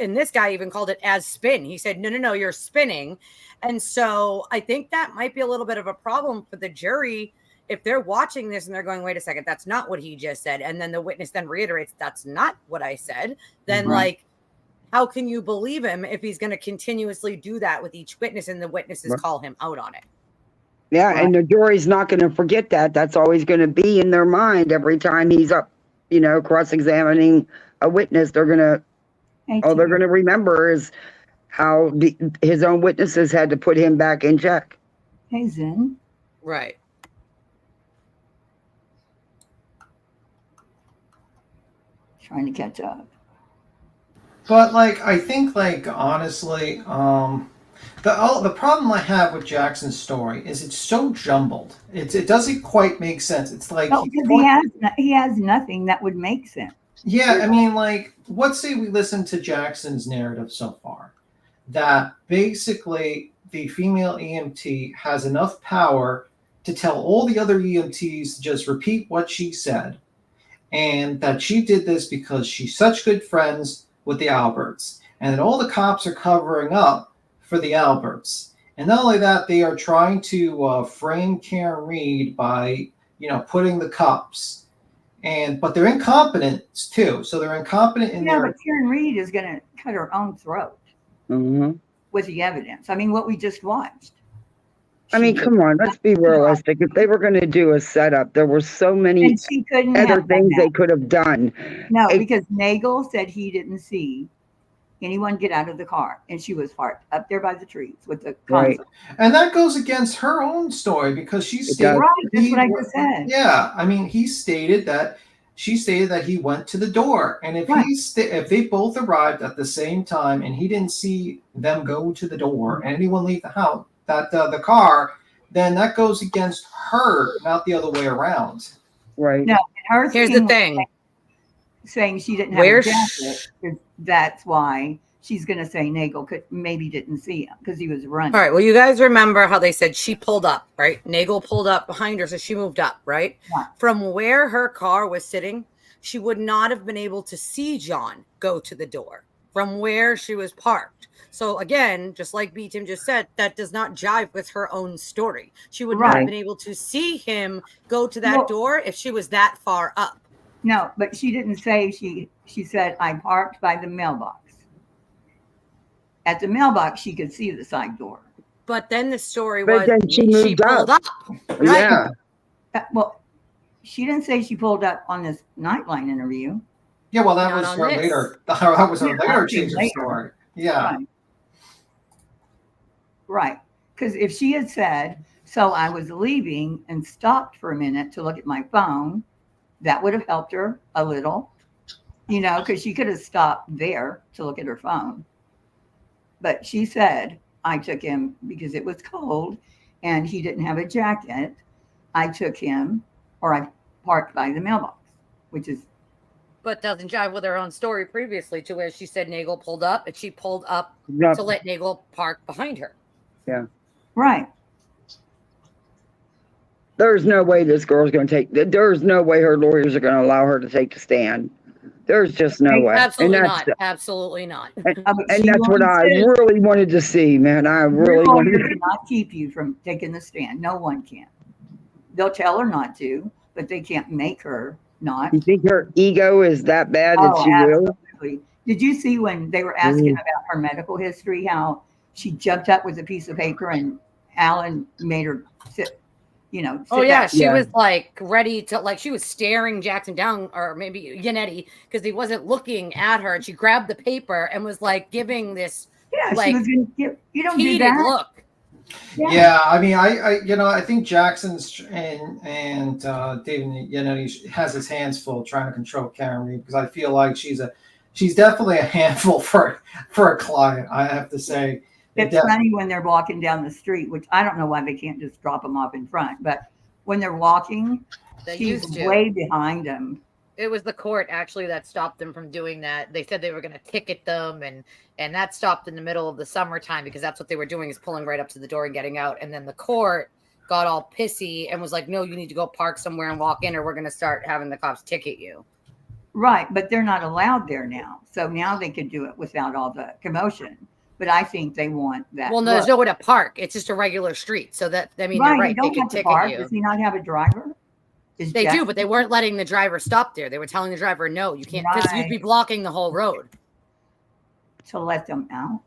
and this guy even called it as spin. He said, no, you're spinning. And so I think that might be a little bit of a problem for the jury if they're watching this and they're going, wait a second, that's not what he just said. And then the witness then reiterates, that's not what I said. Then Right. like how can you believe him if he's going to continuously do that with each witness and the witnesses Right. call him out on it? Yeah, and the jury's not going to forget that. That's always going to be in their mind every time he's up, cross-examining a witness. They're going to, all they're going to remember is how his own witnesses had to put him back in check. Hey, Zen. Right. Trying to catch up. But I think honestly, the problem I have with Jackson's story is it's so jumbled. It doesn't quite make sense. It's like No, because he has nothing that would make sense. yeah, I mean, let's say we listen to Jackson's narrative so far, that basically the female EMT has enough power to tell all the other EMTs to just repeat what she said, and that she did this because she's such good friends with the Alberts, and that all the cops are covering up for the Alberts. And not only that, they are trying to frame Karen Reed by, putting the cops. But they're incompetent too. So they're incompetent in their. But Karen Reed is going to cut her own throat with the evidence. I mean, what we just watched. I mean, come on, let's be realistic. If they were going to do a setup, there were so many And she couldn't other have done things that. they could have done. No, because Nagel said he didn't see anyone get out of the car, and she was parked up there by the trees with the Right. console. And that goes against her own story because she stated. Right, that's what I just said. Yeah, I mean, she stated that he went to the door, and if if they both arrived at the same time and he didn't see them go to the door and anyone leave the house, the car, then that goes against her, not the other way around. Right. No, her Here's the was thing. saying she didn't have Where a jacket. That's why she's going to say Nagel maybe didn't see him because he was running. All right. Well, you guys remember how they said she pulled up, right? Nagel pulled up behind her, so she moved up, right? Yeah. From where her car was sitting, she would not have been able to see John go to the door from where she was parked. So again, just like B. Tim just said, that does not jive with her own story. She would not have been able to see him go to that door if she was that far up. No, but she didn't say she said I parked by the mailbox. At the mailbox, she could see the side door. But then the story But was then she moved pulled up. up. Yeah. Well, she didn't say she pulled up on this Nightline interview. Yeah, well, that Not was on her this. later. That was her Yeah, later okay, change of later. story. Yeah. Right. Because if she had said, so I was leaving and stopped for a minute to look at my phone, that would have helped her a little, because she could have stopped there to look at her phone. But she said, I took him because it was cold and he didn't have a jacket. I took him, or I parked by the mailbox, which is. But doesn't jive with her own story previously, to where she said Nagel pulled up and she pulled up Yep. to let Nagel park behind her. Yeah. Right. There's no way this girl's going to there's no way her lawyers are going to allow her to take the stand. There's just no way. Absolutely and not. Absolutely not. And that's what I really wanted to see, man. I really Your wanted lawyer to cannot keep you from taking the stand. No one can. They'll tell her not to, but they can't make her not. You think her ego is that bad that she will? Absolutely. Did you see when they were asking about her medical history, how she jumped up with a piece of paper and Alan made her sit, Oh yeah, down? she was ready to she was staring Jackson down, or maybe Yannetti, because he wasn't looking at her, and she grabbed the paper and was giving this Yeah, she was gonna give, you don't do heated that. look. Yeah, I mean, I think Jackson's and David Yannetti has his hands full trying to control Karen Reed, because I feel like she's definitely a handful for a client. I have to say. It's funny when they're walking down the street, which I don't know why they can't just drop them off in front, but when they're walking, They she's used to. way behind them. It was the court actually that stopped them from doing that. They said they were going to ticket them, and that stopped in the middle of the summertime, because that's what they were doing, is pulling right up to the door and getting out. And then the court got all pissy and was like, "No, you need to go park somewhere and walk in, or we're going to start having the cops ticket you." Right, but they're not allowed there now. So now they could do it without all the commotion. But I think they want that. Well, no, there's look. nowhere to park. It's just a regular street. So that, I mean, Right, you're right. you They don't can have to ticket park. you. Does he not have a driver? Is They Jack- do, but they weren't letting the driver stop there. They were telling the driver, "No, you can't," because you'd be blocking the whole road. to let them out?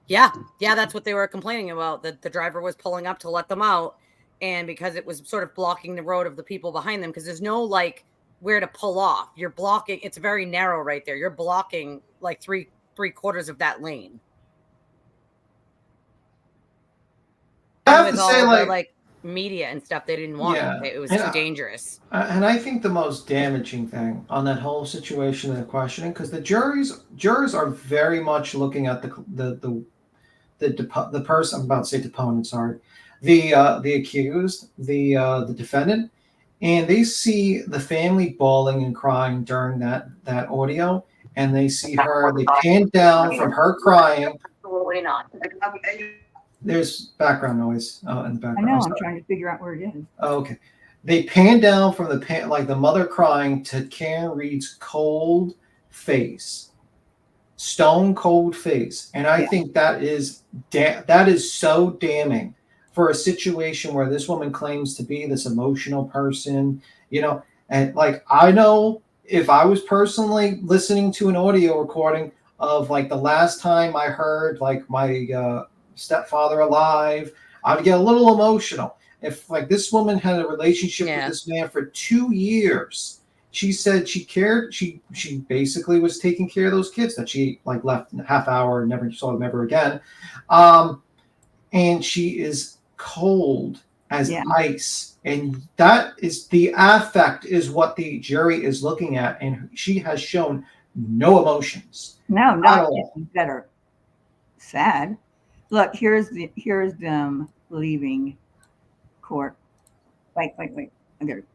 Yeah, that's what they were complaining about. That the driver was pulling up to let them out, and because it was sort of blocking the road of the people behind them, because there's no like where to pull off. You're blocking. It's very narrow right there. You're blocking like three quarters of that lane. I have With to all say, the like media and stuff, they didn't want Yeah, it. It was and too dangerous. And I think the most damaging thing on that whole situation and questioning, because the jurors are very much looking at the person. I'm about to say deponent. Sorry, the accused, the defendant, and they see the family bawling and crying during that audio, and they see her. They pan down from her crying. Absolutely not. There's background noise in the background. I know. I'm sorry. trying to figure out where it is. Oh, okay. They pan down from like the mother crying to Karen Reed's cold face, stone cold face, and I think that is so damning for a situation where this woman claims to be this emotional person, and like I know if I was personally listening to an audio recording of like the last time I heard like my stepfather alive, I'd get a little emotional. If like this woman had a relationship with this man for 2 years, she said she cared. She basically was taking care of those kids that she like left in a half hour and never saw them ever again. And she is cold as ice. And that is the affect is what the jury is looking at. And she has shown no emotions. No, not that are sad. Look, here's them leaving court. Wait. I got it.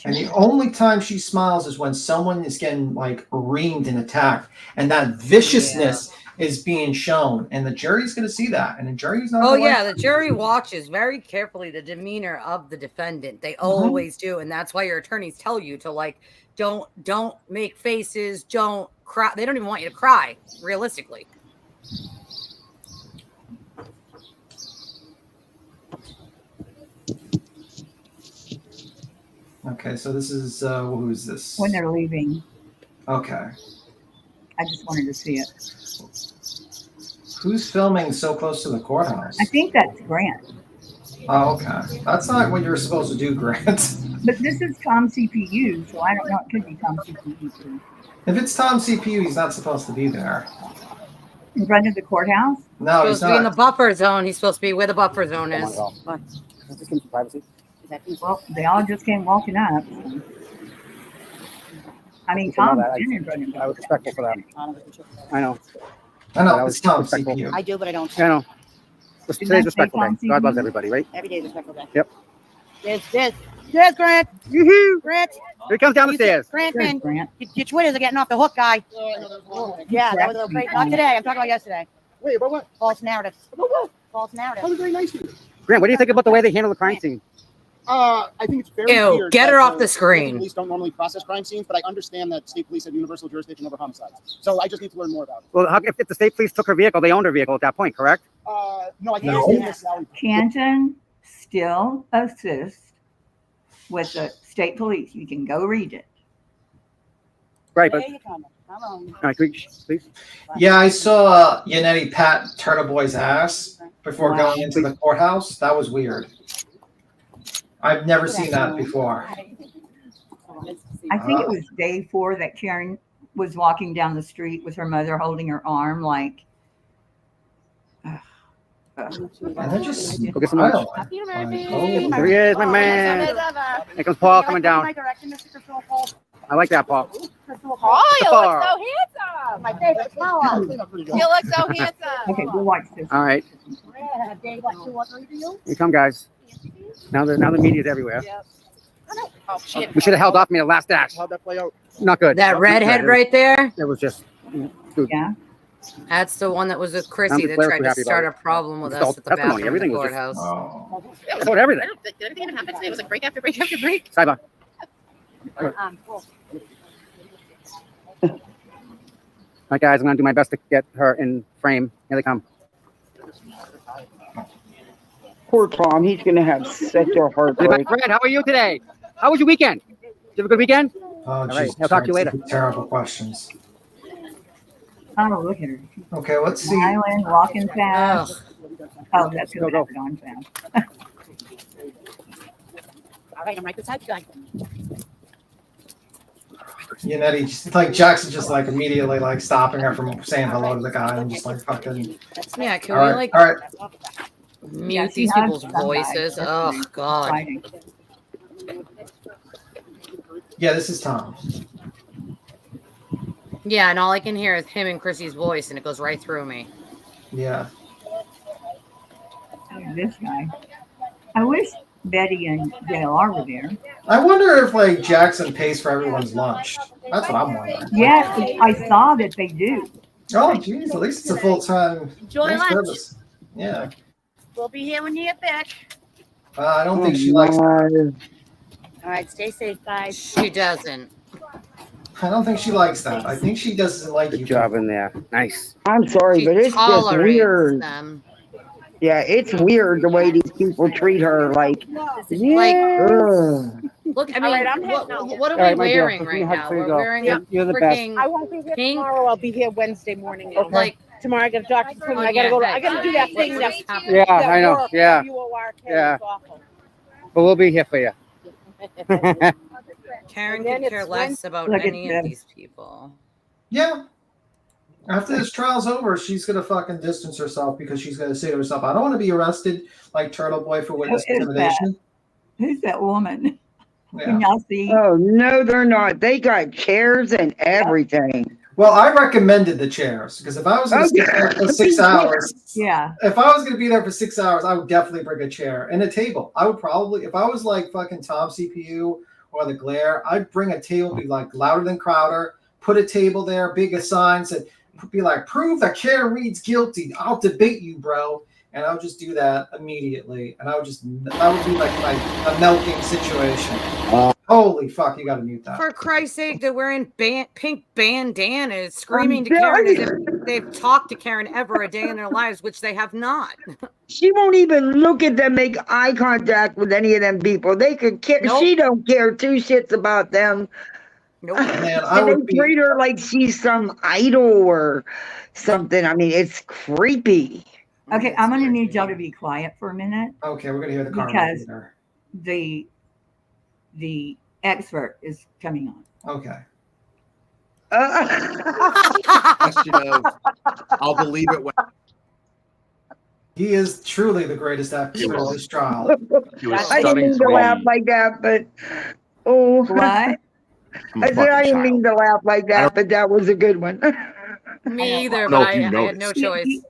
And the only time she smiles is when someone is getting like reamed and attacked, and that viciousness is being shown, and the jury's going to see that, and the jury's not. Oh yeah, the jury watches very carefully the demeanor of the defendant. They always do, and that's why your attorneys tell you to like don't make faces, don't cry. They don't even want you to cry, realistically. Okay, so this is who is this? When they're leaving. Okay. I just wanted to see it. Who's filming so close to the courthouse? I think that's Grant. Oh, okay. That's not what you're supposed to do, Grant. But this is Tom CPU, so I don't know. It could be Tom CPU too. If it's Tom CPU, he's not supposed to be there. In front of the courthouse? No, He's supposed to be in the buffer zone. He's supposed to be where the buffer zone is. Well, they all just came walking up. I mean, Tom's been in front of the I was respectful for that. I know. It's Tom CPU. I do, but I don't. I know. Today's respectful day. God loves everybody, right? Every day is respectful day. Yep. There's Grant. Yoo-hoo! Grant. Here he comes down the stairs. Grant, man. Your Twitters are getting off the hook, guy. Yeah, that was a little great. Not today. I'm talking about yesterday. Wait, about what? False narrative. False narrative. That was very nice of you. Grant, what do you think about the way they handle the crime scene? I think it's very Ew, weird get that her off the screen. Police don't normally process crime scenes, but I understand that state police have universal jurisdiction over homicides. So I just need to learn more about it. Well, if the state police took her vehicle, they owned her vehicle at that point, correct? No, I can't understand this. Canton still assists with the state police. You can go read it. Right, but. There you come. Hello. All right, please. Yeah, I saw Yannetti pat Turtle Boy's ass before going into the courthouse. That was weird. I've never seen that before. I think it was day 4 that Karen was walking down the street with her mother holding her arm, like. And they're just. Go get some lunch. There he is, my man. Here comes Paul coming down. I like that, Paul. Oh, you Far. look so handsome. My favorite flower. You look so handsome. Okay, we'll watch this. All right, Day, what, 2 or 3 to you? here come guys. Now the media's everywhere. Oh, shit. We should have held off me the last act. How'd that play out? Not good. That redhead right there, It was just. Dude. Yeah. that's the one that was with I'm Chrissy that declared tried to happy start a about it. problem with It's us all at the testimony. bathroom in Everything the was just- courthouse. About everything. Did anything even happen today? It was like break after break after break. Cyber. Cool. All right, guys, I'm going to do my best to get her in frame. Here they come. Poor Tom, he's going to have such a heartbreak. Fred, how are you today? How was your weekend? Did you have a good weekend? Oh, All right, jeez, I'll talk to you later. Terrible questions. Oh, look at her. Okay, let's see. Smiling, walking fast. Oh, that's Go, because go. on fast. All right, I'm right beside you guys. Yannetti, just like Jackson, just like immediately like stopping her from saying hello to the guy and just like fucking. Yeah, can All we right, like all right. mute these people's voices? Oh God. Yeah, this is Tom. Yeah, and all I can hear is him and Chrissy's voice, and it goes right through me. Yeah. This guy. I wish Betty and JLR were there. I wonder if like Jackson pays for everyone's lunch. That's what I'm wondering. Yes, I saw that they do. Oh, geez, at least it's a full time Enjoy lunch. service. Yeah. We'll be here when you get back. I don't think she likes. All right, stay safe, guys. She doesn't. I don't think she likes that. I think she doesn't like you. Good job in there. Nice. I'm sorry, She but it's just tolerates weird. them. Yeah, it's weird the way these people treat her. Like, Like, ugh. look, I mean, All right, I'm heading out. what are All right, we my dear. wearing Listen, right how now? before you We're go. wearing Yeah, a you're the best. freaking I won't be here pink. tomorrow. I'll be here Wednesday morning. Now. Like, Tomorrow I got a doctor's appointment. on I gotta your go. head. I gotta do that thing. What's That happening? Yeah, that I know. work, Yeah. WORK, Yeah. it's awful. But we'll be here for you. Karen And then could care it's less about Look at any of this. these people. Yeah. After this trial's over, she's gonna fucking distance herself because she's gonna say to herself, "I don't want to be arrested like Turtle Boy for witness Who is that? intimidation." Who's that woman? Yeah. Can y'all see? Oh no, they're not. They got chairs and everything. Well, I recommended the chairs because if I was gonna sit there for 6 hours, Yeah. if I was gonna be there for 6 hours, I would definitely bring a chair and a table. I would probably, if I was like fucking Tom CPU or the Glare, I'd bring a table, be like louder than Crowder, put a table there, big signs, and be like, "Prove that Karen Reed's guilty. I'll debate you, bro." And I would just do that immediately, and that would be like a milking situation. Holy fuck, you gotta mute that. For Christ's sake, they're wearing pink bandanas, screaming I'm to Karen as telling if they've talked to Karen ever a day in their lives, which they have not. She won't even look at them, make eye contact with any of them people. They could care. Nope. She don't care two shits about them. Nope. Man, I And would they be. treat her like she's some idol or something. I mean, it's creepy. Okay, I'm gonna need y'all to be quiet for a minute. Okay, we're gonna hear the car. Because- repeater. The expert is coming on. Okay. Question of, I'll believe it when. He is truly the greatest actor of this trial. He was I didn't stunning mean to to laugh me. like that, but oh, What? I'm a I said I fucking didn't mean child. to laugh like that, but that was a good one. Me either, I don't know but if you I had no noticed. choice.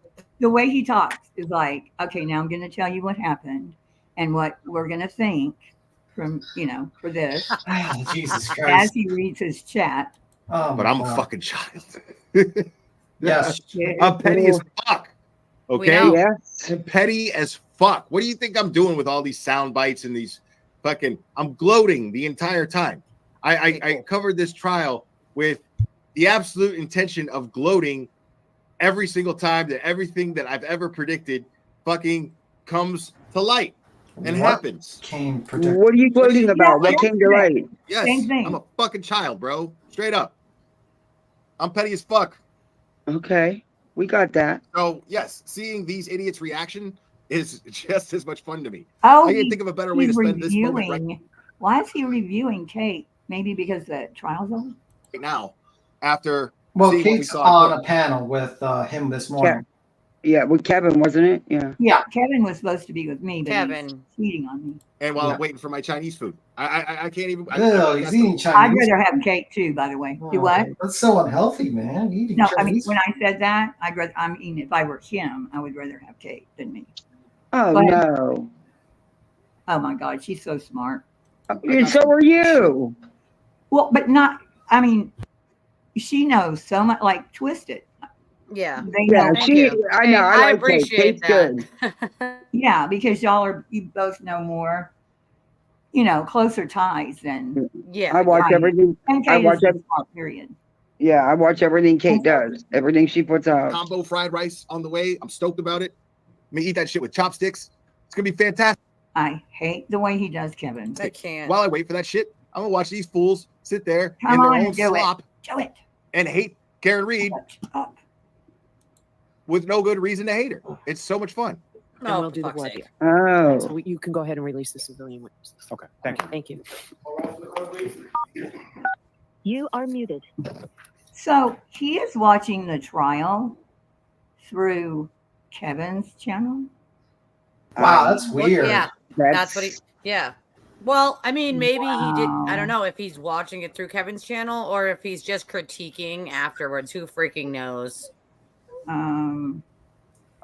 The way he talks is like, okay, now I'm gonna tell you what happened and what we're gonna think from, for this. Jesus As Christ. he reads his chat. Oh, But my I'm a God. fucking child. Yes. I'm petty as fuck. Okay? know. Yes. I'm petty as fuck. What do you think I'm doing with all these sound bites and these fucking? I'm gloating the entire time. I covered this trial with the absolute intention of gloating every single time that everything that I've ever predicted fucking comes to light and What happens. came predicted? What are you gloating about? What came to light? Yes, Same thing. I'm a fucking child, bro. Straight up. I'm petty as fuck. Okay, we got that. So yes, seeing these idiots' reaction is just as much fun to me. Oh, I can't think of a better way to he's spend this moment reviewing. Why is he reviewing Kate? Maybe because the trial's over? right now. After Well, seeing what we Kate's saw on in a panel with him this morning. Yeah, with Kevin, wasn't it? Yeah. Yeah, Kevin was supposed to be with me, but Kevin. he's cheating on me. and while Yeah. I'm waiting for my Chinese food, I can't even. Ew, he's eating I'd Chinese. rather have Kate too, by the way. Do what? That's so unhealthy, man. Eating No, I mean, Chinese. when I said that, if I were him, I would rather have Kate than me. Oh But- no. Oh my God, she's so smart. And so are you. Well, but she knows so much, like Twisted. Yeah. They Yeah, know. she. you. I know. I I like Kate. appreciate Kate's good. Yeah, because you both know more, closer ties than. Yeah. I watch Right. everything. And I Kate watch is just every, smart, period. Yeah, I watch everything Kate does. Everything she puts out. combo fried rice on the way. I'm stoked about it. I'm gonna eat that shit with chopsticks. It's gonna be fantastic. I hate the way he does Kevin. I can't. While I wait for that shit, I'm gonna watch these fools sit there Come in their on, own do it. slop Do it. and hate Karen Reed Shut up. with no good reason to hate her. It's so much fun. And Oh, we'll for do the fuck's voir sake. dire. Oh. So you can go ahead and release the civilian witnesses. Okay, thank you. Thank you. You are muted. So he is watching the trial through Kevin's channel. Wow, that's Well, weird. yeah, that's what he. Yeah. Well, I mean, maybe he did. I don't know if he's watching it through Kevin's channel or if he's just critiquing afterwards. Who freaking knows?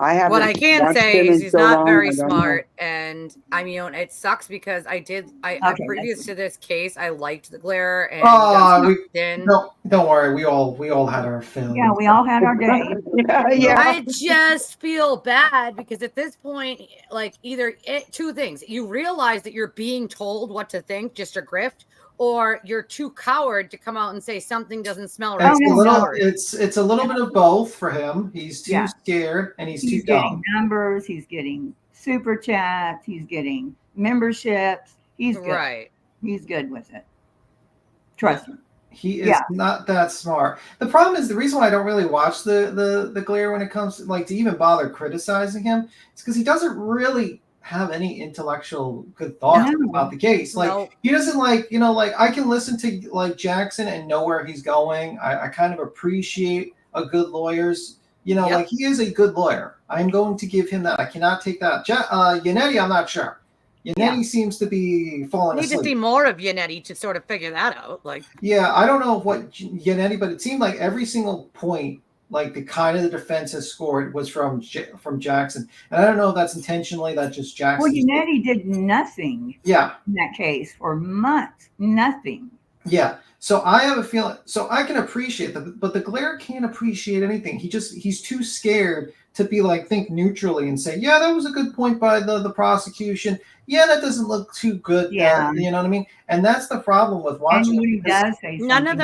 I haven't What I can watched say him is in he's so not long, very I don't know. smart, and I mean, it sucks because I previous to this case, I liked the glare and Don't worry. We all had our fill. Yeah, we all had our day. I just feel bad because at this point, like two things: you realize that you're being told what to think, just a grift, or you're too coward to come out and say something doesn't smell right. It's a little bit of both for him. He's too scared and he's too getting dumb. numbers. He's getting super chats. He's getting memberships. He's good. Right. He's good with it. Trust me. He is not that smart. The problem is the reason why I don't really watch the glare when it comes to, like, to even bother criticizing him is because he doesn't really have any intellectual good thoughts about the case. Like he doesn't like I can listen to like Jackson and know where he's going. I kind of appreciate a good lawyer's, like he is a good lawyer. I'm going to give him that. I cannot take that. Yannetti, I'm not sure. Yannetti seems to be falling I need asleep. to see more of Yannetti to sort of figure that out. Like, Yeah, I don't know what Yannetti, but it seemed like every single point, like the kind of the defense has scored, was from Jackson, and I don't know if that's intentionally. That's just Jackson. Well, Yannetti did nothing. Yeah. In that case for months, nothing. Yeah. So I have a feeling. So I can appreciate that, but the glare can't appreciate anything. He's too scared to be like think neutrally and say, yeah, that was a good point by the prosecution. Yeah, that doesn't look too good. Yeah. You know what I mean? And that's the problem with watching. And when he does say none of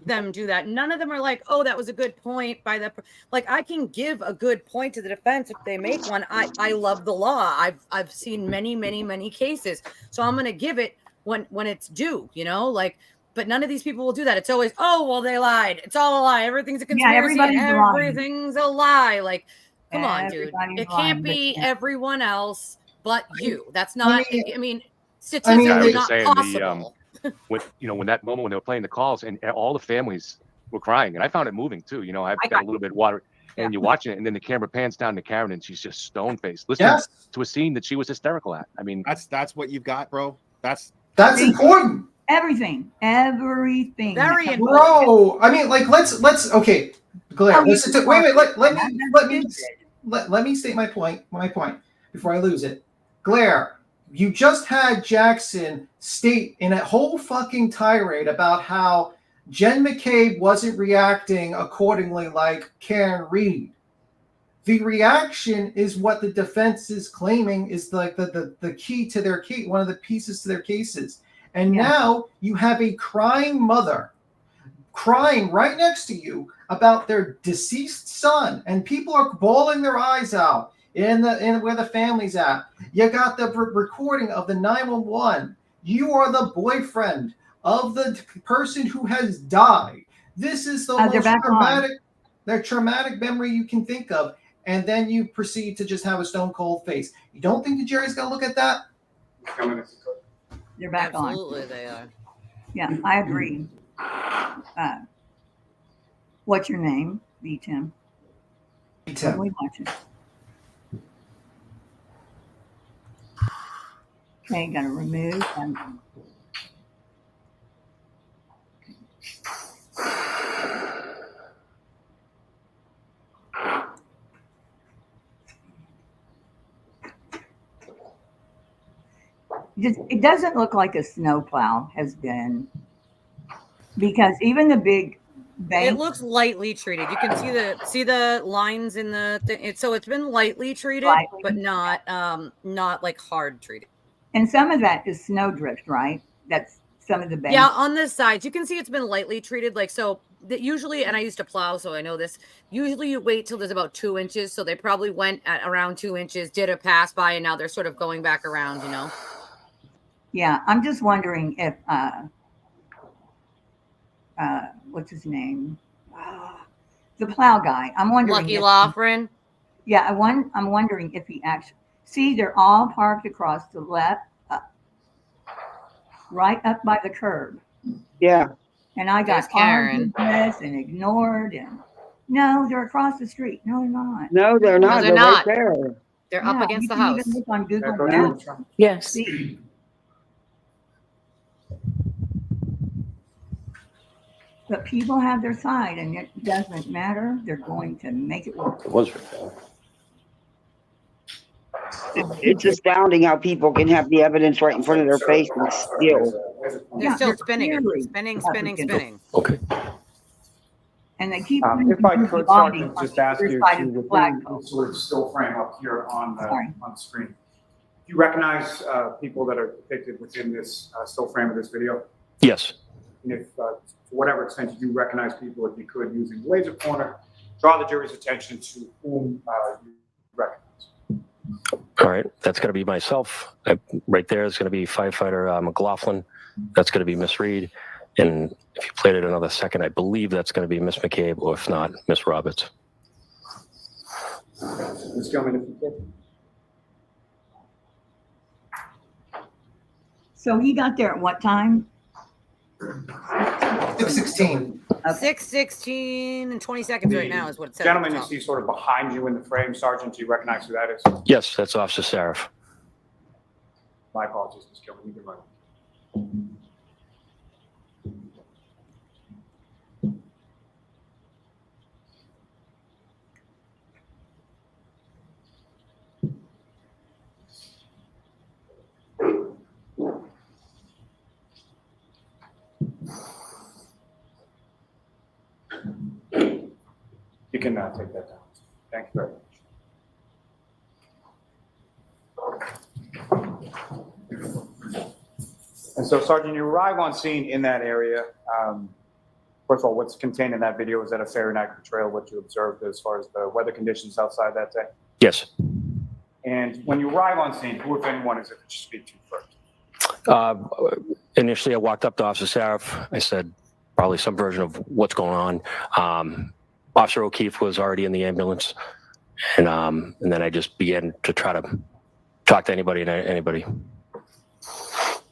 them do that. None of them are like, oh, that was a good point by the, like, I can give a good point to the defense if they make one. I love the law. I've seen many cases. So I'm going to give it when it's due, like, but none of these people will do that. It's always, oh, well, they lied. It's all a lie. Everything's a conspiracy. Everything's a lie. Like, come on, dude. It can't be everyone else but you. That's not, I mean, statistically not possible. When that moment when they were playing the calls and all the families were crying, and I found it moving too. I've got a little bit of water, and you're watching it, and then the camera pans down to Karen, and she's just stone faced, listening to a scene that she was hysterical at. I mean, that's what you've got, bro. That's important. Everything. Very important. Bro, I mean, like, let's okay, Glare. Wait, let me state my point before I lose it. Glare, you just had Jackson state in a whole fucking tirade about how Jen McCabe wasn't reacting accordingly like Karen Reed. The reaction is what the defense is claiming is like the key to their case, one of the pieces to their cases. And now you have a crying mother crying right next to you about their deceased son, and people are bawling their eyes out in where the family's at. You got the recording of the 911. You are the boyfriend of the person who has died. This is the most traumatic memory you can think of, and then you proceed to just have a stone cold face. You don't think the jury's gonna look at that? They're back on. Absolutely, they are. Yeah, I agree. What's your name? V-Tim. V-Tim. We watch it. Okay, gotta remove. It doesn't look like a snowplow has been, because even the big bank. It looks lightly treated. You can see the lines in the thing. So it's been lightly treated, but not like hard treated. And some of that is snowdrift, right? That's some of the banks. Yeah, on the sides you can see it's been lightly treated. Like, so that usually, and I used to plow, so I know this. Usually you wait till there's about 2 inches. So they probably went at around 2 inches, did a pass by, and now they're sort of going back around. Yeah, I'm just wondering if what's his name? the plow guy. I'm wondering. Lucky if- Loughran. Yeah, I'm wondering if he actually, see, they're all parked across the left, right up by the curb. Yeah. And I There's got Karen. argued with and ignored and, no, they're across the street. No, they're not. No, they're not. they're They're right not. there. They're up Yeah, against you the can house. even look on Google Go Maps. ahead. Yes. See. But people have their side and it doesn't matter. They're going to make it work. It's astounding how people can have the evidence right in front of their face and still. They're Yeah, still they're spinning it. clearly Spinning. Okay. And they keep. If I could, Sergeant, just ask you side to, of the within flagpole. the sort of still frame up here on Sorry. the screen. Do you recognize people that are depicted within this still frame of this video? Yes. And if, to whatever extent you do recognize people, if you could, using the laser pointer, draw the jury's attention to whom you recognize. All right. That's going to be myself. Right there is going to be firefighter McLaughlin. That's going to be Miss Reed. And if you played it another second, I believe that's going to be Miss McCabe, or if not, Miss Roberts. Ms. Gilman, if you could. So he got there at what time? 6:16. 6:16 and 20 seconds right now is what it says. Gentleman you see sort of behind you in the frame, Sergeant, do you recognize who that is? Yes, that's Officer Sarif. My apologies, Ms. Gilman, you can run. You can take that down. Thank you very much. And so, Sergeant, you arrive on scene in that area. First of all, what's contained in that video? Is that a fair and accurate portrayal of what you observed as far as the weather conditions outside that day? Yes. And when you arrive on scene, who, if anyone, is it that you speak to first? Initially, I walked up to Officer Sarif. I said, probably some version of what's going on. Officer O'Keefe was already in the ambulance. And then I just began to try to talk to anybody and anybody.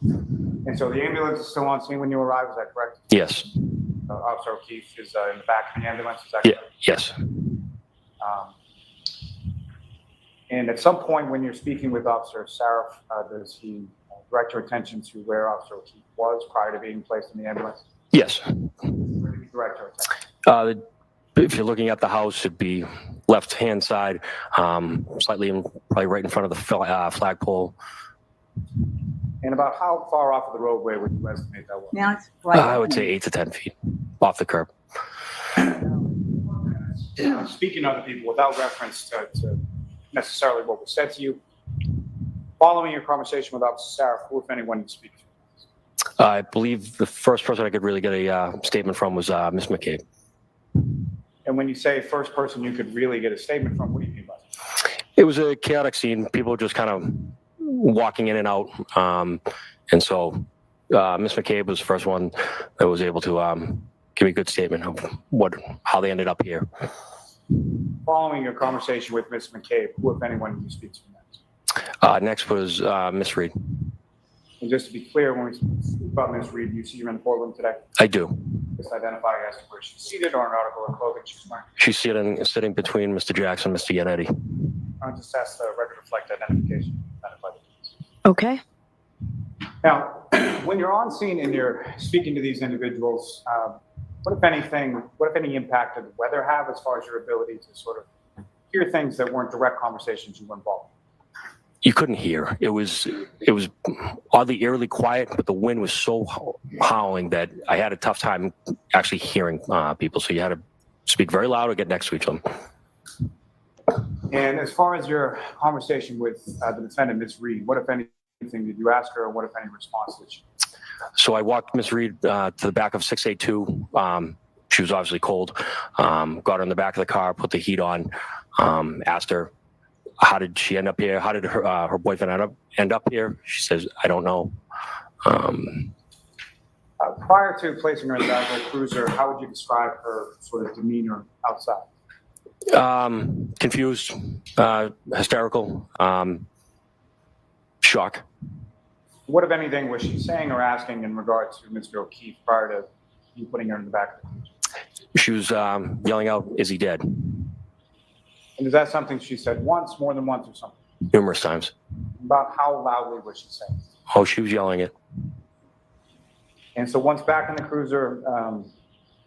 And so the ambulance is still on scene when you arrive, is that correct? Yes. Officer O'Keefe is in the back of the ambulance, is that Yeah. correct? Yes. And at some point when you're speaking with Officer Sarif, does he direct your attention to where Officer O'Keefe was prior to being placed in the ambulance? Yes. Where did he direct your attention? If you're looking at the house, it'd be left-hand side, slightly probably right in front of the flagpole. And about how far off of the roadway would you estimate that was? Now it's right. I would say 8 to 10 feet off the curb. Speaking of the people, without reference to necessarily what was said to you, following your conversation with Officer Sarif, who, if anyone, you speak to? I believe the first person I could really get a statement from was Miss McCabe. And when you say first person you could really get a statement from, what do you mean by that? It was a chaotic scene. People just kind of walking in and out. And so Miss McCabe was the first one that was able to give me a good statement of how they ended up here. Following your conversation with Miss McCabe, who, if anyone, do you speak to next? Next was Miss Reed. And just to be clear, when we speak about Miss Reed, you see her in the courtroom today? I do. Just identify as to where she's seated or an article of clothing she's wearing. She's sitting between Mr. Jackson and Mr. Yannetti. I'll just ask the record to reflect identification. Okay. Now, when you're on scene and you're speaking to these individuals, what if any impact did the weather have as far as your ability to sort of hear things that weren't direct conversations you were involved in? You couldn't hear. It was oddly eerily quiet, but the wind was so howling that I had a tough time actually hearing people. So you had to speak very loud or get next to each other. And as far as your conversation with the defendant, Ms. Reed, what, if anything, did you ask her, or what, if any, response did she? So I walked Ms. Reed to the back of 682. She was obviously cold. Got her in the back of the car, put the heat on, asked her, how did she end up here? How did her boyfriend end up here? She says, I don't know. Prior to placing her in the back of the cruiser, how would you describe her sort of demeanor outside? Confused, hysterical, shock. What, if anything, was she saying or asking in regard to Mr. O'Keefe prior to you putting her in the back of the cruiser? She was yelling out, "Is he dead?" And is that something she said once, more than once, or something? Numerous times. About how loudly was she saying? Oh, she was yelling it. And so once back in the cruiser,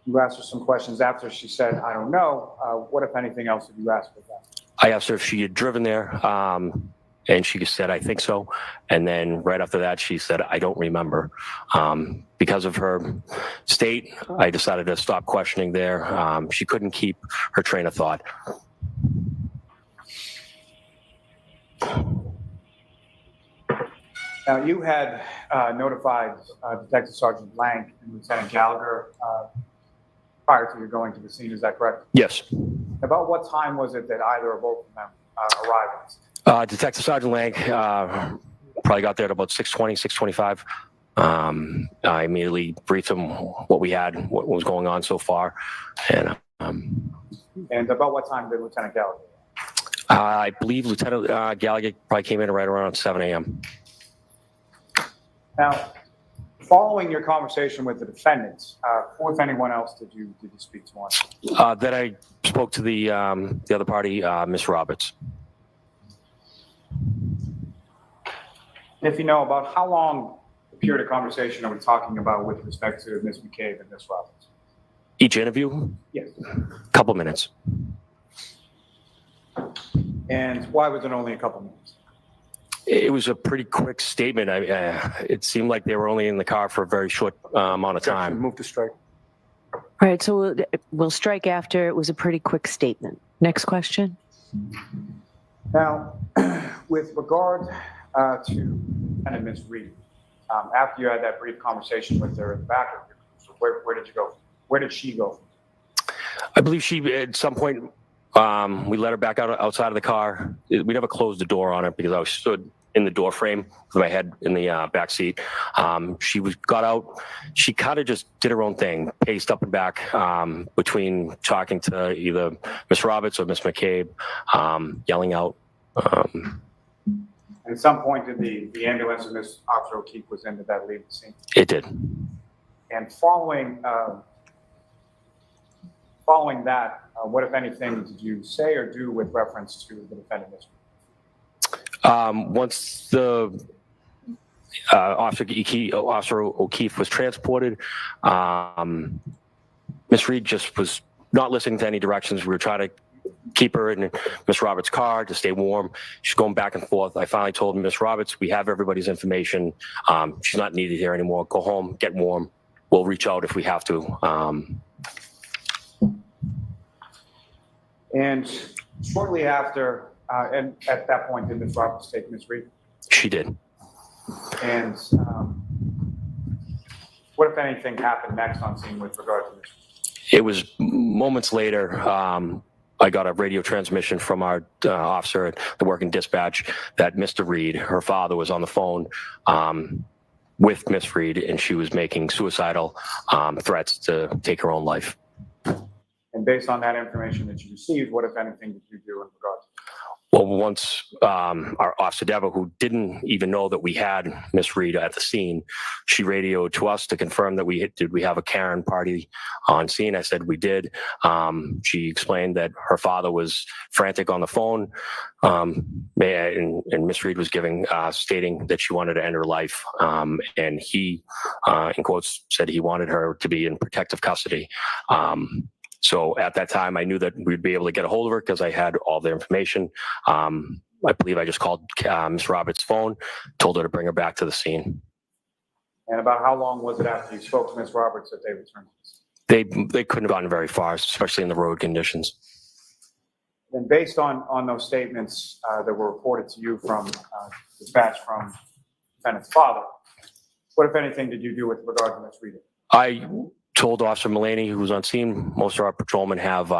you asked her some questions after she said, "I don't know." What, if anything, else did you ask her about? I asked her if she had driven there, and she said, "I think so." And then right after that, she said, "I don't remember." Because of her state, I decided to stop questioning there. She couldn't keep her train of thought. Now, you had notified Detective Sergeant Lank and Lieutenant Gallagher prior to your going to the scene, is that correct? Yes. About what time was it that either or both of them arrived? Detective Sergeant Lang probably got there at about 6:20, 6:25. I immediately briefed him what we had, what was going on so far. And about what time did Lieutenant Gallagher? I believe Lieutenant Gallagher probably came in right around 7 a.m. Now, following your conversation with the defendants, or if anyone else did you speak to on? Then I spoke to the other party, Miss Roberts. If you know, about how long a period of conversation are we talking about with respect to Miss McCabe and Miss Roberts? Each interview? Yes. Couple minutes. And why was it only a couple minutes? It was a pretty quick statement. It seemed like they were only in the car for a very short amount of time. Move to strike. All right, so we'll strike after. It was a pretty quick statement. Next question. Now, with regard to Miss Reed, after you had that brief conversation with her in the back of your cruiser, where did you go? Where did she go? I believe she, at some point, we let her back outside of the car. We never closed the door on her because I was stood in the door frame with my head in the back seat. She got out. She kind of just did her own thing, paced up and back between talking to either Miss Roberts or Miss McCabe, yelling out. At some point, did the ambulance and Miss Officer O'Keefe was in, did that leave the scene? It did. And following that, what, if anything, did you say or do with reference to the defendant, Miss Reed? Once the Officer O'Keefe was transported, Miss Reed just was not listening to any directions. We were trying to keep her in Miss Roberts' car to stay warm. She's going back and forth. I finally told Miss Roberts, we have everybody's information. She's not needed here anymore. Go home, get warm. We'll reach out if we have to. And shortly after, and at that point, did Miss Roberts take Miss Reed? She did. And what, if anything, happened next on scene with regard to Miss Reed? It was moments later. I got a radio transmission from our officer at the working dispatch that Mr. Reed, her father, was on the phone with Miss Reed, and she was making suicidal threats to take her own life. And based on that information that you received, what, if anything, did you do in regard to? Well, once our Officer Devo, who didn't even know that we had Miss Reed at the scene, she radioed to us to confirm that did we have a Karen party on scene. I said we did. She explained that her father was frantic on the phone, and Miss Reed was stating that she wanted to end her life, and he, in quotes, said he wanted her to be in protective custody. So at that time, I knew that we'd be able to get a hold of her because I had all the information. I believe I just called Miss Roberts' phone, told her to bring her back to the scene. And about how long was it after you spoke to Miss Roberts that they returned? They couldn't have gotten very far, especially in the road conditions. And based on those statements that were reported to you from dispatch from defendant's father, what, if anything, did you do with regard to Miss Reed? I told Officer Mulaney, who was on scene, most of our patrolmen have,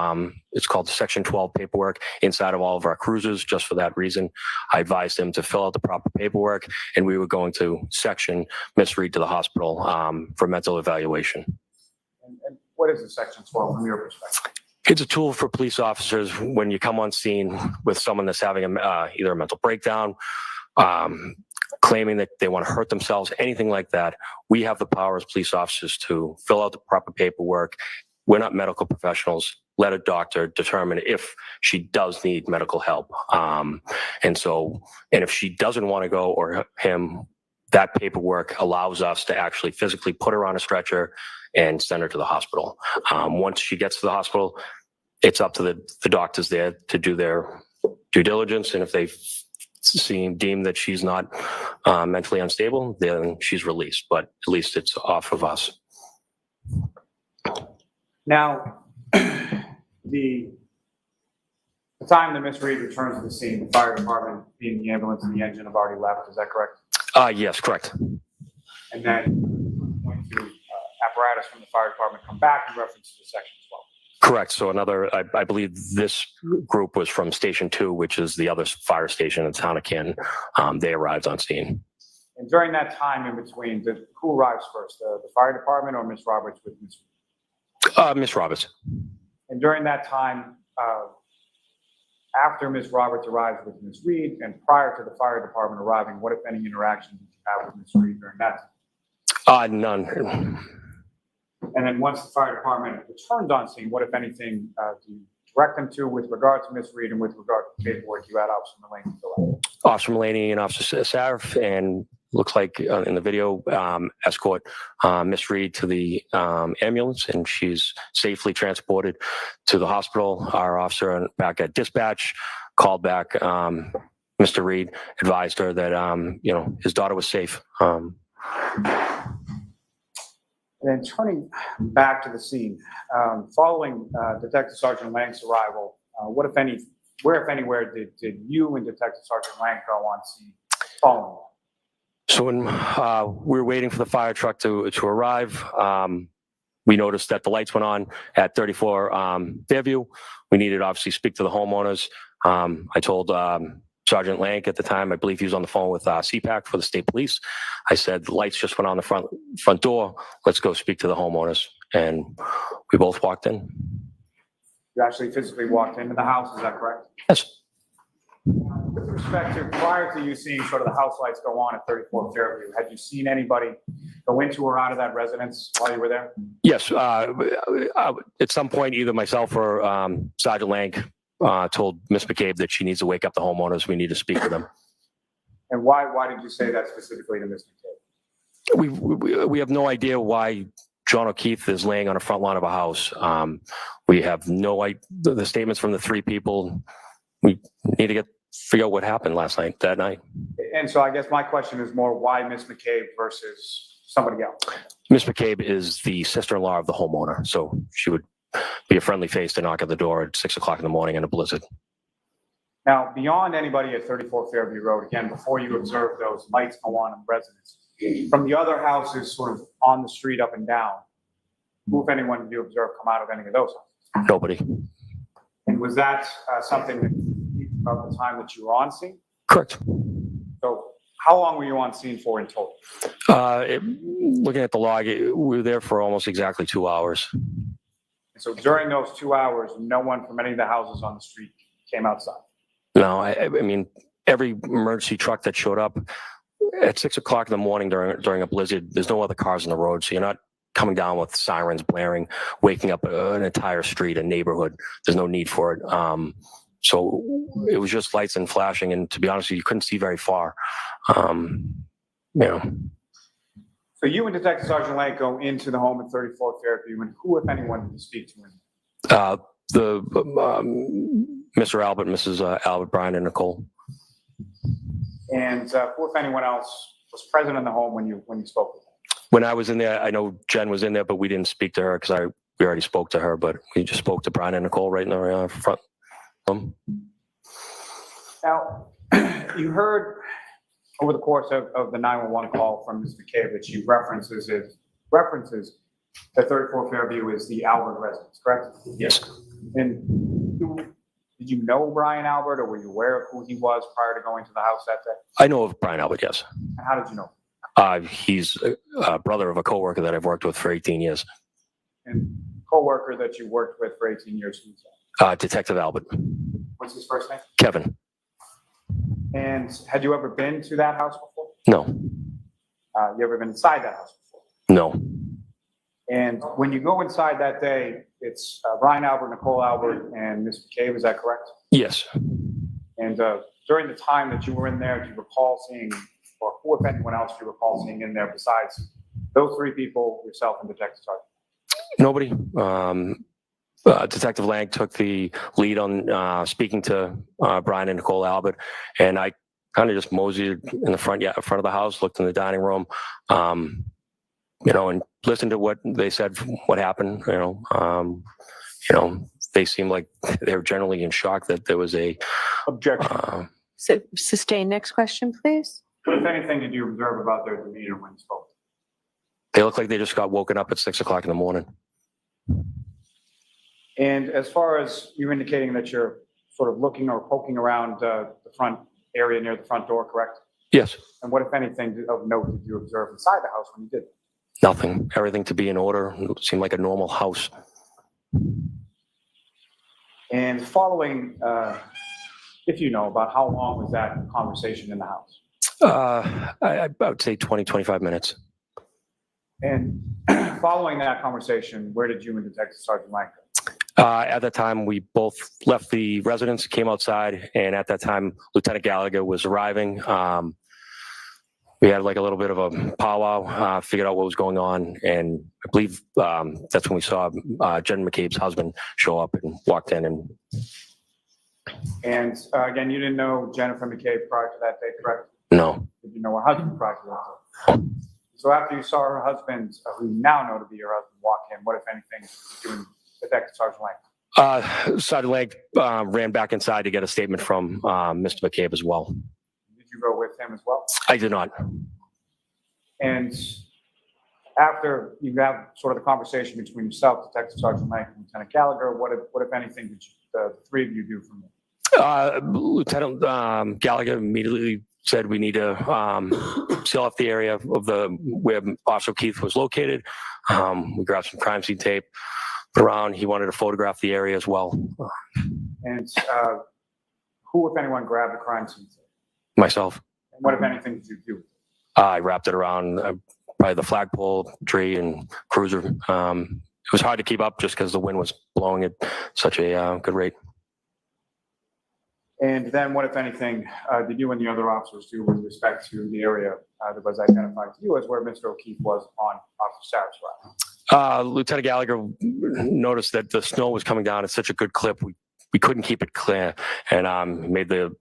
it's called Section 12 paperwork inside of all of our cruisers. Just for that reason, I advised him to fill out the proper paperwork, and we were going to section Miss Reed to the hospital for mental evaluation. And what is the Section 12 from your perspective? It's a tool for police officers when you come on scene with someone that's having either a mental breakdown, claiming that they want to hurt themselves, anything like that. We have the power as police officers to fill out the proper paperwork. We're not medical professionals. Let a doctor determine if she does need medical help. And if she doesn't want to go, or him, that paperwork allows us to actually physically put her on a stretcher and send her to the hospital. Once she gets to the hospital, it's up to the doctors there to do their due diligence. And if they deem that she's not mentally unstable, then she's released. But at least it's off of us. Now, the time that Miss Reed returns to the scene, the fire department, being the ambulance and the engine have already left. Is that correct? Yes, correct. And then going to apparatus from the fire department come back in reference to the Section 12. Correct. So I believe this group was from Station 2, which is the other fire station in the town of Canton. They arrived on scene. And during that time in between, who arrives first, the fire department or Miss Roberts with Miss Reed? Miss Roberts. And during that time, after Miss Roberts arrives with Miss Reed and prior to the fire department arriving, what, if any, interaction did you have with Miss Reed during that time? None. And then once the fire department returns on scene, what, if anything, do you direct them to with regard to Miss Reed and with regard to the paperwork you had Officer Mulaney fill out? Officer Mulaney and Officer Sarif, and looks like in the video, escort Miss Reed to the ambulance, and she's safely transported to the hospital. Our officer back at dispatch called back Mr. Reed, advised her that his daughter was safe. And then turning back to the scene, following Detective Sergeant Lang's arrival, what, if any, where, if anywhere, did you and Detective Sergeant Lang go on scene following? So when we were waiting for the fire truck to arrive, we noticed that the lights went on at 34 Fairview. We needed to obviously speak to the homeowners. I told Sergeant Lank at the time, I believe he was on the phone with CPAC for the state police. I said, the lights just went on the front door. Let's go speak to the homeowners. And we both walked in. You actually physically walked into the house, is that correct? Yes. With respect to prior to you seeing sort of the house lights go on at 34 Fairview, had you seen anybody go into or out of that residence while you were there? Yes. At some point, either myself or Sergeant Lank told Ms. McCabe that she needs to wake up the homeowners. We need to speak to them. And why did you say that specifically to Ms. McCabe? We have no idea why John O'Keefe is laying on the front lawn of a house. We have no idea. The statements from the three people, we need to figure out what happened that night. And so I guess my question is more, why Ms. McCabe versus somebody else? Ms. McCabe is the sister-in-law of the homeowner, so she would be a friendly face to knock at the door at 6 o'clock in the morning in a blizzard. Now, beyond anybody at 34 Fairview Road, again, before you observe those lights go on in residence, from the other houses sort of on the street up and down, who, if anyone, did you observe come out of any of those houses? Nobody. And was that something that about the time that you were on scene? Correct. So how long were you on scene for in total? Looking at the log, we were there for almost exactly 2 hours. And so during those 2 hours, no one from any of the houses on the street came outside? No, I mean, every emergency truck that showed up at 6 o'clock in the morning during a blizzard, there's no other cars on the road. So you're not coming down with sirens blaring, waking up an entire street, a neighborhood. There's no need for it. So it was just lights and flashing. And to be honest with you, you couldn't see very far. So you and Detective Sergeant Lang go into the home at 34 Fairview, and who, if anyone, did you speak to him? Mr. Albert, Mrs. Albert, Brian, and Nicole. And who, if anyone else, was present in the home when you spoke with them? When I was in there, I know Jen was in there, but we didn't speak to her because we already spoke to her. But we just spoke to Brian and Nicole right in the front. Now, you heard over the course of the 911 call from Ms. McCabe that she references The 34 Fairview is the Albert residence, correct? Yes. And did you know Brian Albert, or were you aware of who he was prior to going to the house that day? I know of Brian Albert, yes. And how did you know? He's a brother of a coworker that I've worked with for 18 years. And coworker that you worked with for 18 years, who's that? Detective Albert. What's his first name? Kevin. And had you ever been to that house before? No. You ever been inside that house before? No. And when you go inside that day, it's Brian Albert, Nicole Albert, and Ms. McCabe, is that correct? Yes. And during the time that you were in there, do you recall seeing, or who, if anyone else, do you recall seeing in there besides those three people, yourself and Detective Sergeant? Nobody. Detective Lang took the lead on speaking to Brian and Nicole Albert, and I kind of just moseyed in the front of the house, looked in the dining room, and listened to what they said, what happened. They seemed like they were generally in shock that there was a objection. Sustain. Next question, please. What, if anything, did you observe about their demeanor when you spoke? They looked like they just got woken up at 6 o'clock in the morning. And as far as you indicating that you're sort of looking or poking around the front area near the front door, correct? Yes. And what, if anything, of note did you observe inside the house when you did? Nothing. Everything to be in order. It seemed like a normal house. And following, if you know, about how long was that conversation in the house? I would say 20, 25 minutes. And following that conversation, where did you and Detective Sergeant Lang go? At that time, we both left the residence, came outside, and at that time, Lieutenant Gallagher was arriving. We had like a little bit of a powwow, figured out what was going on, and I believe that's when we saw Jen McCabe's husband show up and walked in. And again, you didn't know Jennifer McCabe prior to that day, correct? No. Did you know her husband prior to that day? So after you saw her husband, who you now know to be your husband, walk in, what, if anything, did you and Detective Sergeant Lang? Sergeant Lang ran back inside to get a statement from Mr. McCabe as well. Did you go with him as well? I did not. And after you have sort of the conversation between yourself, Detective Sergeant Lang, and Lieutenant Gallagher, what, if anything, did the three of you do from there? Lieutenant Gallagher immediately said we need to seal off the area of where Officer Keith was located. We grabbed some crime scene tape, put around. He wanted to photograph the area as well. And who, if anyone, grabbed the crime scene tape? Myself. And what, if anything, did you do? I wrapped it around probably the flagpole, tree, and cruiser. It was hard to keep up just because the wind was blowing at such a good rate. And then what, if anything, did you and the other officers do with respect to the area that was identified to you as where Mr. O'Keefe was on Officer Sarah's ride? Lieutenant Gallagher noticed that the snow was coming down at such a good clip, we couldn't keep it clear, and made the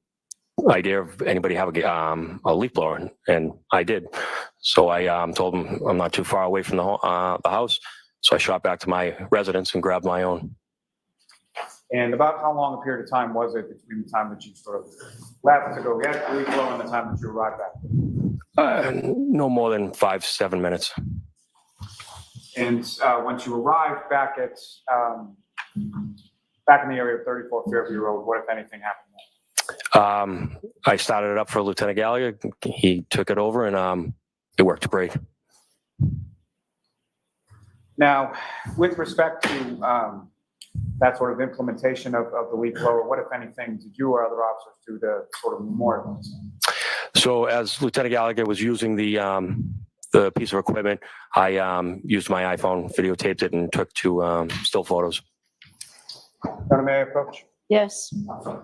idea of anybody have a leaf blower, and I did. So I told him I'm not too far away from the house, so I shot back to my residence and grabbed my own. And about how long a period of time was it between the time that you sort of left to go get the leaf blower and the time that you arrived back? No more than 5-7 minutes. And once you arrived back at back in the area of 34 Fairview Road, what, if anything, happened there? I started it up for Lieutenant Gallagher. He took it over, and it worked great. Now, with respect to that sort of implementation of the leaf blower, what, if anything, did you or other officers do to sort of memorialize? So as Lieutenant Gallagher was using the piece of equipment, I used my iPhone, videotaped it, and took 2 still photos. Madam, may I approach? Yes. I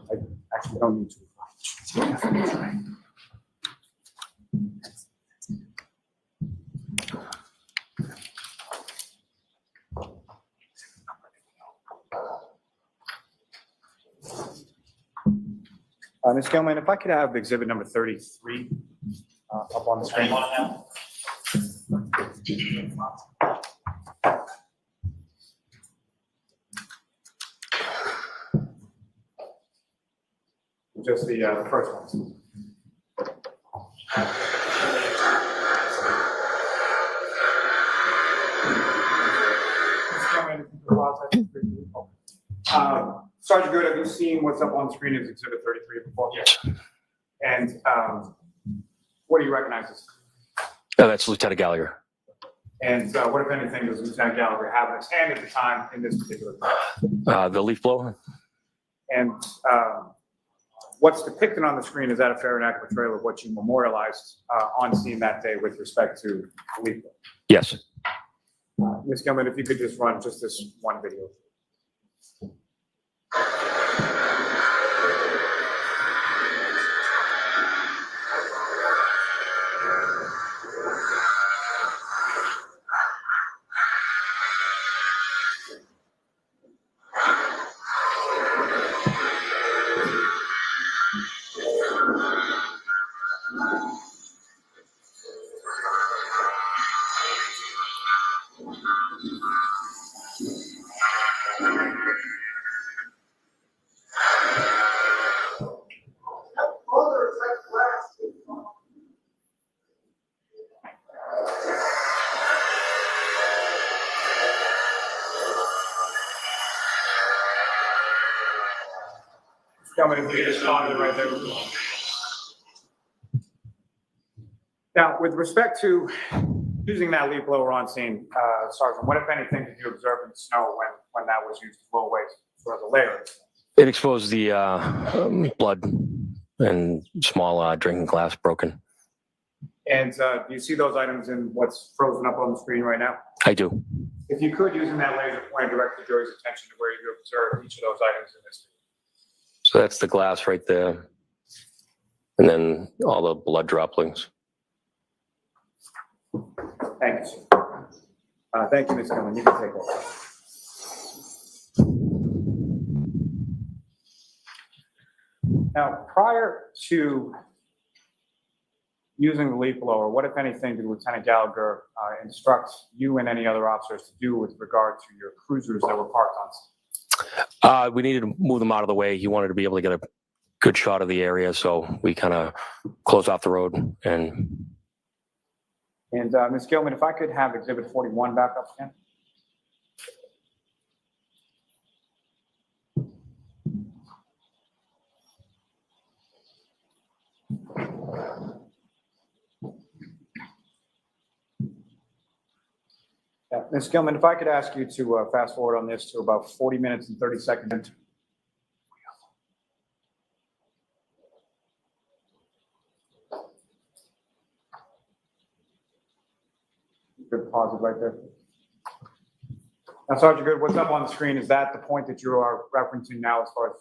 actually don't need to. Ms. Gilman, if I could have exhibit number 33 up on the screen. Just the first one. Sergeant Good, have you seen what's up on the screen as Exhibit 33 before? Yes. And what do you recognize as? That's Lieutenant Gallagher. And what, if anything, does Lieutenant Gallagher have in his hand at the time in this particular case? The leaf blower. And what's depicted on the screen, is that a fair and accurate portrayal of what you memorialized on scene that day with respect to the leaf blower? Yes. Ms. Gilman, if you could just run just this one video. Coming and just right there. Now, with respect to using that leaf blower on scene, Sergeant, what, if anything, did you observe in the snow when that was used to blow away sort of the layer? It exposed the blood and small drinking glass broken. And do you see those items in what's frozen up on the screen right now? I do. If you could, using that laser point, direct the jury's attention to where you observe each of those items in this. So that's the glass right there. And then all the blood droplings. Thank you, sir. Thank you, Ms. Gilman. You can take that. Now, prior to using the leaf blower, what, if anything, did Lieutenant Gallagher instruct you and any other officers to do with regard to your cruisers that were parked on scene? We needed to move them out of the way. He wanted to be able to get a good shot of the area, so we kind of closed off the road. And Ms. Gilman, if I could have Exhibit 41 back up again. Yeah, Ms. Gilman, if I could ask you to fast forward on this to about 40 minutes and 30 seconds. Good, pause it right there. Now, Sergeant Good, what's up on the screen, is that the point that you are referencing now as far as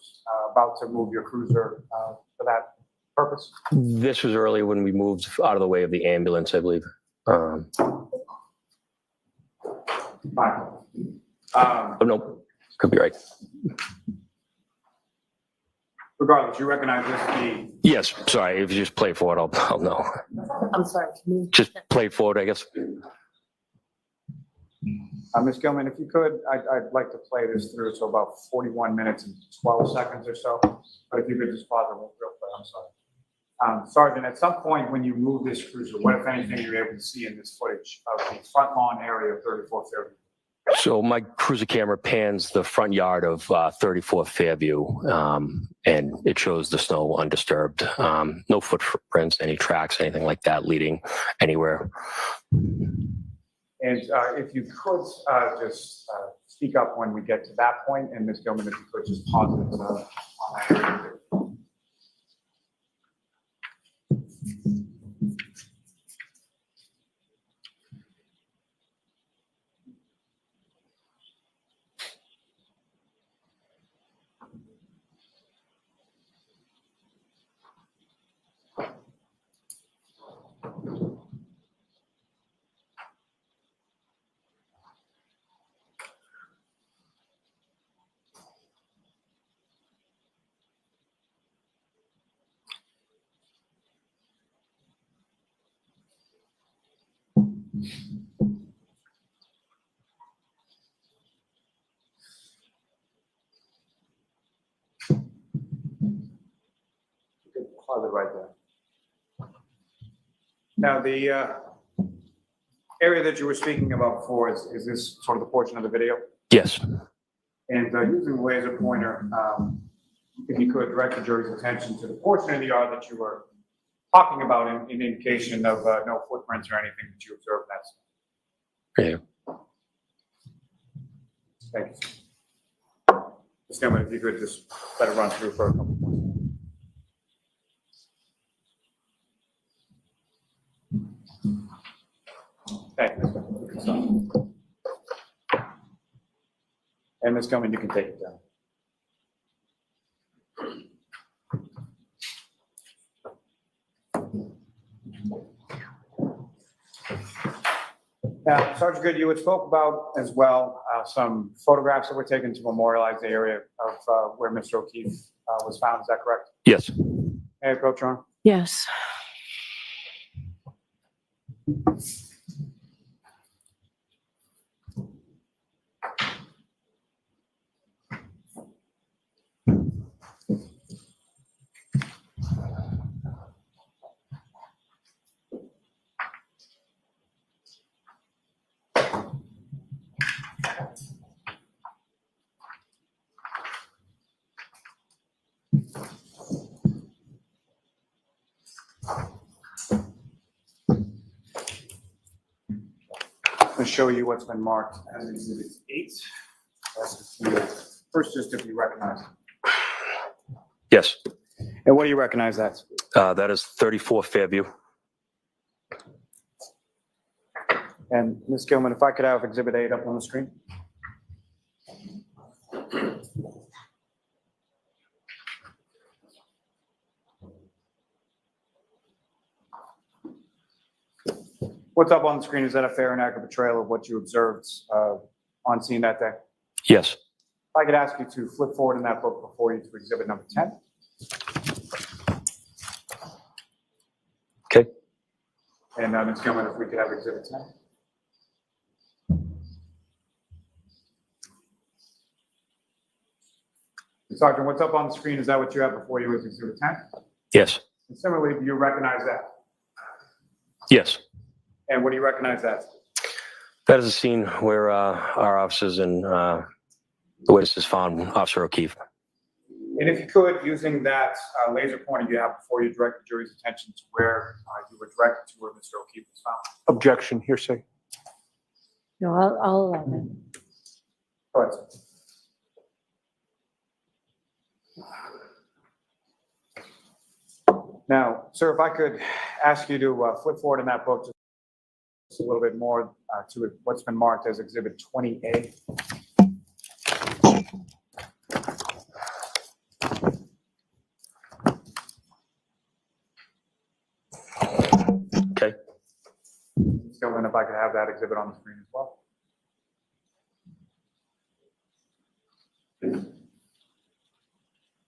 about to move your cruiser for that purpose? this was early when we moved out of the way of the ambulance, I believe. Fine. Oh, no, could be right. Regardless, you recognize this Yes, sorry, if you just play forward, I'll know. I'm sorry. Just play forward, I guess. Ms. Gilman, if you could, I'd like to play this through to about 41 minutes and 12 seconds or so. But if you could just pause it real quick, I'm sorry. Sergeant, at some point when you move this cruiser, what, if anything, you're able to see in this footage of the front lawn area of 34th Fairview? So my cruiser camera pans the front yard of 34th Fairview, and it shows the snow undisturbed. No footprints, any tracks, anything like that leading anywhere. And if you could just speak up when we get to that point, and Ms. Gilman, if you could just pause it on that area. Pause it right there. Now, the area that you were speaking about before, is this sort of the portion of the video? Yes. And using the laser pointer, if you could direct the jury's attention to the portion of the yard that you were talking about in indication of no footprints or anything that you observed in that. Yeah. Thank you. Ms. Gilman, if you could just let it run through for a couple more seconds. Thank you. And Ms. Gilman, you can take it down. Now, Sergeant Good, you had spoke about as well some photographs that were taken to memorialize the area of where Mr. O'Keefe was found. Is that correct? Yes. May I approach, Ron? Yes. I'm going to show you what's been marked as Exhibit 8. First, just if you recognize it. Yes. And what do you recognize that? That is 34 Fairview. And Ms. Gilman, if I could have Exhibit 8 up on the screen. What's up on the screen? Is that a fair and accurate portrayal of what you observed on scene that day? Yes. If I could ask you to flip forward in that book before you to Exhibit number 10. Okay. And Ms. Gilman, if we could have Exhibit 10. Sergeant, what's up on the screen? Is that what you have before you as Exhibit 10? Yes. And similarly, do you recognize that? Yes. And what do you recognize that? That is a scene where our officers and the witnesses found Officer O'Keefe. And if you could, using that laser pointer you have before you direct the jury's attention to where you were directed to where Mr. O'Keefe was found. Objection, hearsay. No, I'll allow that. Go ahead, sir. Now, sir, if I could ask you to flip forward in that book just a little bit more to what's been marked as Exhibit 20A. Okay. So then if I could have that exhibit on the screen as well.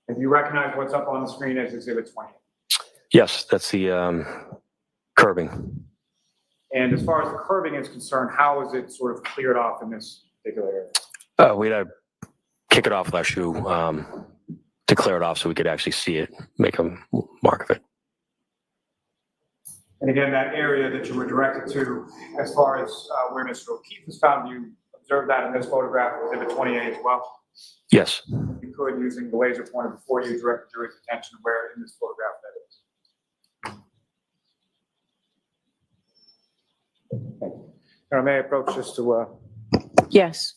If you recognize what's up on the screen as Exhibit 20. Yes, that's the curbing. And as far as the curbing is concerned, how is it sort of cleared off in this particular area? We had to kick it off with our shoe to clear it off so we could actually see it, make a mark of it. And again, that area that you were directed to, as far as where Mr. O'Keefe was found, you observed that in this photograph, Exhibit 28 as well? Yes. You could, using the laser pointer before you direct the jury's attention to where in this photograph that is. Thank you. Now, may I approach just to Yes.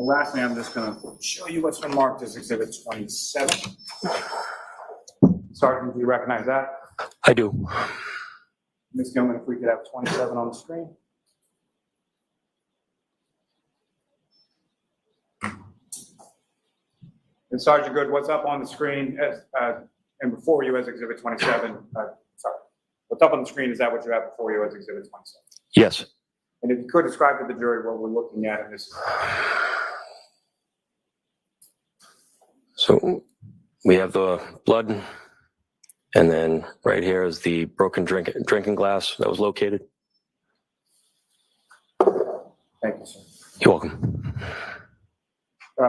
lastly, I'm just going to show you what's been marked as Exhibit 27. Sergeant, do you recognize that? I do. Ms. Gilman, if we could have 27 on the screen. And Sergeant Good, what's up on the screen as, and before you as Exhibit 27? Sorry, what's up on the screen, is that what you have before you as Exhibit 27? Yes. And if you could describe to the jury what we're looking at in this. So we have the blood, and then right here is the broken drinking glass that was located. Thank you, sir. You're welcome.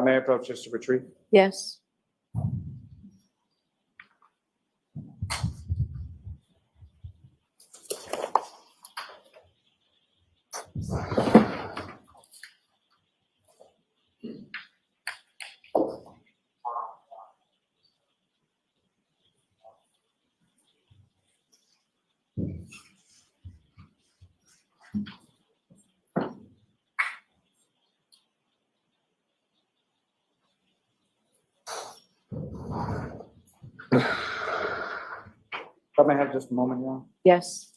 May I approach just to retreat? Yes. May I have just a moment, Your Honor? Yes.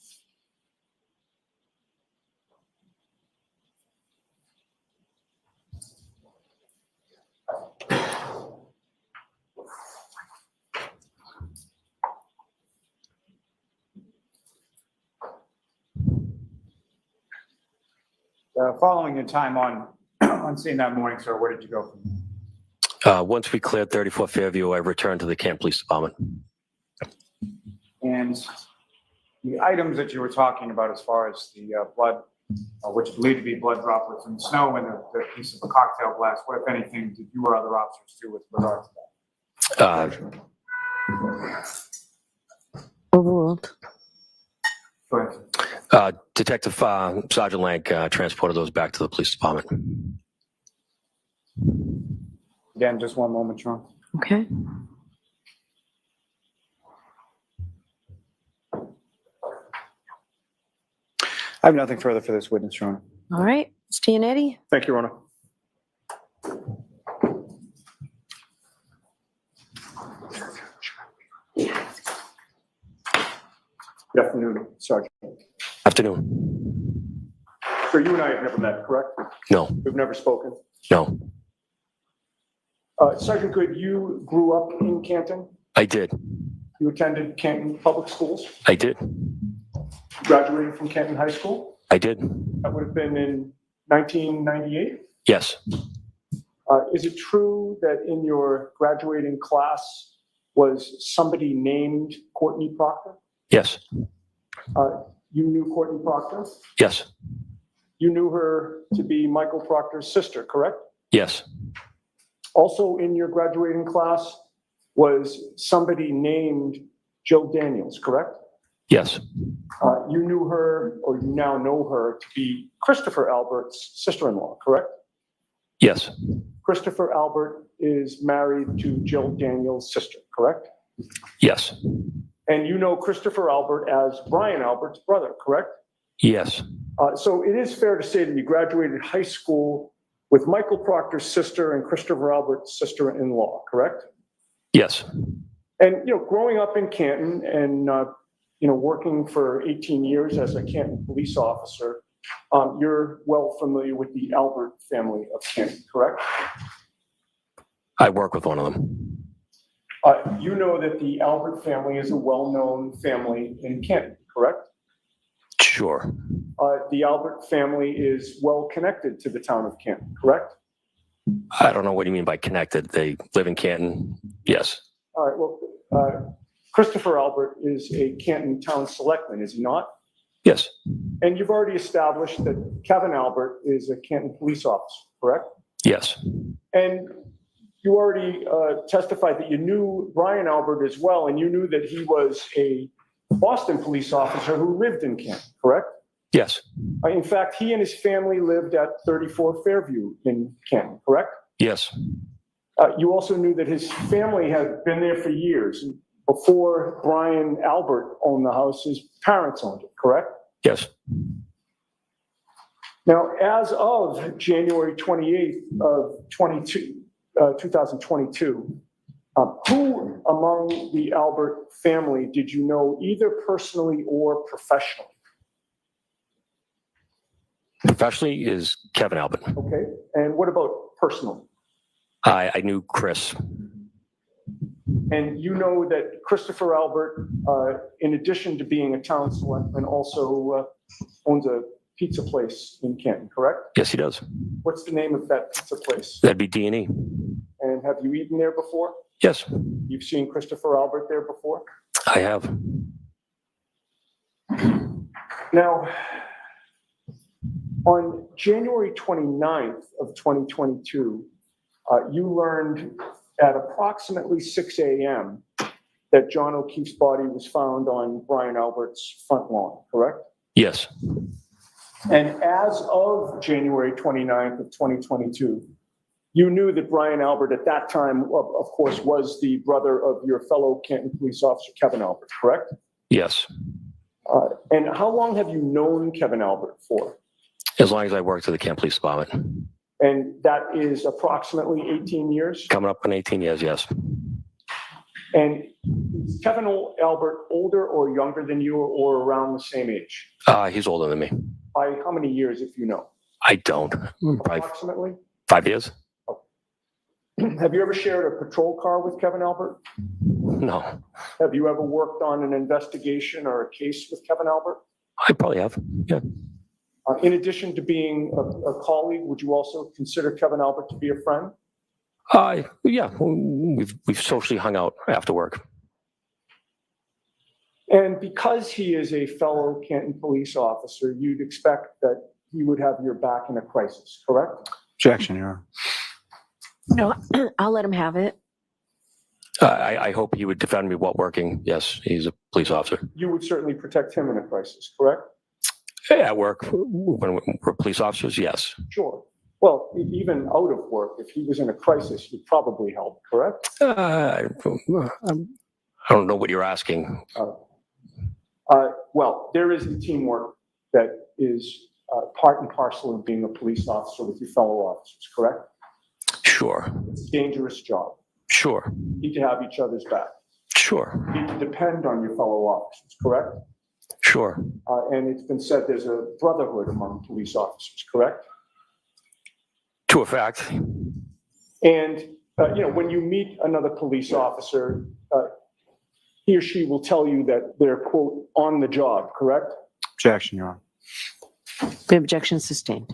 Following your time on scene that morning, sir, where did you go from there? Once we cleared 34 Fairview, I returned to the Canton Police Department. And the items that you were talking about as far as the blood, which is believed to be blood droplets in the snow and the piece of a cocktail glass, what, if anything, did you or other officers do with regard to that? Overruled. Go ahead. Detective Sergeant Lang transported those back to the police department. Again, just one moment, Your Honor. Okay. I have nothing further for this witness, Your Honor. All right. Mr. Yannetti? Thank you, Your Honor. Good afternoon, Sergeant. Afternoon. Sir, you and I have never met, correct? No. We've never spoken. No. Sergeant Good, you grew up in Canton? I did. You attended Canton Public Schools? I did. Graduated from Canton High School? I did. That would have been in 1998? Yes. Is it true that in your graduating class was somebody named Courtney Proctor? Yes. You knew Courtney Proctor? Yes. You knew her to be Michael Proctor's sister, correct? Yes. Also in your graduating class was somebody named Jill Daniels, correct? Yes. You knew her, or you now know her, to be Christopher Albert's sister-in-law, correct? Yes. Christopher Albert is married to Jill Daniels' sister, correct? Yes. And you know Christopher Albert as Brian Albert's brother, correct? Yes. So it is fair to say that you graduated high school with Michael Proctor's sister and Christopher Albert's sister-in-law, correct? Yes. And, you know, growing up in Canton and, you know, working for 18 years as a Canton police officer, you're well familiar with the Albert family of Canton, correct? I work with one of them. You know that the Albert family is a well-known family in Canton, correct? Sure. The Albert family is well connected to the town of Canton, correct? I don't know what you mean by connected. They live in Canton. Yes. All right, well, Christopher Albert is a Canton town selectman, is he not? Yes. And you've already established that Kevin Albert is a Canton police officer, correct? Yes. And you already testified that you knew Brian Albert as well, and you knew that he was a Boston police officer who lived in Canton, correct? Yes. In fact, he and his family lived at 34 Fairview in Canton, correct? Yes. You also knew that his family had been there for years. Before Brian Albert owned the house, his parents owned it, correct? Yes. Now, as of January 28th of 2022, who among the Albert family did you know either personally or professionally? Professionally is Kevin Albert. Okay, and what about personally? I knew Chris. And you know that Christopher Albert, in addition to being a town selectman, also owns a pizza place in Canton, correct? Yes, he does. What's the name of that pizza place? That'd be D&E. And have you eaten there before? Yes. You've seen Christopher Albert there before? I have. Now, On January 29th of 2022, you learned at approximately 6 a.m. that John O'Keefe's body was found on Brian Albert's front lawn, correct? Yes. And as of January 29th of 2022, you knew that Brian Albert at that time, of course, was the brother of your fellow Canton police officer, Kevin Albert, correct? Yes. And how long have you known Kevin Albert for? As long as I worked at the Camp Police Department. And that is approximately 18 years? Coming up on 18 years, yes. And is Kevin Albert older or younger than you or around the same age? He's older than me. By how many years, if you know? I don't. Probably Approximately? 5 years? Have you ever shared a patrol car with Kevin Albert? No. Have you ever worked on an investigation or a case with Kevin Albert? I probably have, yeah. In addition to being a colleague, would you also consider Kevin Albert to be a friend? Yeah, we've socially hung out after work. And because he is a fellow Canton police officer, you'd expect that he would have your back in a crisis, correct? Objection, Your Honor. No, I'll let him have it. I hope he would defend me while working. Yes, he's a police officer. You would certainly protect him in a crisis, correct? At work, when we're police officers, yes. Sure. Well, even out of work, if he was in a crisis, you'd probably help, correct? I don't know what you're asking. Well, there is the teamwork that is part and parcel of being a police officer with your fellow officers, correct? Sure. It's a dangerous job. Sure. You need to have each other's back. Sure. You need to depend on your fellow officers, correct? Sure. And it's been said there's a brotherhood among police officers, correct? To a fact. And, when you meet another police officer, he or she will tell you that they're, quote, on the job, correct? Objection, Your Honor. The objection sustained.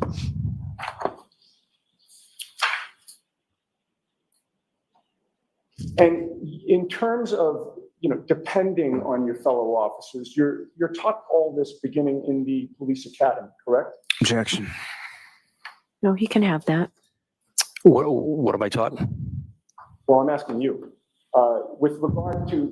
And in terms of, depending on your fellow officers, you're taught all this beginning in the police academy, correct? Objection. No, he can have that. What am I taught? Well, I'm asking you. With regard to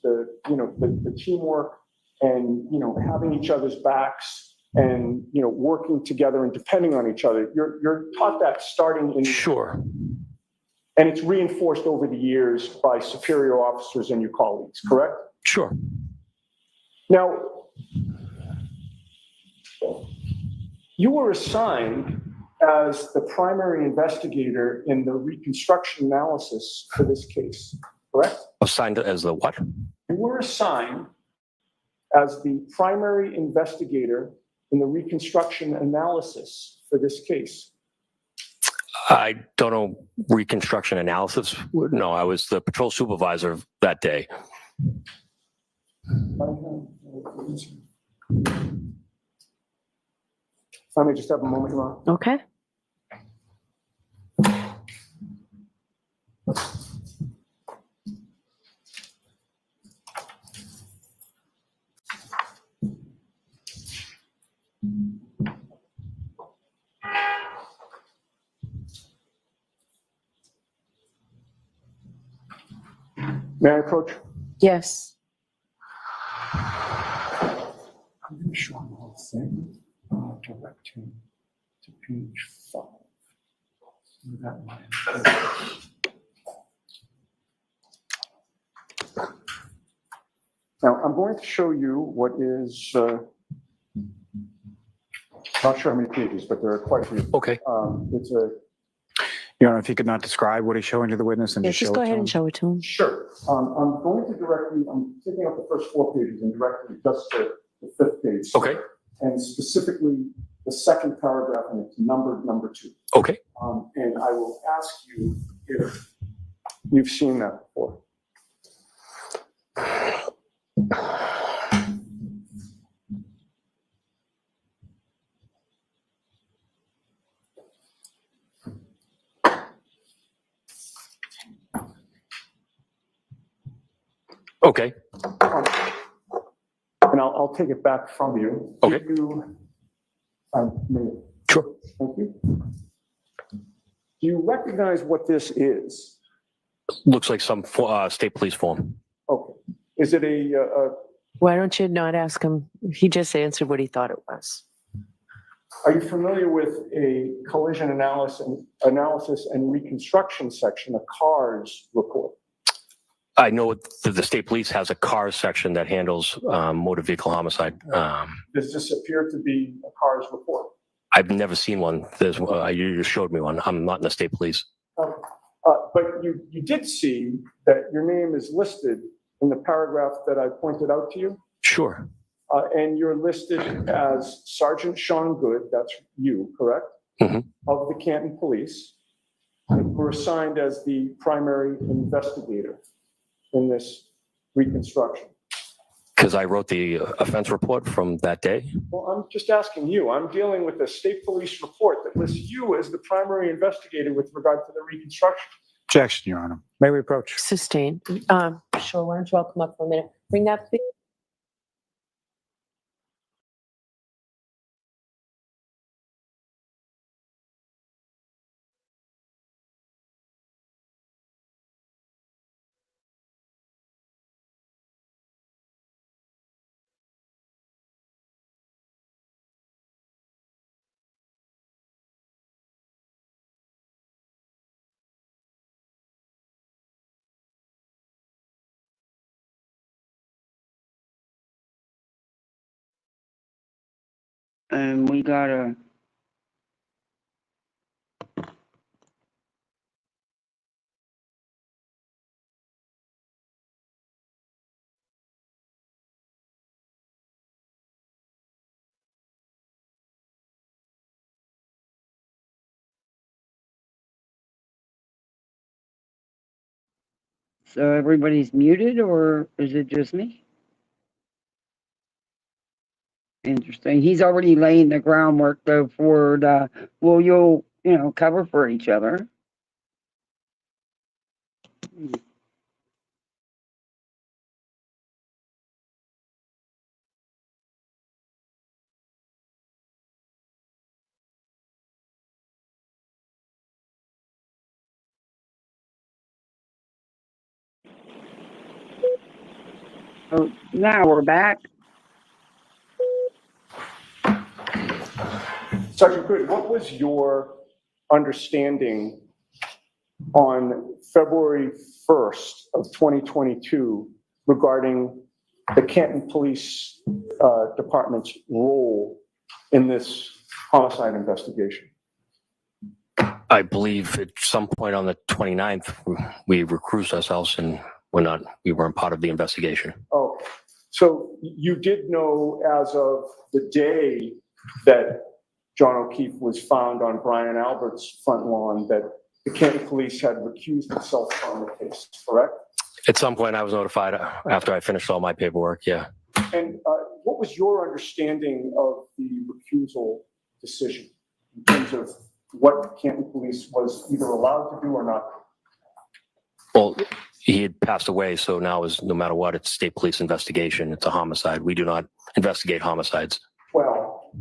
the teamwork and, having each other's backs and, working together and depending on each other, you're taught that starting in... Sure. And it's reinforced over the years by superior officers and your colleagues, correct? Sure. Now, you were assigned as the primary investigator in the reconstruction analysis for this case, correct? Assigned as the what? You were assigned as the primary investigator in the reconstruction analysis for this case. I don't know reconstruction analysis. No, I was the patrol supervisor that day. Let me just have a moment, Ron. Okay. May I approach? Yes. I'm going to show them the whole thing. Direct him to page 5. That line. Now, I'm going to show you what is, not sure how many pages, but there are quite a few. Okay. It's a... Your Honor, if you could not describe what he's showing to the witness and Yeah, just just show go it ahead to and him. show it to him. Sure. I'm going to direct you, I'm taking out the first 4 pages and directing you just to the 5th page. Okay. And specifically the second paragraph, and it's numbered number 2. Okay. And I will ask you if you've seen that before. Okay. And I'll take it back from you. Okay. You, may Thank you. Do you recognize what this is? Looks like some state police form. Okay. Is it a Why don't you not ask him? He just answered what he thought it was. are you familiar with a collision analysis and reconstruction section, a CARS report? I know the state police has a CARS section that handles motor vehicle homicide. Does this appear to be a CARS report? I've never seen one. You just showed me one. I'm not in the state police. But you did see that your name is listed in the paragraph that I pointed out to you? Sure. And you're listed as Sergeant Sean Good, that's you, correct? Mm-hmm. Of the Canton Police. And we're assigned as the primary investigator in this reconstruction. Because I wrote the offense report from that day. Well, I'm just asking you. I'm dealing with a state police report that lists you as the primary investigator with regard to the reconstruction. Objection, Your Honor. May we approach? Sustained. Sure, why don't you all come up for a minute? Bring that, please. And we gotta. So everybody's muted, or is it just me? Interesting. He's already laying the groundwork though for the, well, you'll, cover for each other. Oh, now we're back. Sergeant Good, what was your understanding on February 1st of 2022 regarding the Canton Police Department's role in this homicide investigation? I believe at some point on the 29th, we recused ourselves and we weren't part of the investigation. Oh, so you did know as of the day that John O'Keefe was found on Brian Albert's front lawn that the Canton Police had recused itself from the case, correct? At some point, I was notified after I finished all my paperwork, yeah. And what was your understanding of the recusal decision in terms of what Canton Police was either allowed to do or not? Well, he had passed away, so now is no matter what, it's state police investigation. It's a homicide. We do not investigate homicides. Well,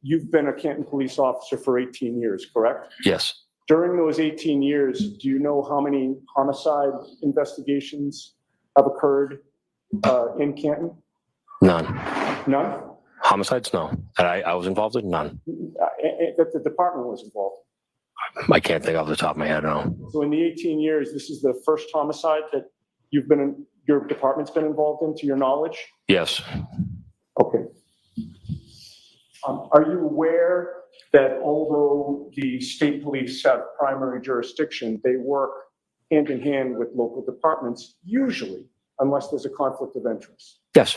you've been a Canton police officer for 18 years, correct? Yes. During those 18 years, do you know how many homicide investigations have occurred in Canton? None. None? Homicides? No. That I was involved in? None. That the department was involved? I can't think off the top of my head, no. So in the 18 years, this is the first homicide that your department's been involved in, to your knowledge? Yes. Okay. Are you aware that although the state police have primary jurisdiction, they work hand in hand with local departments, usually, unless there's a conflict of interest? Yes.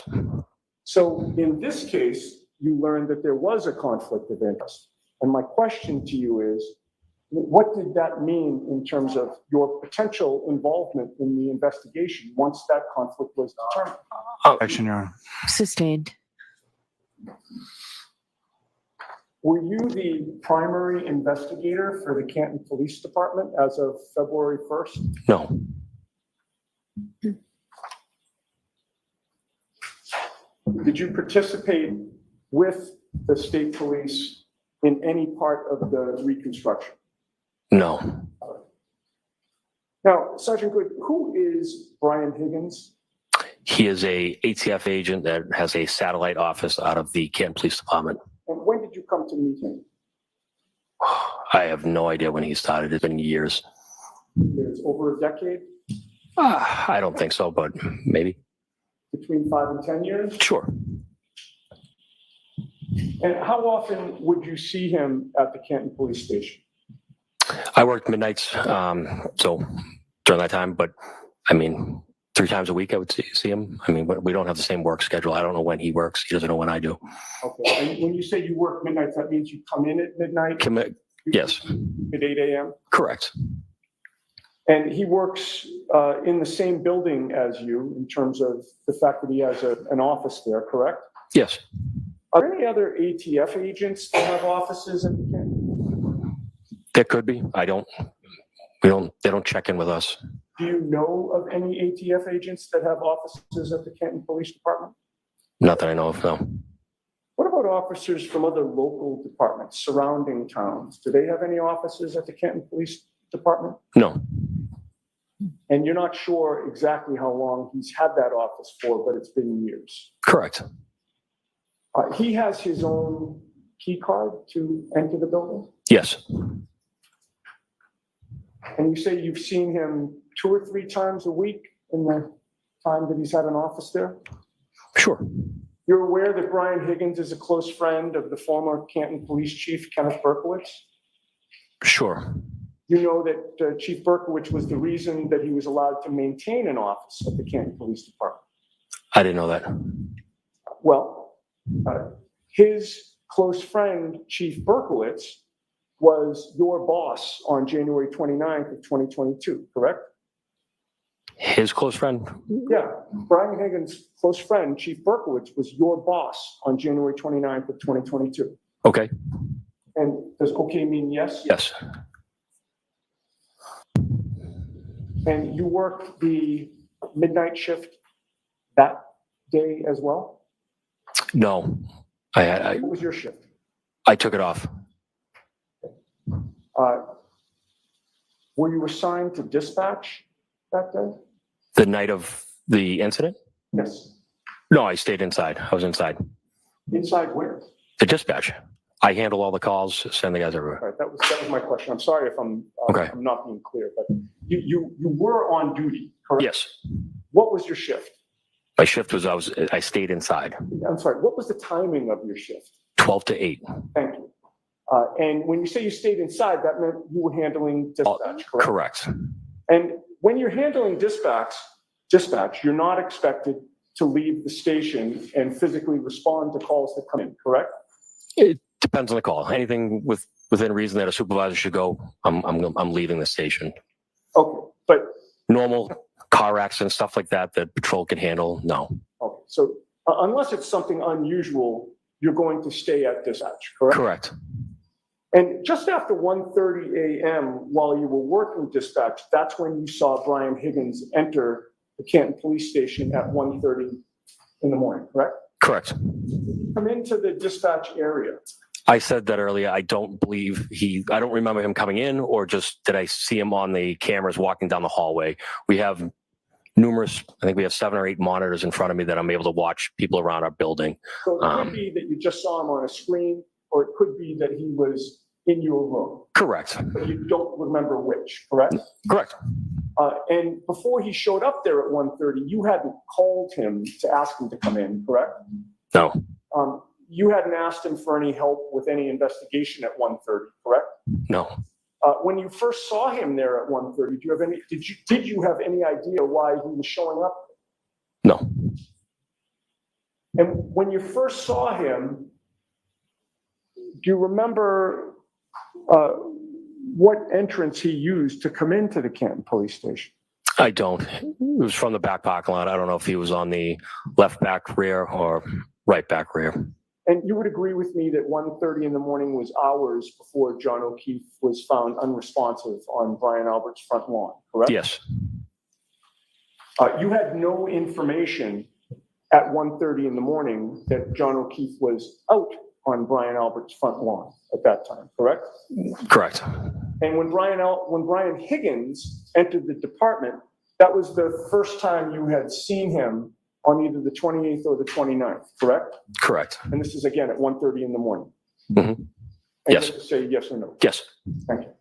So in this case, you learned that there was a conflict of interest. And my question to you is, what did that mean in terms of your potential involvement in the investigation once that conflict was determined? Objection, Your Honor. Sustained. Were you the primary investigator for the Canton Police Department as of February 1st? No. Did you participate with the state police in any part of the reconstruction? No. Now, Sergeant Good, who is Brian Higgins? He is a ATF agent that has a satellite office out of the Canton Police Department. And when did you come to meet him? I have no idea when he started. It's been years. It's over a decade? I don't think so, but maybe. Between 5 and 10 years? Sure. And how often would you see him at the Canton Police Station? I worked midnights, so during that time, but I mean, 3 times a week I would see him. I mean, we don't have the same work schedule. I don't know when he works. He doesn't know when I do. Okay. And when you say you work midnights, that means you come in at midnight? Yes. At 8 a.m.? Correct. And he works in the same building as you in terms of the fact that he has an office there, correct? Yes. Are there any other ATF agents that have offices at the Canton? There could be. They don't check in with us. Do you know of any ATF agents that have offices at the Canton Police Department? Not that I know of, no. What about officers from other local departments, surrounding towns? Do they have any offices at the Canton Police Department? No. And you're not sure exactly how long he's had that office for, but it's been years. Correct. He has his own key card to enter the building? Yes. And you say you've seen him 2 or 3 times a week in the time that he's had an office there? Sure. You're aware that Brian Higgins is a close friend of the former Canton Police Chief, Kenneth Berkowitz? Sure. You know that Chief Berkowitz was the reason that he was allowed to maintain an office at the Canton Police Department. I didn't know that. Well, his close friend, Chief Berkowitz, was your boss on January 29th of 2022, correct? His close friend? Yeah, Brian Higgins' close friend, Chief Berkowitz, was your boss on January 29th of 2022. Okay. And does okay mean yes? Yes. And you worked the midnight shift that day as well? No. What was your shift? I took it off. Were you assigned to dispatch that day? The night of the incident? Yes. No, I stayed inside. I was inside. Inside where? The dispatch. I handle all the calls, send the guys everywhere. All right, that was my question. I'm sorry if I'm not being clear, but you were on duty, correct? Yes. What was your shift? My shift was I stayed inside. I'm sorry. What was the timing of your shift? 12 to 8. Thank you. And when you say you stayed inside, that meant you were handling dispatch, correct? Correct. And when you're handling dispatch, you're not expected to leave the station and physically respond to calls that come in, correct? It depends on the call. Anything within reason that a supervisor should go, I'm leaving the station. Okay, but normal car accidents, stuff like that patrol can handle, no. Okay, so unless it's something unusual, you're going to stay at dispatch, correct? Correct. And just after 1:30 a.m., while you were working dispatch, that's when you saw Brian Higgins enter the Canton Police Station at 1:30 in the morning, correct? Correct. Come into the dispatch area. I said that earlier. I don't remember him coming in, or just did I see him on the cameras walking down the hallway? We have I think we have 7 or 8 monitors in front of me that I'm able to watch people around our building. So it could be that you just saw him on a screen, or it could be that he was in your room. Correct. But you don't remember which, correct? Correct. And before he showed up there at 1:30, you hadn't called him to ask him to come in, correct? No. You hadn't asked him for any help with any investigation at 1:30, correct? No. When you first saw him there at 1:30, did you have any idea why he was showing up? No. And when you first saw him, do you remember what entrance he used to come into the Canton Police Station? I don't. It was from the back parking lot. I don't know if he was on the left back rear or right back rear. And you would agree with me that 1:30 in the morning was hours before John O'Keefe was found unresponsive on Brian Albert's front lawn, correct? Yes. You had no information at 1:30 in the morning that John O'Keefe was out on Brian Albert's front lawn at that time, correct? Correct. And when Brian Higgins entered the department, that was the first time you had seen him on either the 28th or the 29th, correct? Correct. And this is again at 1:30 in the morning. Mhm. And Yes. you have to say yes or no. Yes. Thank you.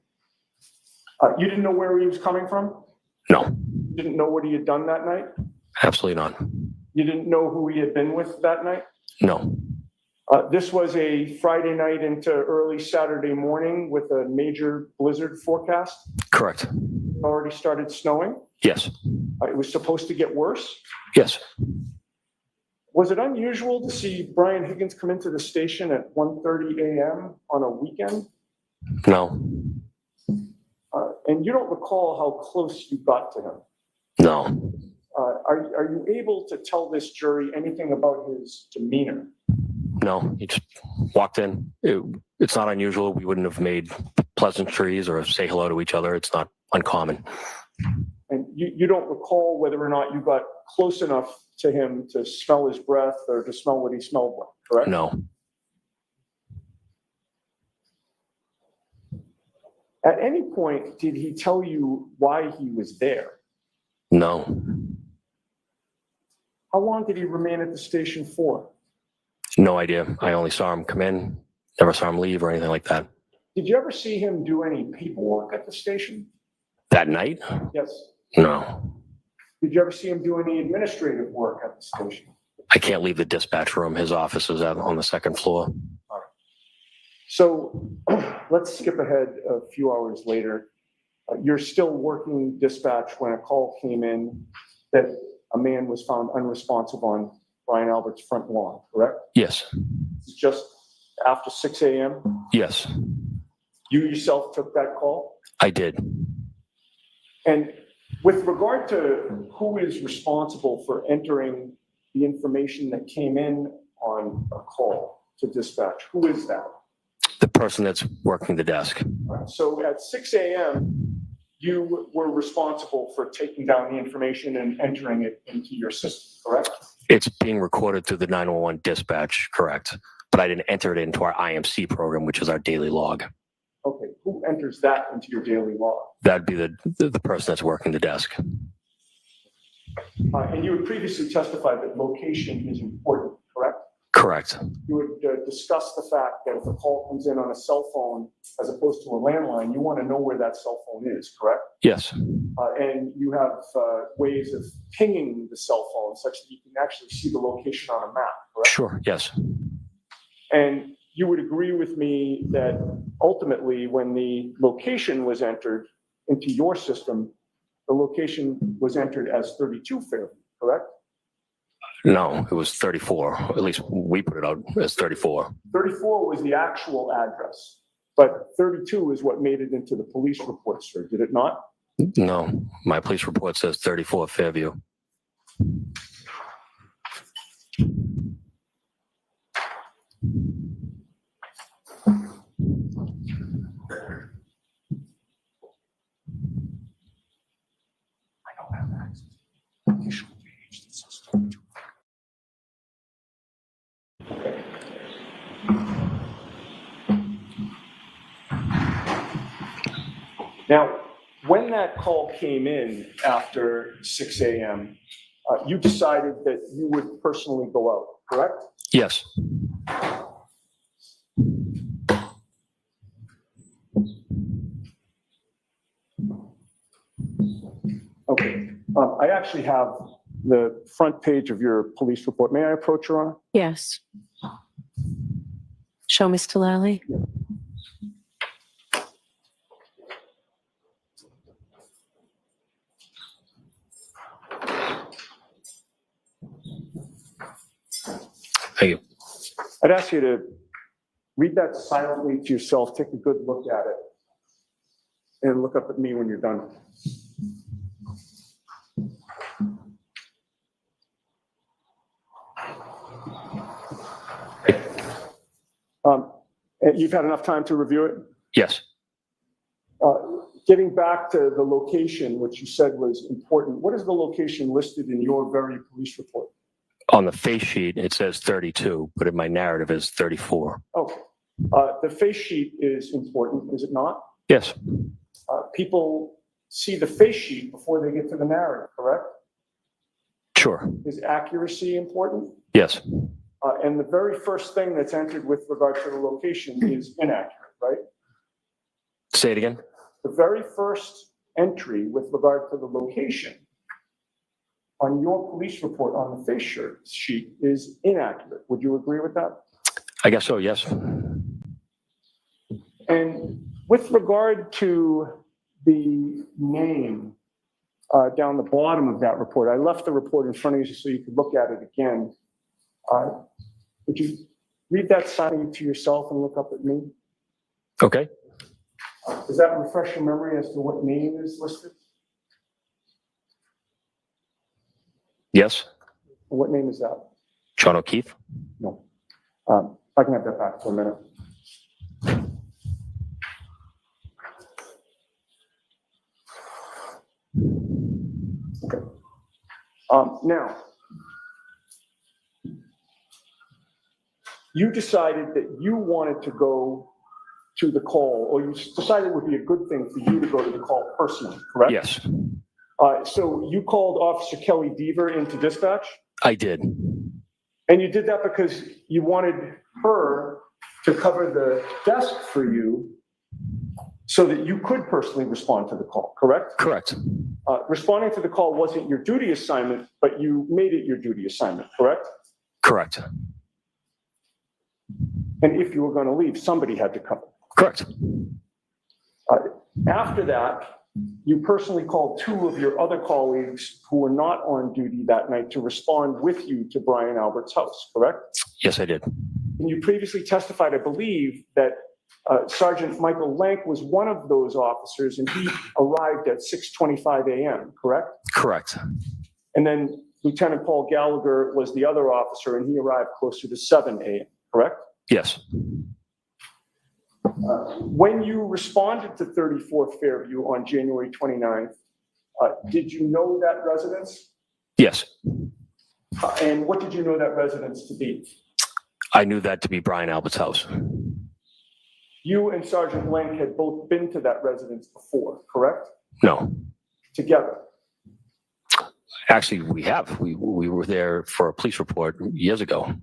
You didn't know where he was coming from? No. You didn't know what he had done that night? Absolutely not. You didn't know who he had been with that night? No. This was a Friday night into early Saturday morning with a major blizzard forecast. Correct. It already started snowing. Yes. It was supposed to get worse. Yes. Was it unusual to see Brian Higgins come into the station at 1:30 a.m. on a weekend? No. And you don't recall how close you got to him? No. Are you able to tell this jury anything about his demeanor? No. He just walked in. It's not unusual. We wouldn't have made pleasantries or say hello to each other. It's not uncommon. And you don't recall whether or not you got close enough to him to smell his breath or to smell what he smelled like, correct? No. At any point, did he tell you why he was there? No. How long did he remain at the station for? No idea. I only saw him come in, never saw him leave or anything like that. Did you ever see him do any paperwork at the station? That night? Yes. No. Did you ever see him do any administrative work at the station? I can't leave the dispatch room. His office is out on the second floor. So let's skip ahead a few hours later. You're still working dispatch when a call came in that a man was found unresponsive on Brian Albert's front lawn, correct? Yes. Just after 6 a.m.? Yes. You yourself took that call? I did. And with regard to who is responsible for entering the information that came in on a call to dispatch, who is that? The person that's working the desk. So at 6 a.m., you were responsible for taking down the information and entering it into your system, correct? It's being recorded through the 911 dispatch, correct? But I didn't enter it into our IMC program, which is our daily log. Okay, who enters that into your daily log? That'd be the person that's working the desk. And you had previously testified that location is important, correct? Correct. You would discuss the fact that if a call comes in on a cell phone as opposed to a landline, you want to know where that cell phone is, correct? Yes. And you have ways of pinging the cell phone such that you can actually see the location on a map, correct? Sure, yes. And you would agree with me that ultimately when the location was entered into your system, the location was entered as 32 Fairview, correct? No, it was 34. At least we put it out as 34. 34 was the actual address, but 32 is what made it into the police report, sir, did it not? No, my police report says 34 Fairview. Now, when that call came in after 6 a.m., you decided that you would personally go out, correct? Yes. Okay. I actually have the front page of your police report. May I approach, Your Honor? Yes. Show Mr. Lally. Thank you. I'd ask you to read that silently to yourself, take a good look at it, and look up at me when you're done. You've had enough time to review it? Yes. Getting back to the location, which you said was important, what is the location listed in your very police report? On the face sheet, it says 32, but in my narrative is 34. Okay. The face sheet is important, is it not? Yes, People see the face sheet before they get to the narrative, correct? sure. Is accuracy important? Yes, And the very first thing that's entered with regard to the location is inaccurate, right? say it again. The very first entry with regard to the location on your police report on the face sheet is inaccurate. Would you agree with that? I guess so, yes. And with regard to the name down the bottom of that report, I left the report in front of you so you could look at it again. Would you read that silently to yourself and look up at me? Okay. Does that refresh your memory as to what name is listed? Yes, What name is that? John O'Keefe. No. I can have that back for a minute. Okay. Now, you decided that you wanted to go to the call, or you decided it would be a good thing for you to go to the call personally, correct? Yes, So you called Officer Kelly Deaver into dispatch, I did. and you did that because you wanted her to cover the desk for you so that you could personally respond to the call, correct? Correct. Responding to the call wasn't your duty assignment, but you made it your duty assignment, correct? Correct. And if you were going to leave, somebody had to cover. Correct. After that, you personally called two of your other colleagues who were not on duty that night to respond with you to Brian Albert's house, correct? Yes, I did. And you previously testified, I believe, that Sergeant Michael Lank was one of those officers, and he arrived at 6:25 a.m., correct? Correct. And then Lieutenant Paul Gallagher was the other officer, and he arrived closer to 7 a.m., correct? Yes. When you responded to 34 Fairview on January 29th, did you know that residence? Yes. And what did you know that residence to be? I knew that to be Brian Albert's house. You and Sergeant Lank had both been to that residence before, correct? No. Together. Actually, we have. We were there for a police report years ago.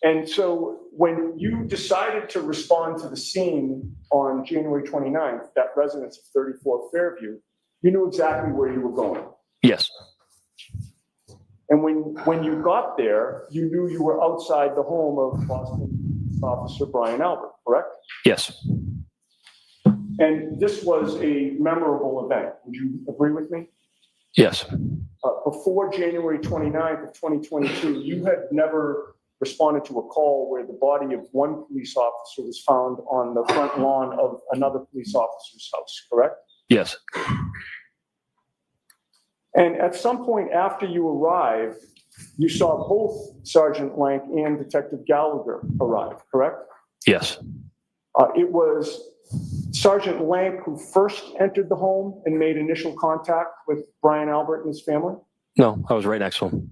And so when you decided to respond to the scene on January 29th, that residence of 34 Fairview, you knew exactly where you were going. Yes. And when you got there, you knew you were outside the home of Boston Officer Brian Albert, correct? Yes. And this was a memorable event. Would you agree with me? Yes. Before January 29th of 2022, you had never responded to a call where the body of one police officer was found on the front lawn of another police officer's house, correct? Yes. And at some point after you arrived, you saw both Sergeant Lank and Detective Gallagher arrive, correct? Yes. It was Sergeant Lank who first entered the home and made initial contact with Brian Albert and his family? No, I was right next to him.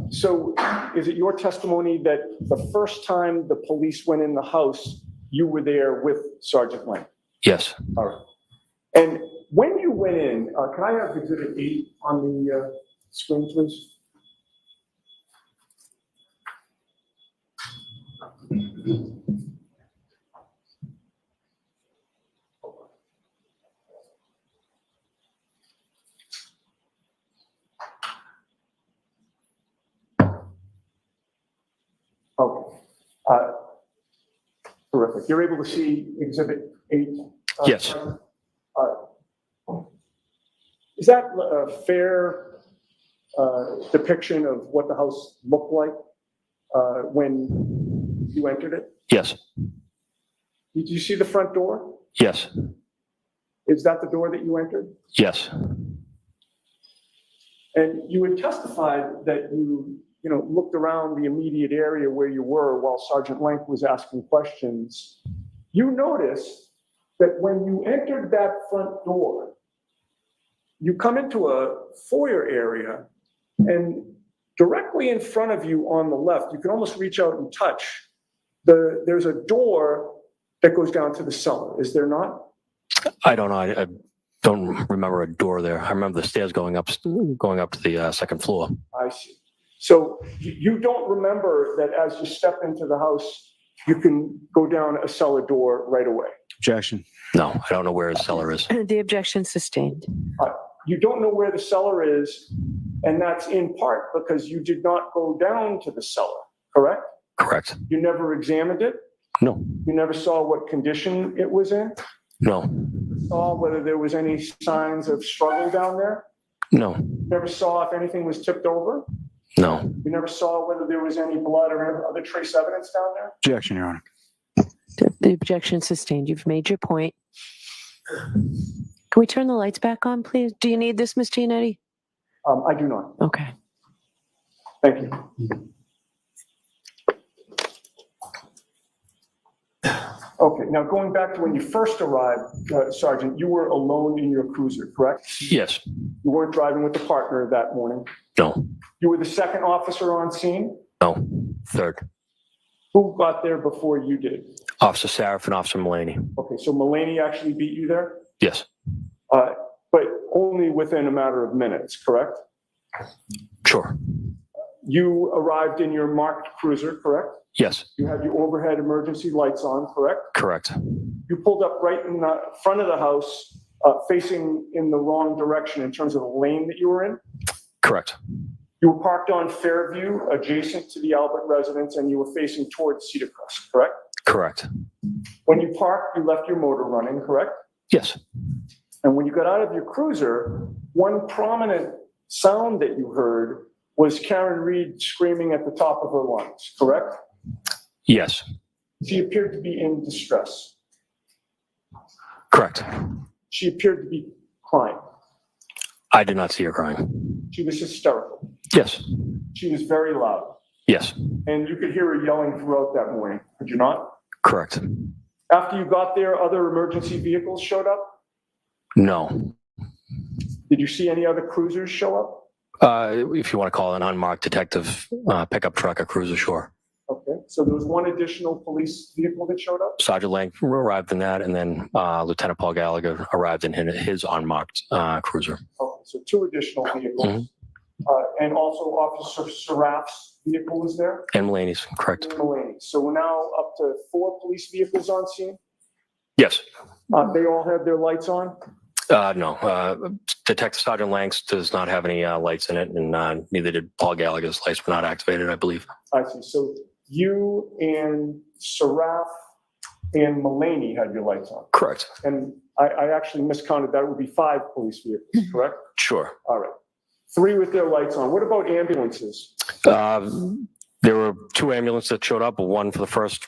So is it your testimony that the first time the police went in the house, you were there with Sergeant Lank? Yes. All right. And when you went in, can I have Exhibit 8 on the screen, please? Okay. Terrific. You're able to see Exhibit 8? Yes. Is that a fair depiction of what the house looked like when you entered it? Yes. Did you see the front door? Yes. Is that the door that you entered? Yes. And you had testified that you looked around the immediate area where you were while Sergeant Lank was asking questions. You noticed that when you entered that front door, you come into a foyer area, and directly in front of you on the left, you can almost reach out and touch. There's a door that goes down to the cellar, is there not? I don't know. I don't remember a door there. I remember the stairs going up to the second floor. I see. So you don't remember that as you step into the house, you can go down a cellar door right away? Objection. No, I don't know where his cellar is. The objection sustained. You don't know where the cellar is, and that's in part because you did not go down to the cellar, correct? Correct. You never examined it? No. You never saw what condition it was in? No. Saw whether there was any signs of struggle down there? No. Never saw if anything was tipped over? No. You never saw whether there was any blood or other trace evidence down there? Objection, Your Honor. The objection sustained. You've made your point. Can we turn the lights back on, please? Do you need this, Ms. Giannetti? I do not. Okay. Thank you. Okay, now going back to when you first arrived, Sergeant, you were alone in your cruiser, correct? Yes. You weren't driving with a partner that morning? No. You were the second officer on scene? No. Third. Who got there before you did? Officer Saraf and Officer Mulaney. Okay, so Mulaney actually beat you there? Yes. But only within a matter of minutes, correct? Sure. You arrived in your marked cruiser, correct? Yes. You had your overhead emergency lights on, correct? Correct. You pulled up right in the front of the house, facing in the wrong direction in terms of the lane that you were in? Correct. You were parked on Fairview, adjacent to the Albert residence, and you were facing towards Cedar Crest, correct? Correct. When you parked, you left your motor running, correct? Yes. And when you got out of your cruiser, one prominent sound that you heard was Karen Reed screaming at the top of her lungs, correct? Yes. She appeared to be in distress. Correct. She appeared to be crying. I did not see her crying. She was hysterical. Yes. She was very loud. Yes. And you could hear her yelling throughout that morning, could you not? Correct. After you got there, other emergency vehicles showed up? No. Did you see any other cruisers show up? If you want to call it an unmarked detective pickup truck or cruiser, sure. Okay, so there was one additional police vehicle that showed up? Sergeant Lang arrived in that, and then Lieutenant Paul Gallagher arrived in his unmarked cruiser. Okay, so two additional vehicles. And also Officer Saraf's vehicle was there? And Mulaney's, correct. Mulaney. So we're now up to 4 police vehicles on scene? Yes. They all have their lights on? No. Detective Sergeant Langs does not have any lights in it, and neither did Paul Gallagher's lights were not activated, I believe. I see. So you and Saraf and Mulaney had your lights on? Correct. And I actually miscounted. That would be 5 police vehicles, correct? Sure. All right. 3 with their lights on. What about ambulances? There were 2 ambulances that showed up, one for the first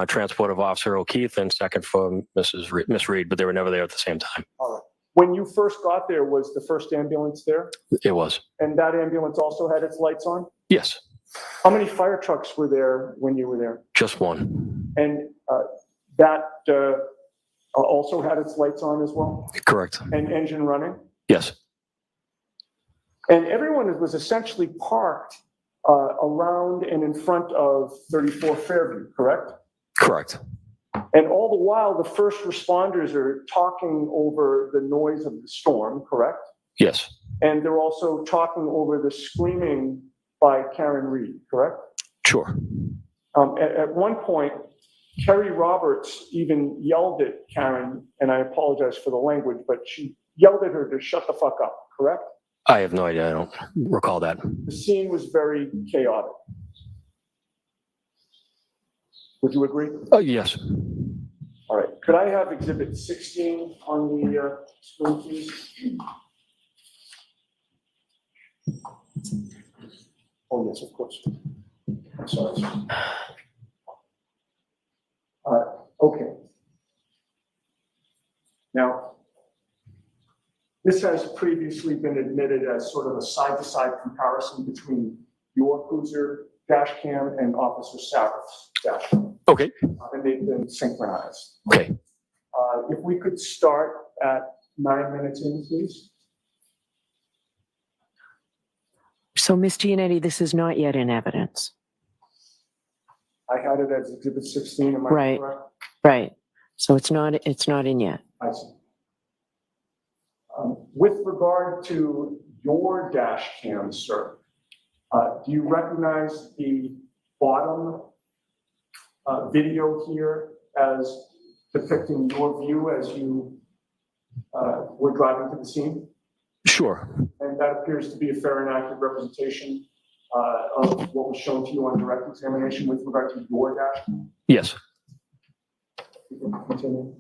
transport of Officer O'Keefe and second for Miss Reed, but they were never there at the same time. All right. When you first got there, was the first ambulance there? It was. And that ambulance also had its lights on? Yes. How many fire trucks were there when you were there? Just one. And that also had its lights on as well? Correct. And engine running? Yes. And everyone was essentially parked around and in front of 34 Fairview, correct? Correct. And all the while, the first responders are talking over the noise of the storm, correct? Yes. And they're also talking over the screaming by Karen Reed, correct? Sure. At one point, Kerry Roberts even yelled at Karen, and I apologize for the language, but she yelled at her to shut the fuck up, correct? I have no idea. I don't recall that. The scene was very chaotic. Would you agree? Yes. All right. Could I have Exhibit 16 on the screen, please? Oh, yes, of course. I'm sorry. Okay. Now, this has previously been admitted as sort of a side-to-side comparison between your cruiser dash cam and Officer Saraf's dash cam. Okay. And they've been synchronized. Okay. If we could start at 9 minutes in, please. So, Ms. Giannetti, this is not yet in evidence. I had it as Exhibit 16, am I Right. correct? Right. So it's not in yet. I see. With regard to your dash cam, sir, do you recognize the bottom video here as depicting your view as you were driving to the scene? Sure. And that appears to be a fair and accurate representation of what was shown to you on direct examination with regard to your dash cam? Yes. You can continue.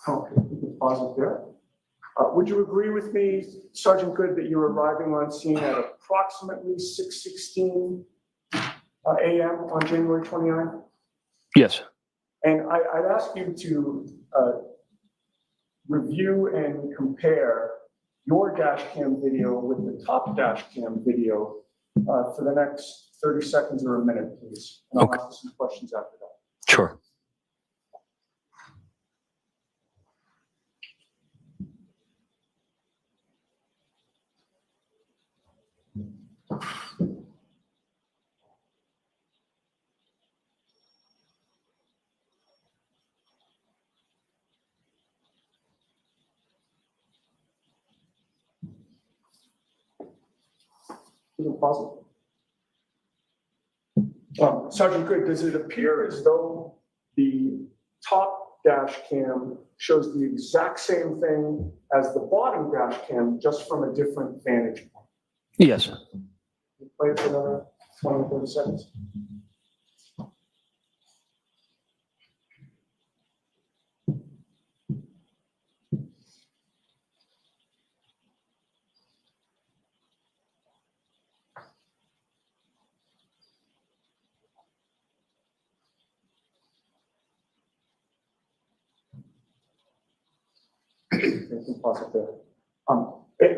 Okay, we can pause it there. Would you agree with me, Sergeant Good, that you're arriving on scene at approximately 6:16 a.m. on January 29th? Yes. And I'd ask you to review and compare your dash cam video with the top dash cam video for the next 30 seconds or a minute, please. And I'll ask some questions after that. Sure. You can pause it. Sergeant Good, does it appear as though the top dash cam shows the exact same thing as the bottom dash cam, just from a different vantage point? Yes. Play it for another 20, 30 seconds.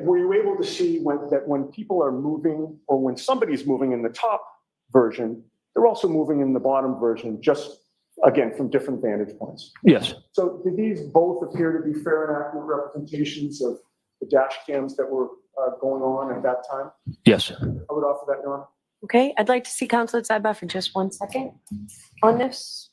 Were you able to see when people are moving, or when somebody's moving in the top version, they're also moving in the bottom version, just again from different vantage points? Yes. So do these both appear to be fair and accurate representations of the dash cams that were going on at that time? Yes. I would offer that, Your Honor. Okay, I'd like to see Councilor Ziba for just 1 second on this.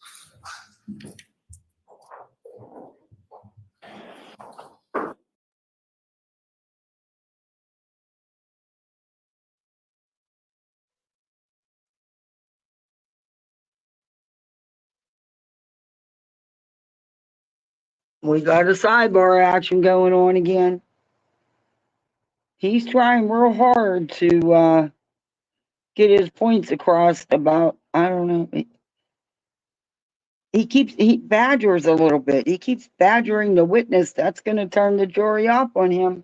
We got a sidebar action going on again. He's trying real hard to get his points across about, I don't know. He badgers a little bit. He keeps badgering the witness. That's going to turn the jury off on him.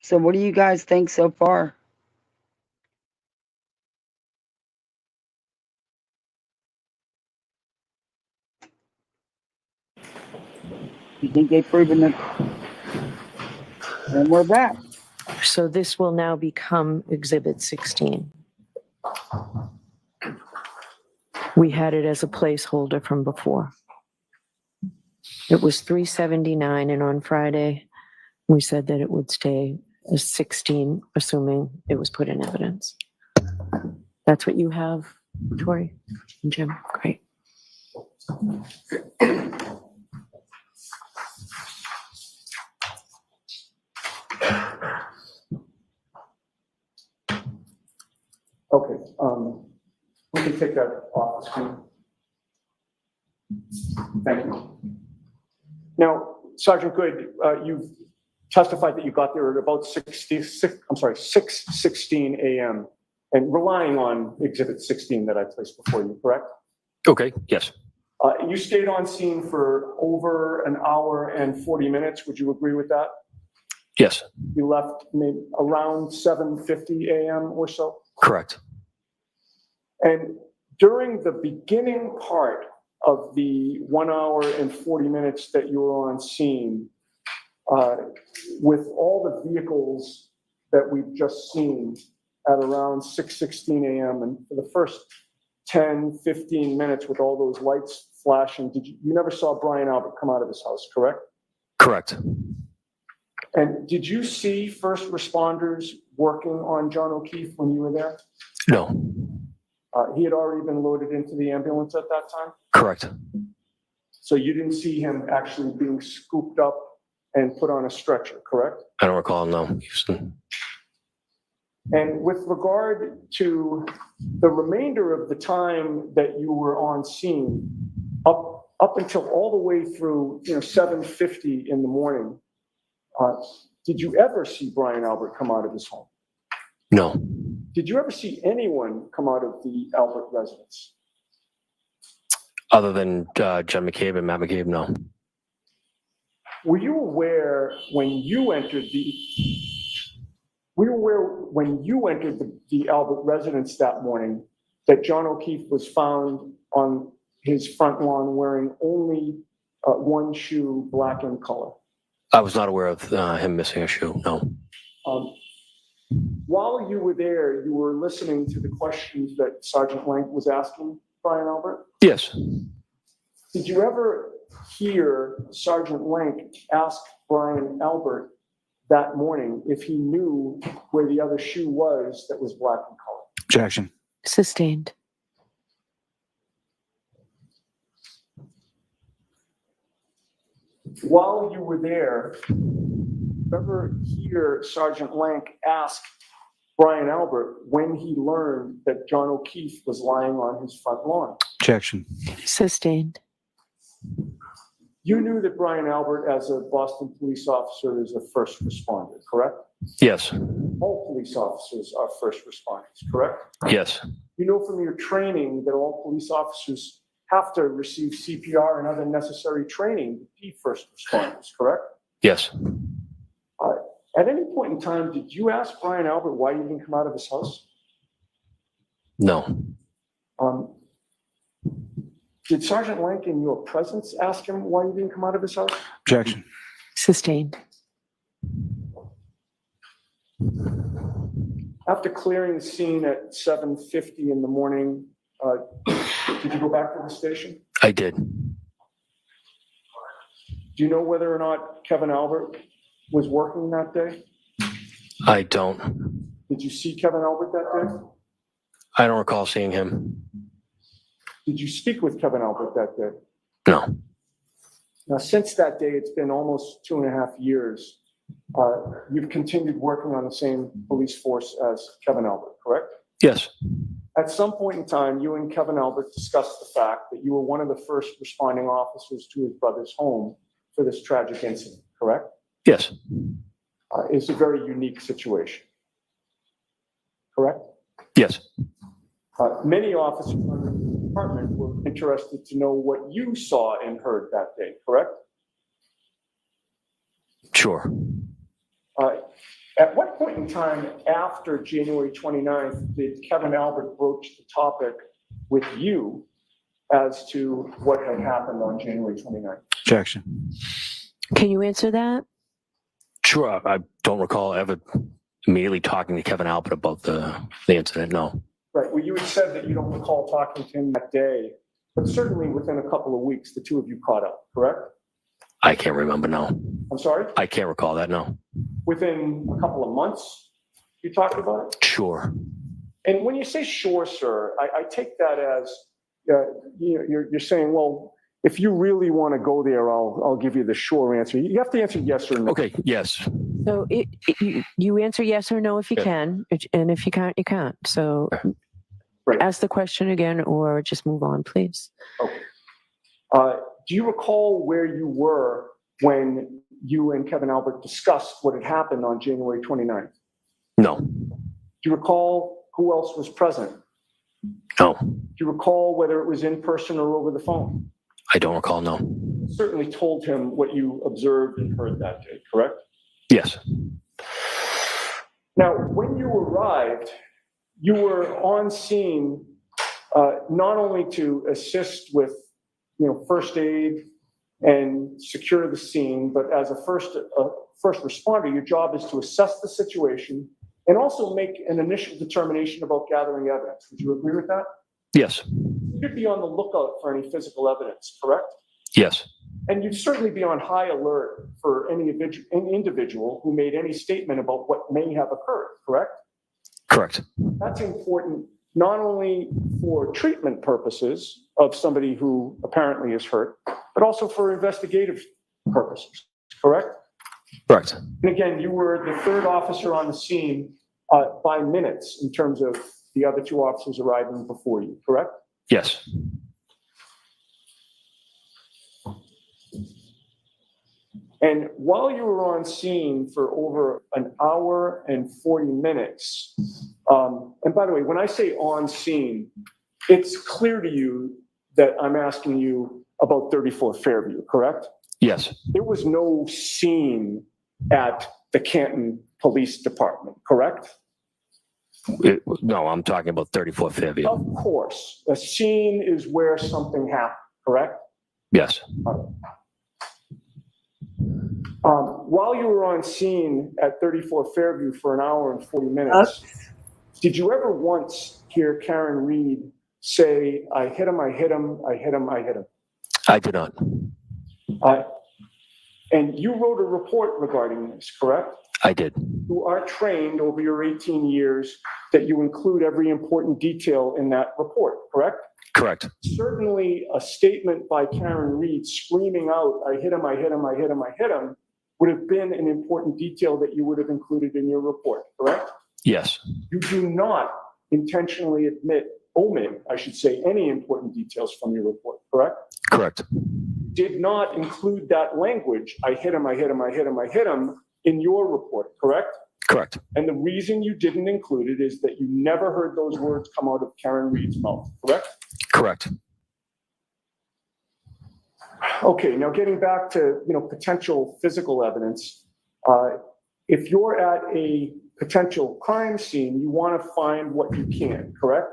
So what do you guys think so far? You think they've proven it? And we're back. So this will now become Exhibit 16. We had it as a placeholder from before. It was 379, and on Friday, we said that it would stay as 16, assuming it was put in evidence. That's what you have, Tori and Jim? Great. Okay, take that off the screen? Thank you. Now, Sergeant Good, you've testified that you got there at about 6:16 a.m. and relying on Exhibit 16 that I placed before you, correct? Okay, yes, You stayed on scene for over an hour and 40 minutes. Would you agree with that? yes, You left maybe around 7:50 a.m. or so? correct. And during the beginning part of the 1 hour and 40 minutes that you were on scene, with all the vehicles that we've just seen at around 6:16 a.m. and for the first 10, 15 minutes with all those lights flashing, you never saw Brian Albert come out of his house, correct? Correct. And did you see first responders working on John O'Keefe when you were there? No, He had already been loaded into the ambulance at that time? correct. So you didn't see him actually being scooped up and put on a stretcher, correct? I don't recall, no. Houston. And with regard to the remainder of the time that you were on scene, up until all the way through 7:50 in the morning, did you ever see Brian Albert come out of his home? No, Did you ever see anyone come out of the Albert residence? other than John McCabe and Matt McCabe, no. Were you aware when you entered the Albert residence that morning that John O'Keefe was found on his front lawn wearing only one shoe, black in color? I was not aware of him missing a shoe, no. While you were there, you were listening to the questions that Sergeant Lank was asking Brian Albert? Yes, Did you ever hear Sergeant Lank ask Brian Albert that morning if he knew where the other shoe was that was black in color? Objection. Sustained. While you were there, did you ever hear Sergeant Lank ask Brian Albert when he learned that John O'Keefe was lying on his front lawn? Objection. Sustained. You knew that Brian Albert, as a Boston police officer, is a first responder, correct? yes, All police officers are first responders, correct? yes, You know from your training that all police officers have to receive CPR and other necessary training to be first responders, correct? yes. At any point in time, did you ask Brian Albert why he didn't come out of his house? No, Did Sergeant Lank, in your presence, ask him why he didn't come out of his house? Objection. Sustained. After clearing the scene at 7:50 in the morning, did you go back to the station? I did. Do you know whether or not Kevin Albert was working that day? I don't. Did you see Kevin Albert that day? I don't recall seeing him. Did you speak with Kevin Albert that day? No, Now, since that day, it's been almost 2.5 years. You've continued working on the same police force as Kevin Albert, correct? yes, At some point in time, you and Kevin Albert discussed the fact that you were one of the first responding officers to his brother's home for this tragic incident, correct? yes, It's a very unique situation, correct? yes. Many officers in the department were interested to know what you saw and heard that day, correct? Sure. At what point in time after January 29th did Kevin Albert broach the topic with you as to what had happened on January 29th? Objection. Can you answer that? Sure. I don't recall ever immediately talking to Kevin Albert about the incident, no. Right, well, you had said that you don't recall talking to him that day, but certainly within a couple of weeks, the two of you caught up, correct? I can't remember, no. I'm sorry? I can't recall that, no. Within a couple of months, you talked about it? Sure. And when you say sure, sir, I take that as, you're saying, well, if you really want to go there, I'll give you the sure answer. You have to answer yes or no. Okay, yes. So you answer yes or no if you Yeah. can, and if you can't, you can't. So Right. ask the question again or just move on, please? Okay. Do you recall where you were when you and Kevin Albert discussed what had happened on January 29th? No. Do you recall who else was present? No. Do you recall whether it was in person or over the phone? I don't recall. No. You certainly told him what you observed and heard that day, correct? Yes. Now, when you arrived, you were on scene not only to assist with, first aid and secure the scene, but as a first responder, your job is to assess the situation and also make an initial determination about gathering evidence. Would you agree with that? Yes. You'd be on the lookout for any physical evidence, correct? Yes. And you'd certainly be on high alert for any individual who made any statement about what may have occurred, correct? Correct. That's important not only for treatment purposes of somebody who apparently is hurt, but also for investigative purposes, correct? Correct. And again, you were the third officer on the scene by minutes in terms of the other two officers arriving before you, correct? Yes. And while you were on scene for over an hour and 40 minutes, and by the way, when I say on scene, it's clear to you that I'm asking you about 34 Fairview, correct? Yes. There was no scene at the Canton Police Department, correct? No, I'm talking about 34 Fairview. Of course. A scene is where something happened, correct? Yes. While you were on scene at 34 Fairview for an hour and 40 minutes, did you ever once hear Karen Reed say, I hit him, I hit him, I hit him, I hit him? I did not. And you wrote a report regarding this, correct? I did. You are trained over your 18 years that you include every important detail in that report, correct? Correct. Certainly a statement by Karen Reed screaming out, I hit him, I hit him, I hit him, I hit him, would have been an important detail that you would have included in your report, correct? Yes. You do not intentionally omit, I should say, any important details from your report, correct? Correct. Did not include that language, I hit him, I hit him, I hit him, I hit him, in your report, correct? Correct. And the reason you didn't include it is that you never heard those words come out of Karen Reed's mouth, correct? Correct. Okay, now getting back to potential physical evidence, if you're at a potential crime scene, you want to find what you can, correct?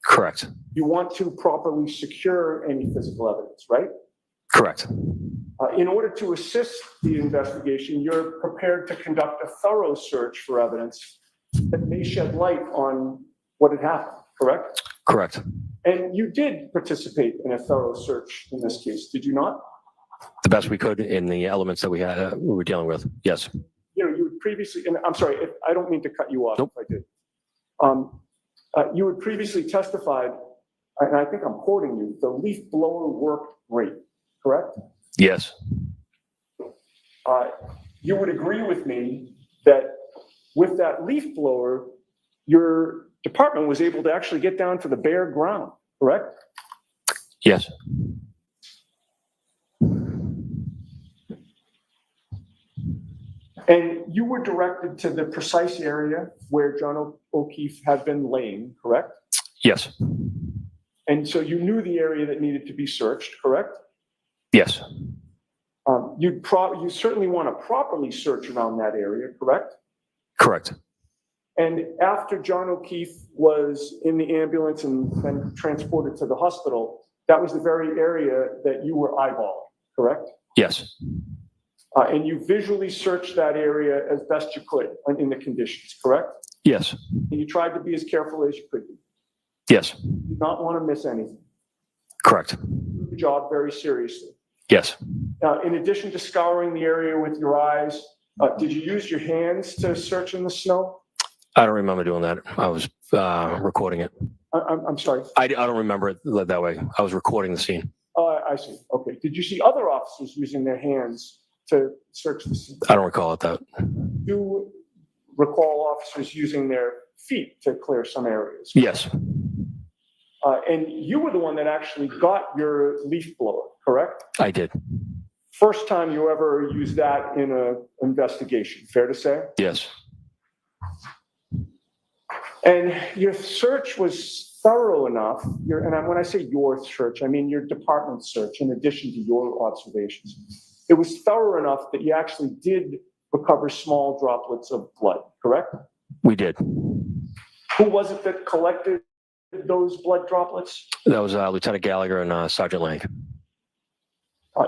Correct. You want to properly secure any physical evidence, right? Correct. In order to assist the investigation, you're prepared to conduct a thorough search for evidence that may shed light on what had happened, correct? Correct. And you did participate in a thorough search in this case, did you not? The best we could in the elements that we were dealing with. Yes. You had previously, and I'm sorry, I don't mean to cut you off if I did. You had previously testified, and I think I'm quoting you, the leaf blower worked great, correct? Yes. You would agree with me that with that leaf blower, your department was able to actually get down to the bare ground, correct? Yes. And you were directed to the precise area where John O'Keefe had been laying, correct? Yes. And so you knew the area that needed to be searched, correct? Yes. You certainly want to properly search around that area, correct? Correct. And after John O'Keefe was in the ambulance and then transported to the hospital, that was the very area that you were eyeballing, correct? Yes. And you visually searched that area as best you could in the conditions, correct? Yes. And you tried to be as careful as you could be. Yes. You did not want to miss anything. Correct. You took the job very seriously. Yes. In addition to scouring the area with your eyes, did you use your hands to search in the snow? I don't remember doing that. I was recording it. I'm sorry. I don't remember it that way. I was recording the scene. I see. Okay. Did you see other officers using their hands to search the scene? I don't recall it that. Do you recall officers using their feet to clear some areas? Yes. And you were the one that actually got your leaf blower, correct? I did. First time you ever used that in an investigation, fair to say? Yes. And your search was thorough enough, and when I say your search, I mean your department search in addition to your observations. It was thorough enough that you actually did recover small droplets of blood, correct? We did. Who was it that collected those blood droplets? That was Lieutenant Gallagher and Sergeant Lang.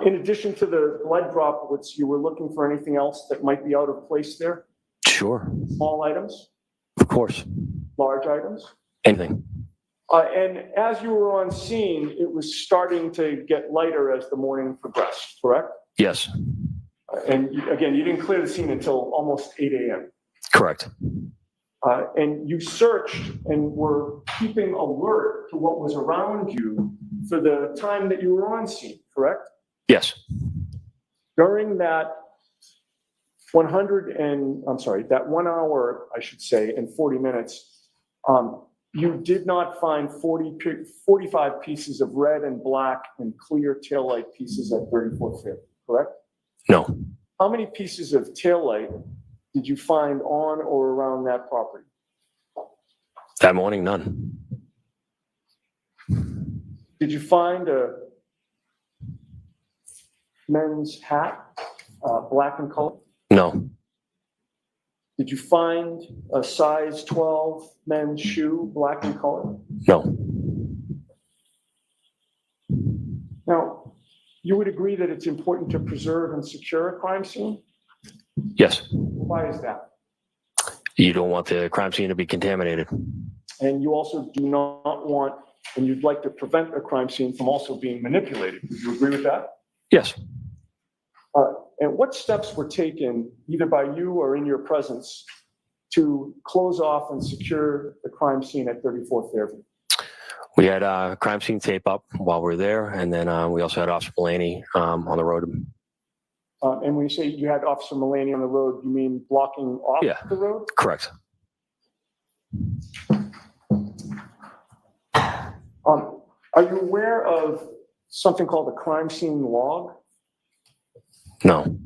In addition to the blood droplets, you were looking for anything else that might be out of place there? Sure. Small items? Of course. Large items? Anything. And as you were on scene, it was starting to get lighter as the morning progressed, correct? Yes. And again, you didn't clear the scene until almost 8 a.m. Correct. And you searched and were keeping alert to what was around you for the time that you were on scene, correct? Yes. During that 1 hour, I should say, and 40 minutes, you did not find 45 pieces of red and black and clear taillight pieces at 34th Fairview, correct? No. How many pieces of taillight did you find on or around that property? That morning, none. Did you find a men's hat, black in color? No. Did you find a size 12 men's shoe, black in color? No. Now, you would agree that it's important to preserve and secure a crime scene? Yes. Why is that? You don't want the crime scene to be contaminated. And you also do not want, and you'd like to prevent a crime scene from also being manipulated. Would you agree with that? Yes. And what steps were taken, either by you or in your presence, to close off and secure the crime scene at 34th Fairview? We had crime scene tape up while we were there, and then we also had Officer Mulaney on the road. And when you say you had Officer Mulaney on the road, you mean blocking off the road? Correct. Are you aware of something called a crime scene log? No.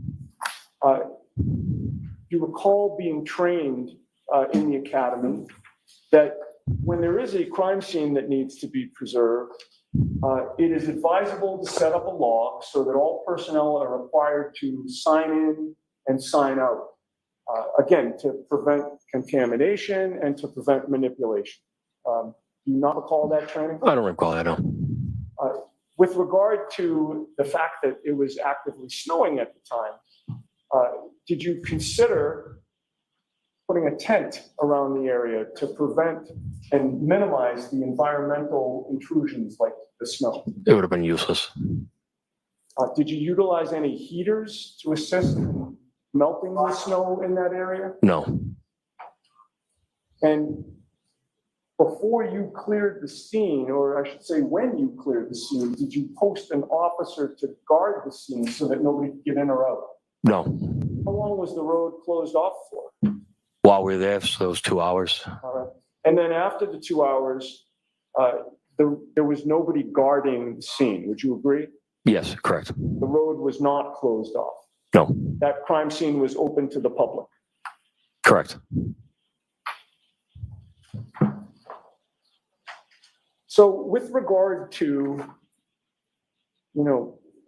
You recall being trained in the academy that when there is a crime scene that needs to be preserved, it is advisable to set up a log so that all personnel are required to sign in and sign out. Again, to prevent contamination and to prevent manipulation. Do you not recall that training? I don't recall that, no. With regard to the fact that it was actively snowing at the time, did you consider putting a tent around the area to prevent and minimize the environmental intrusions like the snow? It would have been useless. Did you utilize any heaters to assist in melting the snow in that area? No. And before you cleared the scene, or I should say when you cleared the scene, did you post an officer to guard the scene so that nobody could get in or out? No. How long was the road closed off for? While we were there, so those 2 hours. All right. And then after the 2 hours, there was nobody guarding the scene. Would you agree? Yes, correct. The road was not closed off. No. That crime scene was open to the public. Correct. So with regard to,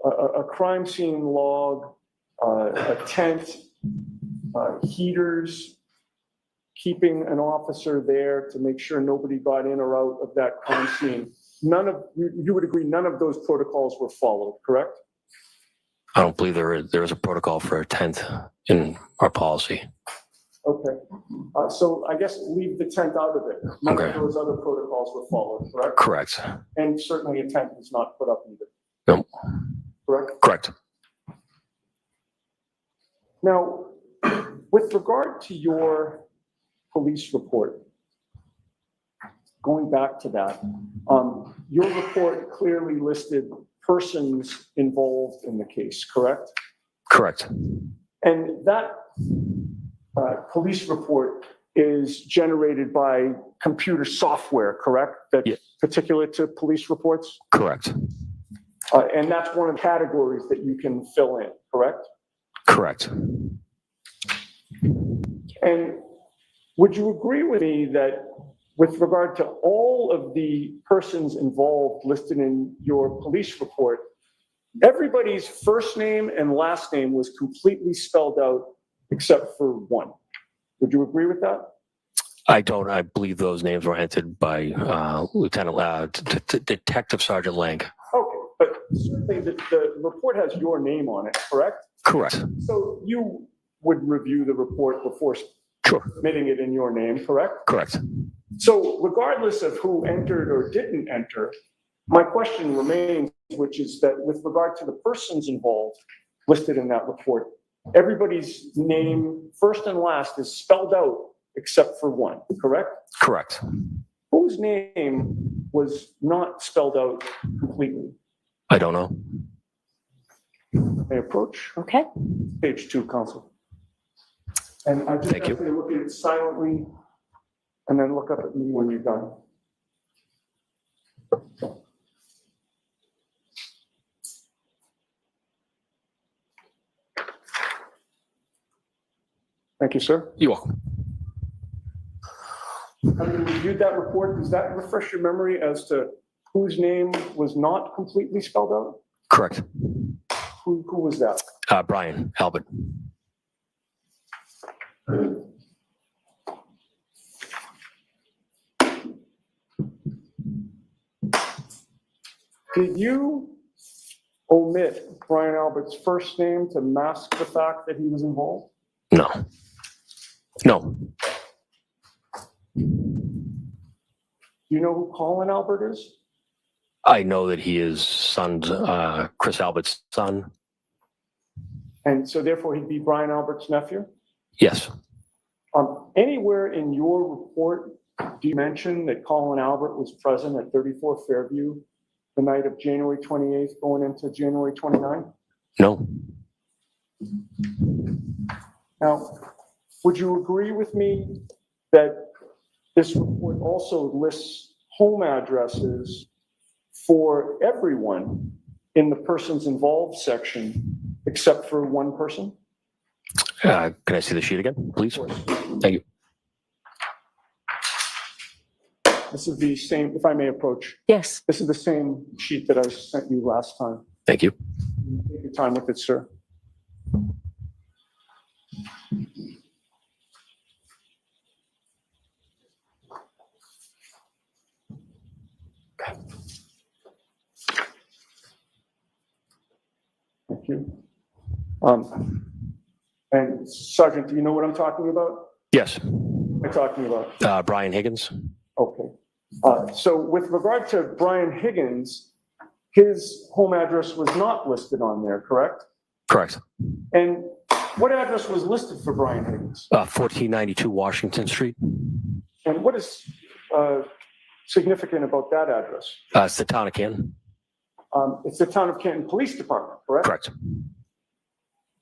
a crime scene log, a tent, heaters, keeping an officer there to make sure nobody got in or out of that crime scene, you would agree none of those protocols were followed, correct? I don't believe there is a protocol for a tent in our policy. Okay. So I guess leave the tent out of it. None of those other protocols were followed, correct? Correct. And certainly a tent was not put up either. No. Correct? Correct. Now, with regard to your police report, going back to that, your report clearly listed persons involved in the case, correct? Correct. And that police report is generated by computer software, correct? That's particular to police reports? Correct. And that's one of the categories that you can fill in, correct? Correct. And would you agree with me that with regard to all of the persons involved listed in your police report, everybody's first name and last name was completely spelled out except for one? Would you agree with that? I don't. I believe those names were entered by Detective Sergeant Lang. Okay, but certainly the report has your name on it, correct? Correct. So you would review the report before submitting it in your name, correct? Correct. So regardless of who entered or didn't enter, my question remains, which is that with regard to the persons involved listed in that report, everybody's name, first and last, is spelled out except for one, correct? Correct. Whose name was not spelled out completely? I don't know. May I approach? Okay. Page 2, Counsel. And I just ask you to look at it silently and then look up at me when you're done. Thank you, sir. You're welcome. Having reviewed that report, does that refresh your memory as to whose name was not completely spelled out? Correct. Who was that? Brian Albert. Did you omit Brian Albert's first name to mask the fact that he was involved? No. No. Do you know who Colin Albert is? I know that he is Chris Albert's son. And so therefore he'd be Brian Albert's nephew? Yes. Anywhere in your report, do you mention that Colin Albert was present at 34 Fairview the night of January 28th going into January 29th? No. Now, would you agree with me that this report also lists home addresses for everyone in the persons involved section except for one person? Can I see the sheet again, please? Thank you. This is the same, if I may approach. Yes. This is the same sheet that I sent you last time. Thank you. Take your time with it, sir. Thank you. And Sergeant, do you know what I'm talking about? Yes. What am I talking about? Brian Higgins. Okay. So with regard to Brian Higgins, his home address was not listed on there, correct? Correct. And what address was listed for Brian Higgins? 1492 Washington Street. And what is significant about that address? It's the town of Canton. It's the Town of Canton Police Department, correct?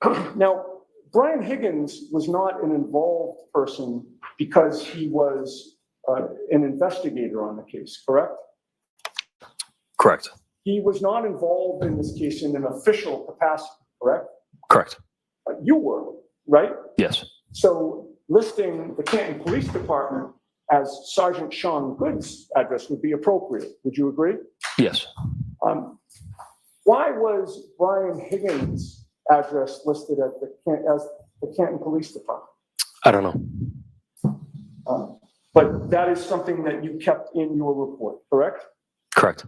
Correct. Now, Brian Higgins was not an involved person because he was an investigator on the case, correct? Correct. He was not involved in this case in an official capacity, correct? Correct. You were, right? Yes. So listing the Canton Police Department as Sergeant Sean Good's address would be appropriate. Would you agree? Yes. Why was Brian Higgins' address listed as the Canton Police Department? I don't know. But that is something that you kept in your report, correct? Correct.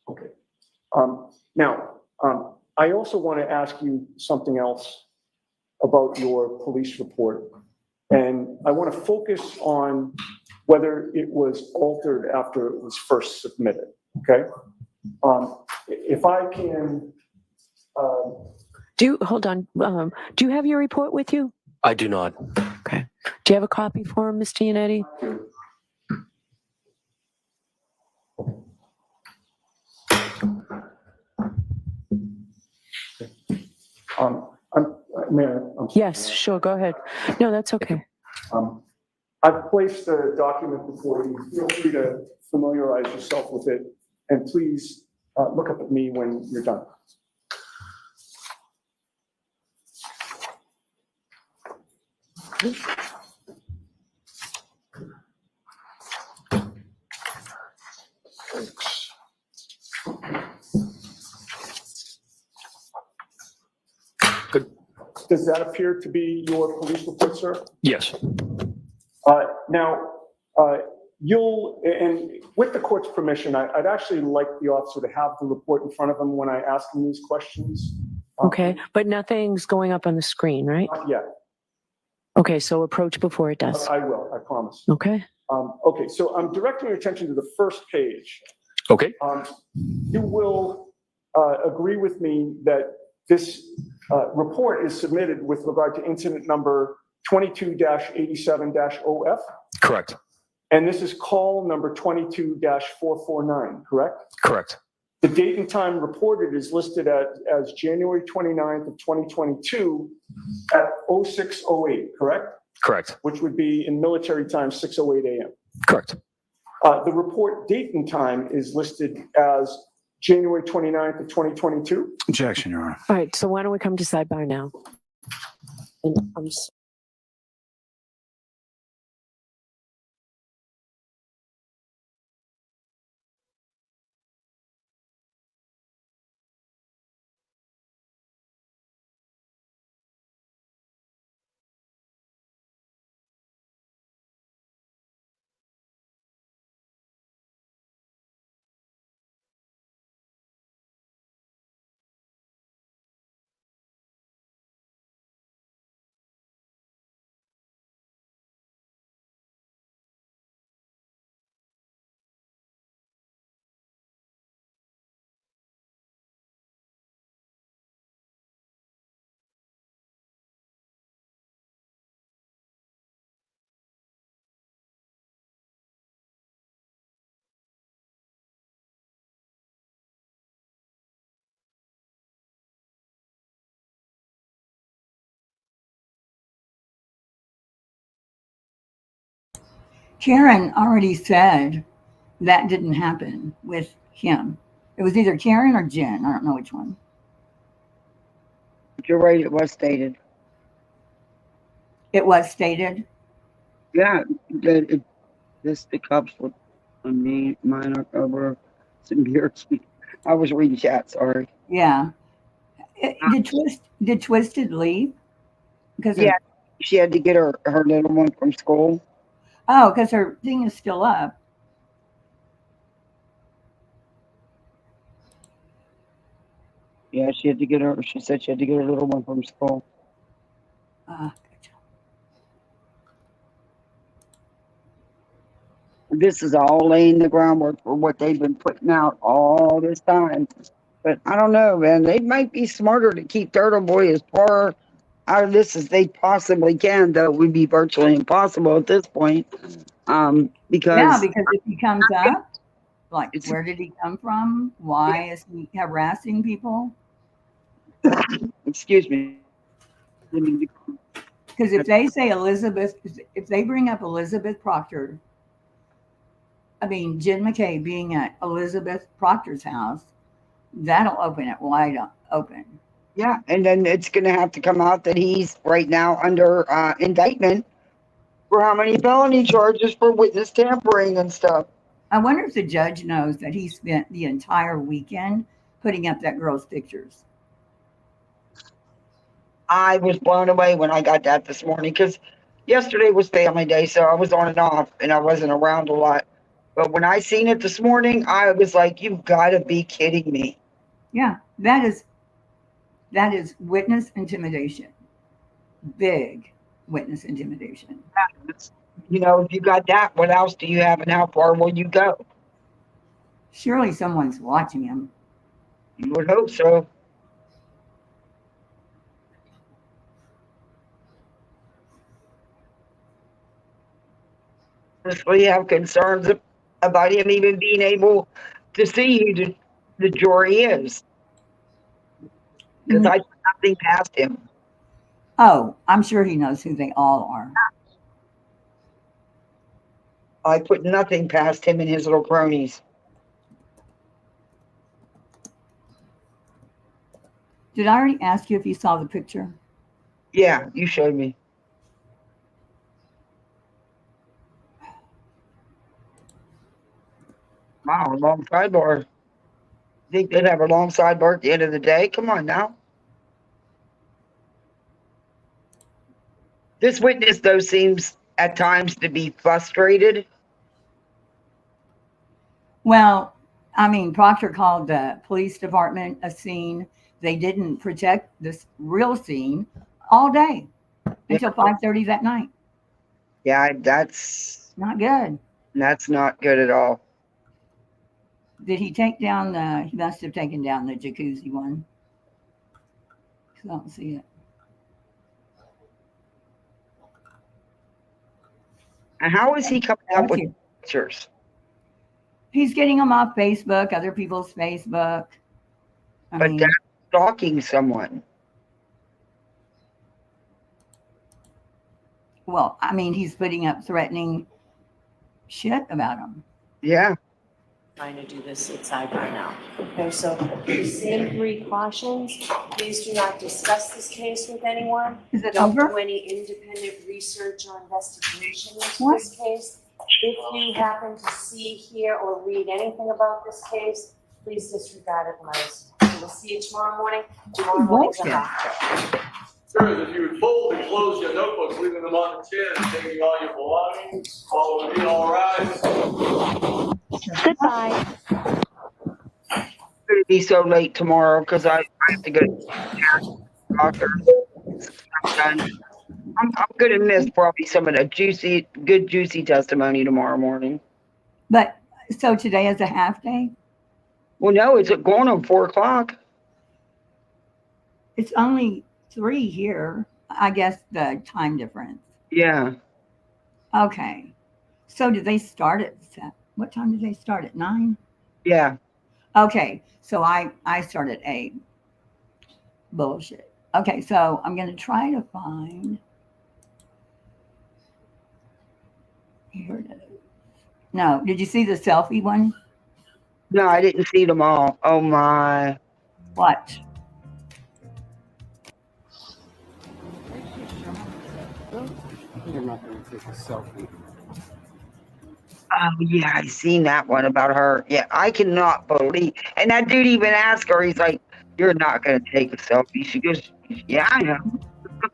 Okay. Now, I also want to ask you something else about your police report. And I want to focus on whether it was altered after it was first submitted, okay? if I can, Hold on. Do you have your report with you? I do not. Okay. Do you have a copy for him, Mr. Yannetti? Yes, sure. Go ahead. No, that's okay. I've placed a document before you. Feel free to familiarize yourself with it, and please look up at me when you're done. Does that appear to be your police report, sir? Yes. Now, and with the court's permission, I'd actually like the officer to have the report in front of him when I ask him these questions. Okay, but nothing's going up on the screen, right? Not yet. Okay, so approach before it does. I will, I promise. Okay. Okay, so I'm directing your attention to the first page. Okay. You will agree with me that this report is submitted with regard to incident number 22-87-OF? Correct. And this is call number 22-449, correct? Correct. The date and time reported is listed as January 29th of 2022 at 06:08, correct? Correct. Which would be in military time, 6:08 a.m. Correct. The report date and time is listed as January 29th of 2022. Objection, Your Honor. All right, so why don't we come to sidebar now? And Karen already said that didn't happen with him. It was either Karen or Jen. I don't know which one. You're right, it was stated. It was stated? Yeah, this the cops with me, mine over some beers. I was reading chat, sorry. Yeah. Did Twisted leave? Because yeah, she had to get her little one from school. Oh, because her thing is still up. Yeah, she had to get her. She said she had to get her little one from school. This is all laying the groundwork for what they've been putting out all this time. But I don't know, man. They might be smarter to keep Turtle Boy as far out of this as they possibly can, though it would be virtually impossible at this point. Because if he comes up, like, where did he come from? Why is he harassing people? Excuse me. Because if they say if they bring up Elizabeth Proctor, I mean, Jen McKay being at Elizabeth Proctor's house, that'll open it wide open. Yeah, and then it's going to have to come out that he's right now under indictment for how many felony charges for witness tampering and stuff. I wonder if the judge knows that he spent the entire weekend putting up that girl's pictures. I was blown away when I got that this morning because yesterday was family day, so I was on and off and I wasn't around a lot. But when I seen it this morning, I was like, you've got to be kidding me. Yeah, that is witness intimidation. Big witness intimidation. You know, if you got that, what else do you have and how far will you go? Surely someone's watching him. You would hope so. Honestly, have concerns about him even being able to see who the jury is. Because I put nothing past him. Oh, I'm sure he knows who they all are. I put nothing past him and his little cronies. Did I already ask you if you saw the picture? Yeah, you showed me. Wow, long sidebar. Think they'd have a long sidebar at the end of the day? Come on now. This witness, though, seems at times to be frustrated. Well, I mean, Proctor called the police department a scene. They didn't protect this real scene all day until 5:30 that night. Yeah, that's not good. That's not good at all. Did he take down the, he must have taken down the jacuzzi one. 'Cause I don't see it. And how is he coming up with pictures? He's getting them off Facebook, other people's Facebook. But that's stalking someone. Well, I mean, he's putting up threatening shit about him. Yeah. Trying to do this at sidebar now. Okay, so the same 3 cautions. Please do not discuss this case with anyone. Is it Don't over? do any independent research or investigation into What? this case. If you happen to see, hear, or read anything about this case, please disregard it and let us. We'll see you tomorrow morning. Tomorrow morning's a hot day. Sirs, if you would fold and close your notebooks, leaving them on the chair, and taking all your belongings, following me, all rise. Goodbye. It's going to be so late tomorrow because I have to go to the doctor. I'm going to miss probably some of the good juicy testimony tomorrow morning. But so today is a half day? Well, no, it's going on 4 o'clock. It's only 3 here. I guess the time difference. Yeah. Okay. So did they start at what time did they start? At 9? Yeah. Okay. So I start at 8. Bullshit. Okay. So I'm going to try to find. Here it is. No. Did you see the selfie one? No, I didn't see them all. Oh, my. What? You're not going to take a selfie. Oh, yeah, I seen that one about her. Yeah, I cannot believe. And that dude even asked her, he's like, you're not going to take a selfie. She goes, yeah, I am.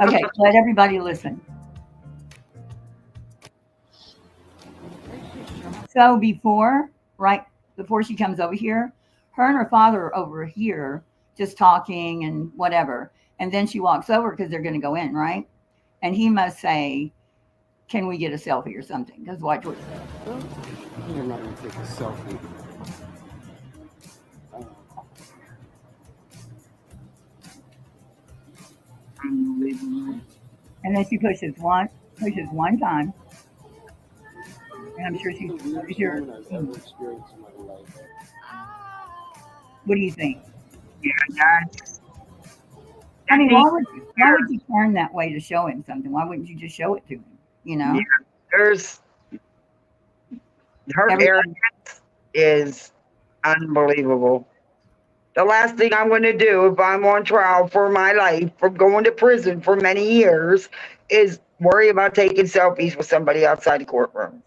Okay, let everybody listen. So before she comes over here, her and her father are over here just talking and whatever. And then she walks over because they're going to go in, right? And he must say, can we get a selfie or something? Because watch what. You're not going to take a selfie. And then she pushes one time. And I'm sure she's sure. What do you think? Yeah, that's. I mean, why would you turn that way to show him something? Why wouldn't you just show it to him? You know? Yeah, there's. Her arrogance is unbelievable. The last thing I'm going to do if I'm on trial for my life, for going to prison for many years, is worry about taking selfies with somebody outside the courtroom.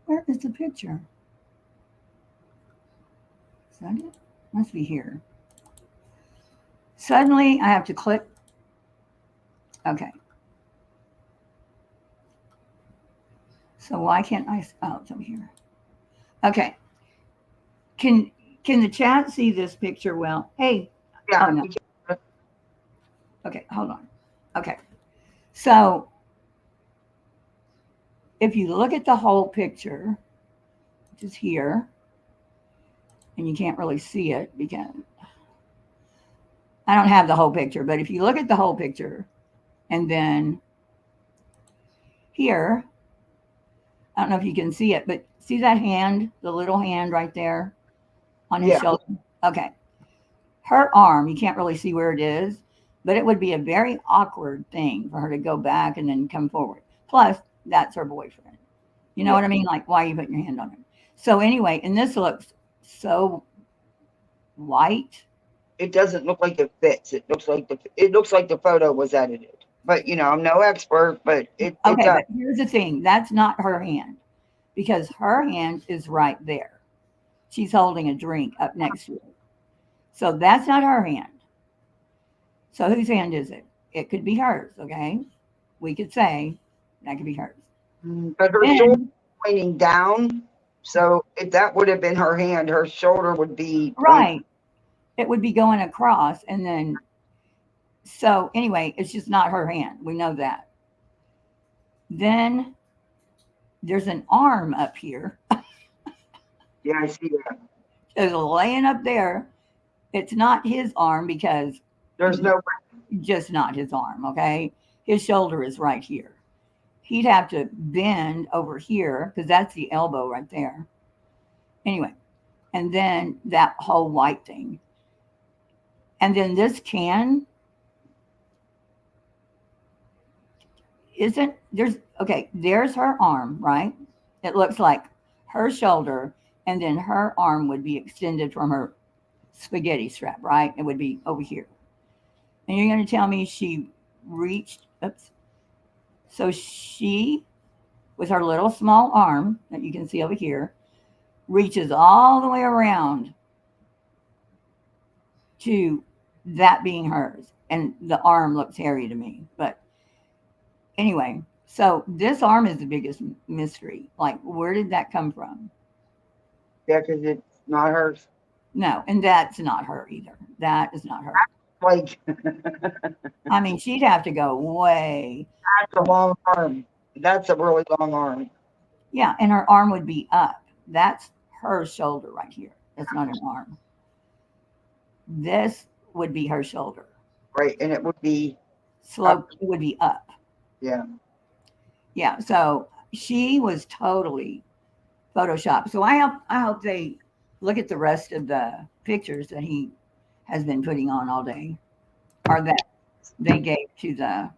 Where is the picture? Is that it? Must be here. Suddenly, I have to click. Okay. So why can't I? Oh, it's over here. Okay. Can the chat see this picture well? Hey. Yeah. Oh, no. Okay, hold on. Okay. So if you look at the whole picture, which is here, and you can't really see it because I don't have the whole picture, but if you look at the whole picture, and then here, I don't know if you can see it, but see that hand, the little hand right there on his shoulder? Okay. Her arm, you can't really see where it is, but it would be a very awkward thing for her to go back and then come forward. Plus, that's her boyfriend. You know what I mean? Like, why are you putting your hand on him? So anyway, and this looks so white. It doesn't look like it fits. It looks like the photo was edited. But you know, I'm no expert, but it Okay, does. but here's the thing. That's not her hand because her hand is right there. She's holding a drink up next to her. So that's not her hand. So whose hand is it? It could be hers, okay? We could say that could be hers. But her shoulder pointing down. So if that would have been her hand, her shoulder would be right. It would be going across, and then so anyway, it's just not her hand. We know that. Then there's an arm up here. Yeah, I see that. It's laying up there. It's not his arm because there's no just not his arm, okay? His shoulder is right here. He'd have to bend over here because that's the elbow right there. Anyway, and then that whole white thing. And then this can isn't there's okay, there's her arm, right? It looks like her shoulder, and then her arm would be extended from her spaghetti strap, right? It would be over here. And you're going to tell me she reached, oops. So she, with her little small arm that you can see over here, reaches all the way around to that being hers. And the arm looks hairy to me. But anyway, so this arm is the biggest mystery. Like, where did that come from? Yeah, because it's not hers. No, and that's not her either. That is not her. Like, I mean, she'd have to go way. That's a long arm. That's a really long arm. Yeah, and her arm would be up. That's her shoulder right here. That's not an arm. This would be her shoulder. Right, and it would be slope. It would be up. Yeah. Yeah. So she was totally photoshopped. So I hope they look at the rest of the pictures that he has been putting on all day, or that they gave to the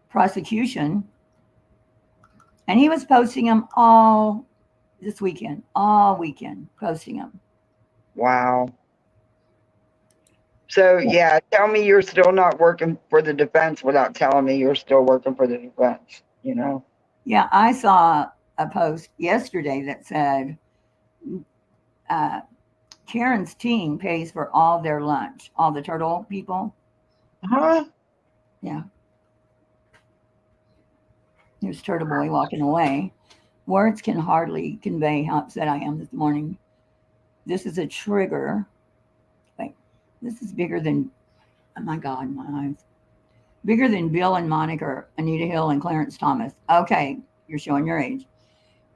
prosecution. And he was posting them all weekend, posting them. Wow. So yeah, tell me you're still not working for the defense without telling me you're still working for the defense, you know? Yeah, I saw a post yesterday that said Karen's team pays for all their lunch, all the turtle people. Huh? Yeah. There's Turtle Boy walking away. Words can hardly convey how upset I am this morning. This is a trigger. Wait, this is bigger than, oh my God, my eyes. Bigger than Bill and Monica, Anita Hill and Clarence Thomas. Okay, you're showing your age.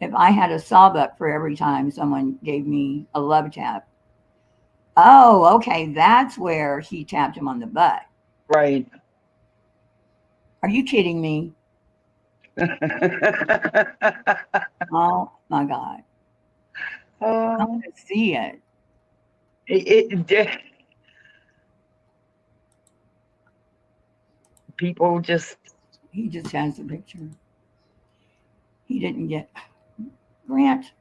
If I had a sawbuck for every time someone gave me a love tap. Oh, okay, that's where he tapped him on the butt. Right. Are you kidding me? Oh my God. I want to see it. People just. He just has the picture. He didn't get Grant.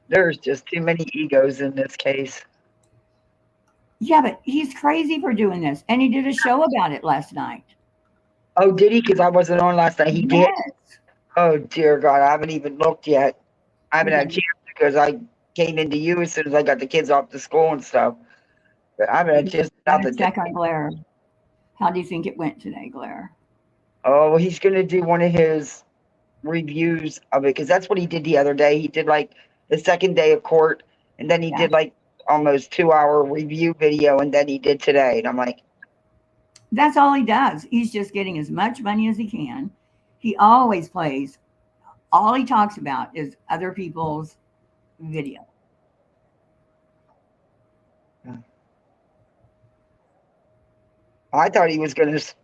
There's just too many egos in this case. Yeah, but he's crazy for doing this. And he did a show about it last night. Oh, did he? Because I wasn't on last night. He did. Oh, dear God. I haven't even looked yet. I haven't had a chance because I came into you as soon as I got the kids off to school and stuff. But I haven't had a chance to check on Blair. How do you think it went today, Blair? Oh, well, he's going to do one of his reviews of it because that's what he did the other day. He did like the second day of court, and then he did like almost 2-hour review video, and then he did today. And I'm like, that's all he does. He's just getting as much money as he can. He always plays. All he talks about is other people's video. I thought he was going to,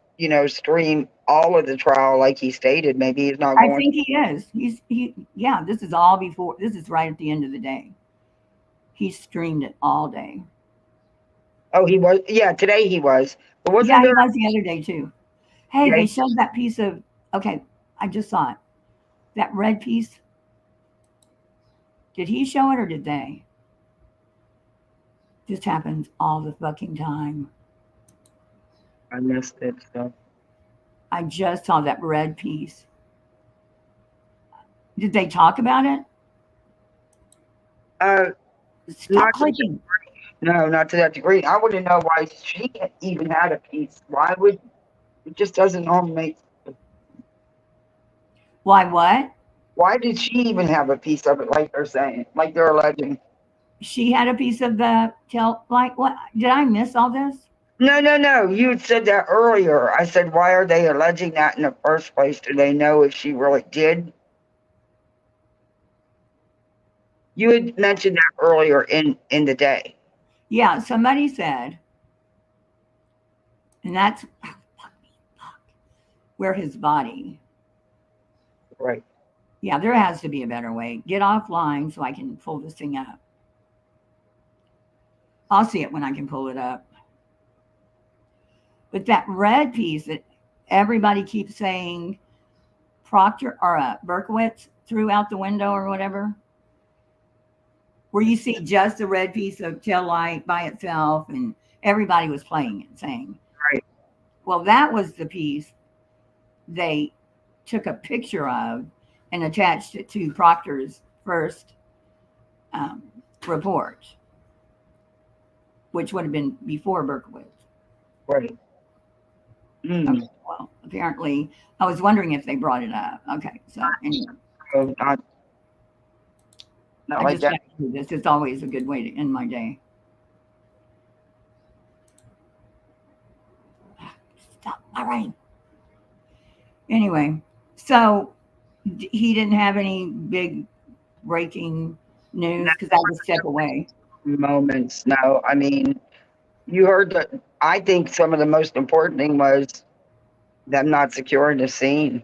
stream all of the trial like he stated. Maybe he's not I going. think he is. Yeah, this is all before, this is right at the end of the day. He streamed it all day. Oh, he was. Yeah, today he was. But wasn't Yeah, he there? was the other day too. Hey, Yeah, they showed that piece of, okay, I just saw it. That red piece. Did he show it or did they? Just happens all the fucking time. I missed it. So I just saw that red piece. Did they talk about it? Stop not clicking. No, not to that degree. I wouldn't know why she even had a piece. Why would it just doesn't normally make. Why what? Why did she even have a piece of it? Like they're saying, like they're alleging. She had a piece of the tail. Like what? Did I miss all this? No. You had said that earlier. I said, why are they alleging that in the first place? Do they know if she really did? You had mentioned that earlier in the day. Yeah, somebody said, and that's where his body. Right. Yeah, there has to be a better way. Get offline so I can pull this thing up. I'll see it when I can pull it up. But that red piece that everybody keeps saying Proctor or Berkowitz threw out the window or whatever, where you see just a red piece of tail light by itself and everybody was playing it, saying, right. Well, that was the piece they took a picture of and attached it to Proctor's first report, which would have been before Berkowitz. Right. Okay, well, apparently, I was wondering if they brought it up. Okay, so anyway. So not I like just that. have to do this. It's always a good way to end my day. Stop. All right. Anyway, so he didn't have any big breaking news because I had to step away. Moments. No, I mean, you heard that. I think some of the most important thing was them not securing the scene.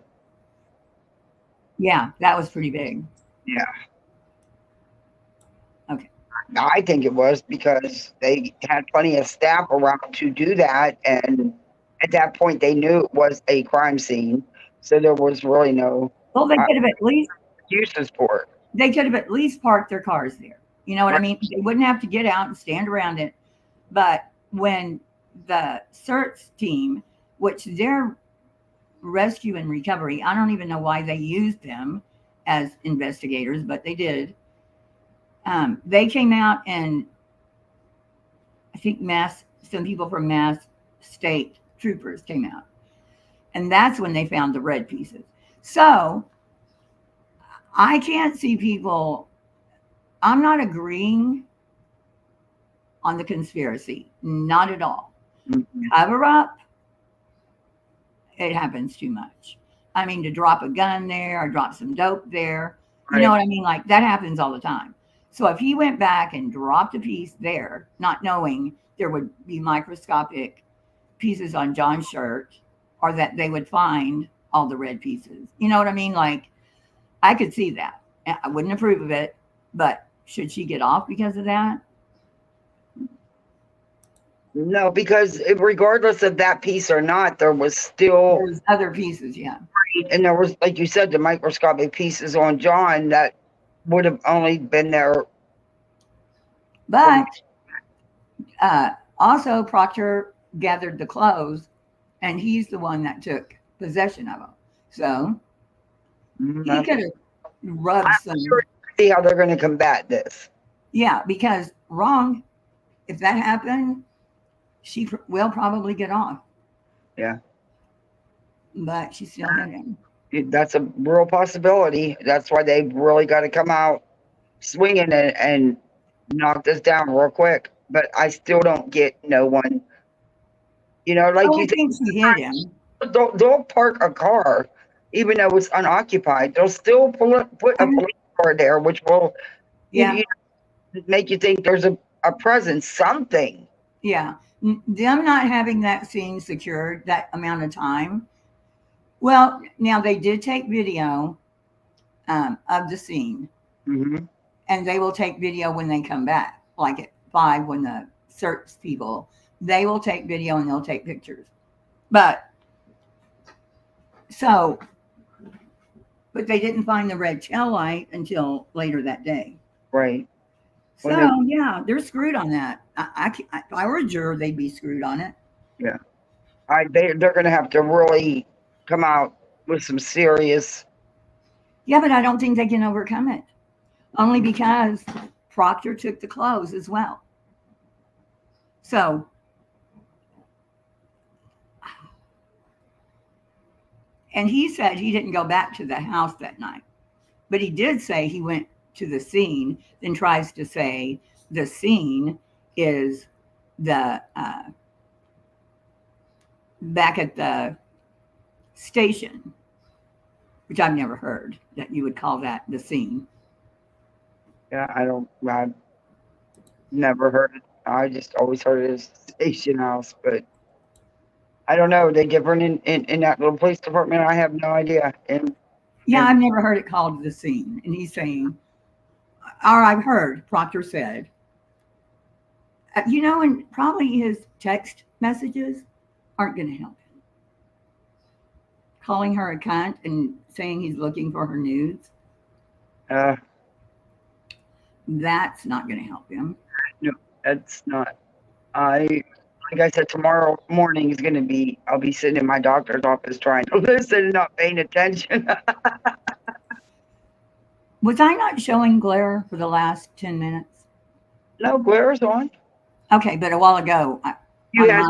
Yeah, that was pretty big. Yeah. Okay. I think it was because they had plenty of staff around to do that. And at that point, they knew it was a crime scene. So there was really no. Well, they could have at least. Excuses for it. They could have at least parked their cars there. You know what I mean? They wouldn't have to get out and stand around it. But when the search team, which they're rescue and recovery, I don't even know why they used them as investigators, but they did. They came out and I think some people from Mass State troopers came out. And that's when they found the red pieces. So I can't see people, I'm not agreeing on the conspiracy, not at all. Cover up, it happens too much. I mean, to drop a gun there or drop some dope there, you know what I mean? Like that happens all the time. So if he went back and dropped a piece there, not knowing there would be microscopic pieces on John's shirt or that they would find all the red pieces, you know what I mean? Like I could see that. I wouldn't approve of it, but should she get off because of that? No, because regardless of that piece or not, there was still There's other pieces, yeah. And there was, like you said, the microscopic pieces on John that would have only been there. But also Proctor gathered the clothes and he's the one that took possession of them. So he could have rubbed some. See how they're going to combat this. Yeah, because wrong, if that happened, she will probably get off. Yeah. But she still had him. That's a real possibility. That's why they really got to come out swinging and knock this down real quick. But I still don't get no one. You know, like you think she hit him. They'll park a car, even though it's unoccupied. They'll still put a police car there, which will make you think there's a presence, something. Yeah. them not having that scene secured that amount of time. Well, now they did take video of the scene, Mm-hmm. and they will take video when they come back, like at 5 when the search people, they will take video and they'll take pictures. But they didn't find the red tail light until later that day. Right. So Well, yeah, they're screwed on that. If I were a juror, they'd be screwed on it. Yeah. They're going to have to really come out with some serious. Yeah, but I don't think they can overcome it. Only because Proctor took the clothes as well. So, and he said he didn't go back to the house that night, but he did say he went to the scene, then tries to say the scene is the back at the station, which I've never heard that you would call that the scene. Yeah, I've never heard it. I just always heard it as station house, but I don't know. They different in that little police department. I have no idea. And Yeah, I've never heard it called the scene. And he's saying, or I've heard Proctor said, and probably his text messages aren't going to help him. Calling her a cunt and saying he's looking for her nudes. That's not going to help him. No, that's not. Like I said, tomorrow morning is going to be, I'll be sitting in my doctor's office trying to listen and not paying attention. Was I not showing glare for the last 10 minutes? No, glare's on. Okay, but a while ago, You had,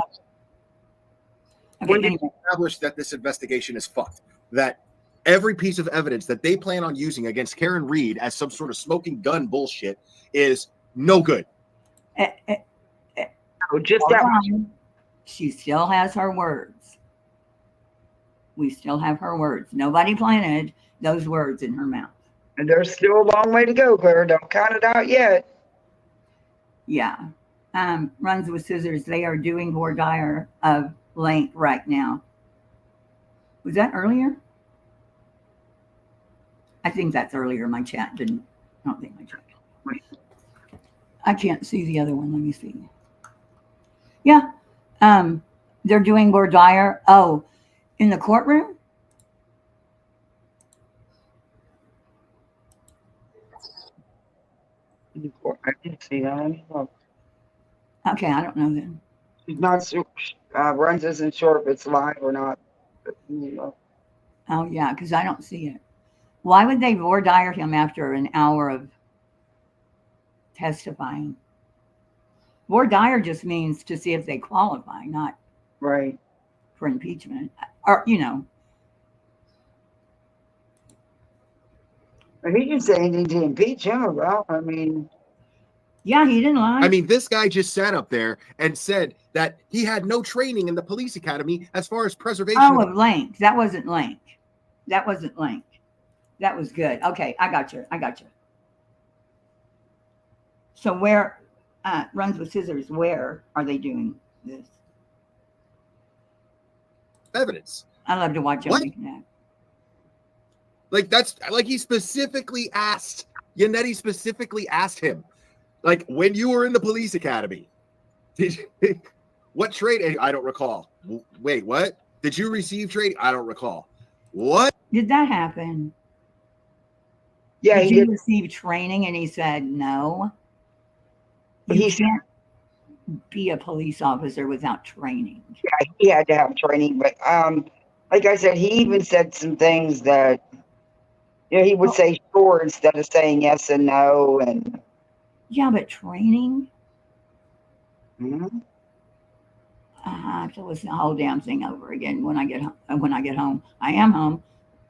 okay, anyway. Established that this investigation is fucked. That every piece of evidence that they plan on using against Karen Reed as some sort of smoking gun bullshit is no good. Just Hold that. on. She still has her words. We still have her words. Nobody planted those words in her mouth. And there's still a long way to go, Claire. Don't count it out yet. Yeah. Runs with scissors. They are doing voir dire of length right now. Was that earlier? I think that's earlier. My chat didn't. I don't think my chat. I can't see the other one. Let me see. Yeah. They're doing voir dire. Oh, in the courtroom? I didn't see that. Okay, I don't know then. She's not sure. Runs isn't sure if it's live or not. But, Oh, yeah, because I don't see it. Why would they voir dire him after an hour of testifying? Voir dire just means to see if they qualify, not right for impeachment. Or, He didn't say anything to impeach him about. I mean, yeah, he didn't lie. I mean, this guy just sat up there and said that he had no training in the police academy as far as preservation. Oh, of Lank. That wasn't Lank. That wasn't Lank. That was good. Okay, I got you. So where Runs with Scissors, where are they doing this? Evidence. I love to watch them What? make that. Like that's like he specifically asked Yannetti specifically asked him, like, when you were in the police academy, did you, what training? I don't recall. Wait, what? Did you receive training? I don't recall. What? Did that happen? Yeah, did he you did. receive training? And he said no. But You he can't be a police officer without training. Yeah, he had to have training. But like I said, he even said some things that he would say sure instead of saying yes and no. And Yeah, but training? Mhm. I have to listen to the whole damn thing over again when I get home. I am home.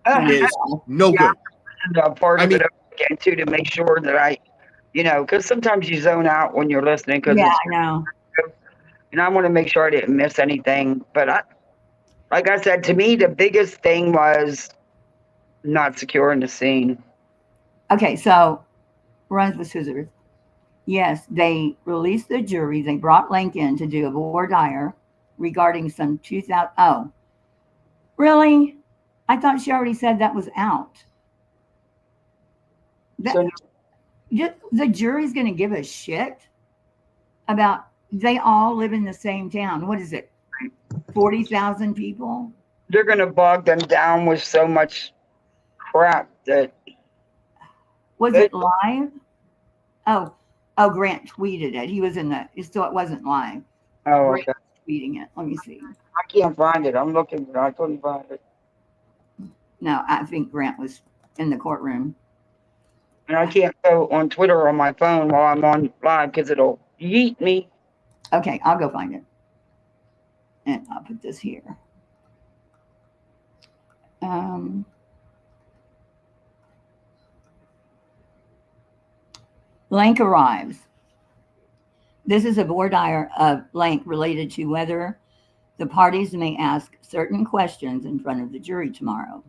It is no good. Part of it again too to make sure that I, because sometimes you zone out when you're listening. Cause Yeah, it's, I know. And I want to make sure I didn't miss anything. But like I said, to me, the biggest thing was not securing the scene. Okay, so Runs with Scissors. Yes, they released the jury. They brought Link in to do a voir dire regarding some 2000. Oh, really? I thought she already said that was out. So The jury's going to give a shit about, they all live in the same town. What is it? 40,000 people? they're going to bog them down with so much crap that. Was it live? Oh, Grant tweeted it. He was in the, so it wasn't live. Oh, Grant okay. was tweeting it. Let me see. I can't find it. I'm looking, but I couldn't find it. No, I think Grant was in the courtroom. And I can't go on Twitter on my phone while I'm on live because it'll yeet me. Okay, I'll go find it. And I'll put this here. Lank arrives. This is a voir dire of Lank related to whether the parties may ask certain questions in front of the jury tomorrow.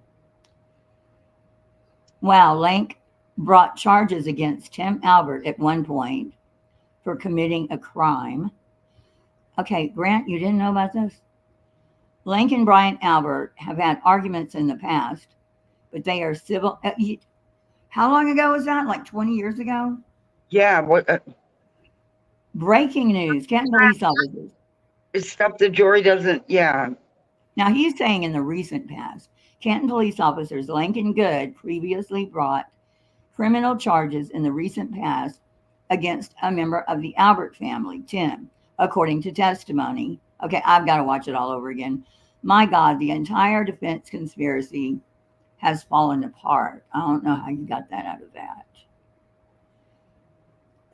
Wow, Lank brought charges against Tim Albert at one point for committing a crime. Okay, Grant, you didn't know about this? Lank and Brian Albert have had arguments in the past, but they are civil. How long ago was that? Like 20 years ago? Yeah. What? Breaking news. Canton police officers. It's stuff the jury doesn't. Yeah. Now he's saying in the recent past, Canton police officers Lank and Good previously brought criminal charges in the recent past against a member of the Albert family, Tim, according to testimony. Okay, I've got to watch it all over again. My God, the entire defense conspiracy has fallen apart. I don't know how you got that out of that.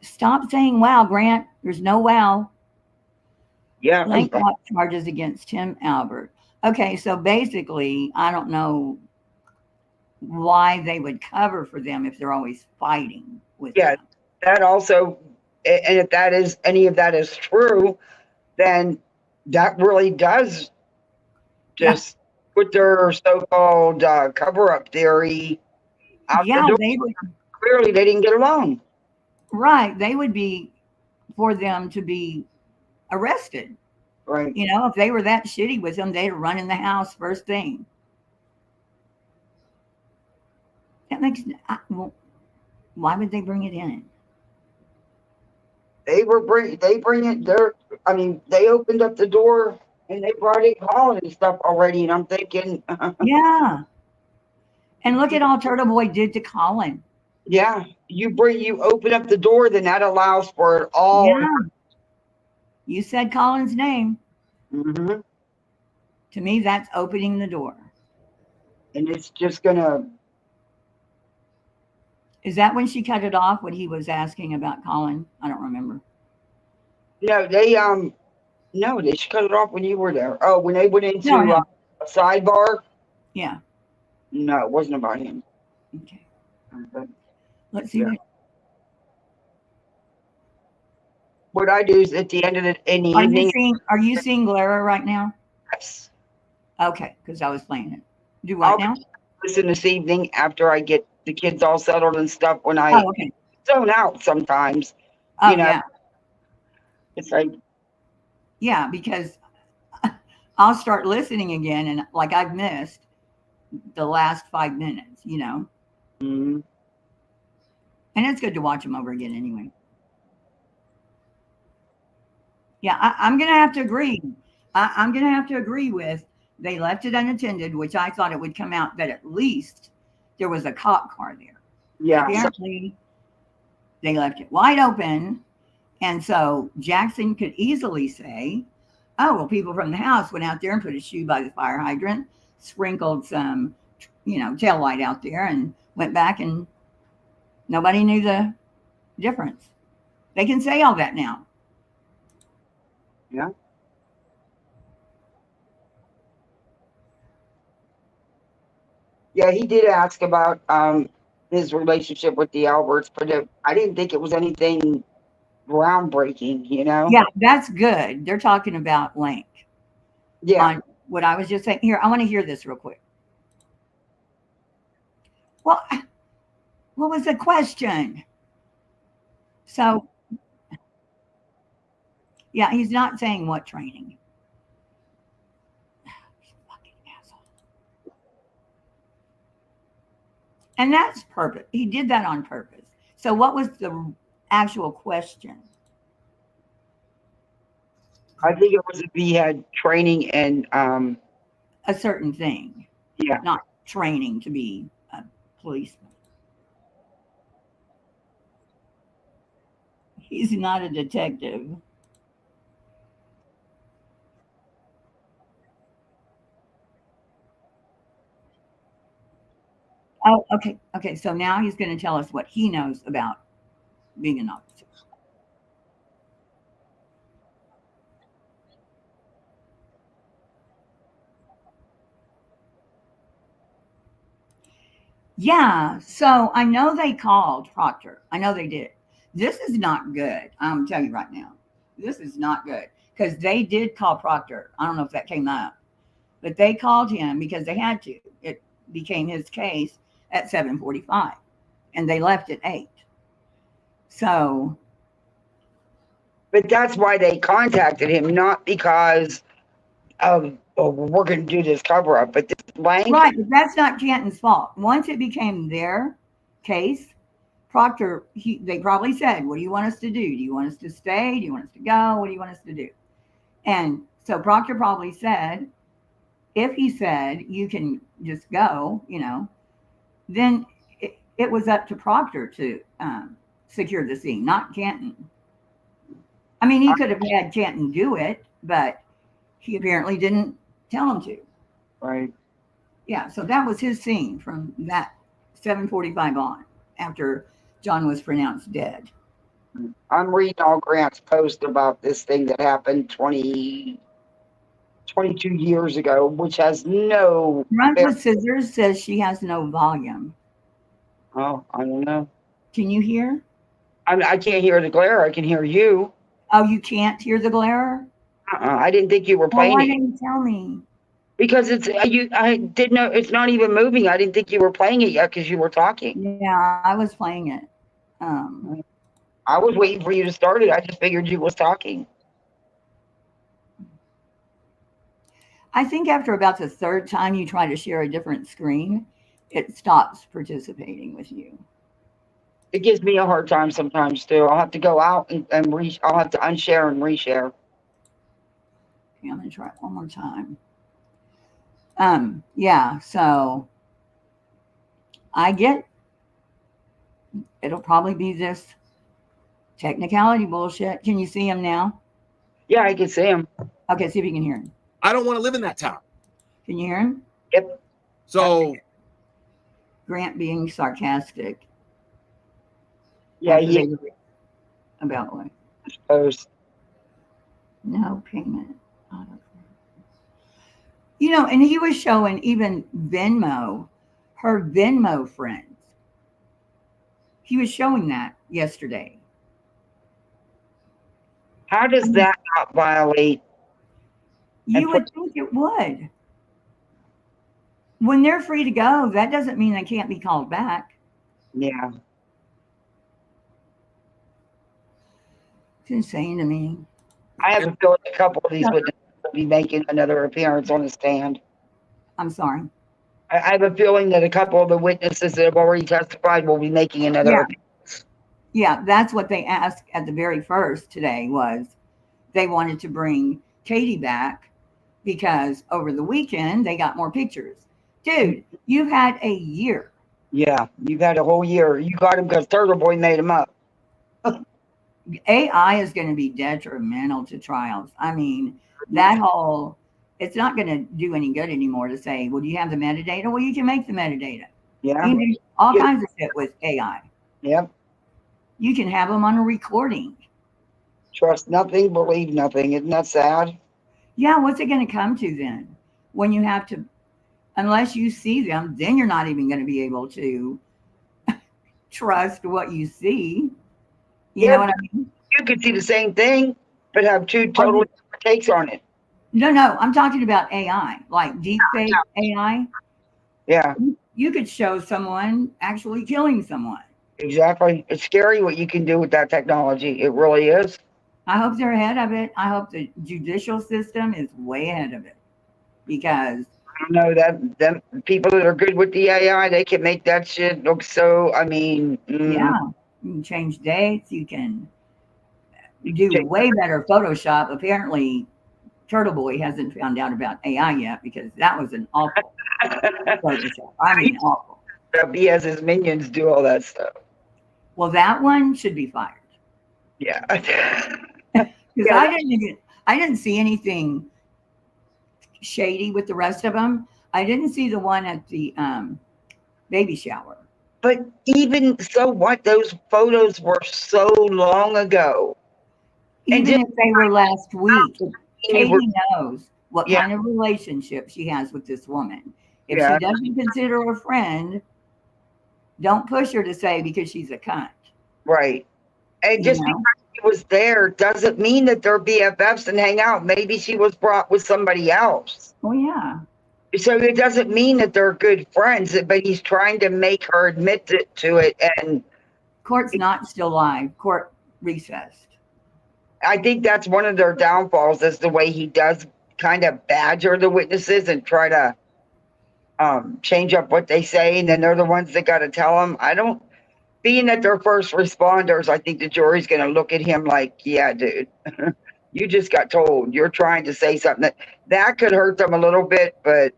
Stop saying wow, Grant. There's no wow. Yeah. Lank brought charges against Tim Albert. Okay, so basically, I don't know why they would cover for them if they're always fighting with them. That also, and if that is any of that is true, then that really does just put their so-called cover-up theory out the door. They would, clearly they didn't get along. Right, they would be for them to be arrested. Right. You know, if they were that shitty with them, they'd run in the house first thing. That makes, well, why would they bring it in? They bring it there. I mean, they opened up the door and they brought in Colin and stuff already. And I'm thinking, yeah. And look at all Turtle Boy did to Colin. Yeah, you open up the door, then that allows for it all. Yeah. You said Colin's name. Mm-hmm. To me, that's opening the door. And it's just gonna. Is that when she cut it off when he was asking about Colin? I don't remember. No, they should cut it off when you were there. Oh, when they went into a sidebar. Yeah. No, it wasn't about him. Okay. Let's see. What I do is at the end of the evening. Are you seeing Glara right now? Yes. Okay, because I was playing it. Do what now? Listen this evening after I get the kids all settled and stuff. When I zone out sometimes. Oh, you know, yeah. It's like. Yeah, because I'll start listening again, and like I've missed the last 5 minutes. You know. Mm-hmm. And it's good to watch them over again anyway. Yeah, I'm going to have to agree. I'm going to have to agree with they left it unattended, which I thought it would come out that at least there was a cop car there. Yeah. Apparently, they left it wide open. And so Jackson could easily say, oh, well, people from the house went out there and put a shoe by the fire hydrant, sprinkled some, tail light out there and went back and nobody knew the difference. They can say all that now. Yeah. Yeah, he did ask about his relationship with the Alberts, but I didn't think it was anything groundbreaking, Yeah, that's good. They're talking about Lank. Yeah. On what I was just saying. Here, I want to hear this real quick. Well, what was the question? So Yeah, he's not saying what training. Fucking asshole. And that's purpose. He did that on purpose. So what was the actual question? I think it was if he had training and A certain thing. Yeah. Not training to be a policeman. He's not a detective. Oh, okay. Okay. So now he's going to tell us what he knows about being an officer. Yeah. So I know they called Proctor. I know they did. This is not good. I'm telling you right now. This is not good because they did call Proctor. I don't know if that came up, but they called him because they had to. It became his case at 7:45 and they left at 8. So. But that's why they contacted him, not because of, oh, we're going to do this cover up, but this blank. Right, but that's not Canton's fault. Once it became their case, Proctor, they probably said, what do you want us to do? Do you want us to stay? Do you want us to go? What do you want us to do? And so Proctor probably said, if he said, you can just go, then it was up to Proctor to secure the scene, not Canton. I mean, he could have had Canton do it, but he apparently didn't tell him to. Right. Yeah, so that was his scene from that 7:45 on, after John was pronounced dead. I'm reading all Grant's post about this thing that happened 22 years ago, which has no. Run with Scissors says she has no volume. Oh, I don't know. Can you hear? I can't hear the glare. I can hear you. Oh, you can't hear the glare? I didn't think you were playing why it. didn't you tell me? Because it's you. I didn't know it's not even moving. I didn't think you were playing it yet because you were talking. Yeah, I was playing it. I was waiting for you to start it. I just figured you was talking. I think after about the third time you try to share a different screen, it stops participating with you. It gives me a hard time sometimes too. I'll have to go out and I'll have to unshare and reshare. Okay, I'm gonna try it one more time. Yeah, so I get it'll probably be this technicality bullshit. Can you see him now? Yeah, I can see him. Okay, see if you can hear him. I don't want to live in that town. Can you hear him? Yep. So Grant being sarcastic. Yeah, yeah. About what? Post. No payment. And he was showing even Venmo, her Venmo friends. He was showing that yesterday. How does that not violate? You would think it would. When they're free to go, that doesn't mean they can't be called back. Yeah. It's insane to me. I have a feeling a couple of these witnesses will be making another appearance on the stand. I'm sorry. I have a feeling that a couple of the witnesses that have already testified will be making another appearance. Yeah, that's what they asked at the very first today was they wanted to bring Katie back because over the weekend they got more pictures. Dude, you've had a year. Yeah, you've had a whole year. You got him because Turtle Boy made him up. AI is going to be detrimental to trials. I mean, it's not going to do any good anymore to say, well, do you have the metadata? Well, you can make the metadata. Yeah. You can do all kinds of shit with AI. Yep. You can have them on a recording. Trust nothing, believe nothing. Isn't that sad? Yeah, what's it going to come to then? When you have to, unless you see them, then you're not even going to be able to trust what you see. You know what I mean? You could see the same thing, but have two totally different takes on it. No, I'm talking about AI, like deepfake AI. Yeah. You could show someone actually killing someone. Exactly. It's scary what you can do with that technology. It really is. I hope they're ahead of it. I hope the judicial system is way ahead of it, because I don't know that them people that are good with the AI, they can make that shit look so. I mean, yeah, you can change dates. You can do way better Photoshop. Apparently, Turtle Boy hasn't found out about AI yet, because that was an awful Photoshop. I mean, awful. He has his minions do all that stuff. Well, that one should be fired. Yeah. Because I didn't see anything shady with the rest of them. I didn't see the one at the baby shower. But even so, what, those photos were so long ago. Even if they were last week, Katie were- knows what Yeah. kind of relationship she has with this woman. If Yeah. she doesn't consider her a friend, don't push her to say because she's a cunt. Right. And just because she was there doesn't mean that they're BFFs and hang out. Maybe she was brought with somebody else. Oh, yeah. So it doesn't mean that they're good friends, but he's trying to make her admit to it. And court's not still live. Court recessed. I think that's one of their downfalls, is the way he does kind of badger the witnesses and try to change up what they say. And then they're the ones that got to tell them. Being that they're first responders, I think the jury's going to look at him like, yeah, dude, you just got told. You're trying to say something that could hurt them a little bit. But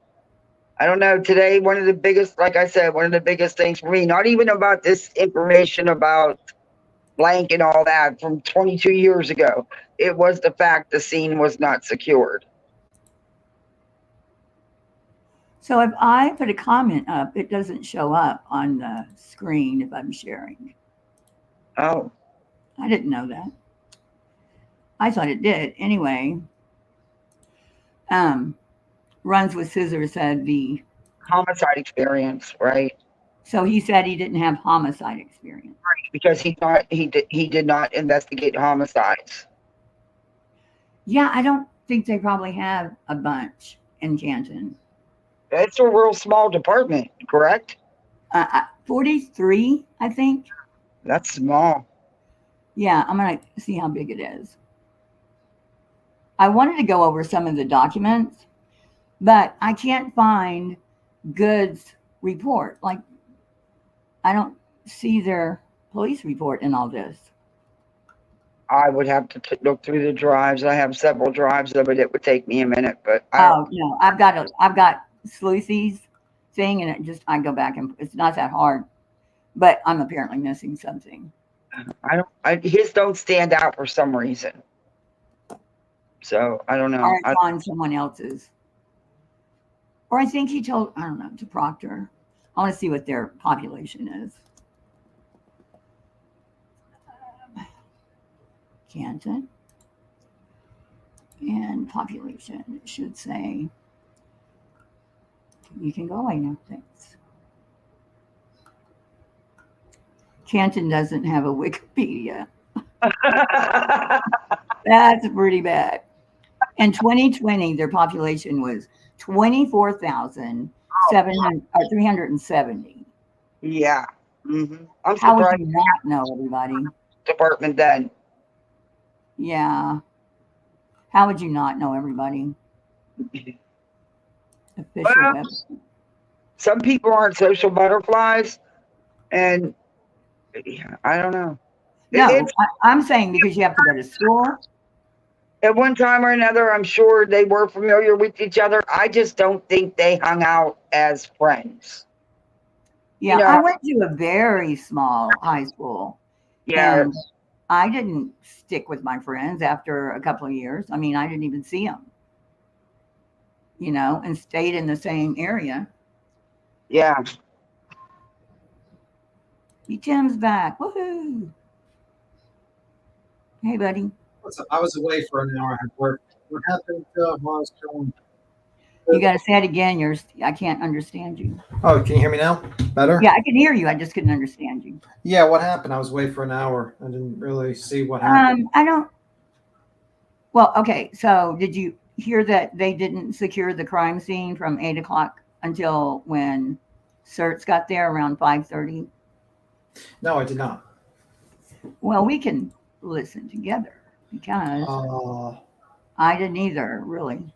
I don't know. Today, one of the biggest, like I said, one of the biggest things for me, not even about this information about blank and all that from 22 years ago. It was the fact the scene was not secured. So if I put a comment up, it doesn't show up on the screen if I'm sharing. Oh. I didn't know that. I thought it did. Anyway, Runs with Scissors said the homicide experience, right? So he said he didn't have homicide experience. Right, because he thought he did not investigate homicides. Yeah, I don't think they probably have a bunch in Canton. It's a real small department, correct? 43, I think. That's small. Yeah, I'm going to see how big it is. I wanted to go over some of the documents, but I can't find Good's report. Like, I don't see their police report in all this. I would have to look through the drives. I have several drives of it. It would take me a minute, but No, I've got Sleuthie's thing, and I go back and it's not that hard, but I'm apparently missing something. His don't stand out for some reason. So I don't know. Or it's on someone else's. Or I think he told, I don't know, to Proctor. I want to see what their population is. Canton. And population, it should say. You can go away now, thanks. Canton doesn't have a Wikipedia. That's pretty bad. In 2020, their population was 24,370. Yeah. Mm-hmm. I'm How would surprised. you not know, everybody? Department then. Yeah. How would you not know, everybody? Official Well, website. Some people aren't social butterflies, and I don't know. No, I'm saying because you have to go to school. At one time or another, I'm sure they were familiar with each other. I just don't think they hung out as friends. Yeah, You know, I went to a very small high school. Yeah. And I didn't stick with my friends after a couple of years. I mean, I didn't even see them, and stayed in the same area. Yeah. Tim's back. Woohoo. Hey, buddy. What's up? I was away for an hour at work. What happened while I was going? You got to say it again. I can't understand you. Oh, can you hear me now? Better? Yeah, I can hear you. I just couldn't understand you. Yeah, what happened? I was away for an hour. I didn't really see what happened. Well, okay. So did you hear that they didn't secure the crime scene from 8 o'clock until when CERTs got there around 5:30? No, I did not. Well, we can listen together. because I didn't either, really.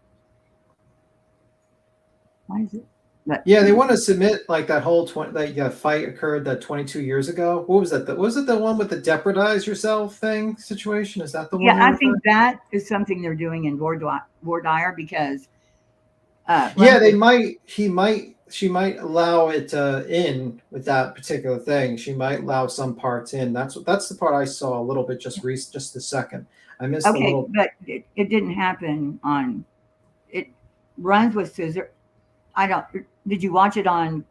Why is it? But Yeah, they want to submit like that whole fight occurred that 22 years ago. What was that? Was it the one with the jeopardize yourself thing situation? Is that the one? yeah, I you're think referring- that is something they're doing in Voir Dire because. Yeah, she might allow it in with that particular thing. She might allow some parts in. That's the part I saw a little bit just a second. I missed a Okay, little. but it didn't happen on. It runs with scissor. Did you watch it on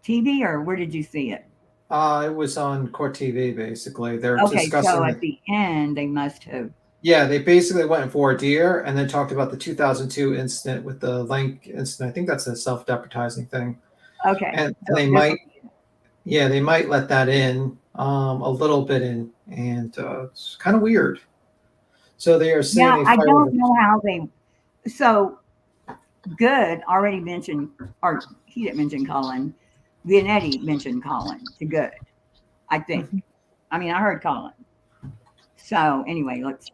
TV or where did you see it? It was on Court TV. Basically, they're Okay, discussing. so at the end they must have. Yeah, they basically went for a deer and then talked about the 2002 incident with the Lank incident. I think that's a self-deprecating thing. Okay, And so they this- might, yeah, they might let that in a little bit in, and it's kind of weird. So they are saying Yeah, they I fired don't a- know how they. So Good already mentioned, or he didn't mention Colin. Vianetti mentioned Colin to Good, I think. I mean, I heard Colin. So anyway, let's.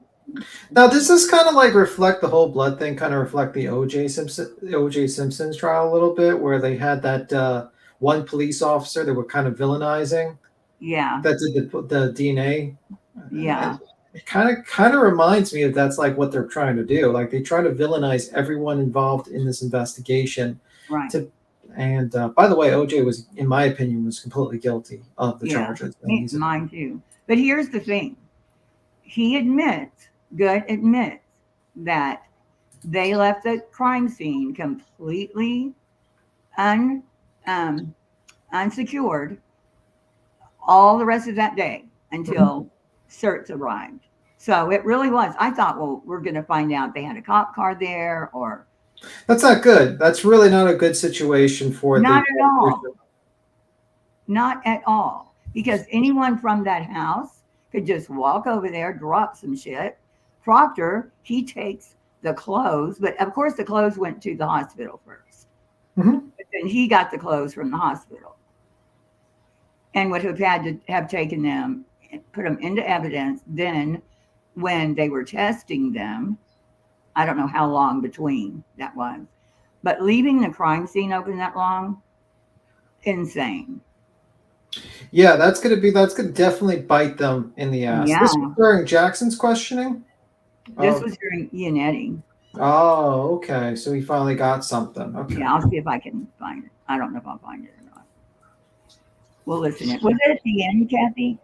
Now, does this kind of like reflect the whole blood thing? Kind of reflect the O.J. Simpson's trial a little bit, where they had that one police officer that were kind of villainizing. Yeah. That did the DNA. Yeah. It kind of reminds me of that's like what they're trying to do. Like they try to villainize everyone involved in this investigation. Right. And by the way, OJ was, in my opinion, was completely guilty of the Yeah, charges. mine too. But here's the thing. Good admits that they left the crime scene completely unsecured all the rest of that day until certs arrived. So it really was. I thought, well, we're going to find out they had a cop car there or. That's not good. That's really not a good situation for Not at all. Not at all. Because anyone from that house could just walk over there, drop some shit. Proctor, he takes the clothes, but of course the clothes went to the hospital first. Mm-hmm. But then he got the clothes from the hospital and would have had to have taken them and put them into evidence. Then when they were testing them, I don't know how long between that was, but leaving the crime scene open that long, insane. Yeah, that's going to definitely bite them in the ass. Yeah. This was during Jackson's questioning? This was during Iannetti. Oh, okay. So he finally got something. Okay. Yeah, I'll see if I can find it. I don't know if I'll find it or not. We'll listen to it. Was it at the end, Kathy?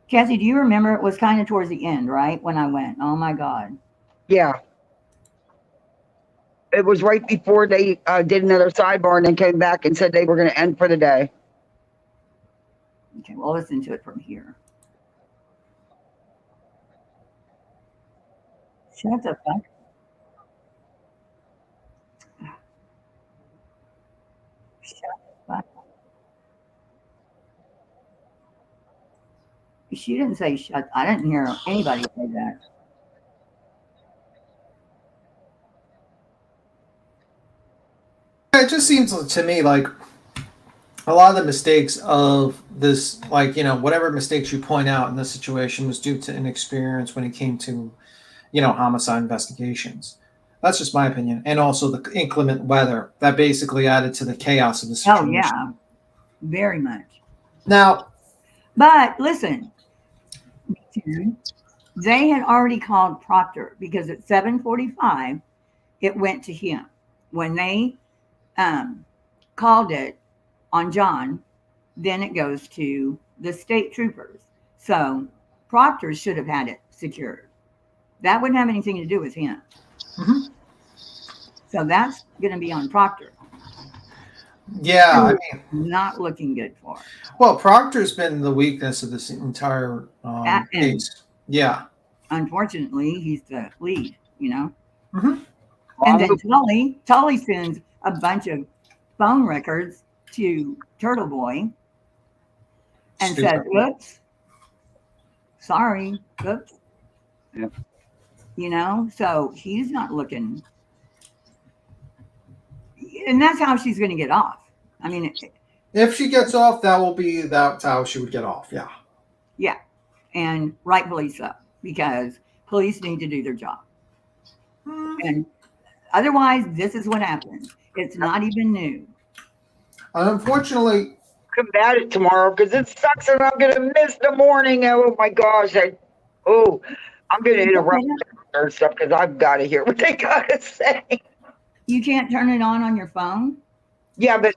Kathy, do you remember it was kind of towards the end, right? When I went. Oh my God. Yeah. It was right before they did another sidebar and then came back and said they were going to end for the day. Okay, we'll listen to it from here. Shut the fuck. Shut the fuck. She didn't say shut. I didn't hear anybody say that. It just seems to me like a lot of the mistakes of this, like, you know, whatever mistakes you point out in this situation was due to inexperience when it came to, you know, homicide investigations. That's just my opinion. And also the inclement weather that basically added to the chaos of the situation. Oh, yeah. Very much. Now, but listen, they had already called Proctor because at 7:45, it went to him. When they called it on John, then it goes to the state troopers. So Proctor should have had it secured. That wouldn't have anything to do with him. Mm-hmm. So that's going to be on Proctor. Yeah, I mean, not looking good for him. Well, Proctor's been the weakness of this entire case. Yeah. Unfortunately, he's the lead, you know. Mm-hmm. And then Tully sends a bunch of phone records to Turtle Boy and says, "Oops, sorry, oops." Yep. You know, so he's not looking, and that's how she's going to get off. I mean, if she gets off, that's how she would get off. Yeah. Yeah. and rightfully so, because police need to do their job. And otherwise, this is what happens. It's not even new. Unfortunately, combat it tomorrow because it sucks and I'm gonna miss the morning. Oh my gosh! I'm gonna interrupt or stuff because I've got to hear what they gotta say. You can't turn it on your phone? Yeah, but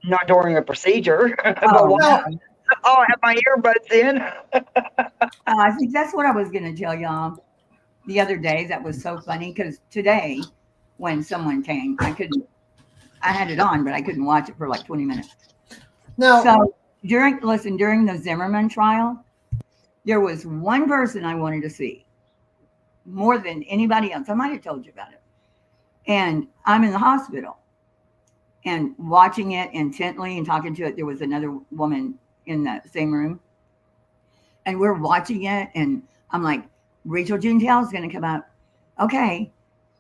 not during a procedure. Oh, no. I'll have my earbuds in. I think that's what I was going to tell y'all the other day. That was so funny because today, when someone came, I had it on, but I couldn't watch it for like 20 minutes. No. So during the Zimmerman trial, there was one person I wanted to see more than anybody else. I might have told you about it. And I'm in the hospital and watching it intently and talking to it. There was another woman in the same room. And we're watching it. And I'm like, Rachel Jeantel is going to come out. Okay.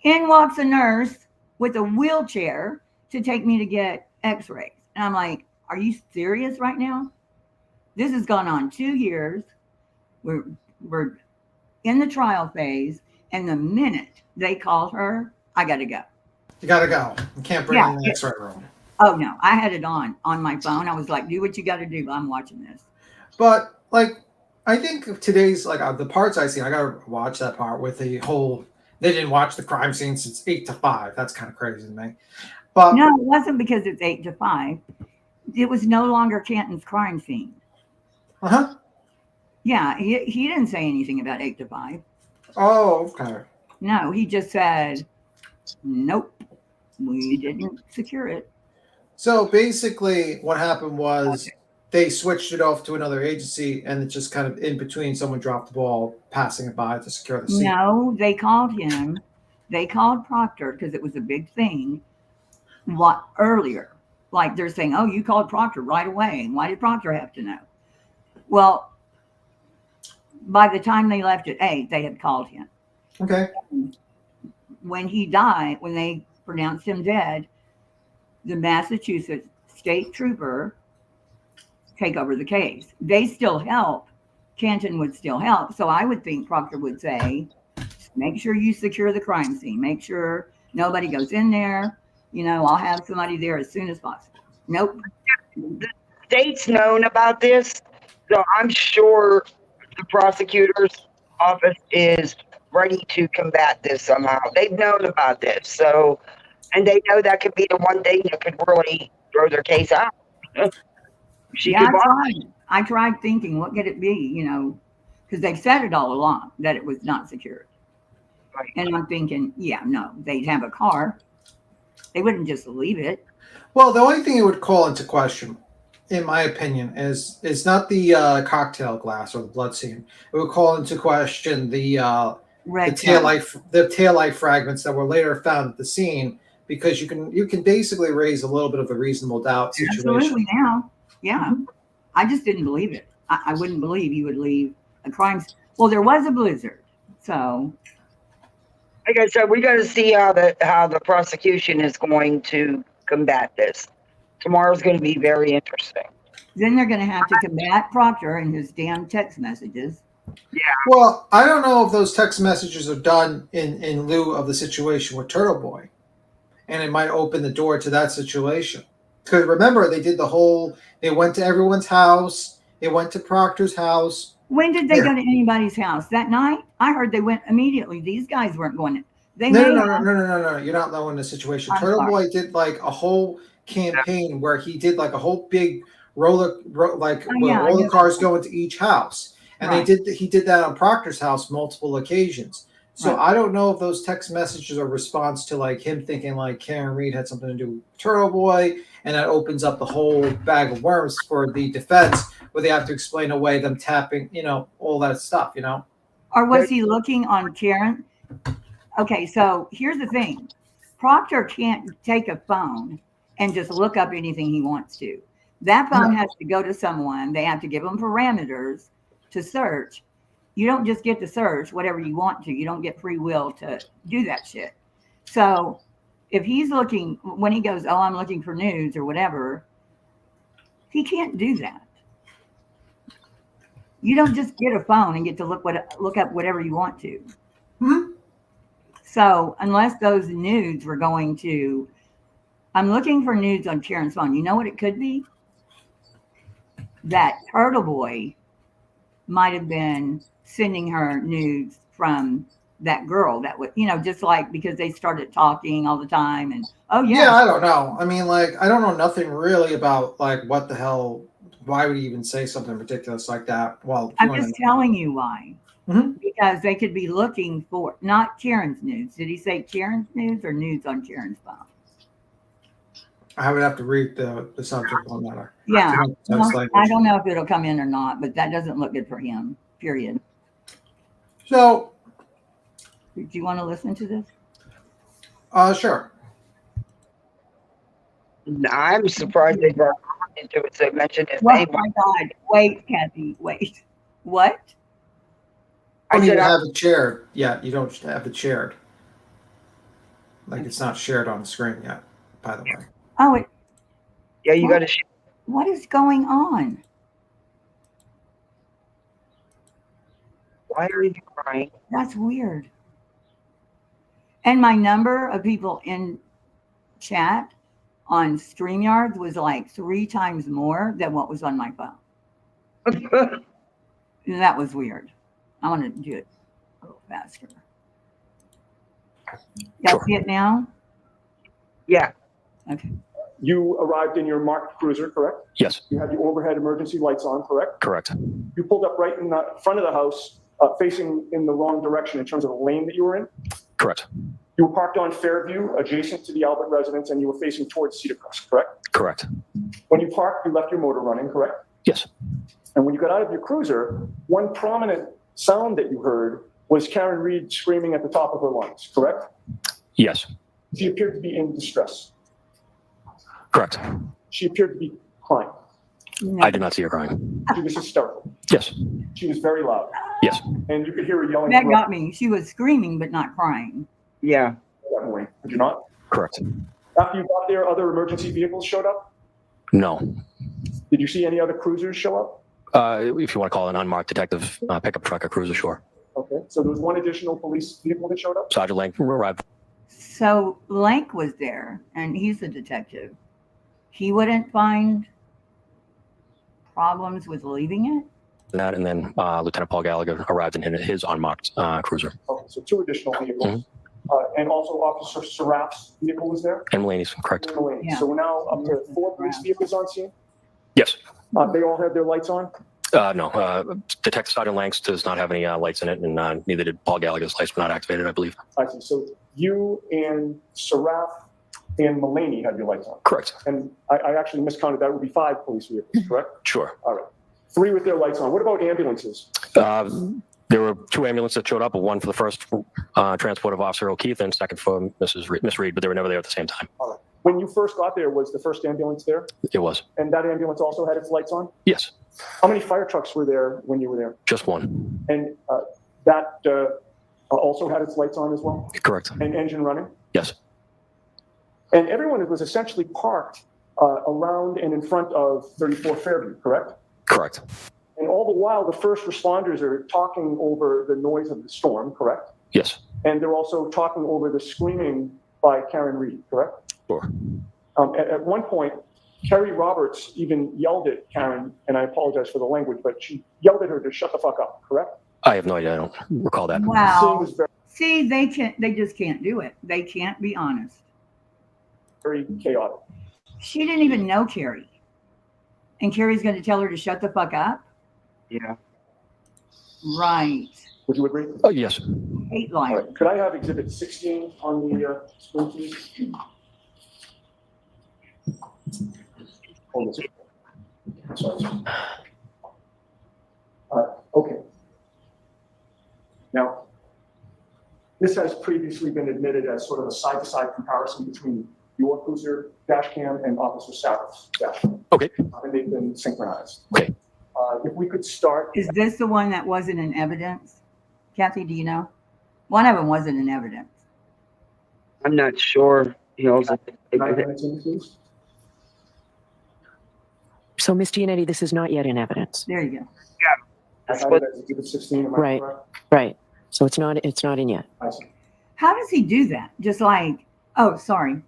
In walks a nurse with a wheelchair to take me to get x-rays. And I'm like, are you serious right now? This has gone on 2 years. We're in the trial phase. And the minute they call her, I got to go. You got to go. You can't bring in the X-ray room. Oh, no. I had it on my phone. I was like, do what you got to do. I'm watching this. But, like, I think today's, like, the parts I see, I got to watch that part with the whole, they didn't watch the crime scene since 8 to 5. That's kind of crazy to me. But no, it wasn't because it's 8 to 5. It was no longer Canton's crime scene. Uh-huh. Yeah, he didn't say anything about 8 to 5. Oh, okay. No, he just said, nope, we didn't secure it. So basically what happened was they switched it off to another agency and it's just kind of in between someone dropped the ball, passing it by to secure the scene. No, they called him. They called Proctor because it was a big thing. What earlier? Like they're saying, oh, you called Proctor right away. Why did Proctor have to know? Well, by the time they left at 8, they had called him. Okay. When he died, when they pronounced him dead, the Massachusetts state trooper take over the case. They still help. Canton would still help. So I would think Proctor would say, make sure you secure the crime scene. Make sure nobody goes in there. You know, I'll have somebody there as soon as possible. Nope. The state's known about this, so I'm sure the prosecutor's office is ready to combat this somehow. They've known about this, so, and they know that could be the one thing that could really throw their case out. I tried thinking, what could it be, you know, because they've said it all along that it was not secured. Right. And I'm thinking, yeah, no, they'd have a car. They wouldn't just leave it. Well, the only thing it would call into question, in my opinion, is not the cocktail glass or the blood scene. It would call into question the taillight fragments that were later found at the scene, because you can basically raise a little bit of a reasonable doubt situation. Absolutely now. Yeah. I just didn't believe it. I wouldn't believe you would leave a crime. Well, there was a blizzard. So like I said, we got to see how the prosecution is going to combat this. Tomorrow's going to be very interesting. Then they're going to have to combat Proctor and his damn text messages. Yeah. Well, I don't know if those text messages are done in lieu of the situation with Turtle Boy, and it might open the door to that situation. Because remember, they went to everyone's house. They went to Proctor's house. When did they go to anybody's house? That night? I heard they went immediately. These guys weren't going. No. You're not knowing the situation. Turtle Boy did like a whole campaign where he did like a whole big roller cars going to each house, and he did that on Proctor's house multiple occasions. So I don't know if those text messages are a response to like him thinking like Karen Reed had something to do with Turtle Boy, and that opens up the whole bag of worms for the defense, where they have to explain away them tapping, all that stuff, Or was he looking on Karen? Okay, so here's the thing. Proctor can't take a phone and just look up anything he wants to. That phone has to go to someone. They have to give them parameters to search. You don't just get to search whatever you want to. You don't get free will to do that shit. So if he's looking, when he goes, oh, I'm looking for news or whatever, he can't do that. You don't just get a phone and get to look up whatever you want to. So unless those nudes were going to, I'm looking for nudes on Karen's phone. You know what it could be? That Turtle Boy might have been sending her nudes from that girl that was, just like because they started talking all the time and Yeah, I don't know. I mean, like, I don't know nothing really about like what the hell. Why would he even say something ridiculous like that? Well, I'm just telling you why. Because they could be looking for not Karen's nudes. Did he say Karen's nudes or nudes on Karen's phone? I would have to read the subject on that. Yeah, That's like, I don't know if it'll come in or not, but that doesn't look good for him. Period. So, do you want to listen to this? Sure. I'm surprised they brought into it. So they mentioned his Oh name. my God! Wait, Kathy. Wait. What? I don't even have it shared yet. You don't have it shared. Like it's not shared on the screen yet, by the way. Oh, yeah, you got to. What is going on? Why are you crying? That's weird. And my number of people in chat on StreamYard was like 3 times more than what was on my phone. That was weird. I want to do it a little faster. Y'all see it now? Yeah. Okay. You arrived in your marked cruiser, correct? Yes. You had the overhead emergency lights on, correct? Correct. You pulled up right in the front of the house, facing in the wrong direction in terms of the lane that you were in. Correct. You were parked on Fairview, adjacent to the Albert residence, and you were facing towards Cedar Crest, correct? Correct. When you parked, you left your motor running, correct? Yes. And when you got out of your cruiser, one prominent sound that you heard was Karen Reed screaming at the top of her lungs, correct? Yes. She appeared to be in distress. Correct. She appeared to be crying. I did not see her crying. She was hysterical. Yes. She was very loud. Yes. And you could hear her yelling. That got me. She was screaming but not crying. Yeah. That morning, did you not? Correct. After you got there, other emergency vehicles showed up? No. Did you see any other cruisers show up? If you want to call it an unmarked detective pickup truck or cruiser, sure. Okay, so there was one additional police vehicle that showed up? Sergeant Lang arrived. So Lank was there, and he's a detective. He wouldn't find problems with leaving it? That, and then Lieutenant Paul Gallagher arrived in his unmarked cruiser. Okay, so 2 additional vehicles. And also Officer Seraf's vehicle was there? And Mulaney's, correct. And Mulaney. So we're now up to 4 police vehicles on scene? Yes. They all had their lights on? No. Detective Sergeant Langs does not have any lights in it, and neither did Paul Gallagher's lights were not activated, I believe. I see. So you and Seraf and Mulaney had your lights on? Correct. And I actually miscounted. That would be 5 police vehicles, correct? Sure. All right. 3 with their lights on. What about ambulances? There were 2 ambulances that showed up, one for the first transport of Officer O'Keefe and second for Miss Reed, but they were never there at the same time. All right. When you first got there, was the first ambulance there? It was. And that ambulance also had its lights on? Yes. How many fire trucks were there when you were there? Just one. And that also had its lights on as well? Correct. And engine running? Yes. And everyone was essentially parked around and in front of 34 Fairview, correct? Correct. And all the while, the first responders are talking over the noise of the storm, correct? Yes. And they're also talking over the screaming by Karen Reed, correct? Sure. At one point, Kerry Roberts even yelled at Karen, and I apologize for the language, but she yelled at her to shut the fuck up, correct? I have no idea. I don't recall that. Wow. See, they just can't do it. They can't be honest. Very chaotic. She didn't even know Carrie. And Carrie's going to tell her to shut the fuck up? Yeah. Right. Would you agree? Oh, yes. Hate All liars. right. Could I have Exhibit 16 on the screen, please? Hold this. Sorry. Okay. Now, this has previously been admitted as sort of a side-to-side comparison between your cruiser dash cam and Officer Sarah's dash cam. Okay. And they've been synchronized. Okay. If we could start. Is this the one that wasn't in evidence? Kathy, do you know? One of them wasn't in evidence. I'm not sure. He also. 9 minutes in, please. So, Ms. Giannetti, this is not yet in evidence. There you go. That's added what- as Exhibit 16, am I Right. correct? Right. So it's not in yet. I see. How does he do that? Just like, oh, sorry.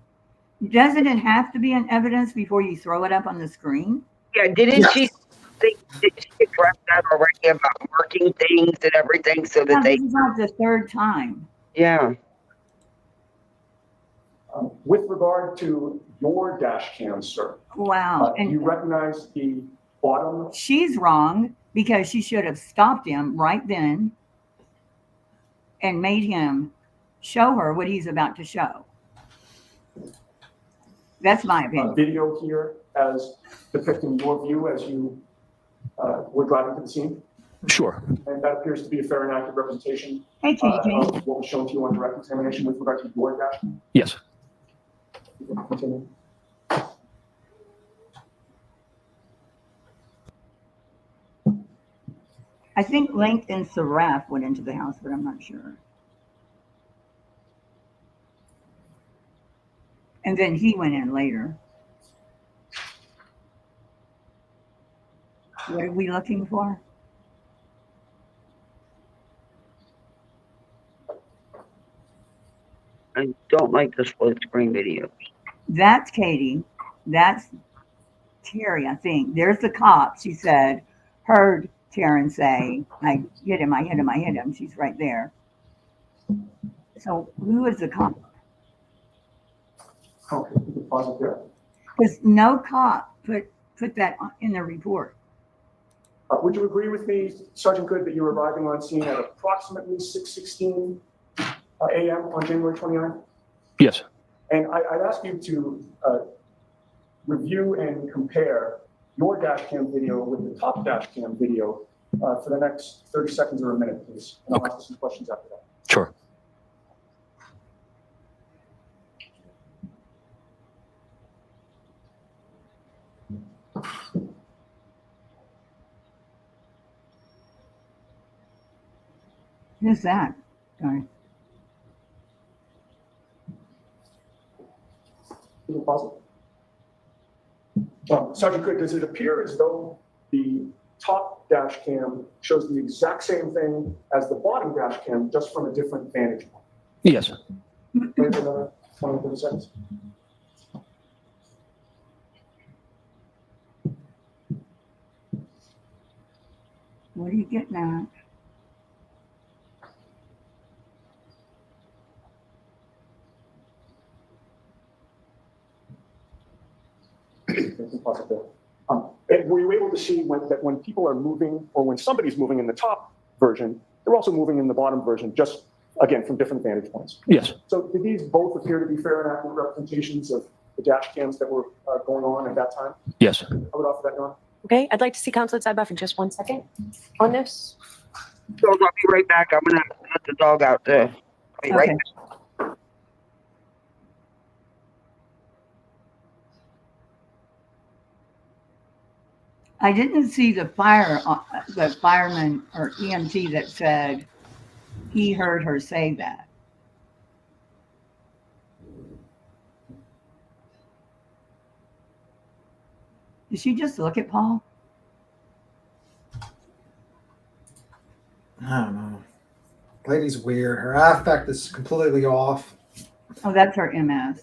Doesn't it have to be in evidence before you throw it up on the screen? Yeah, didn't she think that she addressed that already about marking things and everything so No, that they, this is not the third time. yeah. With regard to your dash cam, sir, Wow. do you And recognize the bottom? she's wrong because she should have stopped him right then and made him show her what he's about to show. That's my opinion. Video here as depicting your view as you were driving to the scene? Sure. And that appears to be a fair and accurate representation Hey, Katie. of what was shown to you on direct examination with regard to your dash cam? Yes. You can continue. I think Link and Seraph went into the house, but I'm not sure. And then he went in later. What are we looking for? I don't like the split screen videos. That's Katie. That's Terry, I think. There's the cop. She said, heard Taryn say, I hit him, I hit him, I hit him. She's right there. So who is the cop? Okay, you can pause it there. Because no cop put that in the report. Would you agree with me, Sergeant Good, that you were arriving on scene at approximately 6:16 a.m. on January 29th? Yes. And I'd ask you to review and compare your dash cam video with the top dash cam video for the next 30 seconds or a minute, please. And I'll ask you some questions after that. Sure. Who's that? Sorry. You can pause it. Sergeant Good, does it appear as though the top dash cam shows the exact same thing as the bottom dash cam, just from a different vantage point? Yes. Wait another 20, 30 seconds. What are you getting at? And were you able to see that when people are moving, or when somebody's moving in the top version, they're also moving in the bottom version, just again from different vantage points? Yes. So did these both appear to be fair and accurate representations of the dash cams that were going on at that time? Yes. I would offer that, Dawn. Okay, I'd like to see Councilor Ziba for just 1 second on this. So I'll be right back. I'm gonna let the dog out there. I'll be right Okay. back. I didn't see the fireman or EMT that said he heard her say that. Did she just look at Paul? I don't know. Lady's weird. Her affect is completely off. Oh, that's her MS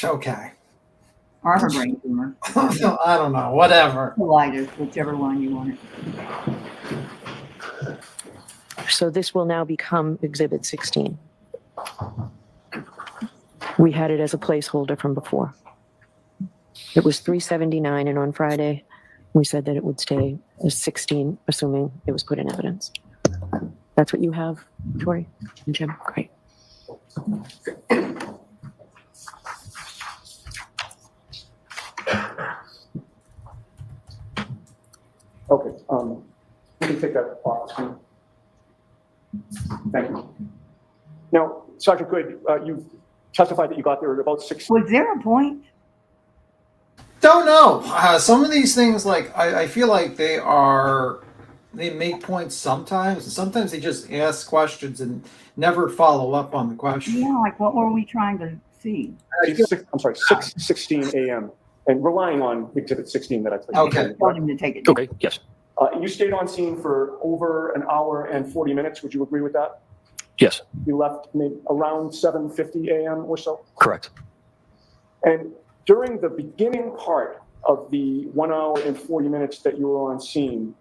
Okay. or her brain tumor. I don't know. Whatever. Colitis, whichever one you want. So this will now become Exhibit 16. We had it as a placeholder from before. It was 379, and on Friday, we said that it would stay as 16, assuming it was put in evidence. That's what you have, Tori and Jim? Great. Okay, we can take that off screen. Thank you. Now, Sergeant Good, you testified that you got there at about 6. Was there a point? Don't know. Some of these things, like, I feel like they make points sometimes, and sometimes they just ask questions and never follow up on the question. Yeah, like what were we trying to see? I'm sorry, 6:16 a.m. and relying on Exhibit 16 that I placed. Okay. Told him to take it. Okay. Yes. You stayed on scene for over an hour and 40 minutes. Would you agree with that? Yes, You left maybe around 7:50 a.m. or so? correct. And during the beginning part of the 1 hour and 40 minutes that you were on scene,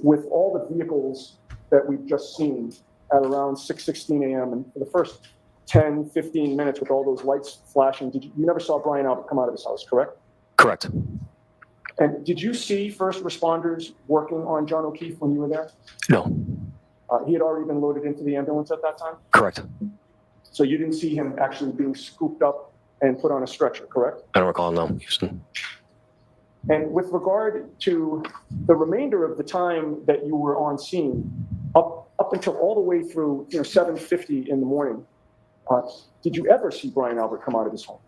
with all the vehicles that we've just seen at around 6:16 a.m. and for the first 10, 15 minutes with all those lights flashing, you never saw Brian Albert come out of his house, correct? Correct. And did you see first responders working on John O'Keefe when you were there? No, He had already been loaded into the ambulance at that time? correct. So you didn't see him actually being scooped up and put on a stretcher, correct? I don't recall, no, Houston. And with regard to the remainder of the time that you were on scene, up until all the way through 7:50 in the morning, did you ever see Brian Albert come out of his home?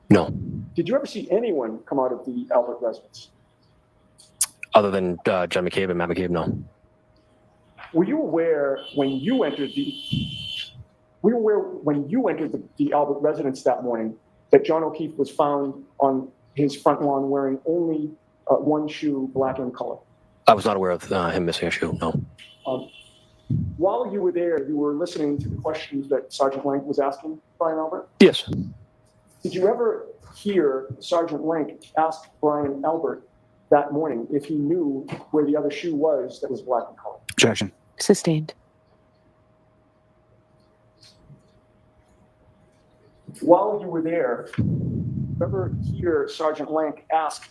No, Did you ever see anyone come out of the Albert residence? other than John McCabe and Matt McCabe, no. Were you aware when you entered the Albert residence that morning that John O'Keefe was found on his front lawn wearing only one shoe, black in color? I was not aware of him missing a shoe, no. While you were there, you were listening to the questions that Sergeant Lank was asking Brian Albert? Yes, Did you ever hear Sergeant Lank ask Brian Albert that morning if he knew where the other shoe was that was black in color? Objection. Sustained. While you were there, ever hear Sergeant Lank ask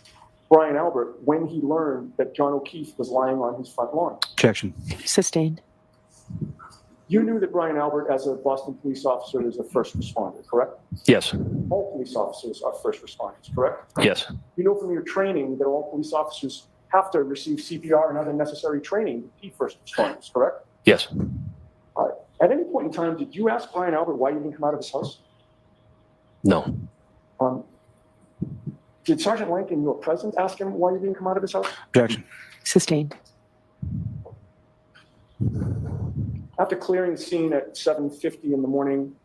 Brian Albert when he learned that John O'Keefe was lying on his front lawn? Objection. Sustained. You knew that Brian Albert, as a Boston police officer, is a first responder, correct? yes, All police officers are first responders, correct? yes, You know from your training that all police officers have to receive CPR and other necessary training to be first responders, correct? yes. At any point in time, did you ask Brian Albert why he didn't come out of his house? No, Did Sergeant Lank in your presence ask him why he didn't come out of his house? Objection. Sustained. After clearing the scene at 7:50 in the morning,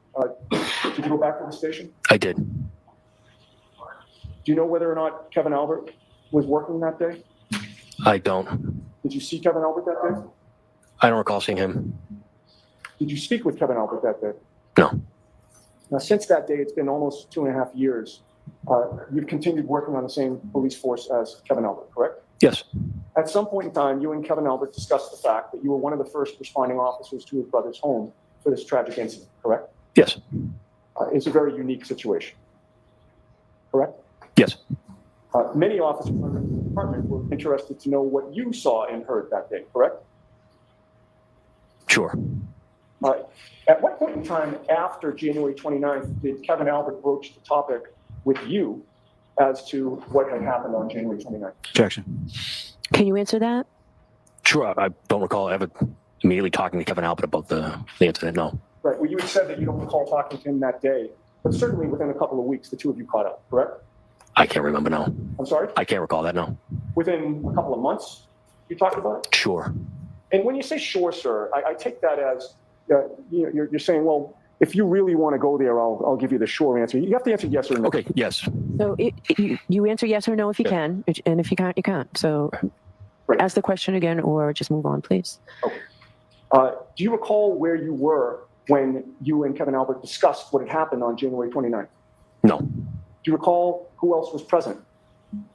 did you go back to the station? I did. Do you know whether or not Kevin Albert was working that day? I don't. Did you see Kevin Albert that day? I don't recall seeing him. Did you speak with Kevin Albert that day? No, Now, since that day, it's been almost 2.5 years. You've continued working on the same police force as Kevin Albert, correct? yes, At some point in time, you and Kevin Albert discussed the fact that you were one of the first responding officers to his brother's home for this tragic incident, correct? yes, It's a very unique situation, correct? yes. Many officers in the department were interested to know what you saw and heard that day, correct? Sure. At what point in time after January 29th did Kevin Albert broach the topic with you as to what had happened on January 29th? Objection. Can you answer that? Sure, I don't recall ever immediately talking to Kevin Albert about the incident, no. Right, well, you had said that you don't recall talking to him that day, but certainly within a couple of weeks, the two of you caught up, correct? I can't remember, no. I'm sorry? I can't recall that, no. Within a couple of months, you talked about it? Sure. And when you say sure, sir, I take that as you're saying, well, if you really want to go there, I'll give you the sure answer. You have to answer yes or no. Okay, yes. So you answer yes or no if you can, and if you can't, you can't. So ask the question again or just move on, please. Do you recall where you were when you and Kevin Albert discussed what had happened on January 29th? No. Do you recall who else was present?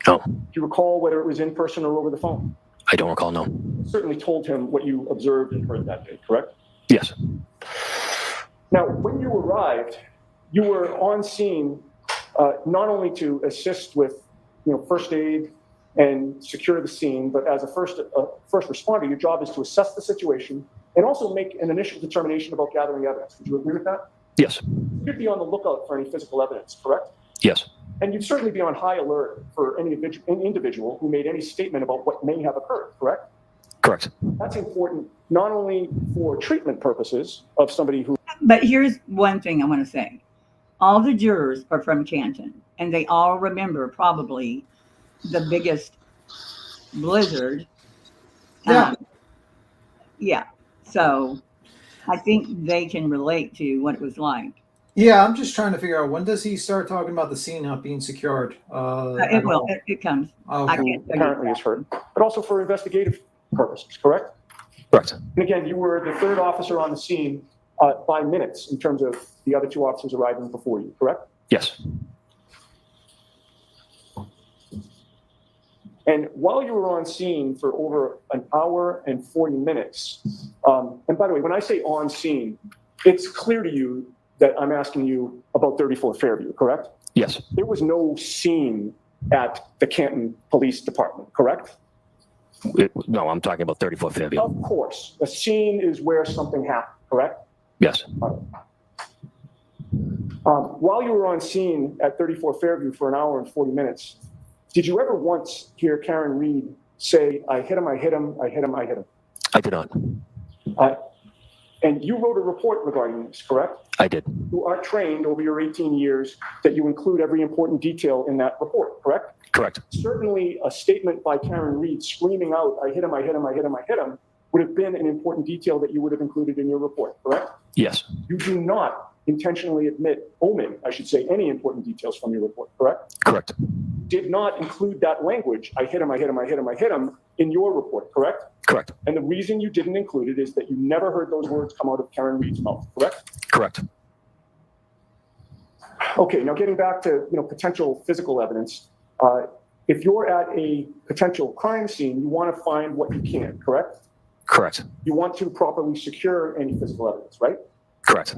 No. Do you recall whether it was in person or over the phone? I don't recall, no. You certainly told him what you observed and heard that day, correct? Yes. Now, when you arrived, you were on scene not only to assist with, first aid and secure the scene, but as a first responder, your job is to assess the situation and also make an initial determination about gathering evidence. Would you agree with that? Yes. You'd be on the lookout for any physical evidence, correct? Yes. And you'd certainly be on high alert for any individual who made any statement about what may have occurred, correct? Correct. That's important not only for treatment purposes of somebody who. But here's one thing I want to say. All the jurors are from Canton, and they all remember probably the biggest blizzard. Yeah. Yeah. So I think they can relate to what it was like. Yeah, I'm just trying to figure out when does he start talking about the scene not being secured? It will. It comes. I Okay. can't tell you Apparently is hurt, but also for investigative purposes, correct? Correct. And again, you were the third officer on the scene by minutes in terms of the other two officers arriving before you, correct? Yes. And while you were on scene for over an hour and 40 minutes, and by the way, when I say on scene, it's clear to you that I'm asking you about 34 Fairview, correct? Yes. There was no scene at the Canton Police Department, correct? No, I'm talking about 34 Fairview. Of course. A scene is where something happened, correct? Yes. While you were on scene at 34 Fairview for an hour and 40 minutes, did you ever once hear Karen Reed say, I hit him, I hit him, I hit him, I hit him? I did not. And you wrote a report regarding this, correct? I did. You are trained over your 18 years that you include every important detail in that report, correct? Correct. Certainly a statement by Karen Reed screaming out, I hit him, I hit him, I hit him, I hit him, would have been an important detail that you would have included in your report, correct? Yes. You do not intentionally omit, I should say, any important details from your report, correct? Correct. Did not include that language, I hit him, I hit him, I hit him, I hit him, in your report, correct? Correct. And the reason you didn't include it is that you never heard those words come out of Karen Reed's mouth, correct? Correct. Okay, now getting back to potential physical evidence, if you're at a potential crime scene, you want to find what you can, correct? Correct. You want to properly secure any physical evidence, right? Correct.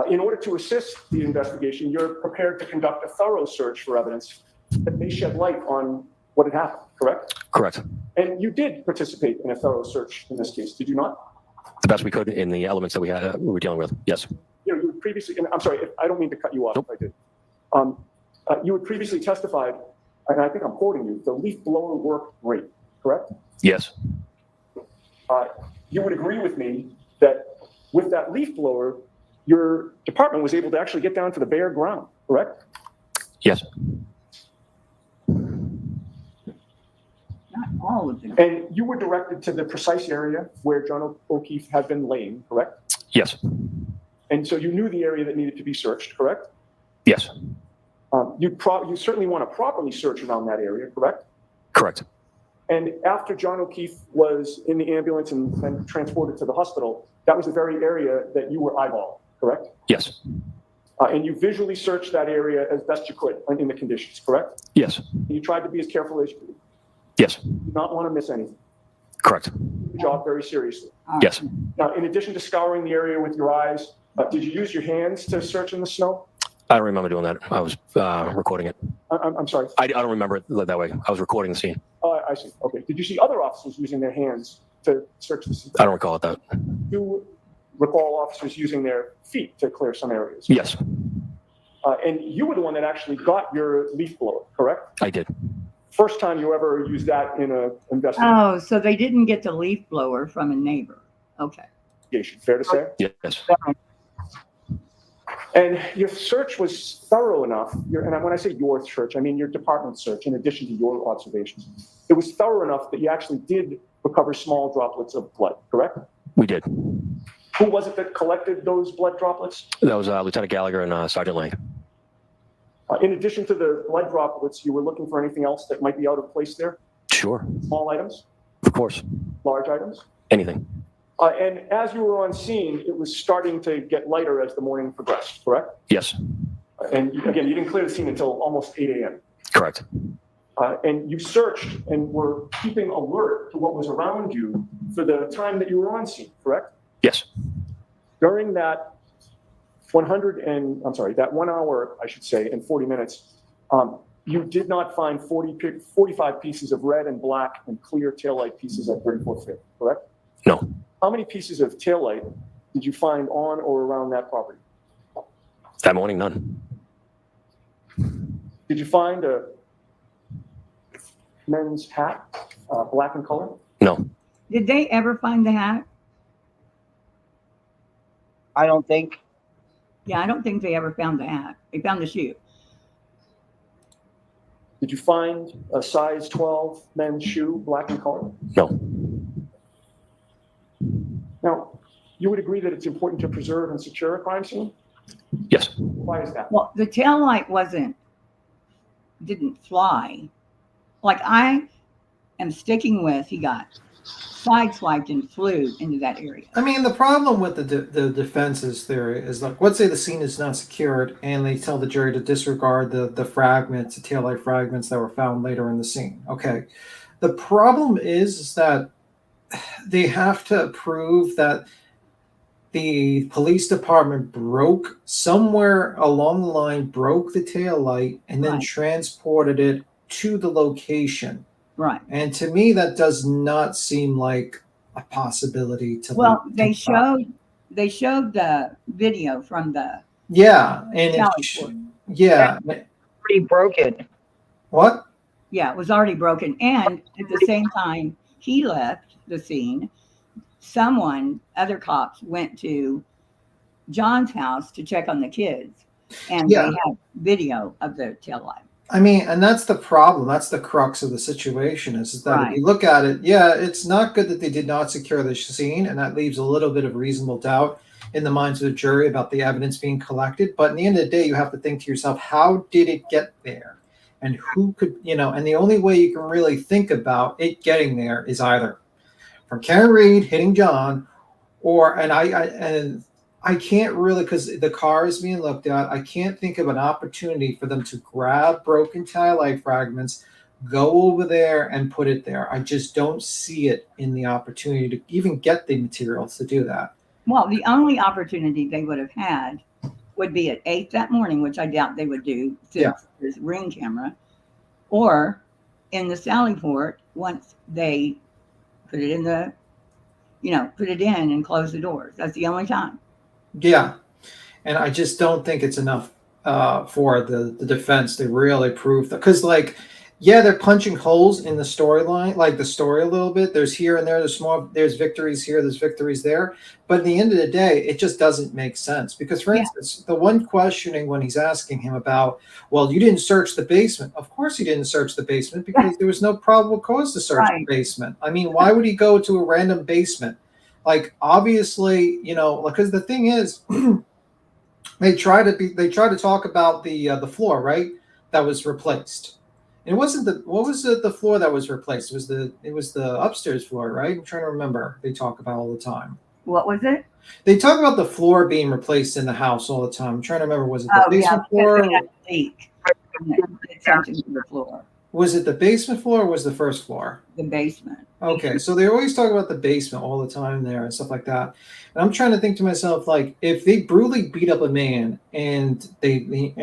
In order to assist the investigation, you're prepared to conduct a thorough search for evidence that may shed light on what had happened, correct? Correct. And you did participate in a thorough search in this case, did you not? The best we could in the elements that we were dealing with. Yes. You had previously, and I'm sorry, I don't mean to cut you off if I did. You had previously testified, and I think I'm quoting you, the leaf blower worked great, correct? Yes. You would agree with me that with that leaf blower, your department was able to actually get down to the bare ground, correct? Yes. Not all of them. And you were directed to the precise area where John O'Keefe had been laying, correct? Yes. And so you knew the area that needed to be searched, correct? Yes. You certainly want to properly search around that area, correct? Correct. And after John O'Keefe was in the ambulance and transported to the hospital, that was the very area that you were eyeballing, correct? Yes. And you visually searched that area as best you could in the conditions, correct? Yes. You tried to be as careful as you could. Yes. You did not want to miss anything. Correct. Took the job very seriously. Yes. Now, in addition to scouring the area with your eyes, did you use your hands to search in the snow? I don't remember doing that. I was recording it. I'm sorry. I don't remember it that way. I was recording the scene. Oh, I see. Okay. Did you see other officers using their hands to search the scene? I don't recall it that. Do you recall officers using their feet to clear some areas? Yes. And you were the one that actually got your leaf blower, correct? I did. First time you ever used that in an investigation. Oh, so they didn't get the leaf blower from a neighbor. Okay. Fair to say? Yes. And your search was thorough enough, and when I say your search, I mean your department search, in addition to your observations. It was thorough enough that you actually did recover small droplets of blood, correct? We did. Who was it that collected those blood droplets? That was Lieutenant Gallagher and Sergeant Lang. In addition to the blood droplets, you were looking for anything else that might be out of place there? Sure. Small items? Of course. Large items? Anything. And as you were on scene, it was starting to get lighter as the morning progressed, correct? Yes. And again, you didn't clear the scene until almost 8 a.m. Correct. And you searched and were keeping alert to what was around you for the time that you were on scene, correct? Yes. During that that 1 hour, I should say, and 40 minutes, you did not find 45 pieces of red and black and clear taillight pieces at 34th Fifth, correct? No. How many pieces of taillight did you find on or around that property? That morning, none. Did you find a men's hat, black in color? No. Did they ever find the hat? I don't think. Yeah, I don't think they ever found the hat. They found the shoe. Did you find a size 12 men's shoe, black in color? No. Now, you would agree that it's important to preserve and secure a crime scene? Yes. Why is that? Well, the tail light didn't fly. Like I am sticking with, he got sideswiped and flew into that area. I mean, the problem with the defense's theory is, like, let's say the scene is not secured, and they tell the jury to disregard the fragments, the taillight fragments that were found later in the scene. Okay, the problem is that they have to prove that the police department broke somewhere along the line, broke the taillight, and then transported it to the location. Right. And to me, that does not seem like a possibility to. Well, they showed the video from the pretty broken. What? Yeah, it was already broken, and at the same time he left the scene, other cops went to John's house to check on the kids, and they had video of the taillight. I mean, and that's the problem. That's the crux of the situation is that if you look at it, it's not good that they did not secure the scene, and that leaves a little bit of reasonable doubt in the minds of the jury about the evidence being collected. But in the end of the day, you have to think to yourself, how did it get there? And who could, and the only way you can really think about it getting there is either from Karen Reed hitting John, I can't really, because the car is being looked at, I can't think of an opportunity for them to grab broken taillight fragments, go over there and put it there. I just don't see it in the opportunity to even get the materials to do that. Well, the only opportunity they would have had would be at 8 that morning, which I doubt they would do since there's Ring camera, or in the Sally Port once they put it in put it in and close the doors. That's the only time. Yeah, and I just don't think it's enough for the defense to really prove that. Because, they're punching holes in the storyline, like the story a little bit. There's here and there, there's victories here, there's victories there. But at the end of the day, it just doesn't make sense. Because, for instance, the one questioning when he's asking him about, well, you didn't search the basement. Of course he didn't search the basement because there was no probable cause to search the basement. I mean, why would he go to a random basement? Like, obviously, because the thing is, they try to talk about the floor, right? That was replaced. It wasn't what was the floor that was replaced? It was the upstairs floor, right? I'm trying to remember. They talk about all the time. What was it? They talk about the floor being replaced in the house all the time. I'm trying to remember. Was it the basement floor? They had a leak. To the floor. Was it the basement floor or was the first floor? The basement. Okay, so they always talk about the basement all the time there and stuff like that. And I'm trying to think to myself, like, if they brutally beat up a man and they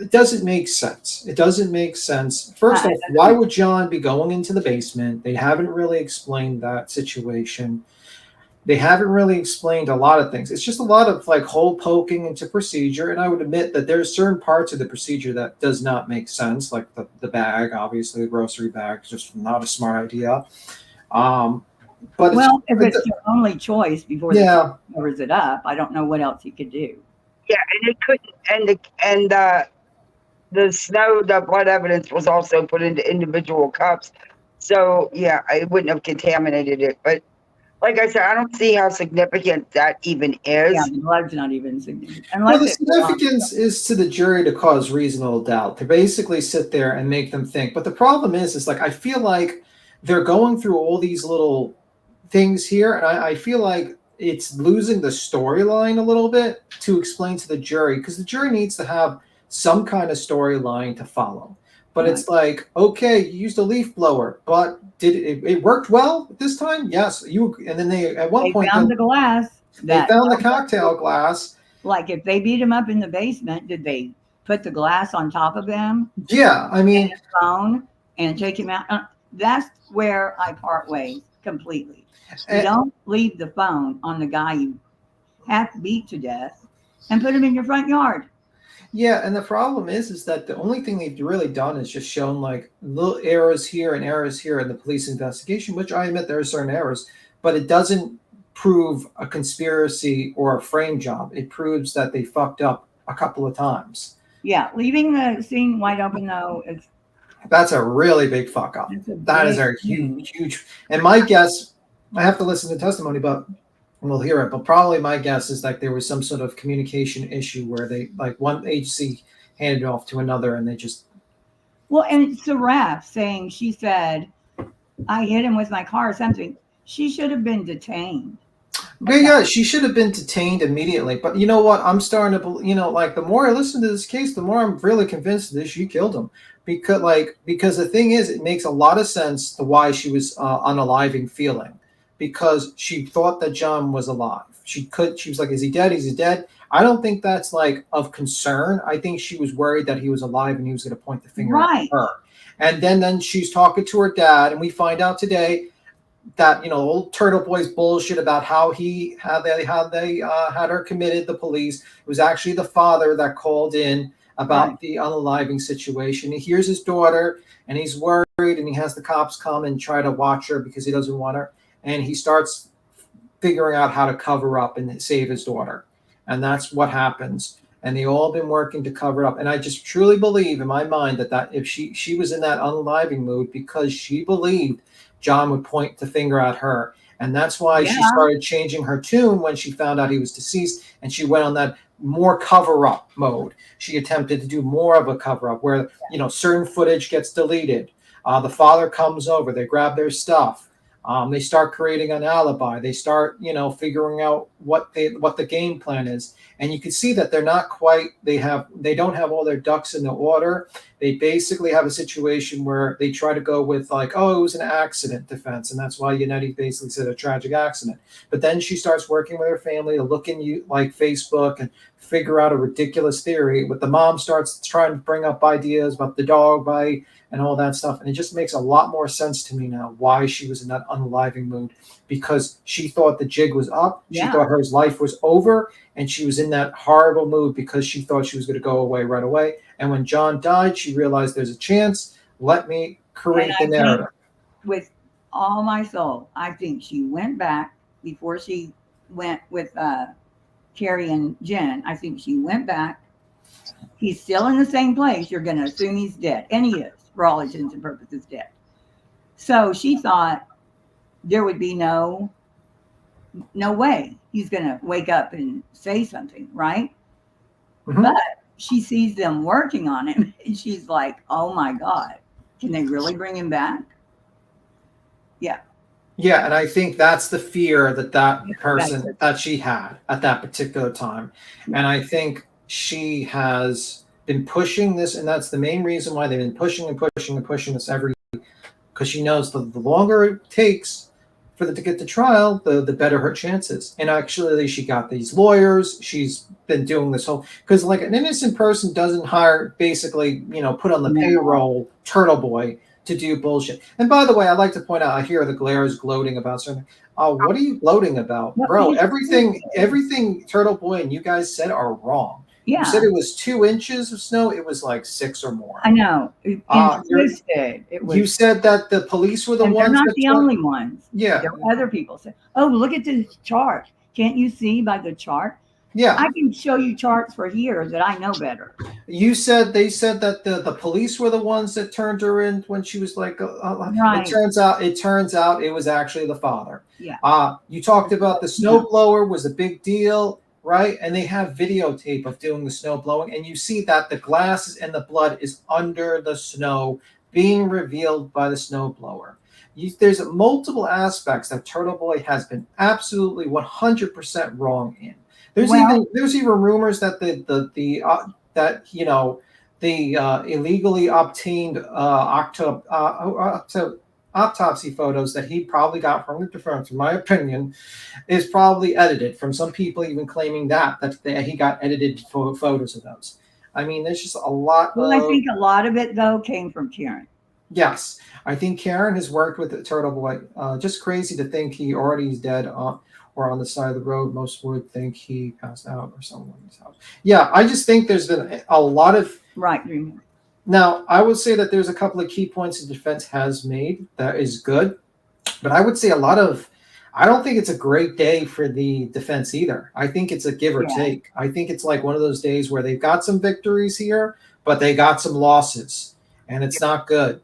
it doesn't make sense. It doesn't make sense. First off, why would John be going into the basement? They haven't really explained that situation. They haven't really explained a lot of things. It's just a lot of hole poking into procedure. And I would admit that there's certain parts of the procedure that does not make sense, like the bag, obviously the grocery bag, just not a smart idea. But if it's your only choice before the covers it up, I don't know what else he could do. Yeah, and it couldn't, the snow, the blood evidence was also put into individual cups. So yeah, I wouldn't have contaminated it. But like I said, I don't see how significant that even is. Yeah, the blood's not even significant. Well, the significance is to the jury to cause reasonable doubt, to basically sit there and make them think. But the problem is I feel like they're going through all these little things here, and I feel like it's losing the storyline a little bit to explain to the jury, because the jury needs to have some kind of storyline to follow. But it's like, okay, you used a leaf blower, but did it worked well this time? Yes. And then they at one point found the glass. They found the cocktail glass. Like, if they beat him up in the basement, did they put the glass on top of him? Yeah, I mean, his phone and take him out. That's where I part ways completely. You don't leave the phone on the guy you half beat to death and put him in your front yard. Yeah, and the problem is that the only thing they've really done is just shown little errors here and errors here in the police investigation, which I admit there are certain errors, but it doesn't prove a conspiracy or a frame job. It proves that they fucked up a couple of times. Yeah, leaving the scene wide open though is that's a really big fuck up. That is a huge. And my guess, I have to listen to testimony, but we'll hear it. But probably my guess is like there was some sort of communication issue where they like one agency handed it off to another, and they just. Well, and it's the ref saying she said, "I hit him with my car" or something. She should have been detained. Yeah, she should have been detained immediately. But you know what? I'm starting to, like the more I listen to this case, the more I'm really convinced that she killed him. Because the thing is, it makes a lot of sense to why she was unaliving feeling, because she thought that John was alive. She was like, is he dead? Is he dead? I don't think that's like of concern. I think she was worried that he was alive and he was going to point the finger at her. And then she's talking to her dad, and we find out today that old Turtle Boy's bullshit about how they had her committed, the police. It was actually the father that called in about the unaliving situation. He hears his daughter and he's worried, and he has the cops come and try to watch her because he doesn't want her. And he starts figuring out how to cover up and save his daughter. And that's what happens. And they all been working to cover it up. And I just truly believe in my mind that if she was in that unaliving mood because she believed John would point the finger at her. And that's why she started changing her tune when she found out he was deceased. And she went on that more cover-up mode. She attempted to do more of a cover-up where, certain footage gets deleted. The father comes over. They grab their stuff. They start creating an alibi. They start, figuring out what the game plan is. And you can see that they're not quite, they don't have all their ducks in the order. They basically have a situation where they try to go with like, oh, it was an accident defense. And that's why Yannetti basically said a tragic accident. But then she starts working with her family to look in like Facebook and figure out a ridiculous theory. But the mom starts trying to bring up ideas about the dog bite and all that stuff. And it just makes a lot more sense to me now why she was in that unaliving mood, because she thought the jig was up. She thought her life was over, and she was in that horrible mood because she thought she was going to go away right away. And when John died, she realized there's a chance. Let me create the narrative. With all my soul, I think she went back before she went with Carrie and Jen. I think she went back. He's still in the same place. You're going to assume he's dead. And he is, for all intents and purposes, dead. So she thought there would be no way he's going to wake up and say something, right? Mm-hmm. But she sees them working on him, and she's like, oh my God, can they really bring him back? Yeah. Yeah, and I think that's the fear that person that she had at that particular time. And I think she has been pushing this, and that's the main reason why they've been pushing and pushing and pushing this because she knows the longer it takes for them to get to trial, the better her chances. And actually, she got these lawyers. She's been doing this whole, because like an innocent person doesn't basically, put on the payroll Turtle Boy to do bullshit. And by the way, I'd like to point out, I hear the Glairs gloating about something. What are you gloating about? Bro, everything Turtle Boy and you guys said are wrong. Yeah. You said it was 2 inches of snow. It was like 6 or more. I know. You said that the police were the ones. They're not the only ones. Yeah. There were other people said, oh, look at this chart. Can't you see by the chart? Yeah. I can show you charts for here that I know better. They said that the police were the ones that turned her in when she was like, right. It turns out it was actually the father. Yeah. You talked about the snowblower was a big deal. Right. And they have videotape of doing the snow blowing. And you see that the glass and the blood is under the snow being revealed by the snowblower. There's multiple aspects that Turtle Boy has been absolutely 100% wrong in. There's even rumors that the illegally obtained autopsy photos that he probably got from the defense, in my opinion, is probably edited, from some people even claiming that he got edited photos of those. I mean, there's just a lot. Well, I think a lot of it, though, came from Karen. Yes. I think Karen has worked with the Turtle Boy. Just crazy to think he already is dead or on the side of the road. Most would think he passed out or someone's house. Yeah, I just think there's been a lot of... Right. Now, I would say that there's a couple of key points the defense has made that is good, but I would say I don't think it's a great day for the defense either. I think it's a give or take. I think it's like one of those days where they've got some victories here, but they got some losses, and it's not good.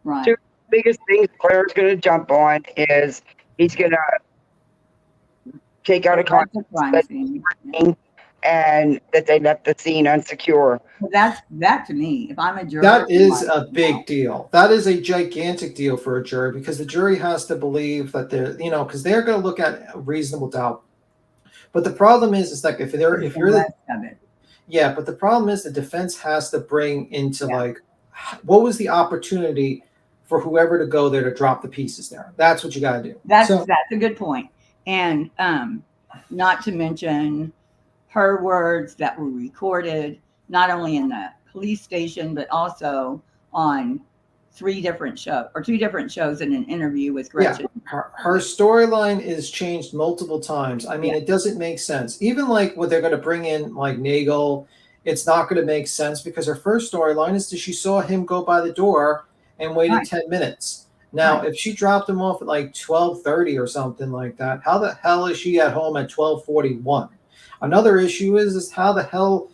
Right. Two biggest things Claire's going to jump on is he's going to take out a That's a context crime that scene. and that they left the scene unsecure. Well, that to me, if I'm a juror. That is I'm a big deal. That is a gigantic deal for a jury because the jury has to believe that they're, because they're going to look at reasonable doubt. But the problem is like if you're the, of it. yeah, but the problem is the defense has to bring into like, what was the opportunity for whoever to go there to drop the pieces there? That's what you got to do. That's a good point. And not to mention her words that were recorded, not only in the police station, but also on 2 different shows in an interview with Gretchen. Yeah, her storyline is changed multiple times. I mean, it doesn't make sense. Even like what they're going to bring in, like Nagel, it's not going to make sense because her first storyline is that she saw him go by the door and waited 10 minutes. Now, if she dropped him off at like 12:30 or something like that, how the hell is she at home at 12:41? Another issue is how the hell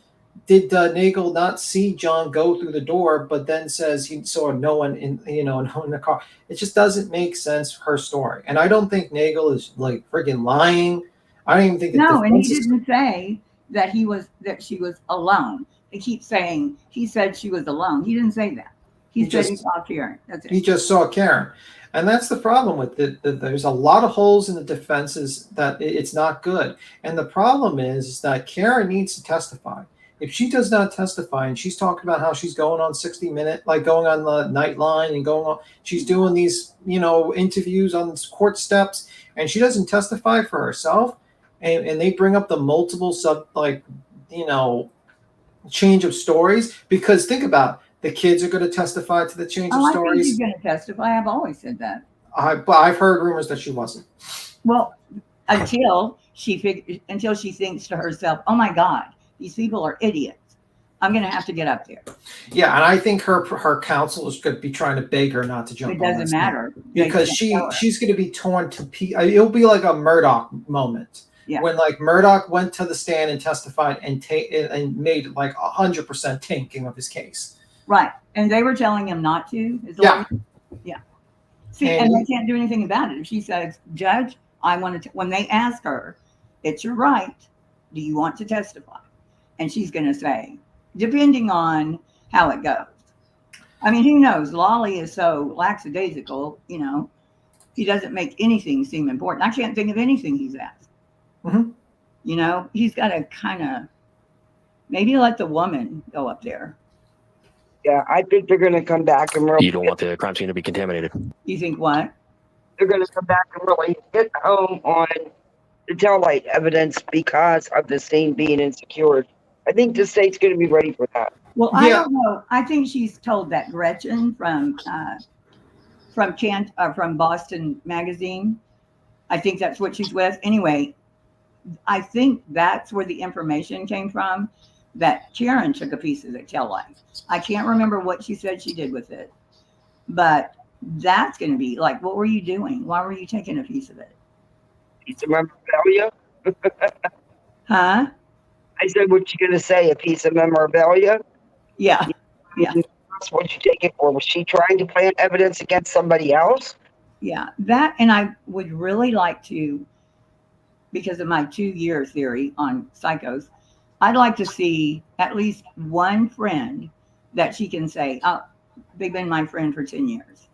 did Nagel not see John go through the door, but then says he saw no one in the car? It just doesn't make sense, her story. And I don't think Nagel is like friggin' lying. I don't even think that. No, and he didn't say that she was alone. They keep saying he said she was alone. He didn't say that. He said he saw Karen. That's it. He just saw Karen. And that's the problem with it. There's a lot of holes in the defenses that it's not good. And the problem is that Karen needs to testify. If she does not testify and she's talking about how she's going on 60 Minutes, like going on the Nightline and she's doing these, interviews on court steps, and she doesn't testify for herself, and they bring up the multiple change of stories, because think about it, the kids are going to testify to the change of I think stories. she's going to testify. I've always said that. I've heard rumors that she wasn't. Well, until she thinks to herself, "Oh my God, these people are idiots. I'm going to have to get up there." Yeah, and I think her counsel is going to be trying to beg her not to jump. It doesn't matter because she's going to be torn to pieces. It'll be like a Murdoch moment. Yeah. When like Murdoch went to the stand and testified and made like 100% tanking of his case. Right, and they were telling him not to. Yeah. See, and they can't do anything about it. If she says, "Judge, I want to," when they ask her, "It's your right. Do you want to testify?" And she's going to say, depending on how it goes. I mean, who knows? Lolly is so lackadaisical, he doesn't make anything seem important. I can't think of anything he's asked. Mm-hmm. He's got to kind of maybe let the woman go up there. Yeah, I think they're going to come back and really. You don't want the crime scene to be contaminated. You think what? They're going to come back and really hit home on the taillight evidence because of the scene being insecure. I think the state's going to be ready for that. Well, I don't know. I think she's told that Gretchen from Boston Magazine. I think that's what she's with. Anyway, I think that's where the information came from, that Karen took a piece of the taillight. I can't remember what she said she did with it, but that's going to be like, what were you doing? Why were you taking a piece of it? Piece of memorabilia? Huh? I said, what you going to say? A piece of memorabilia? Yeah. That's what you take it for. Was she trying to plant evidence against somebody else? Yeah, that, and I would really like to, because of my 2-year theory on psychos, I'd like to see at least one friend that she can say, "Oh, they've been my friend for 10 years."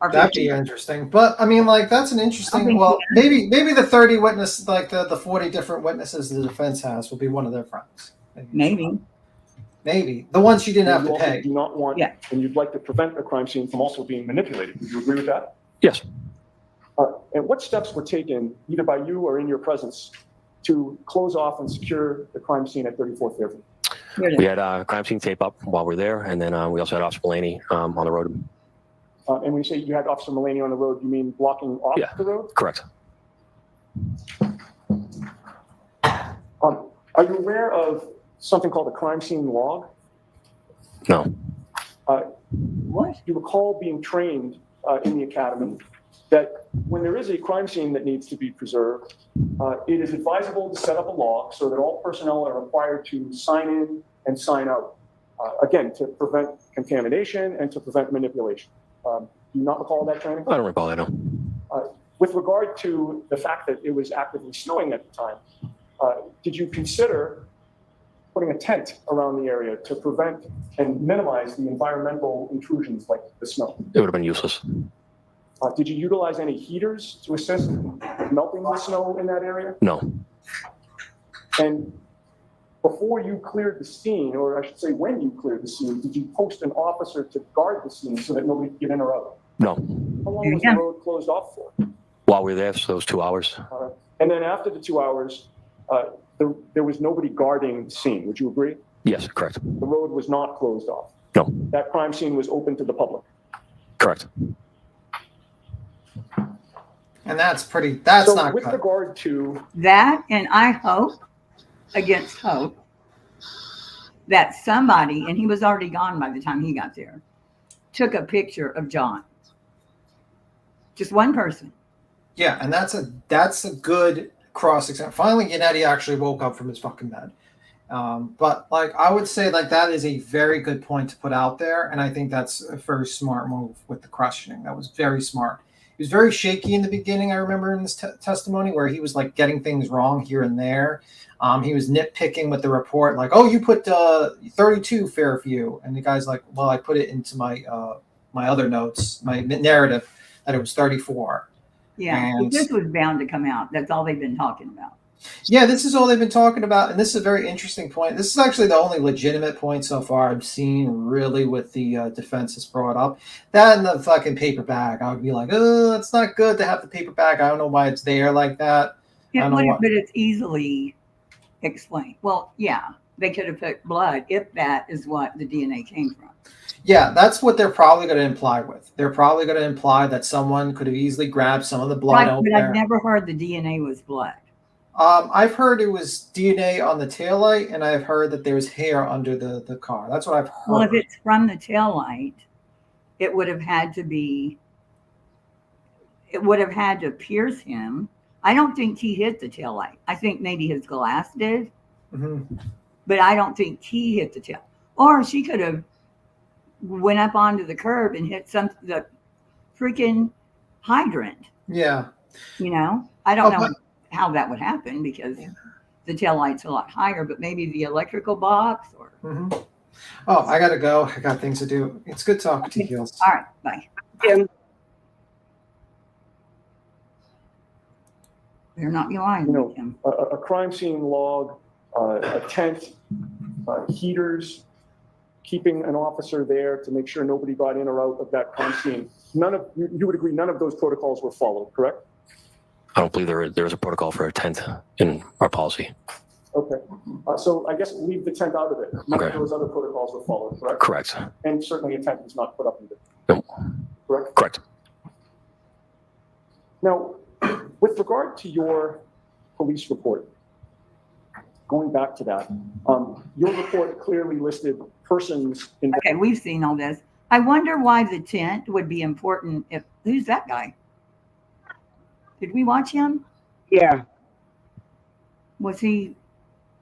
Or That'd be interesting. But I mean, like, that's an interesting, well, maybe the 30 witness, like the 40 different witnesses the defense has will be one of their friends. Maybe. The ones she didn't have You to also pay. do not want, and you'd like to prevent the crime scene from also being manipulated. Would you agree with that? Yes. And what steps were taken, either by you or in your presence, to close off and secure the crime scene at 34th Fairview? We had crime scene tape up while we were there, and then we also had Officer Mulaney on the road. And when you say you had Officer Mulaney on the road, you mean blocking off the road? Correct. Are you aware of something called a crime scene log? No. What? You recall being trained in the academy that when there is a crime scene that needs to be preserved, it is advisable to set up a log so that all personnel are required to sign in and sign out, again, to prevent contamination and to prevent manipulation. Do you not recall that training? I don't recall that, no. with regard to the fact that it was actively snowing at the time, did you consider putting a tent around the area to prevent and minimize the environmental intrusions like the snow? It would have been useless. Did you utilize any heaters to assist melting the snow in that area? No. And before you cleared the scene, or I should say when you cleared the scene, did you post an officer to guard the scene so that nobody could get in or out? No. How long was the road closed off for? While we were there, so those 2 hours. And then after the 2 hours, there was nobody guarding the scene. Would you agree? Yes, correct. The road was not closed off. No. That crime scene was open to the public. Correct. And that's not with good. regard to That, and I hope, against hope, that somebody, and he was already gone by the time he got there, took a picture of John. Just one person. Yeah, and that's a good cross example. Finally, Yannetti actually woke up from his fucking bed. But like I would say, like that is a very good point to put out there, and I think that's a very smart move with the questioning. That was very smart. He was very shaky in the beginning. I remember in this testimony where he was like getting things wrong here and there. He was nitpicking with the report, like, "Oh, you put 32 Fairview," and the guy's like, "Well, I put it into my my other notes, my narrative, that it was 34." Yeah, And- this was bound to come out. That's all they've been talking about. Yeah, this is all they've been talking about, and this is a very interesting point. This is actually the only legitimate point so far I've seen really with the defense has brought up. That and the fucking paper bag. I would be like, oh, it's not good to have the paper bag. I don't know why it's there like that. I don't know why. But it's easily explained. Well, yeah, they could have put blood if that is what the DNA came from. Yeah, that's what they're probably going to imply with. They're probably going to imply that someone could have easily grabbed some of the blood Right, out but there. I've never heard the DNA was blood. I've heard it was DNA on the taillight, and I've heard that there was hair under the car. That's what I've heard. Well, if it's from the taillight, it would have had to be, it would have had to pierce him. I don't think he hit the taillight. I think maybe his glass did, but I don't think he hit the tail. Or she could have went up onto the curb and hit the freaking hydrant. Yeah. You know, I don't Oh, know but- how that would happen because the tail light's a lot higher, but maybe the electrical box or. Oh, I got to go. I got things to do. It's good talking to you, Heels. All right, bye. They're not lying. You know, a crime scene log, a tent, heaters, keeping an officer there to make sure nobody got in or out of that crime scene. You would agree, none of those protocols were followed, correct? I don't believe there is a protocol for a tent in our policy. Okay, so I guess leave the tent out of it. None of Okay. those other protocols were followed, correct? Correct. And certainly a tent was not put up either. No. Correct? Correct. Now, with regard to your police report, going back to that, your report clearly listed persons in. Okay, we've seen all this. I wonder why the tent would be important if, who's that guy? Did we watch him? Yeah, Was he,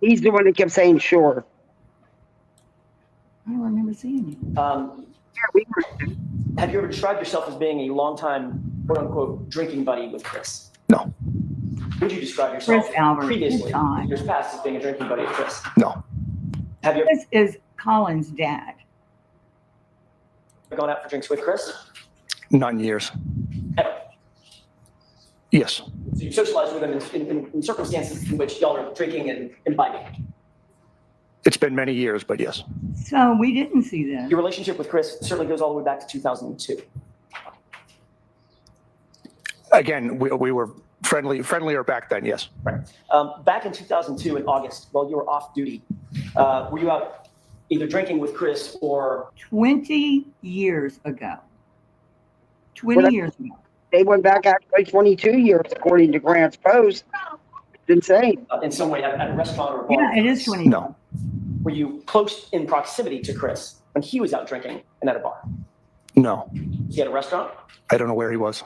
he's the one that kept saying sure. I don't remember seeing him. Have you ever described yourself as being a longtime, quote unquote, drinking buddy with Chris? No. Would you describe yourself Chris Albert, previously, good time. years past, as being a drinking buddy with Chris? No. Have you This is Colin's dad. ever gone out for drinks with Chris? Not in years. Yes. So you socialized with him in circumstances in which y'all are drinking and imbibing. It's been many years, but yes. So we didn't see this. Your relationship with Chris certainly goes all the way back to 2002. Again, we were friendlier back then, yes. Back in 2002 in August, while you were off duty, were you out either drinking with Chris or 20 years ago. 20 years ago. They went back actually 22 years, according to Grant's Post. It's insane. In some way at a restaurant or a bar? Yeah, it is 20. No. Were you close in proximity to Chris when he was out drinking and at a bar? No. Was he at a restaurant? I don't know where he was.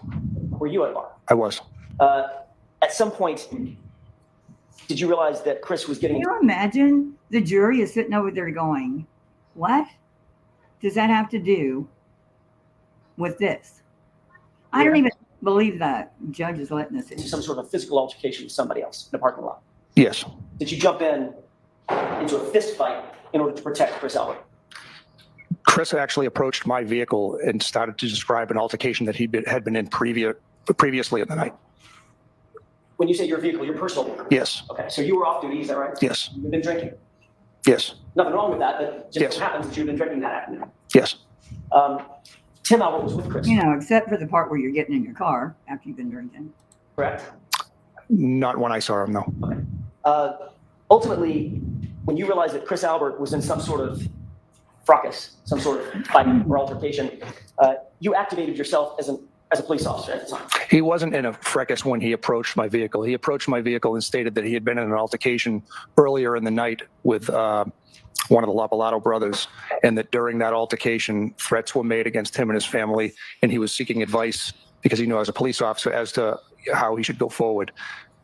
Were you at a bar? I was. At some point, did you realize that Chris was getting? Can you imagine the jury is sitting over there going, what does that have to do with this? I don't even, believe that. Judge is letting us in. into some sort of physical altercation with somebody else in a parking lot? Yes. Did you jump into a fist fight in order to protect Chris Albert? Chris actually approached my vehicle and started to describe an altercation that had been in previously in the night. When you say your vehicle, your personal vehicle? Yes. Okay, so you were off duty, is that right? Yes. You've been drinking? Yes. Nothing wrong with that, but just Yes. so happens that you've been drinking that afternoon. Yes. Tim Albert was with Chris, You know, except for the part where you're getting in your car after you've been drinking. correct? Not when I saw him, no. Ultimately, when you realized that Chris Albert was in some sort of fracas, some sort of fight or altercation, you activated yourself as a police officer at the time. He wasn't in a fracas when he approached my vehicle. He approached my vehicle and stated that he had been in an altercation earlier in the night with one of the Lapalato brothers, and that during that altercation, threats were made against him and his family, and he was seeking advice because he knew as a police officer as to how he should go forward.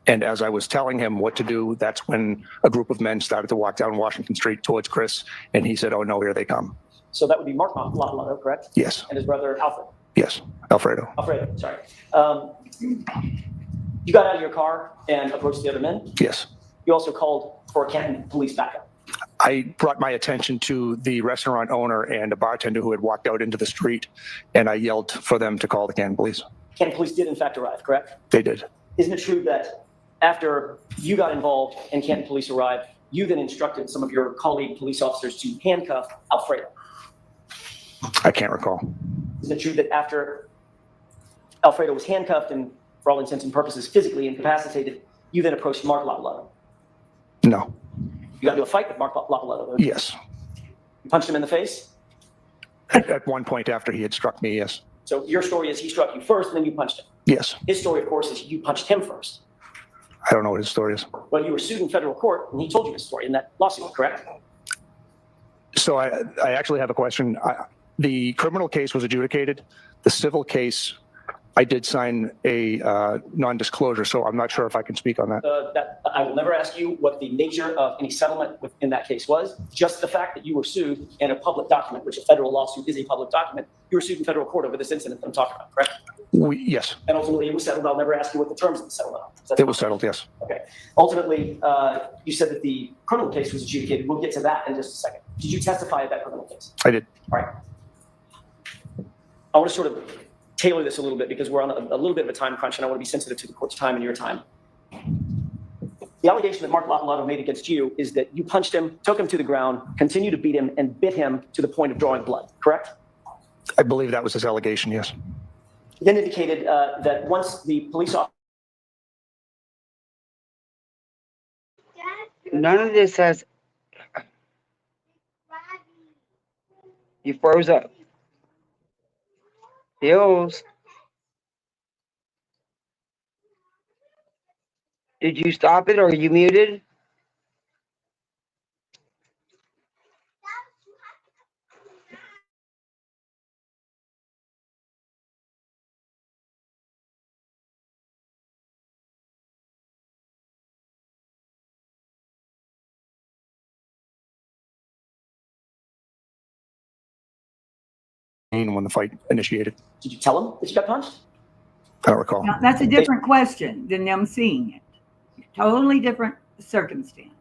And as I was telling him what to do, that's when a group of men started to walk down Washington Street towards Chris, and he said, "Oh no, here they come." So that would be Mark Lapalato, correct? Yes. And his brother Alfred. Yes, Alfredo. Alfredo, sorry. You got out of your car and approached the other men. Yes. You also called for a Canton police backup. I brought my attention to the restaurant owner and a bartender who had walked out into the street, and I yelled for them to call the Canton police. Canton police did in fact arrive, correct? They did. Isn't it true that after you got involved and Canton police arrived, you then instructed some of your colleague police officers to handcuff Alfredo? I can't recall. Isn't it true that after Alfredo was handcuffed and, for all intents and purposes, physically incapacitated, you then approached Mark Lapalato? No. You got into a fight with Mark Lapalato, though? Yes. You punched him in the face? At one point after he had struck me, yes. So your story is he struck you first, and then you punched him. Yes. His story, of course, is you punched him first. I don't know what his story is. Well, you were sued in federal court, and he told you his story in that lawsuit, correct? So I actually have a question. The criminal case was adjudicated. The civil case, I did sign a non-disclosure, so I'm not sure if I can speak on that. I will never ask you what the nature of any settlement in that case was. Just the fact that you were sued in a public document, which a federal lawsuit is a public document, you were sued in federal court over this incident that I'm talking about, correct? Yes. And ultimately it was settled. I'll never ask you what the terms of the settlement are. It was settled, yes. Okay. Ultimately, you said that the criminal case was adjudicated. We'll get to that in just a second. Did you testify at that criminal case? I did. All right. I want to sort of tailor this a little bit because we're on a little bit of a time crunch and I want to be sensitive to the court's time and your time. The allegation that Mark Lapalato made against you is that you punched him, took him to the ground, continued to beat him, and bit him to the point of drawing blood, correct? I believe that was his allegation, yes. He then indicated that once the police officer None of this has. You froze up. Hills. Did you stop it or are you muted? When the fight initiated. Did you tell him that you got punched? I don't recall. Now, that's a different question than them seeing it. Totally different circumstance.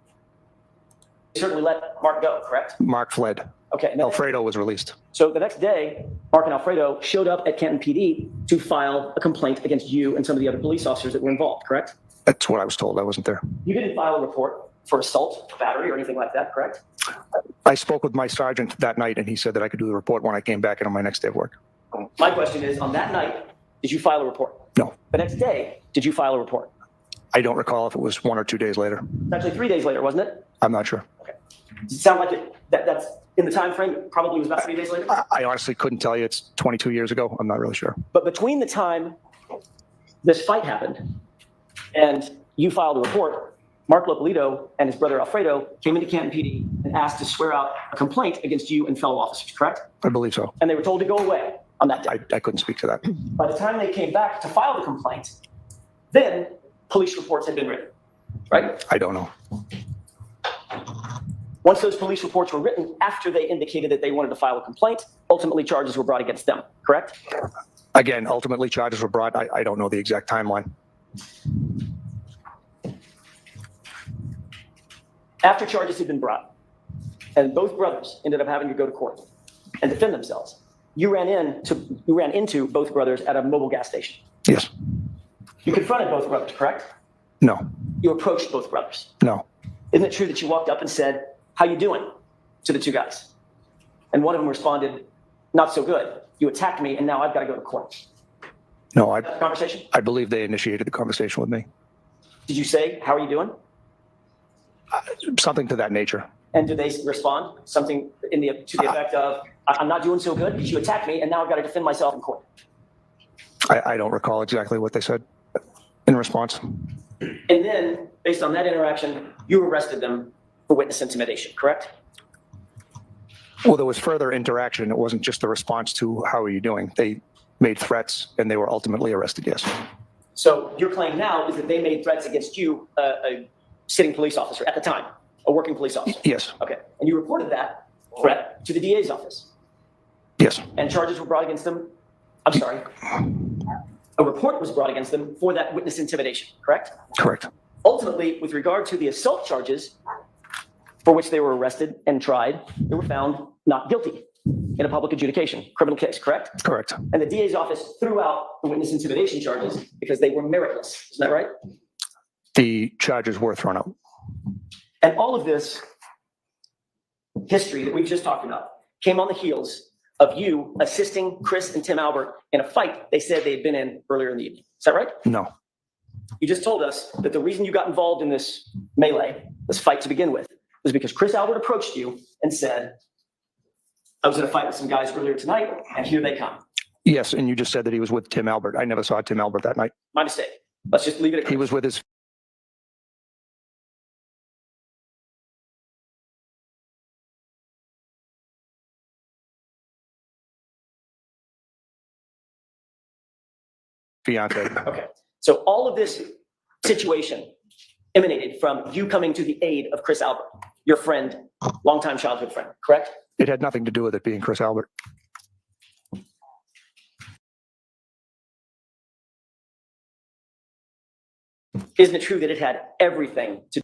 You certainly let Mark go, correct? Mark fled. Okay. Alfredo was released. So the next day, Mark and Alfredo showed up at Canton PD to file a complaint against you and some of the other police officers that were involved, correct? That's what I was told. I wasn't there. You didn't file a report for assault, battery, or anything like that, correct? I spoke with my sergeant that night and he said that I could do the report when I came back and on my next day of work. My question is, on that night, did you file a report? No. The next day, did you file a report? I don't recall if it was 1 or 2 days later. It's actually 3 days later, wasn't it? I'm not sure. Okay. Does it sound like that's in the time frame? It probably was about 3 days later? I honestly couldn't tell you. It's 22 years ago. I'm not really sure. But between the time this fight happened and you filed a report, Mark Lapalato and his brother Alfredo came into Canton PD and asked to swear out a complaint against you and fellow officers, correct? I believe so. And they were told to go away on that day. I couldn't speak to that. By the time they came back to file the complaint, then police reports had been written, right? I don't know. Once those police reports were written, after they indicated that they wanted to file a complaint, ultimately charges were brought against them, correct? Again, ultimately charges were brought. I don't know the exact timeline. After charges had been brought, and both brothers ended up having to go to court and defend themselves, you ran into both brothers at a mobile gas station. Yes. You confronted both brothers, correct? No. You approached both brothers. No. Isn't it true that you walked up and said, "How you doing?" to the two guys? And one of them responded, "Not so good. You attacked me, and now I've got to go to court." No, Conversation? I believe they initiated the conversation with me. Did you say, "How are you doing?" Something to that nature. And did they respond something to the effect of, "I'm not doing so good because you attacked me, and now I've got to defend myself in court"? I don't recall exactly what they said in response. And then, based on that interaction, you arrested them for witness intimidation, correct? Well, there was further interaction. It wasn't just a response to "How are you doing?" They made threats, and they were ultimately arrested, yes. So your claim now is that they made threats against you, a sitting police officer at the time, a working police officer? Yes. Okay. And you reported that threat to the DA's office? Yes. And charges were brought against them? I'm sorry. A report was brought against them for that witness intimidation, correct? Correct. Ultimately, with regard to the assault charges for which they were arrested and tried, they were found not guilty in a public adjudication, criminal case, correct? Correct. And the DA's office threw out the witness intimidation charges because they were meritless. Isn't that right? The charges were thrown out. And all of this history that we've just talked about came on the heels of you assisting Chris and Tim Albert in a fight they said they had been in earlier in the evening. Is that right? No. You just told us that the reason you got involved in this melee, this fight to begin with, was because Chris Albert approached you and said, "I was in a fight with some guys earlier tonight, and here they come." Yes, and you just said that he was with Tim Albert. I never saw Tim Albert that night. My mistake. Let's just leave it at Chris. He was with his fiance. Okay. So all of this situation emanated from you coming to the aid of Chris Albert, your friend, longtime childhood friend, correct? It had nothing to do with it being Chris Albert. Isn't it true that it had everything to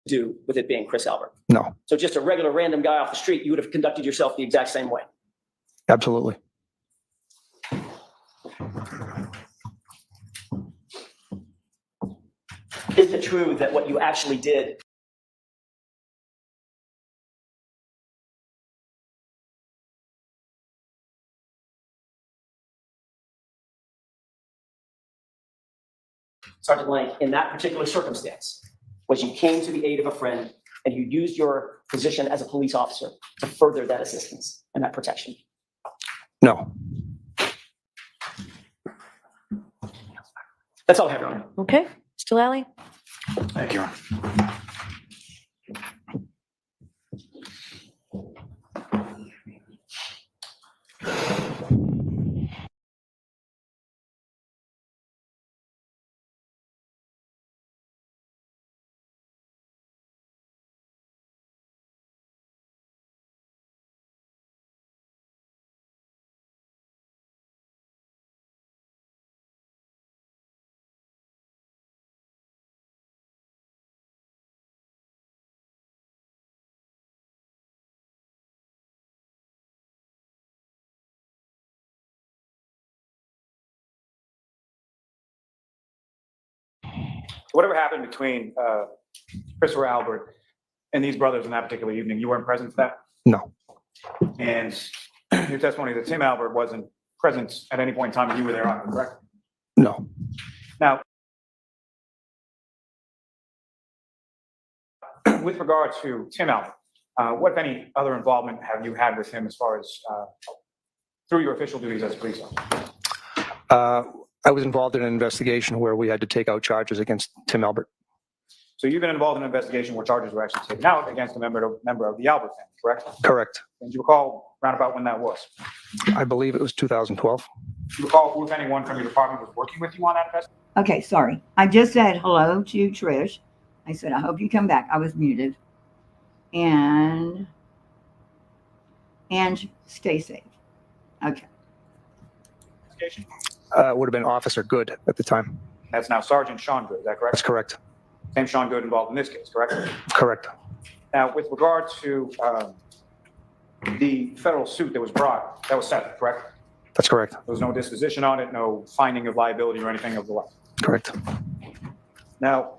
do with it being Chris Albert? No, So just a regular random guy off the street, you would have conducted yourself the exact same way. absolutely. Isn't it true that what you actually did Sergeant Lang, in that particular circumstance, was you came to the aid of a friend and you used your position as a police officer to further that assistance and that protection? No. That's all I have, Your Honor. Okay, Mr. Lally? Thank you. Whatever happened between Christopher Albert and these brothers on that particular evening, you weren't present for that? No. And your testimony that Tim Albert wasn't present at any point in time when you were there, correct? No. Now, with regard to Tim Albert, what, if any, other involvement have you had with him as far as through your official duties as a police officer? I was involved in an investigation where we had to take out charges against Tim Albert. So you've been involved in an investigation where charges were actually taken out against a member of the Albert family, correct? Correct. And do you recall roundabout when that was? I believe it was 2012. Do you recall who, if anyone from your department, was working with you on that investigation? Okay, sorry. I just said hello to Trish. I said, I hope you come back. I was muted. And stay safe. Okay. It would have been Officer Good at the time. That's now Sergeant Sean Good, is that correct? That's correct. Same Sean Good involved in this case, correct? Correct. Now, with regard to the federal suit that was brought, that was settled, correct? That's correct. There was no disposition on it, no finding of liability or anything of the like. Correct. Now,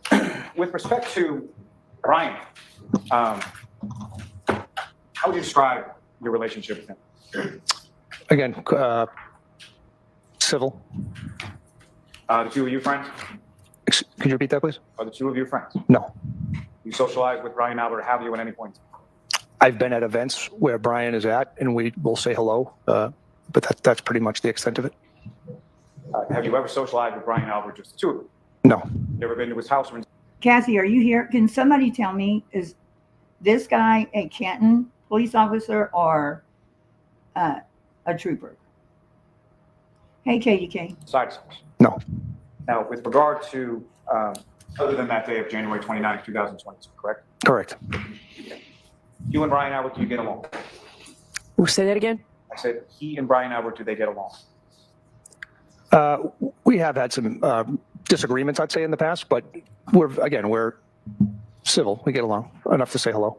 with respect to Brian, how would you describe your relationship with him? Again, civil. The two of you friends? Could you repeat that, please? Are the two of you friends? No. You socialize with Brian Albert, have you at any point? I've been at events where Brian is at, and we will say hello, but that's pretty much the extent of it. Have you ever socialized with Brian Albert, just the two of you? No. You ever been to his house? Or Cassie, are you here? Can somebody tell me, is this guy a Canton police officer or a trooper? Hey, KDK. Side source. No. Now, with regard to, other than that day of January 29th, 2022, correct? Correct. You and Brian Albert, do you get along? Say that again? I said, he and Brian Albert, do they get along? We have had some disagreements, I'd say, in the past, but we're civil. We get along enough to say hello.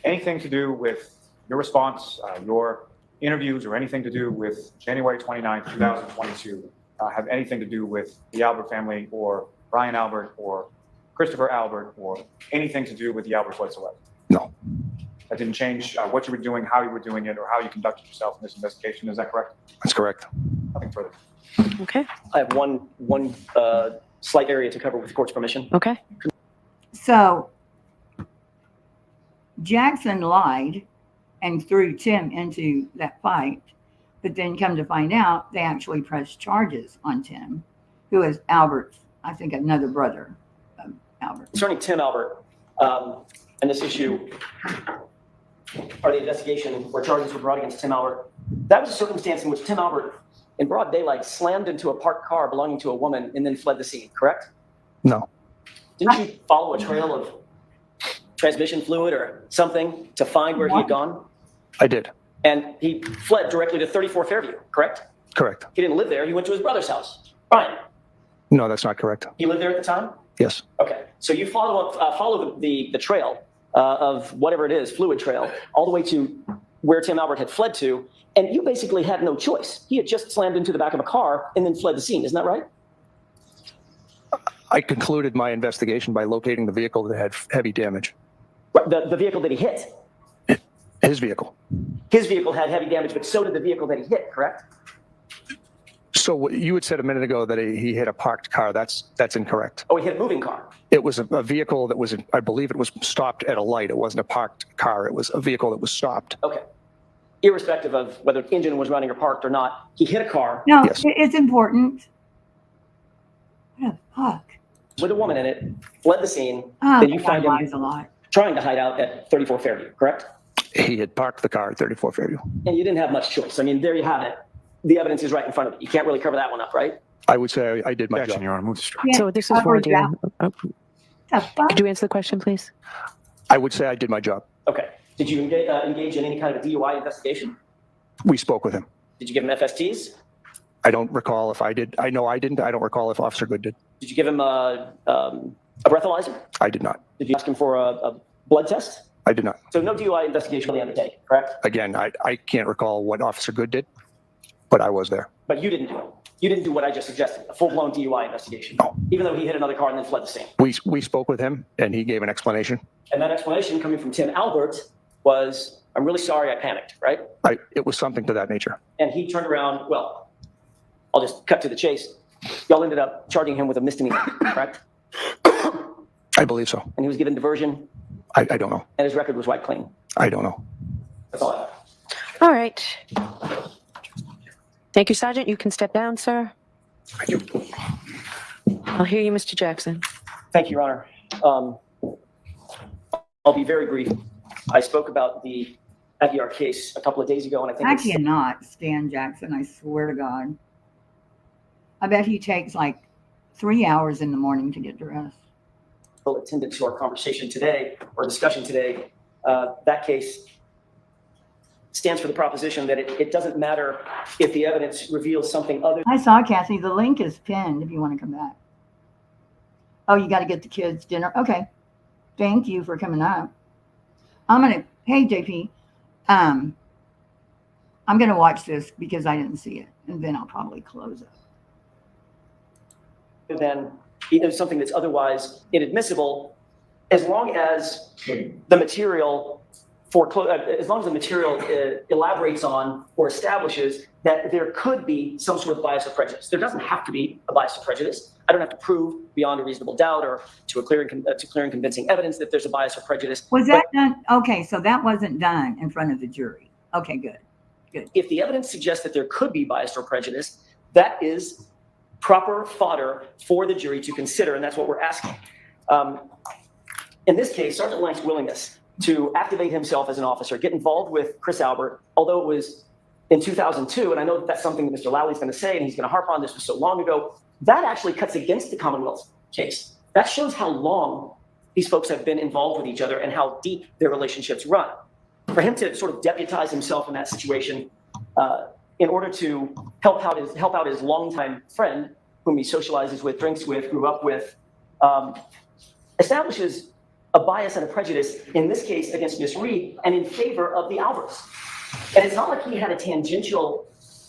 Anything to do with your response, your interviews, or anything to do with January 29th, 2022, have anything to do with the Albert family or Brian Albert or Christopher Albert or anything to do with the Alberts whatsoever? No. That didn't change what you were doing, how you were doing it, or how you conducted yourself in this investigation. Is that correct? That's correct. Nothing further. Okay. I have one slight area to cover with the court's permission. Okay. So Jackson lied and threw Tim into that fight, but then come to find out they actually pressed charges on Tim, who is Albert's, I think, another brother of Albert. Concerning Tim Albert, and this issue, or the investigation where charges were brought against Tim Albert, that was a circumstance in which Tim Albert, in broad daylight, slammed into a parked car belonging to a woman and then fled the scene, correct? No. Didn't you follow a trail of transmission fluid or something to find where he had gone? I did. And he fled directly to 34 Fairview, correct? Correct. He didn't live there. He went to his brother's house. Brian, No, that's not correct. he lived there at the time? Yes. Okay, so you follow the trail of whatever it is, fluid trail, all the way to where Tim Albert had fled to, and you basically had no choice. He had just slammed into the back of a car and then fled the scene. Isn't that right? I concluded my investigation by locating the vehicle that had heavy damage. The vehicle that he hit. His vehicle. His vehicle had heavy damage, but so did the vehicle that he hit, correct? So what you had said a minute ago that he hit a parked car. That's incorrect. Oh, he hit a moving car. It was a vehicle that was, I believe it was stopped at a light. It wasn't a parked car. It was a vehicle that was stopped. Okay. Irrespective of whether the engine was running or parked or not, he hit a car. No, Yes. it's important. What the fuck? With a woman in it, fled the scene, Oh, then you God, find him lies a lot. trying to hide out at 34 Fairview, correct? He had parked the car at 34 Fairview. And you didn't have much choice. I mean, there you have it. The evidence is right in front of you. You can't really cover that one up, right? I would say I did my job. Your Honor, move straight. So this is for Yeah. The fuck? Could you answer the question, please? I would say I did my job. Okay. Did you engage in any kind of a DUI investigation? We spoke with him. Did you give him FSTs? I don't recall if I did. I know I didn't. I don't recall if Officer Good did. Did you give him a breathalyzer? I did not. Did you ask him for a blood test? I did not. So no DUI investigation really undertaken, correct? Again, I can't recall what Officer Good did, but I was there. But you didn't do it. You didn't do what I just suggested, a full-blown DUI investigation. No. Even though he hit another car and then fled the scene. We spoke with him, and he gave an explanation. And that explanation coming from Tim Albert was, I'm really sorry I panicked, right? It was something to that nature. And he turned around, well, I'll just cut to the chase. Y'all ended up charging him with a misdemeanor, correct? I believe so. And he was given diversion, I don't know. and his record was wiped clean. I don't know. That's all I have. All right. Thank you, Sergeant. You can step down, sir. Thank you. I'll hear you, Mr. Jackson. Thank you, Your Honor. I'll be very brief. I spoke about the Aguiar case a couple of days ago, and I think I it's cannot stand Jackson. I swear to God. I bet he takes like 3 hours in the morning to get dressed. attendant to our conversation today or discussion today. That case stands for the proposition that it doesn't matter if the evidence reveals something other. I saw Kathy. The link is pinned if you want to come back. Oh, you got to get the kids dinner. Okay. Thank you for coming up. Hey, JP, I'm going to watch this because I didn't see it, and then I'll probably close it. Than either something that's otherwise inadmissible, as long as the material elaborates on or establishes that there could be some sort of bias or prejudice. There doesn't have to be a bias or prejudice. I don't have to prove beyond a reasonable doubt or to clear and convincing evidence that there's a bias or prejudice. Was that done? Okay, so that wasn't done in front of the jury. Okay, good. If the evidence suggests that there could be bias or prejudice, that is proper fodder for the jury to consider, and that's what we're asking. In this case, Sergeant Lank's willingness to activate himself as an officer, get involved with Chris Albert, although it was in 2002, and I know that that's something that Mr. Lowley's going to say, and he's going to harp on, this was so long ago, that actually cuts against the Commonwealth case. That shows how long these folks have been involved with each other and how deep their relationships run. For him to sort of deputize himself in that situation in order to help out his longtime friend, whom he socializes with, drinks with, grew up with, establishes a bias and a prejudice, in this case against Miss Reed, and in favor of the Alberts. And it's not like he had a tangential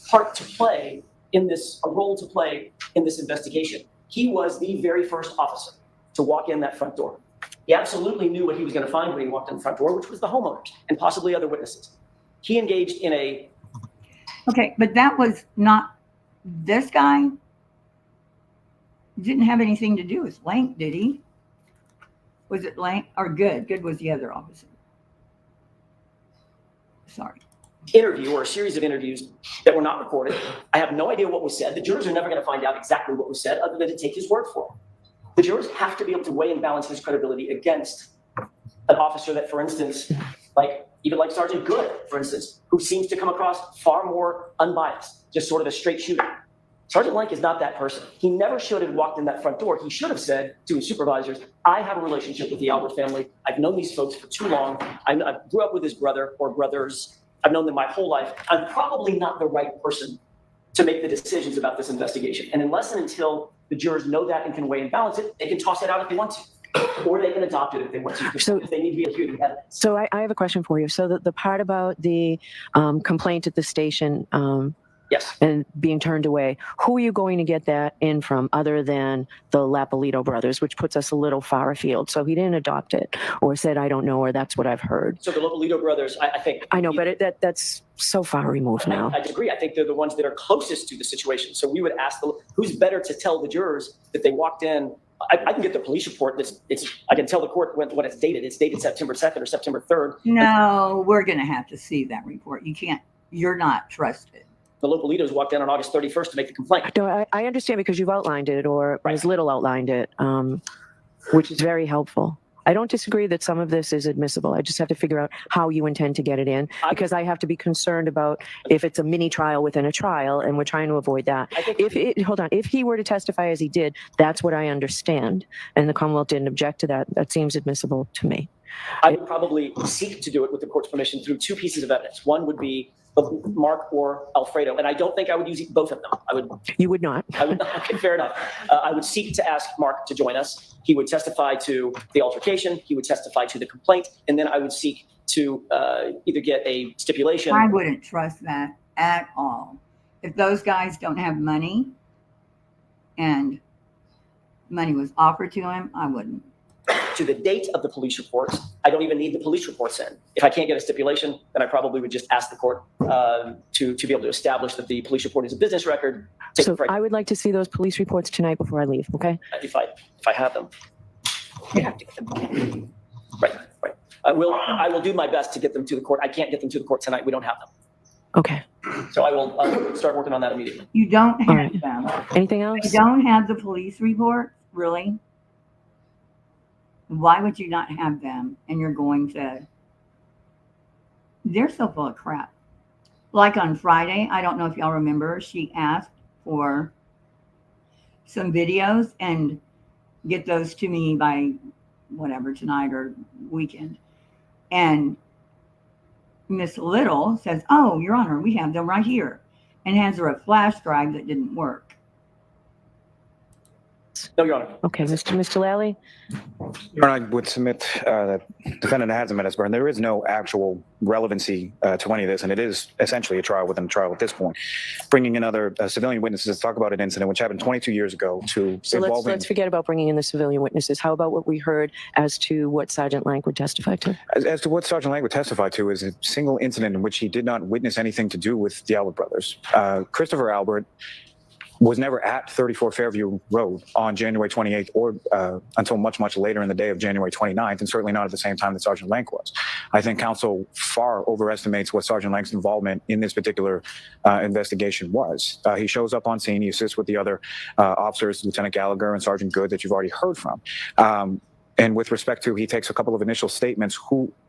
part to play in this, a role to play in this investigation. He was the very first officer to walk in that front door. He absolutely knew what he was going to find when he walked in the front door, which was the homeowners and possibly other witnesses. He engaged in a... Okay, but that was not this guy. Didn't have anything to do with Lank, did he? Was it Lank or Good? Good was the other officer. Sorry. Interview or a series of interviews that were not recorded. I have no idea what was said. The jurors are never going to find out exactly what was said other than to take his word for it. The jurors have to be able to weigh and balance his credibility against an officer that, for instance, even like Sergeant Good, for instance, who seems to come across far more unbiased, just sort of a straight shooter. Sergeant Lank is not that person. He never should have walked in that front door. He should have said to his supervisors, I have a relationship with the Albert family. I've known these folks for too long. I grew up with his brother or brothers. I've known them my whole life. I'm probably not the right person to make the decisions about this investigation. And unless and until the jurors know that and can weigh and balance it, they can toss it out if they want to, or they can adopt it if they want to, So- if they need to be able to hear the evidence. So I have a question for you. So the part about the complaint at the station Yes. and being turned away, who are you going to get that in from other than the Lapolito brothers, which puts us a little far afield? So he didn't adopt it or said, I don't know, or that's what I've heard. So the Lopolito brothers, I think. I know, but that's so far removed now. I agree. I think they're the ones that are closest to the situation. So we would ask who's better to tell the jurors that they walked in. I can get the police report. I can tell the court when it's dated. It's dated September 2nd or September 3rd. No, we're going to have to see that report. You can't, you're not trusted. The Lopolitos walked in on August 31st to make the complaint. No, I understand because you've outlined it, or Ms. Little outlined it, which is very helpful. I don't disagree that some of this is admissible. I just have to figure out how you intend to get it in, because I have to be concerned about if it's a mini trial within a trial, and we're trying to avoid that. If he were to testify as he did, that's what I understand, and the Commonwealth didn't object to that. That seems admissible to me. I would probably seek to do it with the court's permission through two pieces of evidence. One would be Mark or Alfredo, and I don't think I would use both of them. You would not. I would not. Okay, fair enough. I would seek to ask Mark to join us. He would testify to the altercation. He would testify to the complaint, and then I would seek to either get a stipulation. I wouldn't trust that at all. If those guys don't have money and money was offered to him, I wouldn't. To the date of the police reports, I don't even need the police reports in. If I can't get a stipulation, then I probably would just ask the court to be able to establish that the police report is a business record. So I would like to see those police reports tonight before I leave, okay? If I have them. You have to get them. Right. I will do my best to get them to the court. I can't get them to the court tonight. We don't have them. Okay. So I'll start working on that immediately. You don't have them. Anything else? You don't have the police report? Really? Why would you not have them? And you're going to, they're so full of crap. Like on Friday, I don't know if y'all remember, she asked for some videos and get those to me by whatever, tonight or weekend. And Miss Little says, "Oh, Your Honor, we have them right here," and hands her a flash drive that didn't work. No, Your Honor. Okay, Mr. Lally? Your Honor, I would submit that defendant hasn't met his burden. There is no actual relevancy to any of this, and it is essentially a trial within a trial at this point. Bringing in other civilian witnesses to talk about an incident which happened 22 years ago to So involving... let's forget about bringing in the civilian witnesses. How about what we heard as to what Sergeant Lang would testify to? As to what Sergeant Lang would testify to is a single incident in which he did not witness anything to do with the Albert brothers. Christopher Albert was never at 34 Fairview Road on January 28th or until much, much later in the day of January 29th, and certainly not at the same time that Sergeant Lang was. I think counsel far overestimates what Sergeant Lang's involvement in this particular investigation was. He shows up on scene, he assists with the other officers, Lieutenant Gallagher and Sergeant Good, that you've already heard from. And with respect to, he takes a couple of initial statements,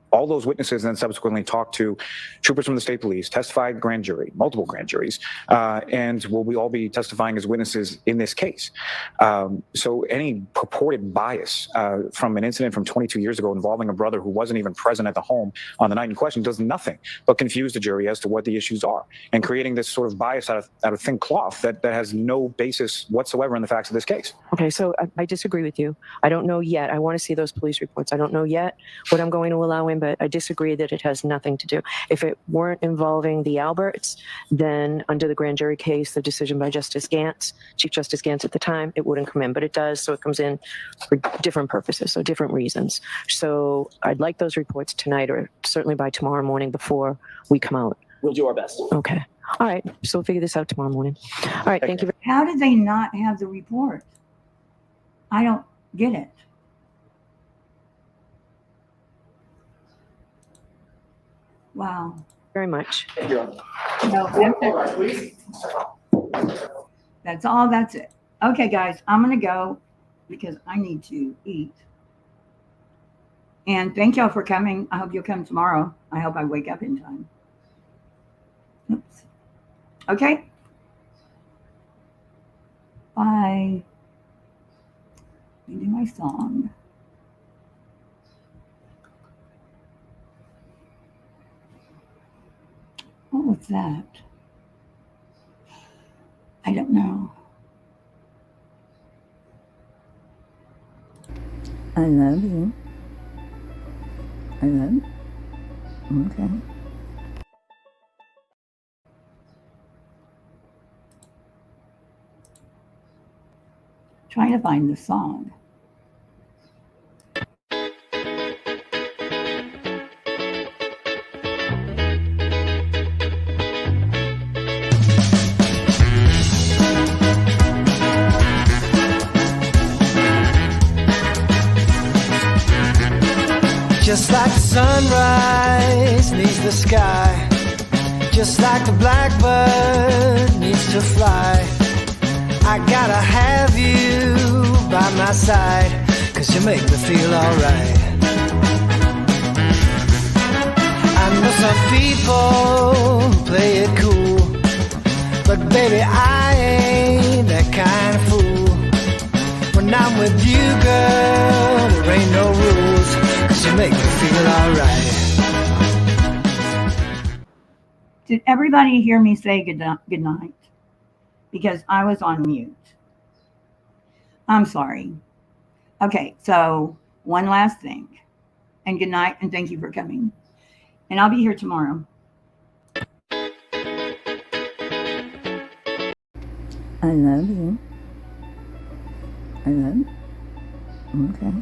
all those witnesses then subsequently talked to troopers from the state police, testified grand jury, multiple grand juries, and will we all be testifying as witnesses in this case. So any purported bias from an incident from 22 years ago involving a brother who wasn't even present at the home on the night in question does nothing but confuse the jury as to what the issues are, and creating this sort of bias out of thin cloth that has no basis whatsoever in the facts of this case. Okay, so I disagree with you. I don't know yet. I want to see those police reports. I don't know yet what I'm going to allow in, but I disagree that it has nothing to do. If it weren't involving the Alberts, then under the grand jury case, the decision by Justice Gantz, Chief Justice Gantz at the time, it wouldn't come in, but it does. So it comes in for different purposes, so different reasons. So I'd like those reports tonight, or certainly by tomorrow morning before we come out. We'll do our best. Okay. All right. So we'll figure this out tomorrow morning. All right. Thank you. How did they not have the report? I don't get it. Wow. Very much. No, that's all. That's it. Okay, guys, I'm going to go because I need to eat. And thank y'all for coming. I hope you'll come tomorrow. I hope I wake up in time. Oops. Okay. Bye. Let me do my song. What was that? I don't know. I love you. I love you. Okay. Trying to find the song. Just like the sunrise needs the sky, just like the blackbird needs to fly, I gotta have you by my side, 'cause you make me feel alright. I know some people play it cool, but baby I ain't that kind of fool. When I'm with you, girl, there ain't no rules, 'cause you make me feel alright. Did everybody hear me say good night? Because I was on mute. I'm sorry. Okay, so one last thing. And good night, and thank you for coming. And I'll be here tomorrow. I love you. I love you. Okay.